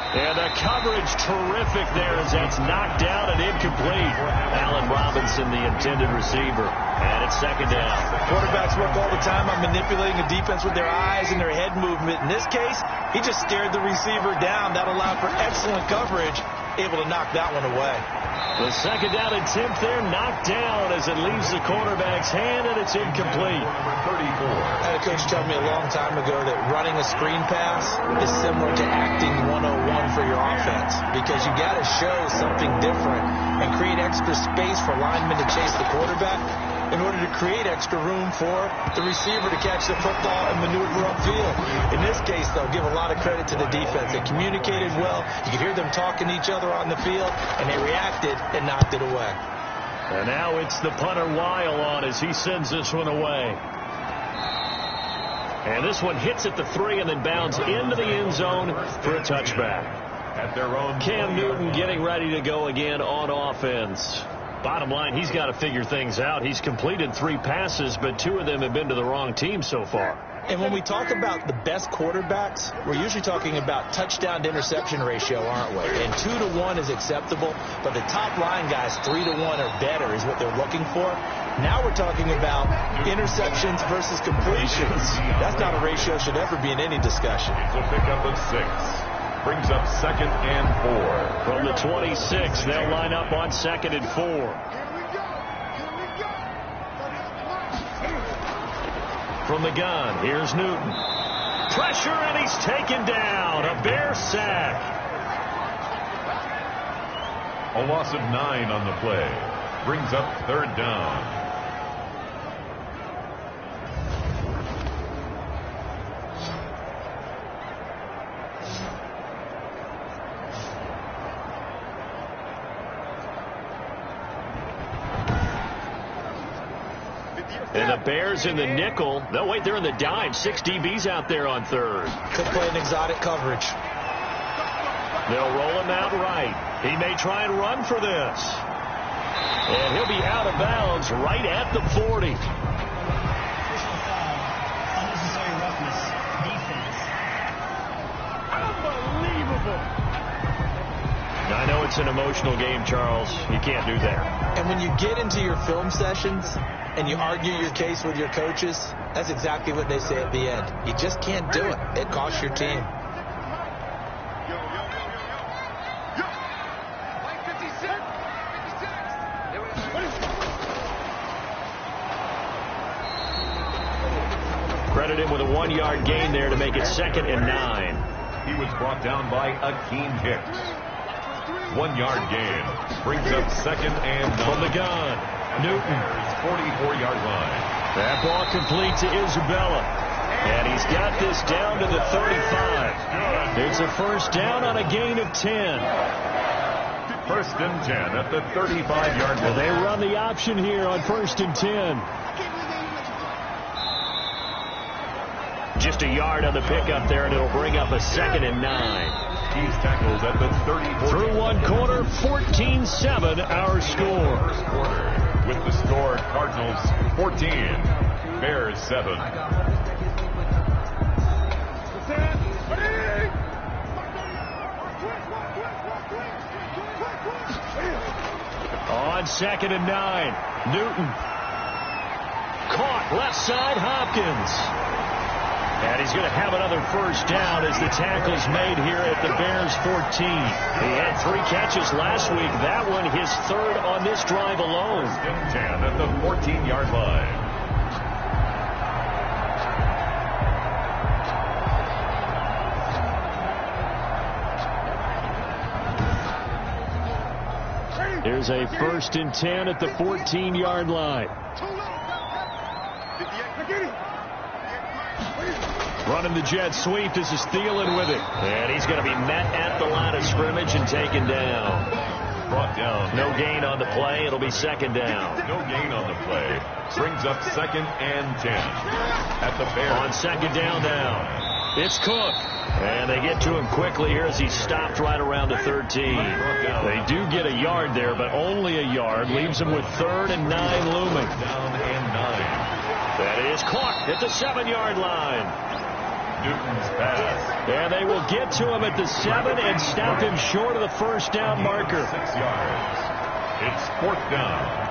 And the coverage terrific there as that's knocked down and incomplete. Allen Robinson, the intended receiver. And it's 2nd down. Quarterbacks work all the time on manipulating a defense with their eyes and their head movement. In this case, he just stared the receiver down. That allowed for excellent coverage. Able to knock that one away. The 2nd down attempt there knocked down as it leaves the quarterback's hand, and it's incomplete. Number 34. I had a coach tell me a long time ago that running a screen pass is similar to acting 101 for your offense, because you got to show something different and create extra space for linemen to chase the quarterback in order to create extra room for the receiver to catch the football and maneuver upfield. In this case, though, give a lot of credit to the defense. They communicated well. You could hear them talking to each other on the field, and they reacted and knocked it away. And now it's the punter Weil on as he sends this one away. And this one hits at the 3 and then bounds into the end zone for a touchback. At their own Cam Newton getting ready to go again on offense. Bottom line, he's got to figure things out. He's completed 3 passes, but 2 of them have been to the wrong team so far. And when we talk about the best quarterbacks, we're usually talking about touchdown to interception ratio, aren't we? And 2 to 1 is acceptable, but the top line guys, 3 to 1 or better is what they're looking for. Now we're talking about interceptions versus completions. That's not a ratio should ever be in any discussion. It's a pickup of 6. Brings up 2nd and 4. From the 26, they'll line up on 2nd and 4. From the gun, here's Newton. Pressure, and he's taken down. A Bear sack. A loss of 9 on the play. Brings up 3rd down. And the Bears in the nickel. No, wait, they're in the dime. 6 DBs out there on 3rd. Could play an exotic coverage. They'll roll him out right. He may try and run for this. And he'll be out of bounds right at the 40. Unnecessary roughness. Defense. Unbelievable. I know it's an emotional game, Charles. You can't do that. And when you get into your film sessions and you argue your case with your coaches, that's exactly what they say at the end. You just can't do it. It costs your team. Credit him with a 1-yard gain there to make it 2nd and 9. He was brought down by Akeem Hicks. 1-yard gain. Brings up 2nd and 9. From the gun, Newton. 44-yard line. That ball complete to Isabella. And he's got this down to the 35. It's a first down on a gain of 10. 1st and 10 at the 35-yard line. Well, they run the option here on 1st and 10. Just a yard on the pickup there, and it'll bring up a 2nd and 9. He's tackled at the 34. Through one quarter, 14-7 our score. First quarter with the score Cardinals 14, Bears 7. On 2nd and 9, Newton. Caught left side, Hopkins. And he's going to have another first down as the tackle's made here at the Bears 14. He had 3 catches last week. That one his 3rd on this drive alone. 10 at the 14-yard line. Here's a 1st and 10 at the 14-yard line. Running the jet sweep. This is Thielen with it. And he's going to be met at the line of scrimmage and taken down. Brought down. No gain on the play. It'll be 2nd down. No gain on the play. Brings up 2nd and 10 at the Bears. On 2nd down now. It's Cook. And they get to him quickly here as he stopped right around the 13. They do get a yard there, but only a yard. Leaves them with 3rd and 9 looming. Down and 9. That is Clark at the 7-yard line. Newton's pass. And they will get to him at the 7 and stop him short of the first down marker. 6 yards. It's 4th down.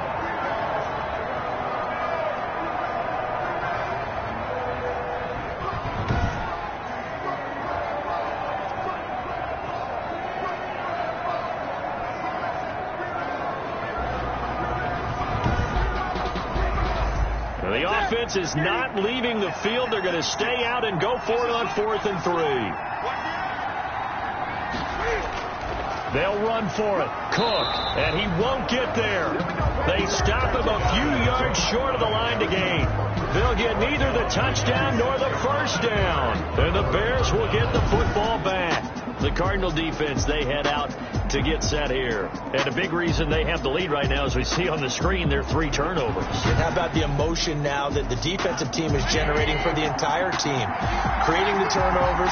The offense is not leaving the field. They're going to stay out and go for it on 4th and 3. They'll run for it. Cook, and he won't get there. They stop him a few yards short of the line to gain. They'll get neither the touchdown nor the first down. And the Bears will get the football back. The Cardinal defense, they head out to get set here. And a big reason they have the lead right now, as we see on the screen, their 3 turnovers. And how about the emotion now that the defensive team is generating for the entire team? Creating the turnovers,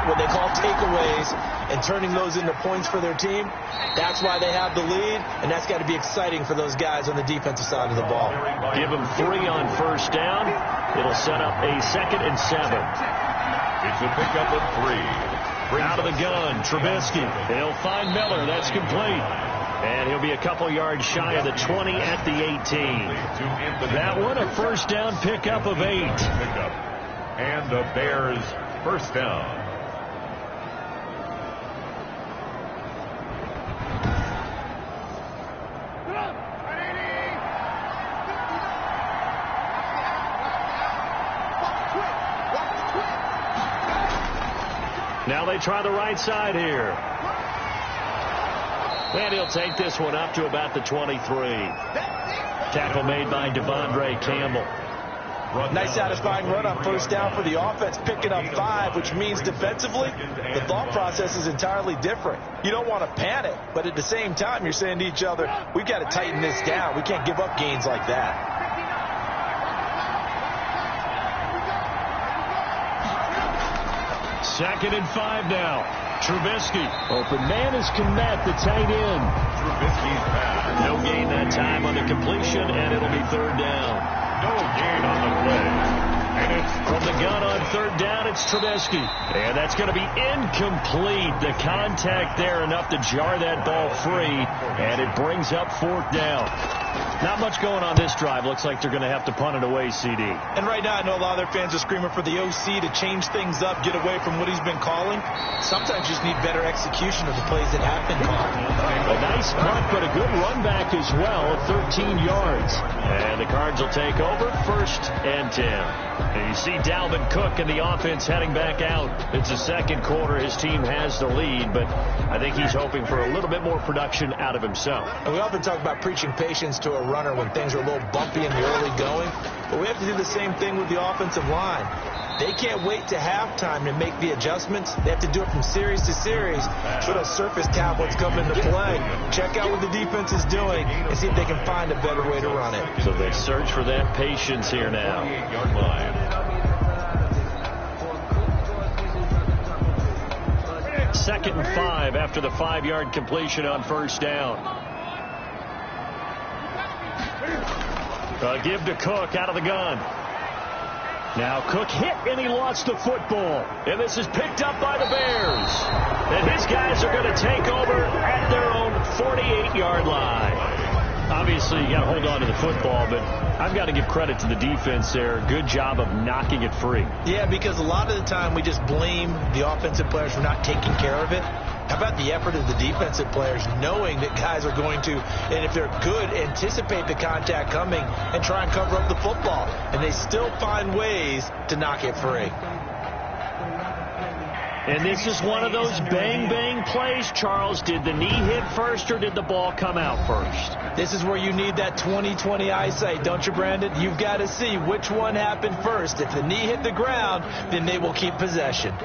what they call takeaways, and turning those into points for their team. That's why they have the lead, and that's got to be exciting for those guys on the defensive side of the ball. Give them 3 on first down. It'll set up a 2nd and 7. It's a pickup of 3. Out of the gun, Trubisky. They'll find Miller. That's complete. And he'll be a couple yards shy of the 20 at the 18. That one, a first down pickup of 8. And the Bears first down. Now they try the right side here. And he'll take this one up to about the 23. Tackle made by Devondre Campbell. Nice satisfying run on first down for the offense, picking up 5, which means defensively, the thought process is entirely different. You don't want to panic, but at the same time, you're saying to each other, we've got to tighten this down. We can't give up gains like that. Second and 5 now. Trubisky. Open man is Kmet, the tight end. Trubisky's pass. No gain that time on the completion, and it'll be 3rd down. No gain on the play. And it's from the gun on 3rd down, it's Trubisky. And that's going to be incomplete. The contact there enough to jar that ball free, and it brings up 4th down. Not much going on this drive. Looks like they're going to have to punt it away, CD. And right now, I know a lot of their fans are screaming for the OC to change things up, get away from what he's been calling. Sometimes you just need better execution of the plays that have been called. A Nice punt, but a good run back as well of 13 yards. And the Cards will take over 1st and 10. And you see Dalvin Cook and the offense heading back out. It's the second quarter. His team has the lead, but I think he's hoping for a little bit more production out of himself. And we often talk about preaching patience to a runner when things are a little bumpy in the early going, but we have to do the same thing with the offensive line. They can't wait to halftime to make the adjustments. They have to do it from series to series. So those surface tablets come into play. Check out what the defense is doing and see if they can find a better way to run it. So they search for that patience here now. 48-yard line. 2nd and 5 after the 5-yard completion on 1st down. Give to Cook out of the gun. Now Cook hit and he lost the football. And this is picked up by the Bears. And his guys are going to take over at their own 48-yard line. Obviously, you got to hold on to the football, but I've got to give credit to the defense there. Good job of knocking it free. Yeah, because a lot of the time we just blame the offensive players for not taking care of it. How about the effort of the defensive players knowing that guys are going to, and if they're good, anticipate the contact coming and try and cover up the football. And they still find ways to knock it free. And this is one of those bang-bang plays, Charles. Did the knee hit first or did the ball come out first? This is where you need that 20/20 eyesight, don't you, Brandon? You've got to see which one happened first. If the knee hit the ground, then they will keep possession.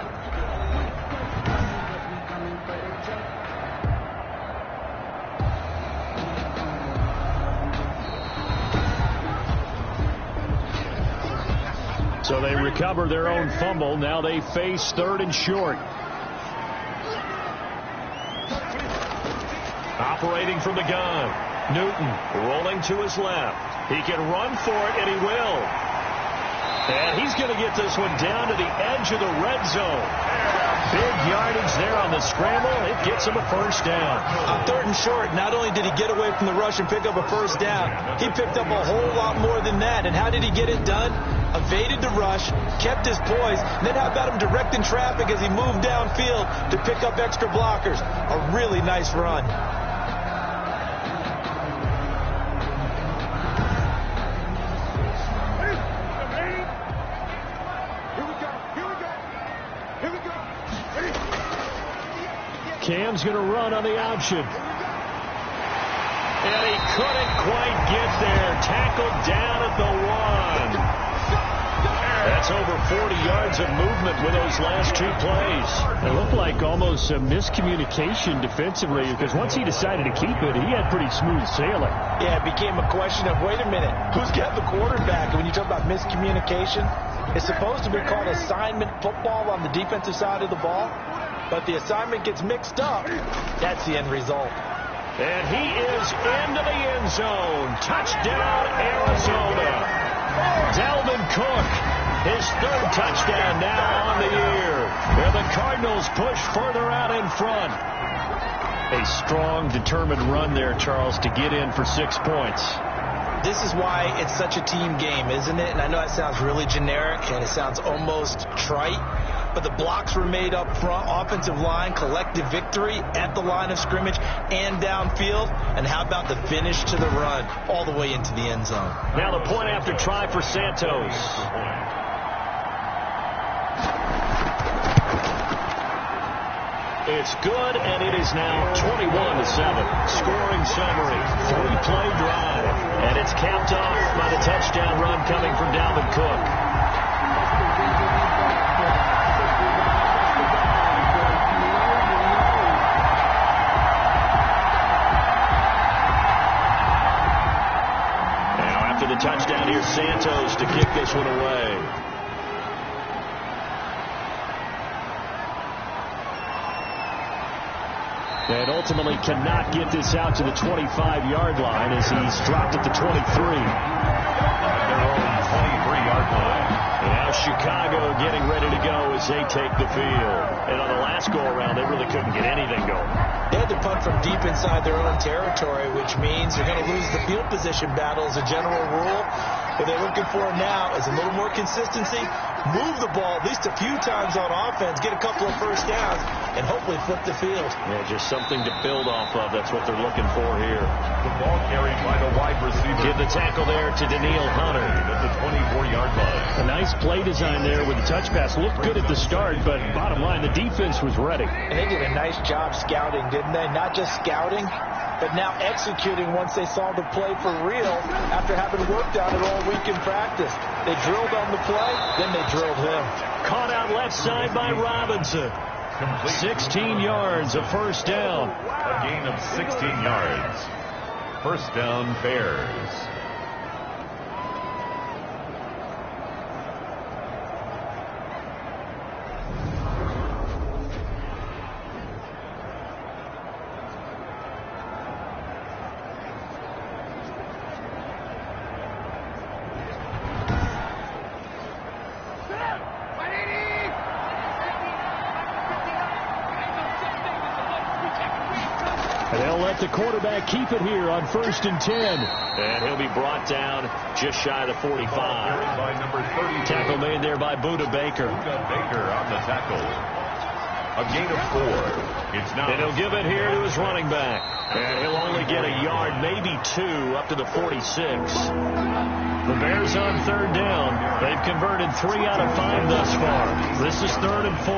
So they recover their own fumble. Now they face 3rd and short. Operating from the gun. Newton rolling to his left. He can run for it, and he will. And he's going to get this one down to the edge of the red zone. Big yardage there on the scramble. It gets him a 1st down. On 3rd and short, not only did he get away from the rush and pick up a 1st down, he picked up a whole lot more than that. And how did he get it done? Evaded the rush, kept his poise, and then how about him directing traffic as he moved downfield to pick up extra blockers? A really nice run. Cam's going to run on the option. And he couldn't quite get there. Tackled down at the 1. That's over 40 yards of movement with those last 2 plays. It looked like almost a miscommunication defensively because once he decided to keep it, he had pretty smooth sailing. Yeah, it became a question of, wait a minute, who's got the quarterback? And when you talk about miscommunication, it's supposed to be called assignment football on the defensive side of the ball. But the assignment gets mixed up. That's the end result. And he is into the end zone. Touchdown, Arizona. Dalvin Cook, his 3rd touchdown now on the year. And the Cardinals push further out in front. A strong, determined run there, Charles, to get in for 6 points. This is why it's such a team game, isn't it? And I know that sounds really generic and it sounds almost trite. But the blocks were made up front, offensive line, collective victory at the line of scrimmage and downfield. And how about the finish to the run all the way into the end zone? Now the point after try for Santos. It's good, and it is now 21-7. Scoring summary, 3-play drive. And it's capped off by the touchdown run coming from Dalvin Cook. The touchdown here, Santos to kick this one away. And ultimately cannot get this out to the 25-yard line as he's dropped at the 23. Their own 23-yard line. And now Chicago getting ready to go as they take the field. And on the last go-around, they really couldn't get anything going. They had to punt from deep inside their own territory, which means they're going to lose the field position battle as a general rule. What they're looking for now is a little more consistency, move the ball at least a few times on offense, get a couple of 1st downs, and hopefully flip the field. Yeah, just something to build off of. That's That's what they're looking for here. The ball carried by the wide receiver. Give the tackle there to Daniil Hunter. At the 24-yard line. A nice play design there with the touch pass. Looked good at the start, but bottom line, the defense was ready. And they did a nice job scouting, didn't they? Not just scouting, but now executing once they saw the play for real after having worked on it all week in practice. They drilled on the play, then they drilled him. Caught out left side by Robinson. 16 yards, a first down. A gain of 16 yards. First down, Bears. They'll let the quarterback keep it here on 1st and 10. And he'll be brought down just shy of the 45. By number 32. Tackle made there by Buda Baker. Buda Baker on the tackle. A gain of 4. It's now. And he'll give it here to his running back. And he'll only get a yard, maybe 2, up to the 46. The Bears on 3rd down. They've converted 3 out of 5 thus far. This is 3rd and 4.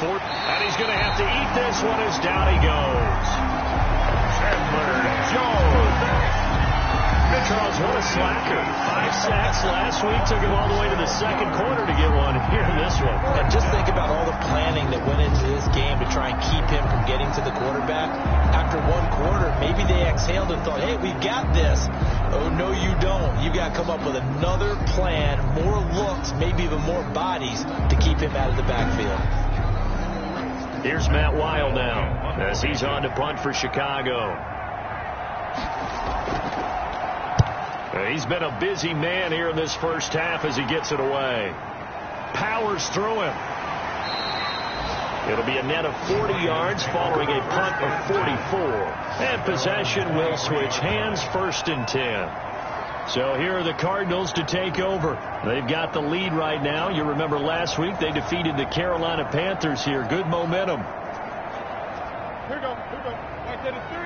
And he's going to have to eat this one as down he goes. Chandler Jones. Charles, what a slacker. 5 sacks last week. Took him all the way to the 2nd quarter to get one here in this one. And just think about all the planning that went into this game to try and keep him from getting to the quarterback. After 1 quarter, maybe they exhaled and thought, hey, we've got this. Oh, no, you don't. You've got to come up with another plan, more looks, maybe even more bodies to keep him out of the backfield. Here's Matt Weil now as he's on to punt for Chicago. He's been a busy man here in this first half as he gets it away. Powers through him. It'll be a net of 40 yards following a punt of 44. And possession will switch hands, 1st and 10. So here are the Cardinals to take over. They've got the lead right now. You remember last week they defeated the Carolina Panthers here. Good momentum. Here we go. Right to the 3.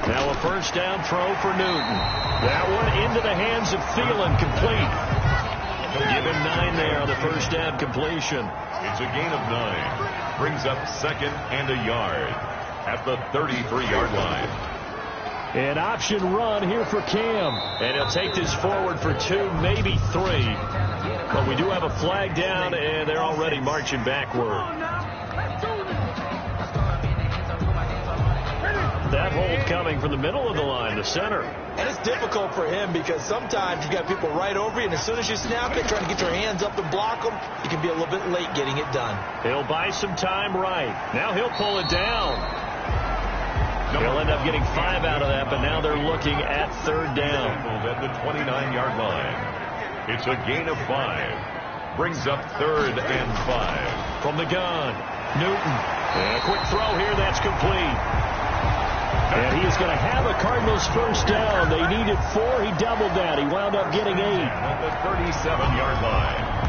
Now a first down throw for Newton. That one into the hands of Thielen, complete. Give him 9 there on the first down completion. It's a gain of 9. Brings up 2nd and a yard at the 33-yard line. An option run here for Cam. And he'll take this forward for 2, maybe 3. But we do have a flag down, and they're already marching backward. That hold coming from the middle of the line, the center. And it's difficult for him because sometimes you got people right over you, and as soon as you snap it, trying to get your hands up and block them, you can be a little bit late getting it done. He'll buy some time right. Now he'll pull it down. They'll end up getting 5 out of that, but now they're looking at 3rd down. At the 29-yard line. It's a gain of 5. Brings up 3rd and 5. From the gun, Newton. And a quick throw here, that's complete. And he is going to have a Cardinals first down. They needed 4. He doubled that. He wound up getting 8. At the 37-yard line.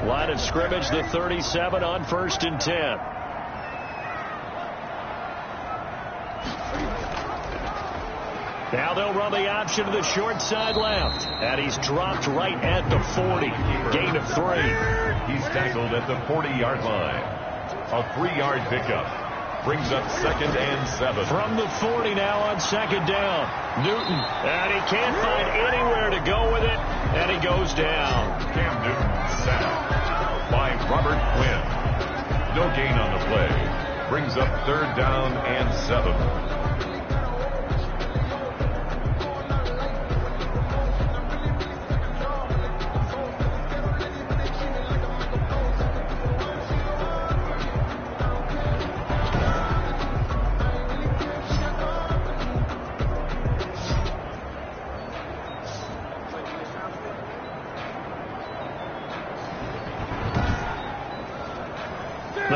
Line of scrimmage, the 37 on 1st and 10. Now they'll run the option to the short side left. And he's dropped right at the 40. Gain of 3. He's tackled at the 40-yard line. A 3-yard pickup. Brings up 2nd and 7. From the 40 now on 2nd down. Newton. And he can't find anywhere to go with it. And he goes down. Cam Newton sacked by Robert Quinn. No gain on the play. Brings up 3rd down and 7.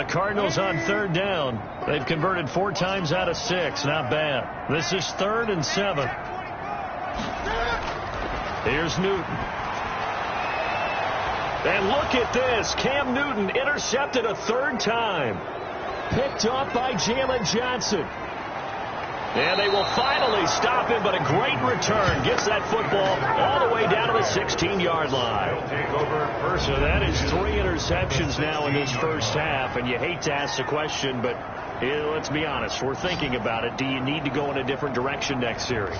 The Cardinals on third down. They've converted 4 times out of 6. Not bad. This is 3rd and 7. Here's Newton. And look at this. Cam Newton intercepted a 3rd time. Picked off by Jalen Johnson. And they will finally stop him, but a great return. Gets that football all the way down to the 16-yard line. So that is 3 interceptions now in this first half. And you hate to ask the question, but let's be honest. We're thinking about it. Do you need to go in a different direction next series?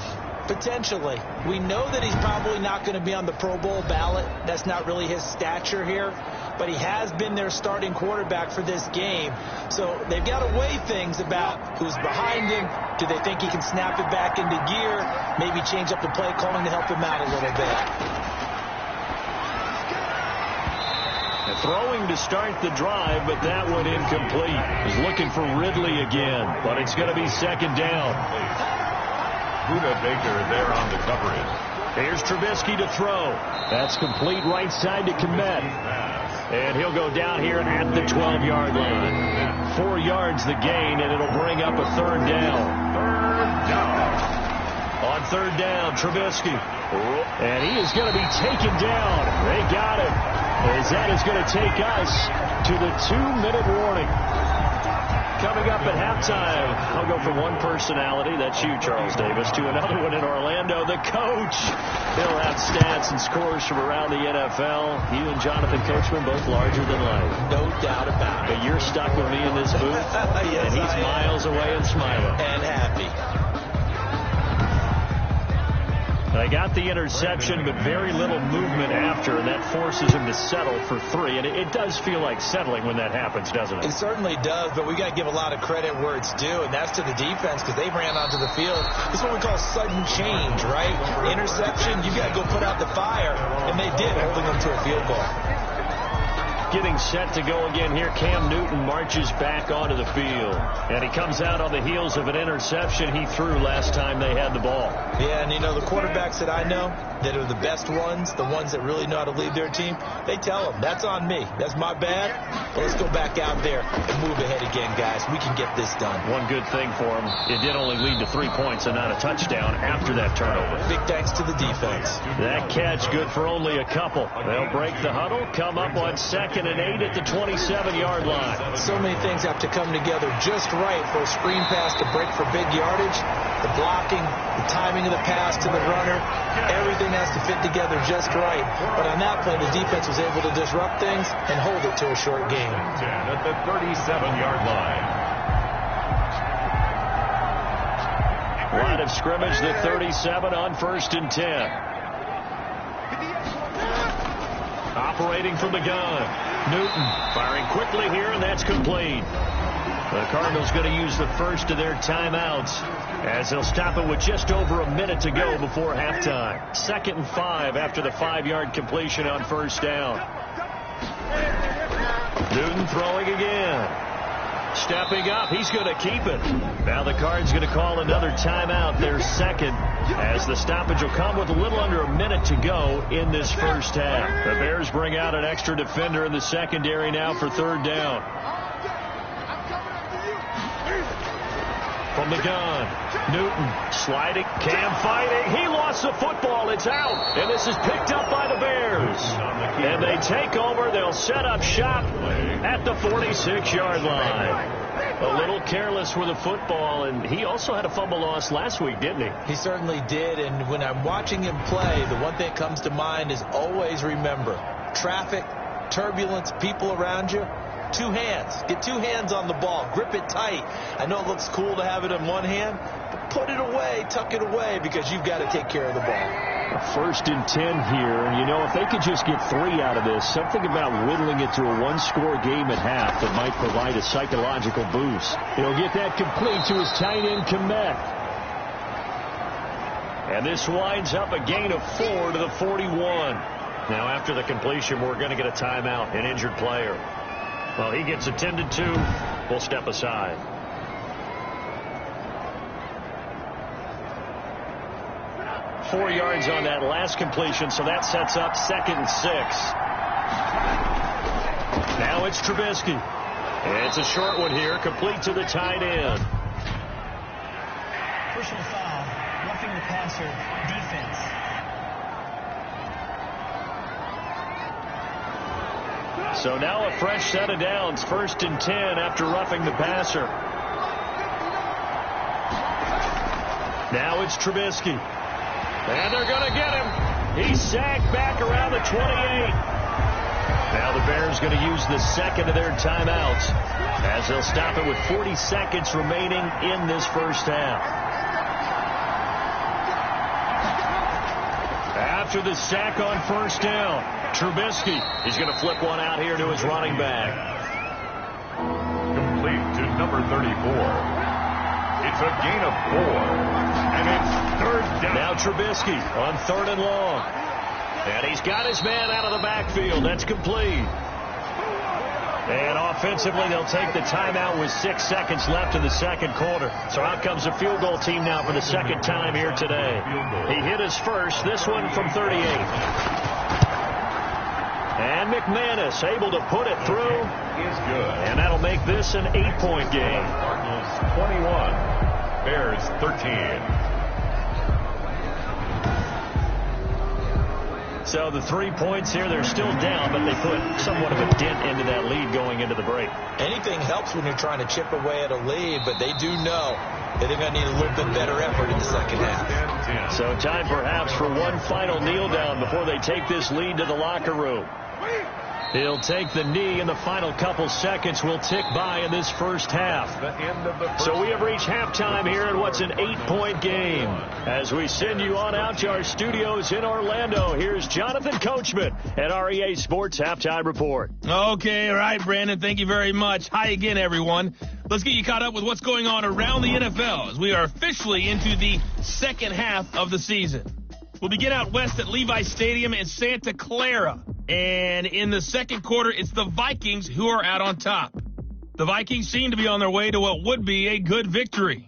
Potentially. We know that he's probably not going to be on the Pro Bowl ballot. That's not really his stature here. But he has been their starting quarterback for this game. So they've got to weigh things about who's behind him. Do they think he can snap it back into gear? Maybe change up the play calling to help him out a little bit. Throwing to start the drive, but that one incomplete. He's looking for Ridley again, but it's going to be 2nd down. Buda Baker there on the coverage. Here's Trubisky to throw. That's complete right side to Kmet. And he'll go down here at the 12-yard line. 4 yards the gain, and it'll bring up a 3rd down. On 3rd down, Trubisky. And he is going to be taken down. They got him. As that is going to take us to the 2-minute warning. Coming up at halftime, I'll go from one personality, that's you, Charles Davis, to another one in Orlando, the coach. He'll have stats and scores from around the NFL. You and Jonathan Coachman, both larger than life. No doubt about it. But you're stuck with me in this booth, yes, and he's miles away and smiling. And happy. They got the interception, but very little movement after, and that forces him to settle for 3. And it does feel like settling when that happens, doesn't it? It certainly does, but we got to give a lot of credit where it's due, and that's to the defense because they ran onto the field. This is what we call sudden change, right? Interception, you got to go put out the fire, and they did, holding them to a field goal. Getting set to go again here. Cam Newton marches back onto the field. And he comes out on the heels of an interception he threw last time they had the ball. Yeah, and you know, the quarterbacks that I know that are the best ones, the ones that really know how to lead their team, they tell them, that's on me. That's my bad. But let's go back out there and move ahead again, guys. We can get this done. One good thing for him, it did only lead to 3 points and not a touchdown after that turnover. Big thanks to the defense. That catch good for only a couple. They'll break the huddle, come up on 2nd and 8 at the 27-yard line. So many things have to come together just right for a screen pass to break for big yardage. The blocking, the timing of the pass to the runner, everything has to fit together just right. But on that play, the defense was able to disrupt things and hold it to a short game. 10 at the 37-yard line. Line of scrimmage, the 37 on 1st and 10. Operating from the gun. Newton firing quickly here, and that's complete. The Cardinals going to use the first of their timeouts as they'll stop it with just over a minute to go before halftime. 2nd and 5 after the 5-yard completion on 1st down. Newton throwing again. Stepping up, he's going to keep it. Now the Cards going to call another timeout, their 2nd, as the stoppage will come with a little under a minute to go in this first half. The Bears bring out an extra defender in the secondary now for 3rd down. From the gun, Newton sliding, Cam fighting. He lost the football. It's out. And this is picked up by the Bears. And they take over. They'll set up shop at the 46-yard line. A little careless with the football, and he also had a fumble loss last week, didn't he? He certainly did, and when I'm watching him play, the one thing that comes to mind is always remember, traffic, turbulence, people around you. 2 hands. Get 2 hands on the ball. Grip it tight. I know it looks cool to have it in one hand, but put it away, tuck it away, because you've got to take care of the ball. 1st and 10 here, and you know, if they could just get 3 out of this, something about whittling it to a 1-score game at half that might provide a psychological boost. He'll get that complete to his tight end, Kmet. And this winds up a gain of 4 to the 41. Now, after the completion, we're going to get a timeout, an injured player. Well, he gets attended to. We'll step aside. Four yards on that last completion, so that sets up 2nd and 6. Now it's Trubisky. It's a short one here, complete to the tight end. Personal foul, roughing the passer, defense. So now a fresh set of downs, 1st and 10 after roughing the passer. Now it's Trubisky. And they're going to get him. He's sacked back around the 28. Now the Bears going to use the second of their timeouts as they'll stop it with 40 seconds remaining in this first half. After the sack on 1st down, Trubisky is going to flip one out here to his running back. Complete to number 34. It's a gain of 4, and it's 3rd down. Now Trubisky on 3rd and long. And he's got his man out of the backfield. That's complete. And offensively, they'll take the timeout with 6 seconds left in the second quarter. So out comes the field goal team now for the second time here today. He hit his first, this one from 38. And McManus able to put it through. Is good. And that'll make this an 8-point game. Cardinals 21, Bears 13. So the 3 points here, they're still down, but they put somewhat of a dent into that lead going into the break. Anything helps when you're trying to chip away at a lead, but they do know that they're going to need a little bit better effort in the second half. So time perhaps for one final kneel down before they take this lead to the locker room. He'll take the knee, and the final couple seconds will tick by in this first half. So we have reached halftime here in what's an 8-point game. As we send you on out to our studios in Orlando, here's Jonathan Coachman at REA Sports Halftime Report. Okay, all right, Brandon, thank you very much. Hi again, everyone. Let's get you caught up with what's going on around the NFL as we are officially into the second half of the season. We'll begin out west at Levi Stadium in Santa Clara. And in the second quarter, it's the Vikings who are out on top. The Vikings seem to be on their way to what would be a good victory.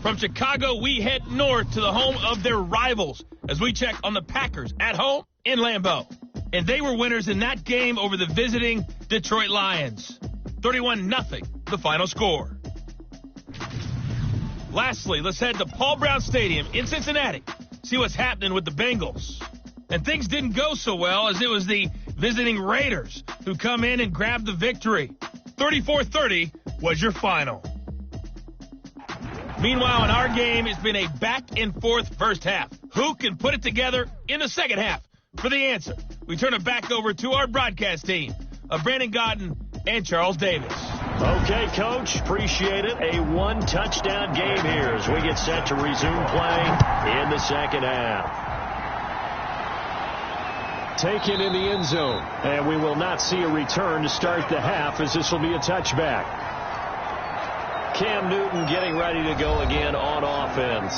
From Chicago, we head north to the home of their rivals as we check on the Packers at home in Lambeau. And they were winners in that game over the visiting Detroit Lions. 31-0, the final score. Lastly, let's head to Paul Brown Stadium in Cincinnati. See what's happening with the Bengals. And things didn't go so well as it was the visiting Raiders who come in and grab the victory. 34-30 was your final. Meanwhile, in our game, it's been a back-and-forth first half. Who can put it together in the second half? For the answer, we turn it back over to our broadcast team of Brandon Godden and Charles Davis. Okay, Coach, appreciate it. A one-touchdown game here as we get set to resume play in the second half. Taken in the end zone, and we will not see a return to start the half as this will be a touchback. Cam Newton getting ready to go again on offense.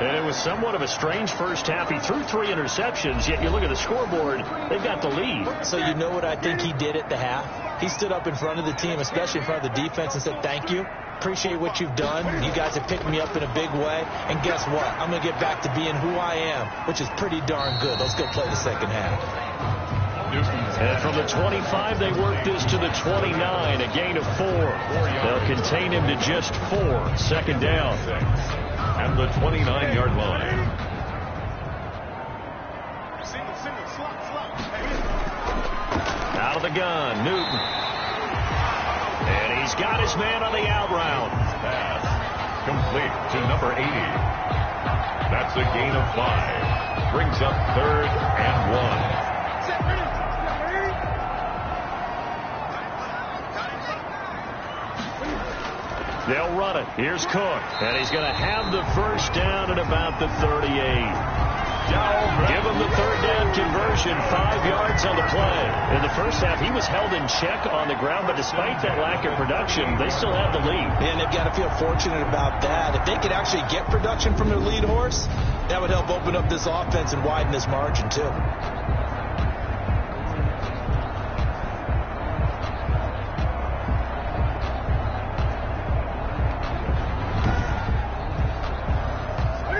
And it was somewhat of a strange first half. He threw 3 interceptions, yet you look at the scoreboard, they've got the lead. So you know what I think he did at the half? He stood up in front of the team, especially in front of the defense, and said, thank you. Appreciate what you've done. You guys have picked me up in a big way. And guess what? I'm going to get back to being who I am, which is pretty darn good. Let's go play the second half. And from the 25, they work this to the 29, a gain of 4. They'll contain him to just 4. Second down. At the 29-yard line. Out of the gun, Newton. And he's got his man on the out route. Pass complete to number 80. That's a gain of 5. Brings up 3rd and 1. They'll run it. Here's Cook. And he's going to have the first down at about the 38. Give him the third down conversion. 5 yards on the play. In the first half, he was held in check on the ground, but despite that lack of production, they still have the lead. And they've got to feel fortunate about that. If they could actually get production from their lead horse, that would help open up this offense and widen this margin, too.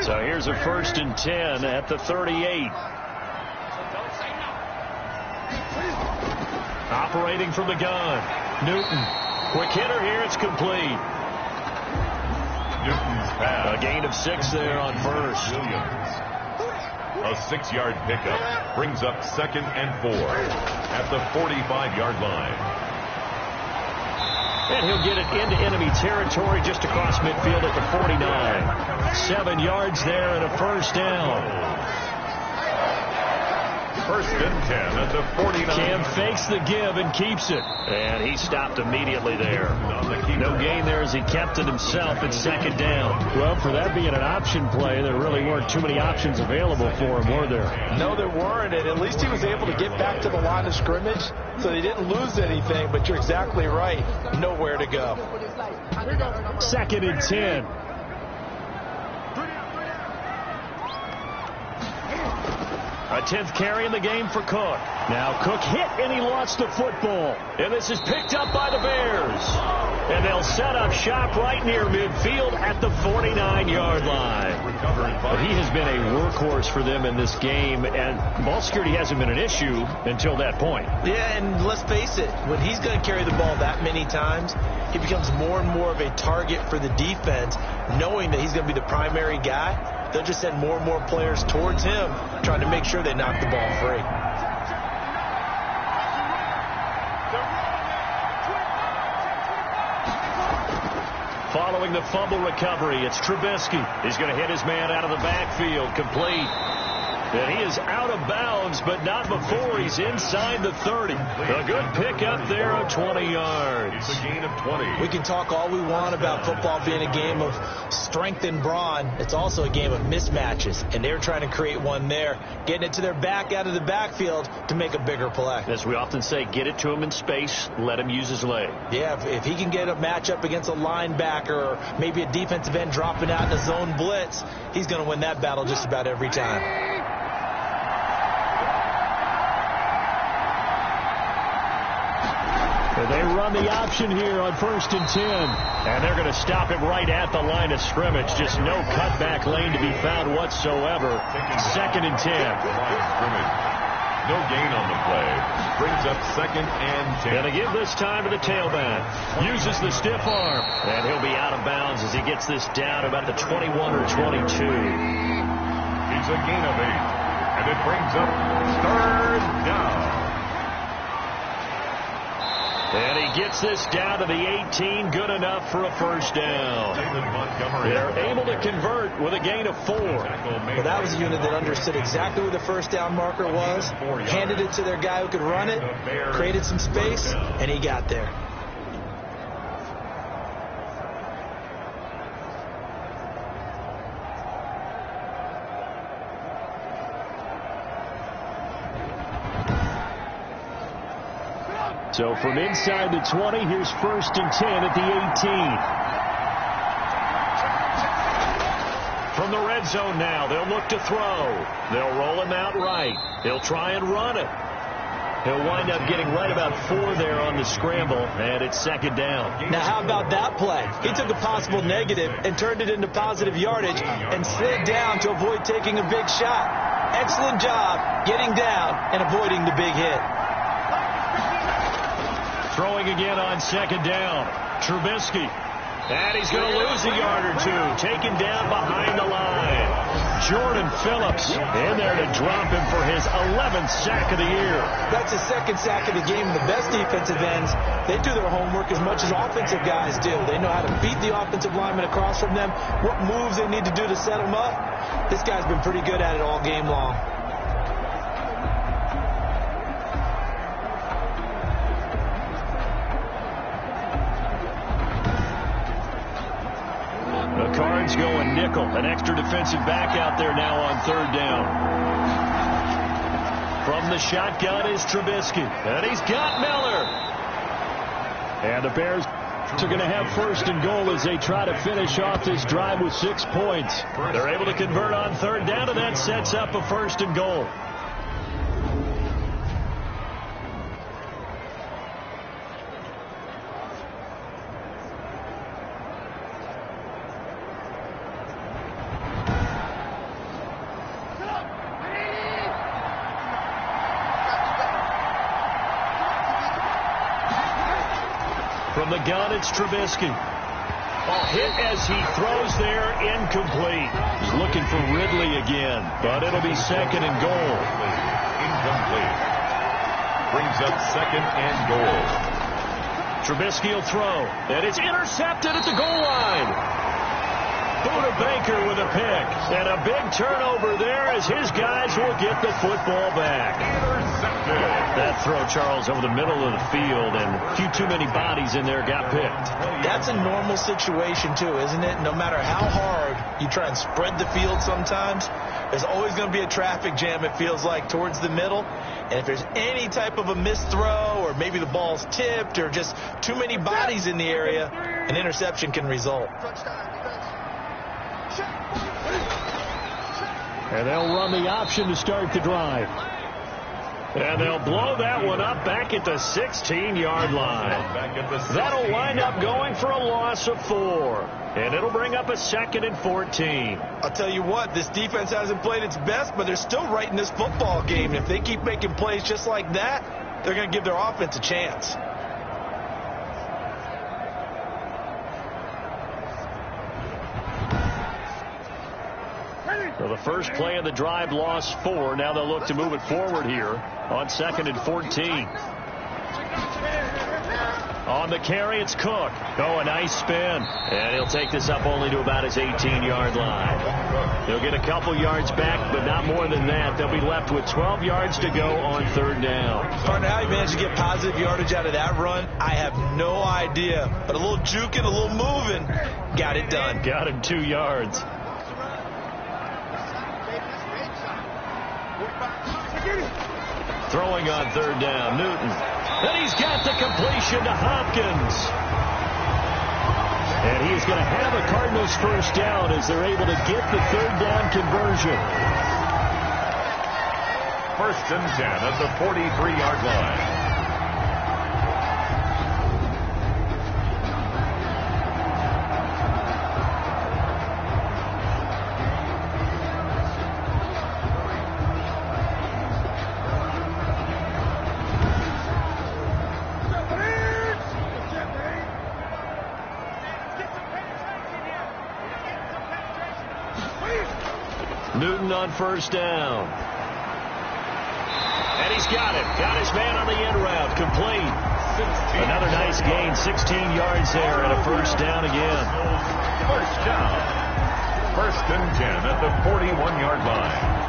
So here's a 1st and 10 at the 38. Operating from the gun. Newton. Quick hitter here. It's complete. Newton's pass. A gain of 6 there on first. Williams. A 6-yard pickup brings up 2nd and 4 at the 45-yard line. And he'll get it into enemy territory just across midfield at the 49. 7 yards there and a first down. First and 10 at the 49. Cam fakes the give and keeps it. And he stopped immediately there. No gain there as he kept it himself at 2nd down. Well, for that being an option play, there really weren't too many options available for him, were there? No, there weren't, and at least he was able to get back to the line of scrimmage, so they didn't lose anything, but you're exactly right. Nowhere to go. 2nd and 10. A 10th carry in the game for Cook. Now Cook hit and he lost the football. And this is picked up by the Bears. And they'll set up shop right near midfield at the 49-yard line. But he has been a workhorse for them in this game, and ball security hasn't been an issue until that point. Yeah, and let's face it, when he's going to carry the ball that many times, he becomes more and more of a target for the defense, knowing that he's going to be the primary guy. They'll just send more and more players towards him, trying to make sure they knock the ball free. Following the fumble recovery, it's Trubisky. He's going to hit his man out of the backfield, complete. And he is out of bounds, but not before he's inside the 30. A good pickup there of 20 yards. It's a gain of 20. We can talk all we want about football being a game of strength and brawn. It's also a game of mismatches, and they're trying to create one there, getting it to their back out of the backfield to make a bigger play. As we often say, get it to him in space, let him use his leg. Yeah, if he can get a matchup against a linebacker or maybe a defensive end dropping out in a zone blitz, he's going to win that battle just about every time. They run the option here on 1st and 10. And they're going to stop him right at the line of scrimmage. Just no cutback lane to be found whatsoever. 2nd and 10. No gain on the play. Brings up 2nd and 10. And they give this time to the tailback. Uses the stiff arm. And he'll be out of bounds as he gets this down about the 21 or 22. It's a gain of 8. And it brings up 3rd down. And he gets this down to the 18, good enough for a first down. They're able to convert with a gain of 4. Well, that was a unit that understood exactly where the first down marker was, handed it to their guy who could run it, created some space, and he got there. So from inside the 20, here's 1st and 10 at the 18. From the red zone now, they'll look to throw. They'll roll him out right. He'll try and run it. He'll wind up getting right about 4 there on the scramble, and it's 2nd down. Now, how about that play? He took a possible negative and turned it into positive yardage and slid down to avoid taking a big shot. Excellent job getting down and avoiding the big hit. Throwing again on 2nd down. Trubisky. And he's going to lose a yard or 2. Taken down behind the line. Jordan Phillips in there to drop him for his 11th sack of the year. That's his 2nd sack of the game. The best defensive ends, they do their homework as much as offensive guys do. They know how to beat the offensive lineman across from them, what moves they need to do to set them up. This guy's been pretty good at it all game long. The Cards going nickel. An extra defensive back out there now on 3rd down. From the shotgun is Trubisky. And he's got Miller. And the Bears are going to have 1st and goal as they try to finish off this drive with 6 points. They're able to convert on 3rd down, and that sets up a 1st and goal. From the gun, it's Trubisky. Hit as he throws there, incomplete. He's looking for Ridley again, but it'll be second and goal. Incomplete. Brings up second and goal. Trubisky will throw, and it's intercepted at the goal line. Buda Baker with a pick, and a big turnover there as his guys will get the football back. Intercepted. That throw, Charles, over the middle of the field, and a few too many bodies in there got picked. That's a normal situation, too, isn't it? No matter how hard you try and spread the field sometimes, there's always going to be a traffic jam, it feels like, towards the middle. And if there's any type of a missed throw, or maybe the ball's tipped, or just too many bodies in the area, an interception can result. And they'll run the option to start the drive. And they'll blow that one up back at the 16-yard line. That'll wind up going for a loss of 4. And it'll bring up a 2nd and 14. I'll tell you what, this defense hasn't played its best, but they're still right in this football game. If they keep making plays just like that, they're going to give their offense a chance. So the first play of the drive lost 4. Now they'll look to move it forward here on 2nd and 14. On the carry, it's Cook. Oh, a nice spin. And he'll take this up only to about his 18-yard line. He'll get a couple yards back, but not more than that. They'll be left with 12 yards to go on 3rd down. Partner, how he managed to get positive yardage out of that run, I have no idea. But a little juking, a little moving, got it done. Got him 2 yards. Throwing on 3rd down, Newton. And he's got the completion to Hopkins. And he's going to have a Cardinals first down as they're able to get the 3rd down conversion. 1st and 10 at the 43-yard line. Newton on 1st down. And he's got it. Got his man on the end route. Complete. Another nice gain. 16 yards there and a 1st down again. 1st down. 1st and 10 at the 41-yard line.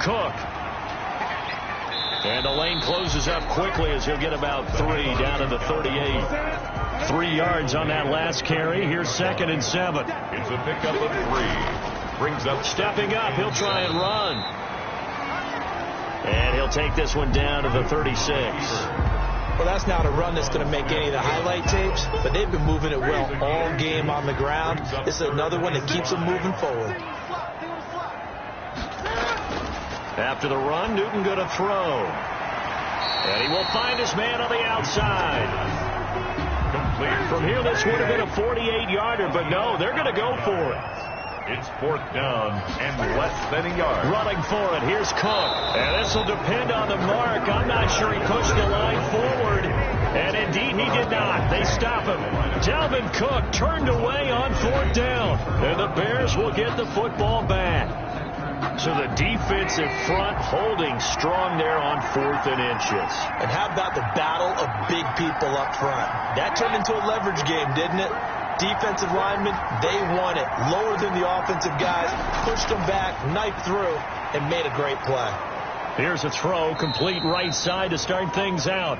Cook. And the lane closes up quickly as he'll get about 3 down to the 38. 3 yards on that last carry. Here's 2nd and 7. It's a pickup of 3. Brings up stepping up. He'll try and run. And he'll take this one down to the 36. Well, that's not a run that's going to make any of the highlight tapes, but they've been moving it well all game on the ground. This is another one that keeps them moving forward. After the run, Newton going to throw. And he will find his man on the outside. Complete. From here, this would have been a 48-yarder, but no, they're going to go for it. It's 4th down and less than a yard. Running for it. Here's Cook. And this will depend on the mark. I'm not sure he pushed the line forward. And indeed, he did not. They stop him. Dalvin Cook turned away on 4th down. And the Bears will get the football back. So the defensive front holding strong there on 4th and inches. And how about the battle of big people up front? That turned into a leverage game, didn't it? Defensive linemen, they won it. Lower than the offensive guys, pushed them back, knifed through, and made a great play. Here's a throw, complete right side to start things out.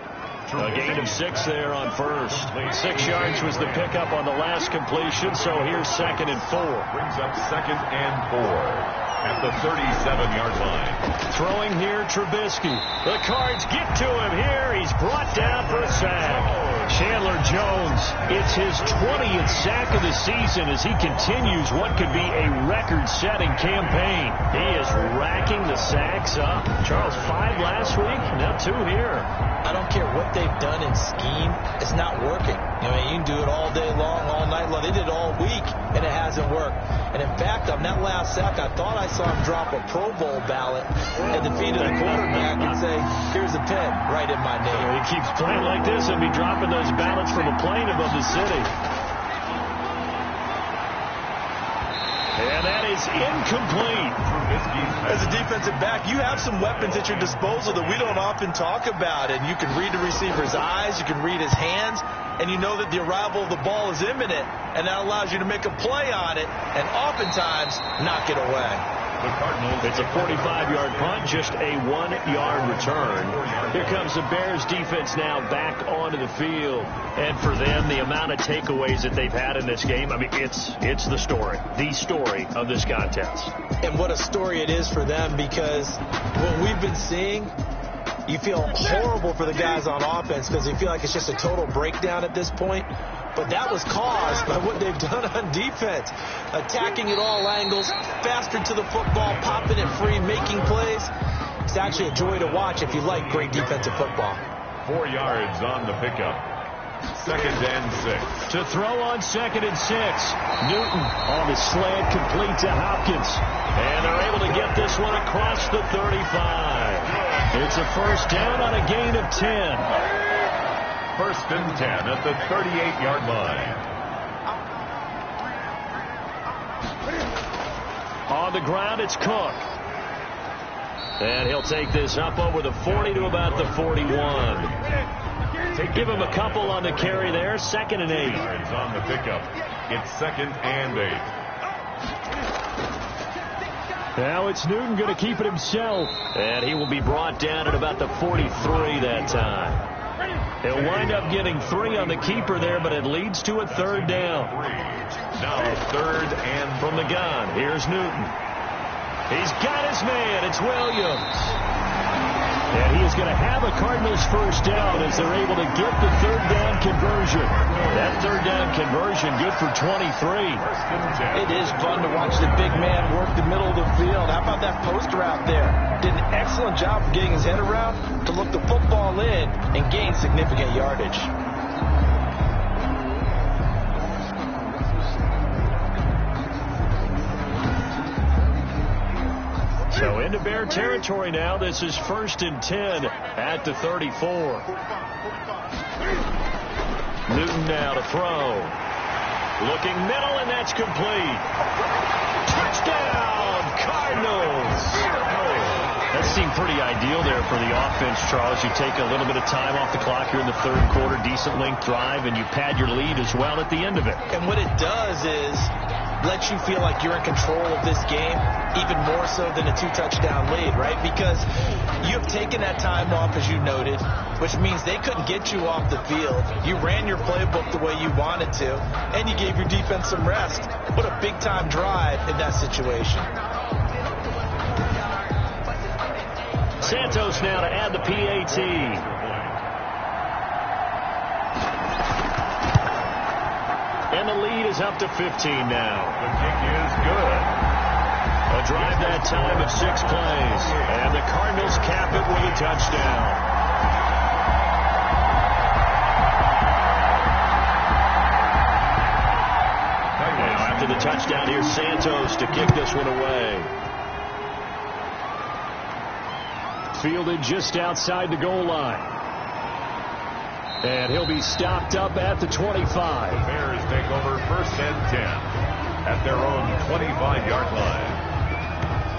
A gain of 6 there on 1st. 6 yards was the pickup on the last completion, so here's 2nd and 4. Brings up 2nd and 4. At the 37-yard line. Throwing here, Trubisky. The Cards get to him here. He's brought down for a sack. Chandler Jones, it's his 20th sack of the season as he continues what could be a record-setting campaign. He is racking the sacks up. Charles, 5 last week, now 2 here. I don't care what they've done in scheme. It's not working. I mean, you can do it all day long, all night long. They did it all week, and it hasn't worked. And in fact, on that last sack, I thought I saw him drop a Pro Bowl ballot at the feet of the quarterback and say, here's a pen right in my name. He keeps playing like this and be dropping those ballots from a plane above the city. And that is incomplete. As a defensive back, you have some weapons at your disposal that we don't often talk about. And you can read the receiver's eyes, you can read his hands, and you know that the arrival of the ball is imminent. And that allows you to make a play on it and oftentimes knock it away. It's a 45-yard punt, just a 1-yard return. Here comes the Bears defense now back onto the field. And for them, the amount of takeaways that they've had in this game, I mean, it's the story of this contest. And what a story it is for them, because what we've been seeing, you feel horrible for the guys on offense because they feel like it's just a total breakdown at this point. But that was caused by what they've done on defense. Attacking at all angles, faster to the football, popping it free, making plays. It's actually a joy to watch if you like great defensive football. 4 yards on the pickup. 2nd and 6. To throw on 2nd and 6. Newton on the slant, complete to Hopkins. And they're able to get this one across the 35. It's a first down on a gain of 10. 1st and 10 at the 38-yard line. On the ground, it's Cook. And he'll take this up over the 40 to about the 41. Give him a couple on the carry there. 2nd and 8. Yards on the pickup. It's 2nd and 8. Now it's Newton going to keep it himself. And he will be brought down at about the 43 that time. He'll wind up getting 3 on the keeper there, but it leads to a 3rd down. Now 3rd and from the gun. Here's Newton. He's got his man. It's Williams. And he is going to have a Cardinals first down as they're able to get the 3rd down conversion. That 3rd down conversion good for 23. It is fun to watch the big man work the middle of the field. How about that post route there? Did an excellent job of getting his head around to look the football in and gain significant yardage. So into Bear territory now. This is 1st and 10 at the 34. Newton now to throw. Looking middle, and that's complete. Touchdown, Cardinals. That seemed pretty ideal there for the offense, Charles. You take a little bit of time off the clock here in the 3rd quarter, decent length drive, and you pad your lead as well at the end of it. And what it does is let you feel like you're in control of this game, even more so than a 2-touchdown lead, right? Because you've taken that time off, as you noted, which means they couldn't get you off the field. You ran your playbook the way you wanted to, and you gave your defense some rest. What a big-time drive in that situation. Santos now to add the PAT. And the lead is up to 15 now. The kick is good. A drive that time of 6 plays. And the Cardinals cap it with a touchdown. Now after the touchdown, here's Santos to kick this one away. Fielded just outside the goal line. And he'll be stopped up at the 25. The Bears take over 1st and 10 at their own 25-yard line.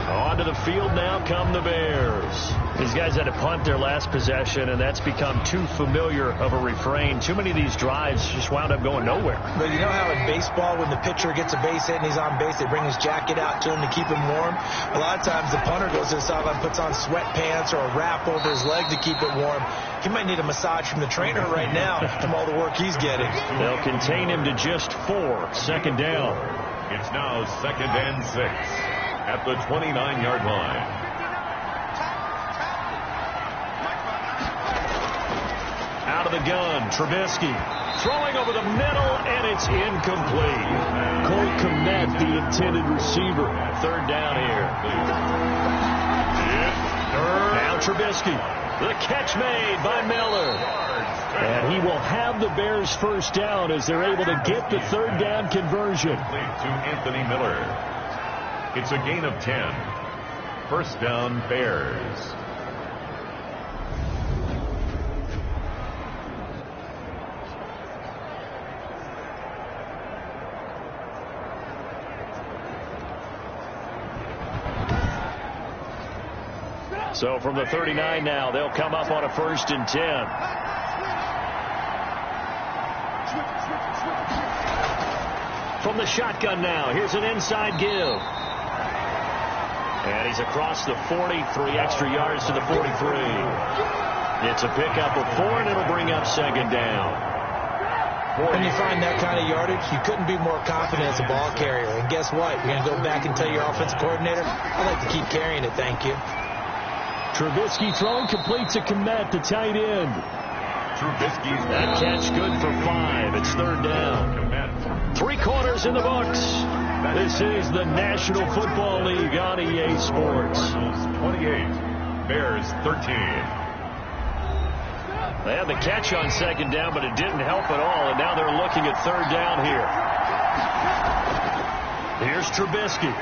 Onto the field now come the Bears. These guys had to punt their last possession, and that's become too familiar of a refrain. Too many of these drives just wound up going nowhere. But you know how in baseball, when the pitcher gets a base hit and he's on base, they bring his jacket out to him to keep him warm? A lot of times the punter goes to the sideline, puts on sweatpants or a wrap over his leg to keep it warm. He might need a massage from the trainer right now from all the work he's getting. They'll contain him to just 4. 2nd down. It's now 2nd and 6 at the 29-yard line. of the gun. Trubisky throwing over the middle, and it's incomplete. Cole Kmet, the intended receiver. Third down here. Now Trubisky. The catch made by Miller. And he will have the Bears first down as they're able to get the third down conversion. To Anthony Miller. It's a gain of 10. First down, Bears. So from the 39 now, they'll come up on a 1st and 10. From the shotgun now, here's an inside give. And he's across the 40, 3 extra yards to the 43. It's a pickup of 4, and it'll bring up 2nd down. When you find that kind of yardage, you couldn't be more confident as a ball carrier. And guess what? You're going to go back and tell your offensive coordinator, I'd like to keep carrying it, thank you. Trubisky throwing complete to Kmet, the tight end. Trubisky's that catch good for 5. It's 3rd down. 3 quarters in the books. This is the National Football League on EA Sports. 28, Bears 13. They had the catch on 2nd down, but it didn't help at all, and now they're looking at 3rd down here. Here's Trubisky.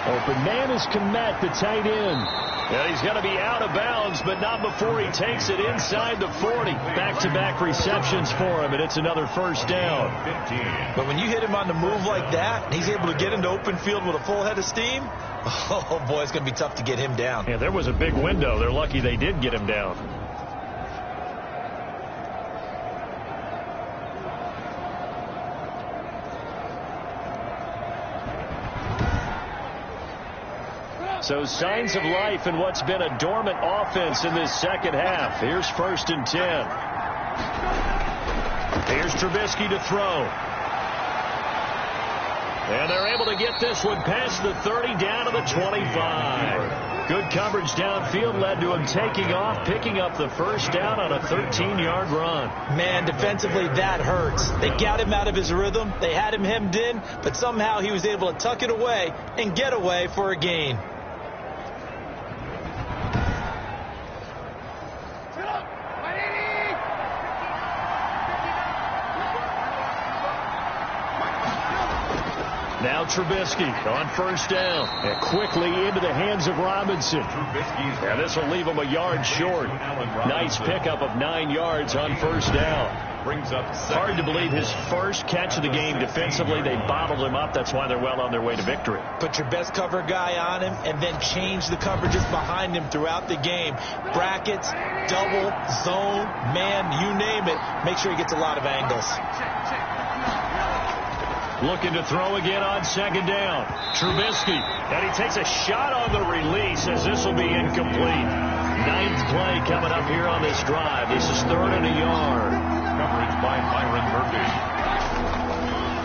Open man is Kmet, the tight end. Yeah, he's going to be out of bounds, but not before he takes it inside the 40. Back-to-back receptions for him, and it's another 1st down. 15. But when you hit him on the move like that, and he's able to get into open field with a full head of steam, oh, boy, it's going to be tough to get him down. Yeah, there was a big window. They're lucky they did get him down. So signs of life in what's been a dormant offense in this 2nd half. Here's 1st and 10. Here's Trubisky to throw. And they're able to get this one past the 30 down to the 25. Good coverage downfield led to him taking off, picking up the 1st down on a 13-yard run. Man, defensively, that hurts. They got him out of his rhythm. They had him hemmed in, but somehow he was able to tuck it away and get away for a gain. Now Trubisky on 1st down. And quickly into the hands of Robinson. And this will leave him a yard short. Nice pickup of 9 yards on 1st down. Brings up hard to believe his first catch of the game defensively. They bottled him up. That's why they're well on their way to victory. Put your best cover guy on him and then change the coverages behind him throughout the game. Brackets, double, zone, man, you name it. Make sure he gets a lot of angles. Looking to throw again on 2nd down. Trubisky. And he takes a shot on the release as this will be incomplete. 9th play coming up here on this drive. This is 3rd and a yard. Coverage by Byron Murphy.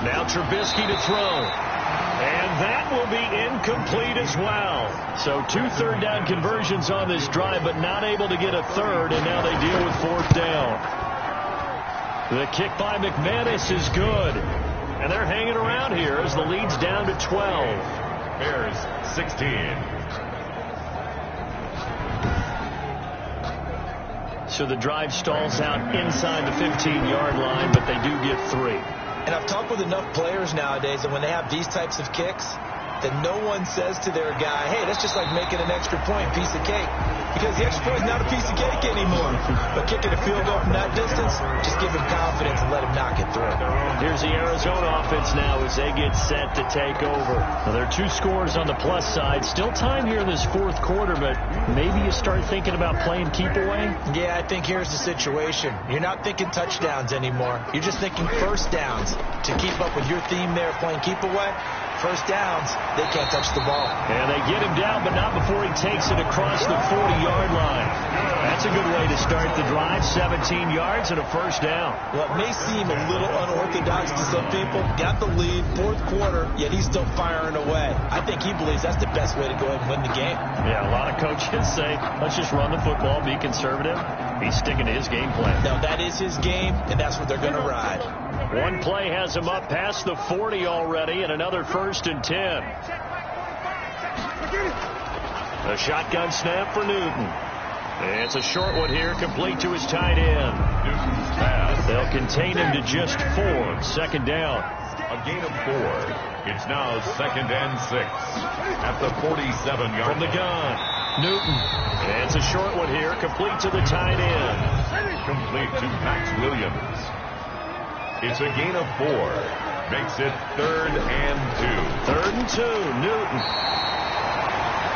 Now Trubisky to throw. And that will be incomplete as well. So 2 3rd down conversions on this drive, but not able to get a 3rd, and now they deal with 4th down. The kick by McManus is good. And they're hanging around here as the lead's down to 12. Bears 16. So the drive stalls out inside the 15-yard line, but they do get 3. And I've talked with enough players nowadays that when they have these types of kicks, that no one says to their guy, hey, that's just like making an extra point, piece of cake. Because the extra point is not a piece of cake anymore. But kicking a field goal from that distance, just give him confidence and let him knock it through. Here's the Arizona offense now as they get set to take over. Now, there are 2 scores on the plus side. Still time here in this 4th quarter, but maybe you start thinking about playing keep away? Yeah, I think here's the situation. You're not thinking touchdowns anymore. You're just thinking 1st downs. To keep up with your theme there of playing keep away, first downs, they can't touch the ball. And they get him down, but not before he takes it across the 40-yard line. That's a good way to start the drive, 17 yards and a first down. Well, it may seem a little unorthodox to some people. Got the lead, fourth quarter, yet he's still firing away. I think he believes that's the best way to go ahead and win the game. Yeah, a lot of coaches say, let's just run the football, be conservative. He's sticking to his game plan. Now, that is his game, and that's what they're going to ride. One play has him up past the 40 already, and another 1st and 10. A shotgun snap for Newton. It's a short one here, complete to his tight end. Newton's pass. They'll contain him to just 4. Second down. A gain of 4. It's now 2nd and 6 at the 47-yard from the gun. Newton. It's a short one here, complete to the tight end. Complete to Max Williams. It's a gain of 4. Makes it 3rd and 2. 3rd and 2. Newton.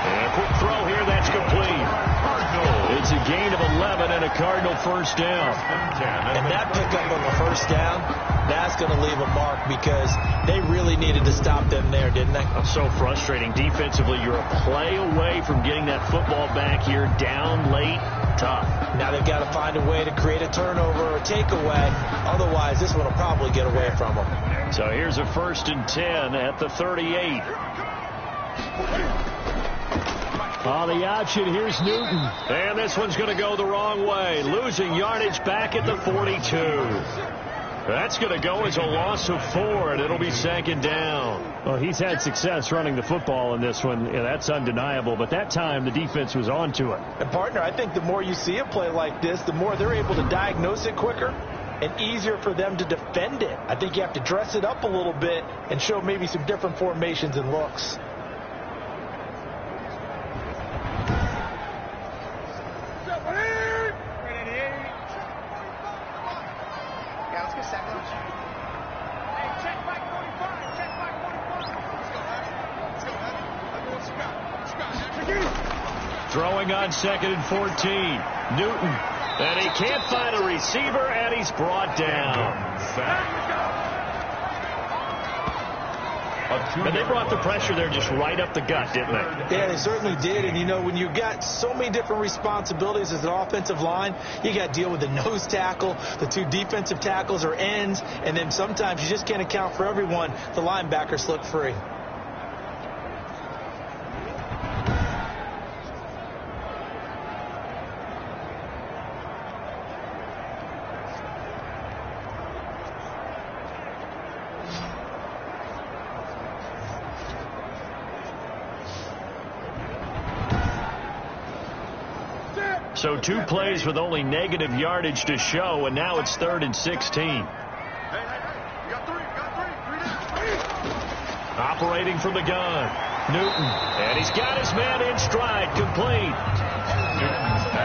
And a quick throw here. That's complete. Cardinal. It's a gain of 11 and a Cardinal first down. And that pickup on the first down, that's going to leave a mark because they really needed to stop them there, didn't they? So frustrating. Defensively, you're a play away from getting that football back here down late. Tough. Now they've got to find a way to create a turnover or a takeaway. Otherwise, this one will probably get away from them. So here's a 1st and 10 at the 38. On the option, here's Newton. And this one's going to go the wrong way. Losing yardage back at the 42. That's going to go as a loss of 4, and it'll be 2nd down. Well, he's had success running the football in this one. Yeah, that's undeniable. But that time, the defense was on to it. And, partner, I think the more you see a play like this, the more they're able to diagnose it quicker and easier for them to defend it. I think you have to dress it up a little bit and show maybe some different formations and looks. Throwing on 2nd and 14. Newton. And he can't find a receiver, and he's brought down. And they brought the pressure there just right up the gut, didn't they? Yeah, they certainly did. And, you know, when you've got so many different responsibilities as an offensive line, you got to deal with the nose tackle, the 2 defensive tackles or ends, and then sometimes you just can't account for everyone. The linebacker slipped free. So 2 plays with only negative yardage to show, and now it's 3rd and 16. Operating from the gun. Newton. And he's got his man in stride. Complete.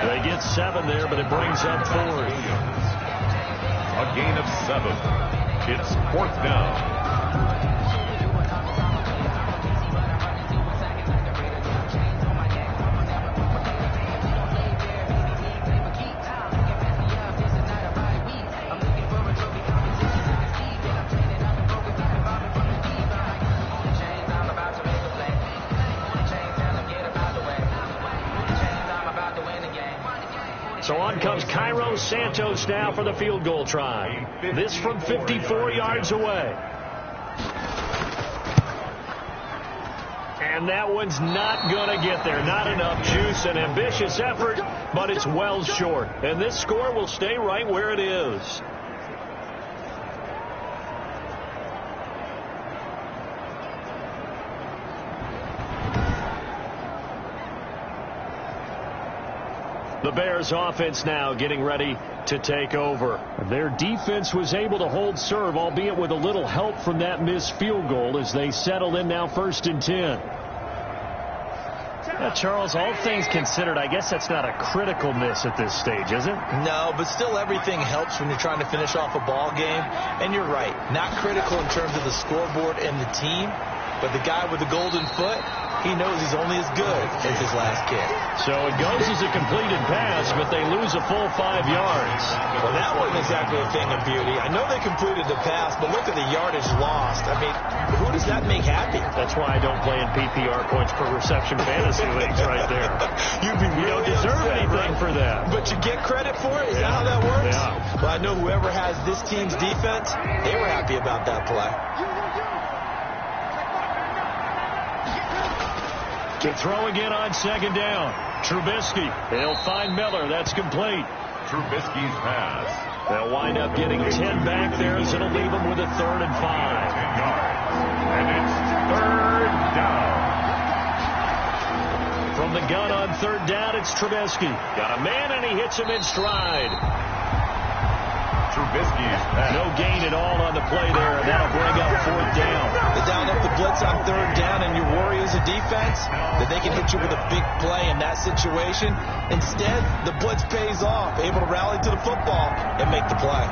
They get 7 there, but it brings up 4th. A gain of 7. It's 4th down. So on comes Cairo Santos now for the field goal try. This from 54 yards away. And that one's not going to get there. Not enough juice. An ambitious effort, but it's well short. And this score will stay right where it is. The Bears offense now getting ready to take over. Their defense was able to hold serve, albeit with a little help from that missed field goal as they settle in now 1st and 10. Now, Charles, all things considered, I guess that's not a critical miss at this stage, is it? No, but still everything helps when you're trying to finish off a ball game. And you're right, not critical in terms of the scoreboard and the team. But the guy with the golden foot, he knows he's only as good as his last kick. So it goes as a completed pass, but they lose a full 5 yards. Well, that wasn't exactly a thing of beauty. I know they completed the pass, but look at the yardage lost. I mean, who does that make happy? That's why I don't play in PPR points per reception fantasy leagues right there. You don't deserve anything for that. But you get credit for it? Is that how that works? Yeah. Well, I know whoever has this team's defense, they were happy about that play. To throw again on second down. Trubisky. They'll find Miller. That's complete. Trubisky's pass. They'll wind up getting 10 back there as it'll leave them with a 3rd and 5. 10 yards. And it's 3rd down. From the gun on 3rd down, it's Trubisky. Got a man, and he hits him in stride. Trubisky's pass. No gain at all on the play there, and that'll bring up 4th down. They dialed up the blitz on 3rd down, and your worry as a defense that they can hit you with a big play in that situation. Instead, the blitz pays off, able to rally to the football and make the play.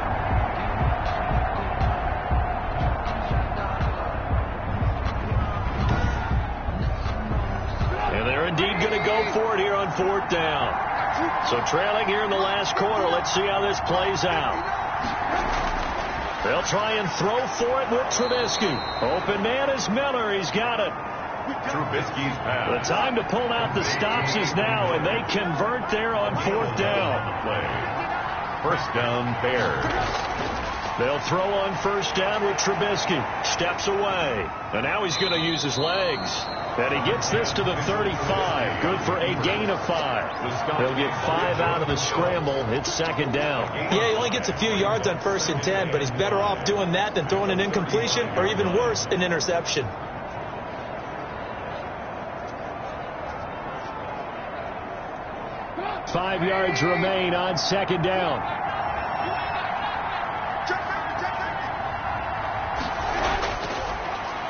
And they're indeed going to go for it here on 4th down. So trailing here in the last quarter, let's see how this plays out. They'll try and throw for it with Trubisky. Open man is Miller. He's got it. Trubisky's pass. The time to pull out the stops is now, and they convert there on 4th down. First down, Bears. They'll throw on 1st down with Trubisky. Steps away. And now he's going to use his legs. And he gets this to the 35. Good for a gain of 5. They'll get 5 out of the scramble. It's 2nd down. Yeah, he only gets a few yards on 1st and 10, but he's better off doing that than throwing an incompletion or even worse, an interception. Five yards remain on 2nd down.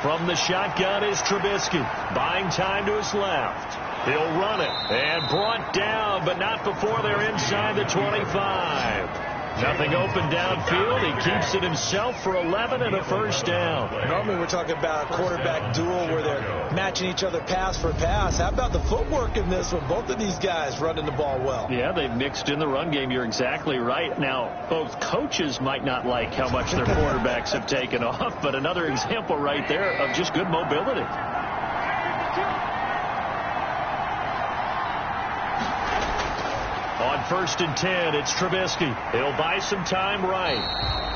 From the shotgun is Trubisky. Buying time to his left. He'll run it. And brought down, but not before they're inside the 25. Nothing open downfield. He keeps it himself for 11 and a 1st down. Normally we're talking about a quarterback duel where they're matching each other pass for pass. How about the footwork in this one? Both of these guys running the ball well. Yeah, they've mixed in the run game. You're exactly right. Now, both coaches might not like how much their quarterbacks have taken off, but another example right there of just good mobility. On 1st and 10, it's Trubisky. He'll buy some time right.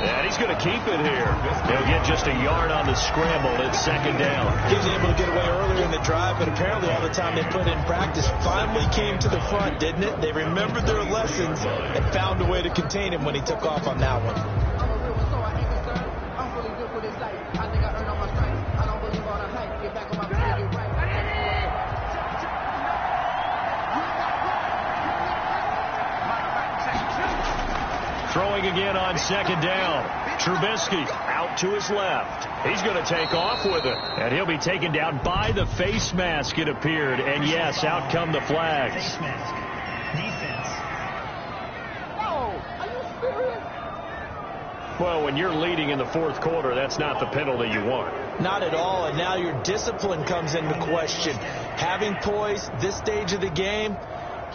And he's going to keep it here. He'll get just a yard on the scramble. It's 2nd down. He was able to get away earlier in the drive, but apparently all the time they put in practice finally came to the front, didn't it? They remembered their lessons and found a way to contain him when he took off on that one. Throwing again on 2nd down. Trubisky out to his left. He's going to take off with it. And he'll be taken down by the face mask, it appeared. And yes, out come the flags. Face mask. Defense. Are you serious? Well, when you're leading in the 4th quarter, that's not the penalty you want. Not at all, and now your discipline comes into question. Having poise this stage of the game,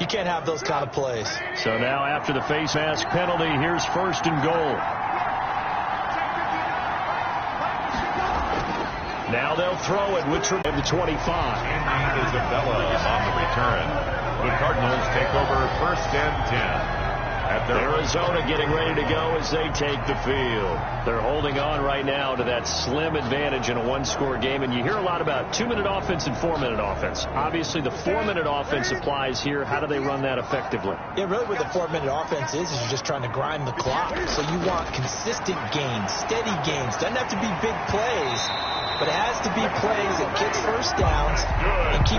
you can't have those kind of plays. So now after the face mask penalty, here's 1st and goal. Now they'll throw it with the 25. Isabella on the return. The Cardinals take over 1st and 10. Arizona getting ready to go as they take the field. They're holding on right now to that slim advantage in a one-score game. And you hear a lot about 2-minute offense and 4-minute offense. Obviously, the 4-minute offense applies here. How do they run that effectively? Yeah, really what the 4-minute offense is you're just trying to grind the clock. So you want consistent gains, steady gains. Doesn't have to be big plays, but it has to be plays that get 1st downs and keep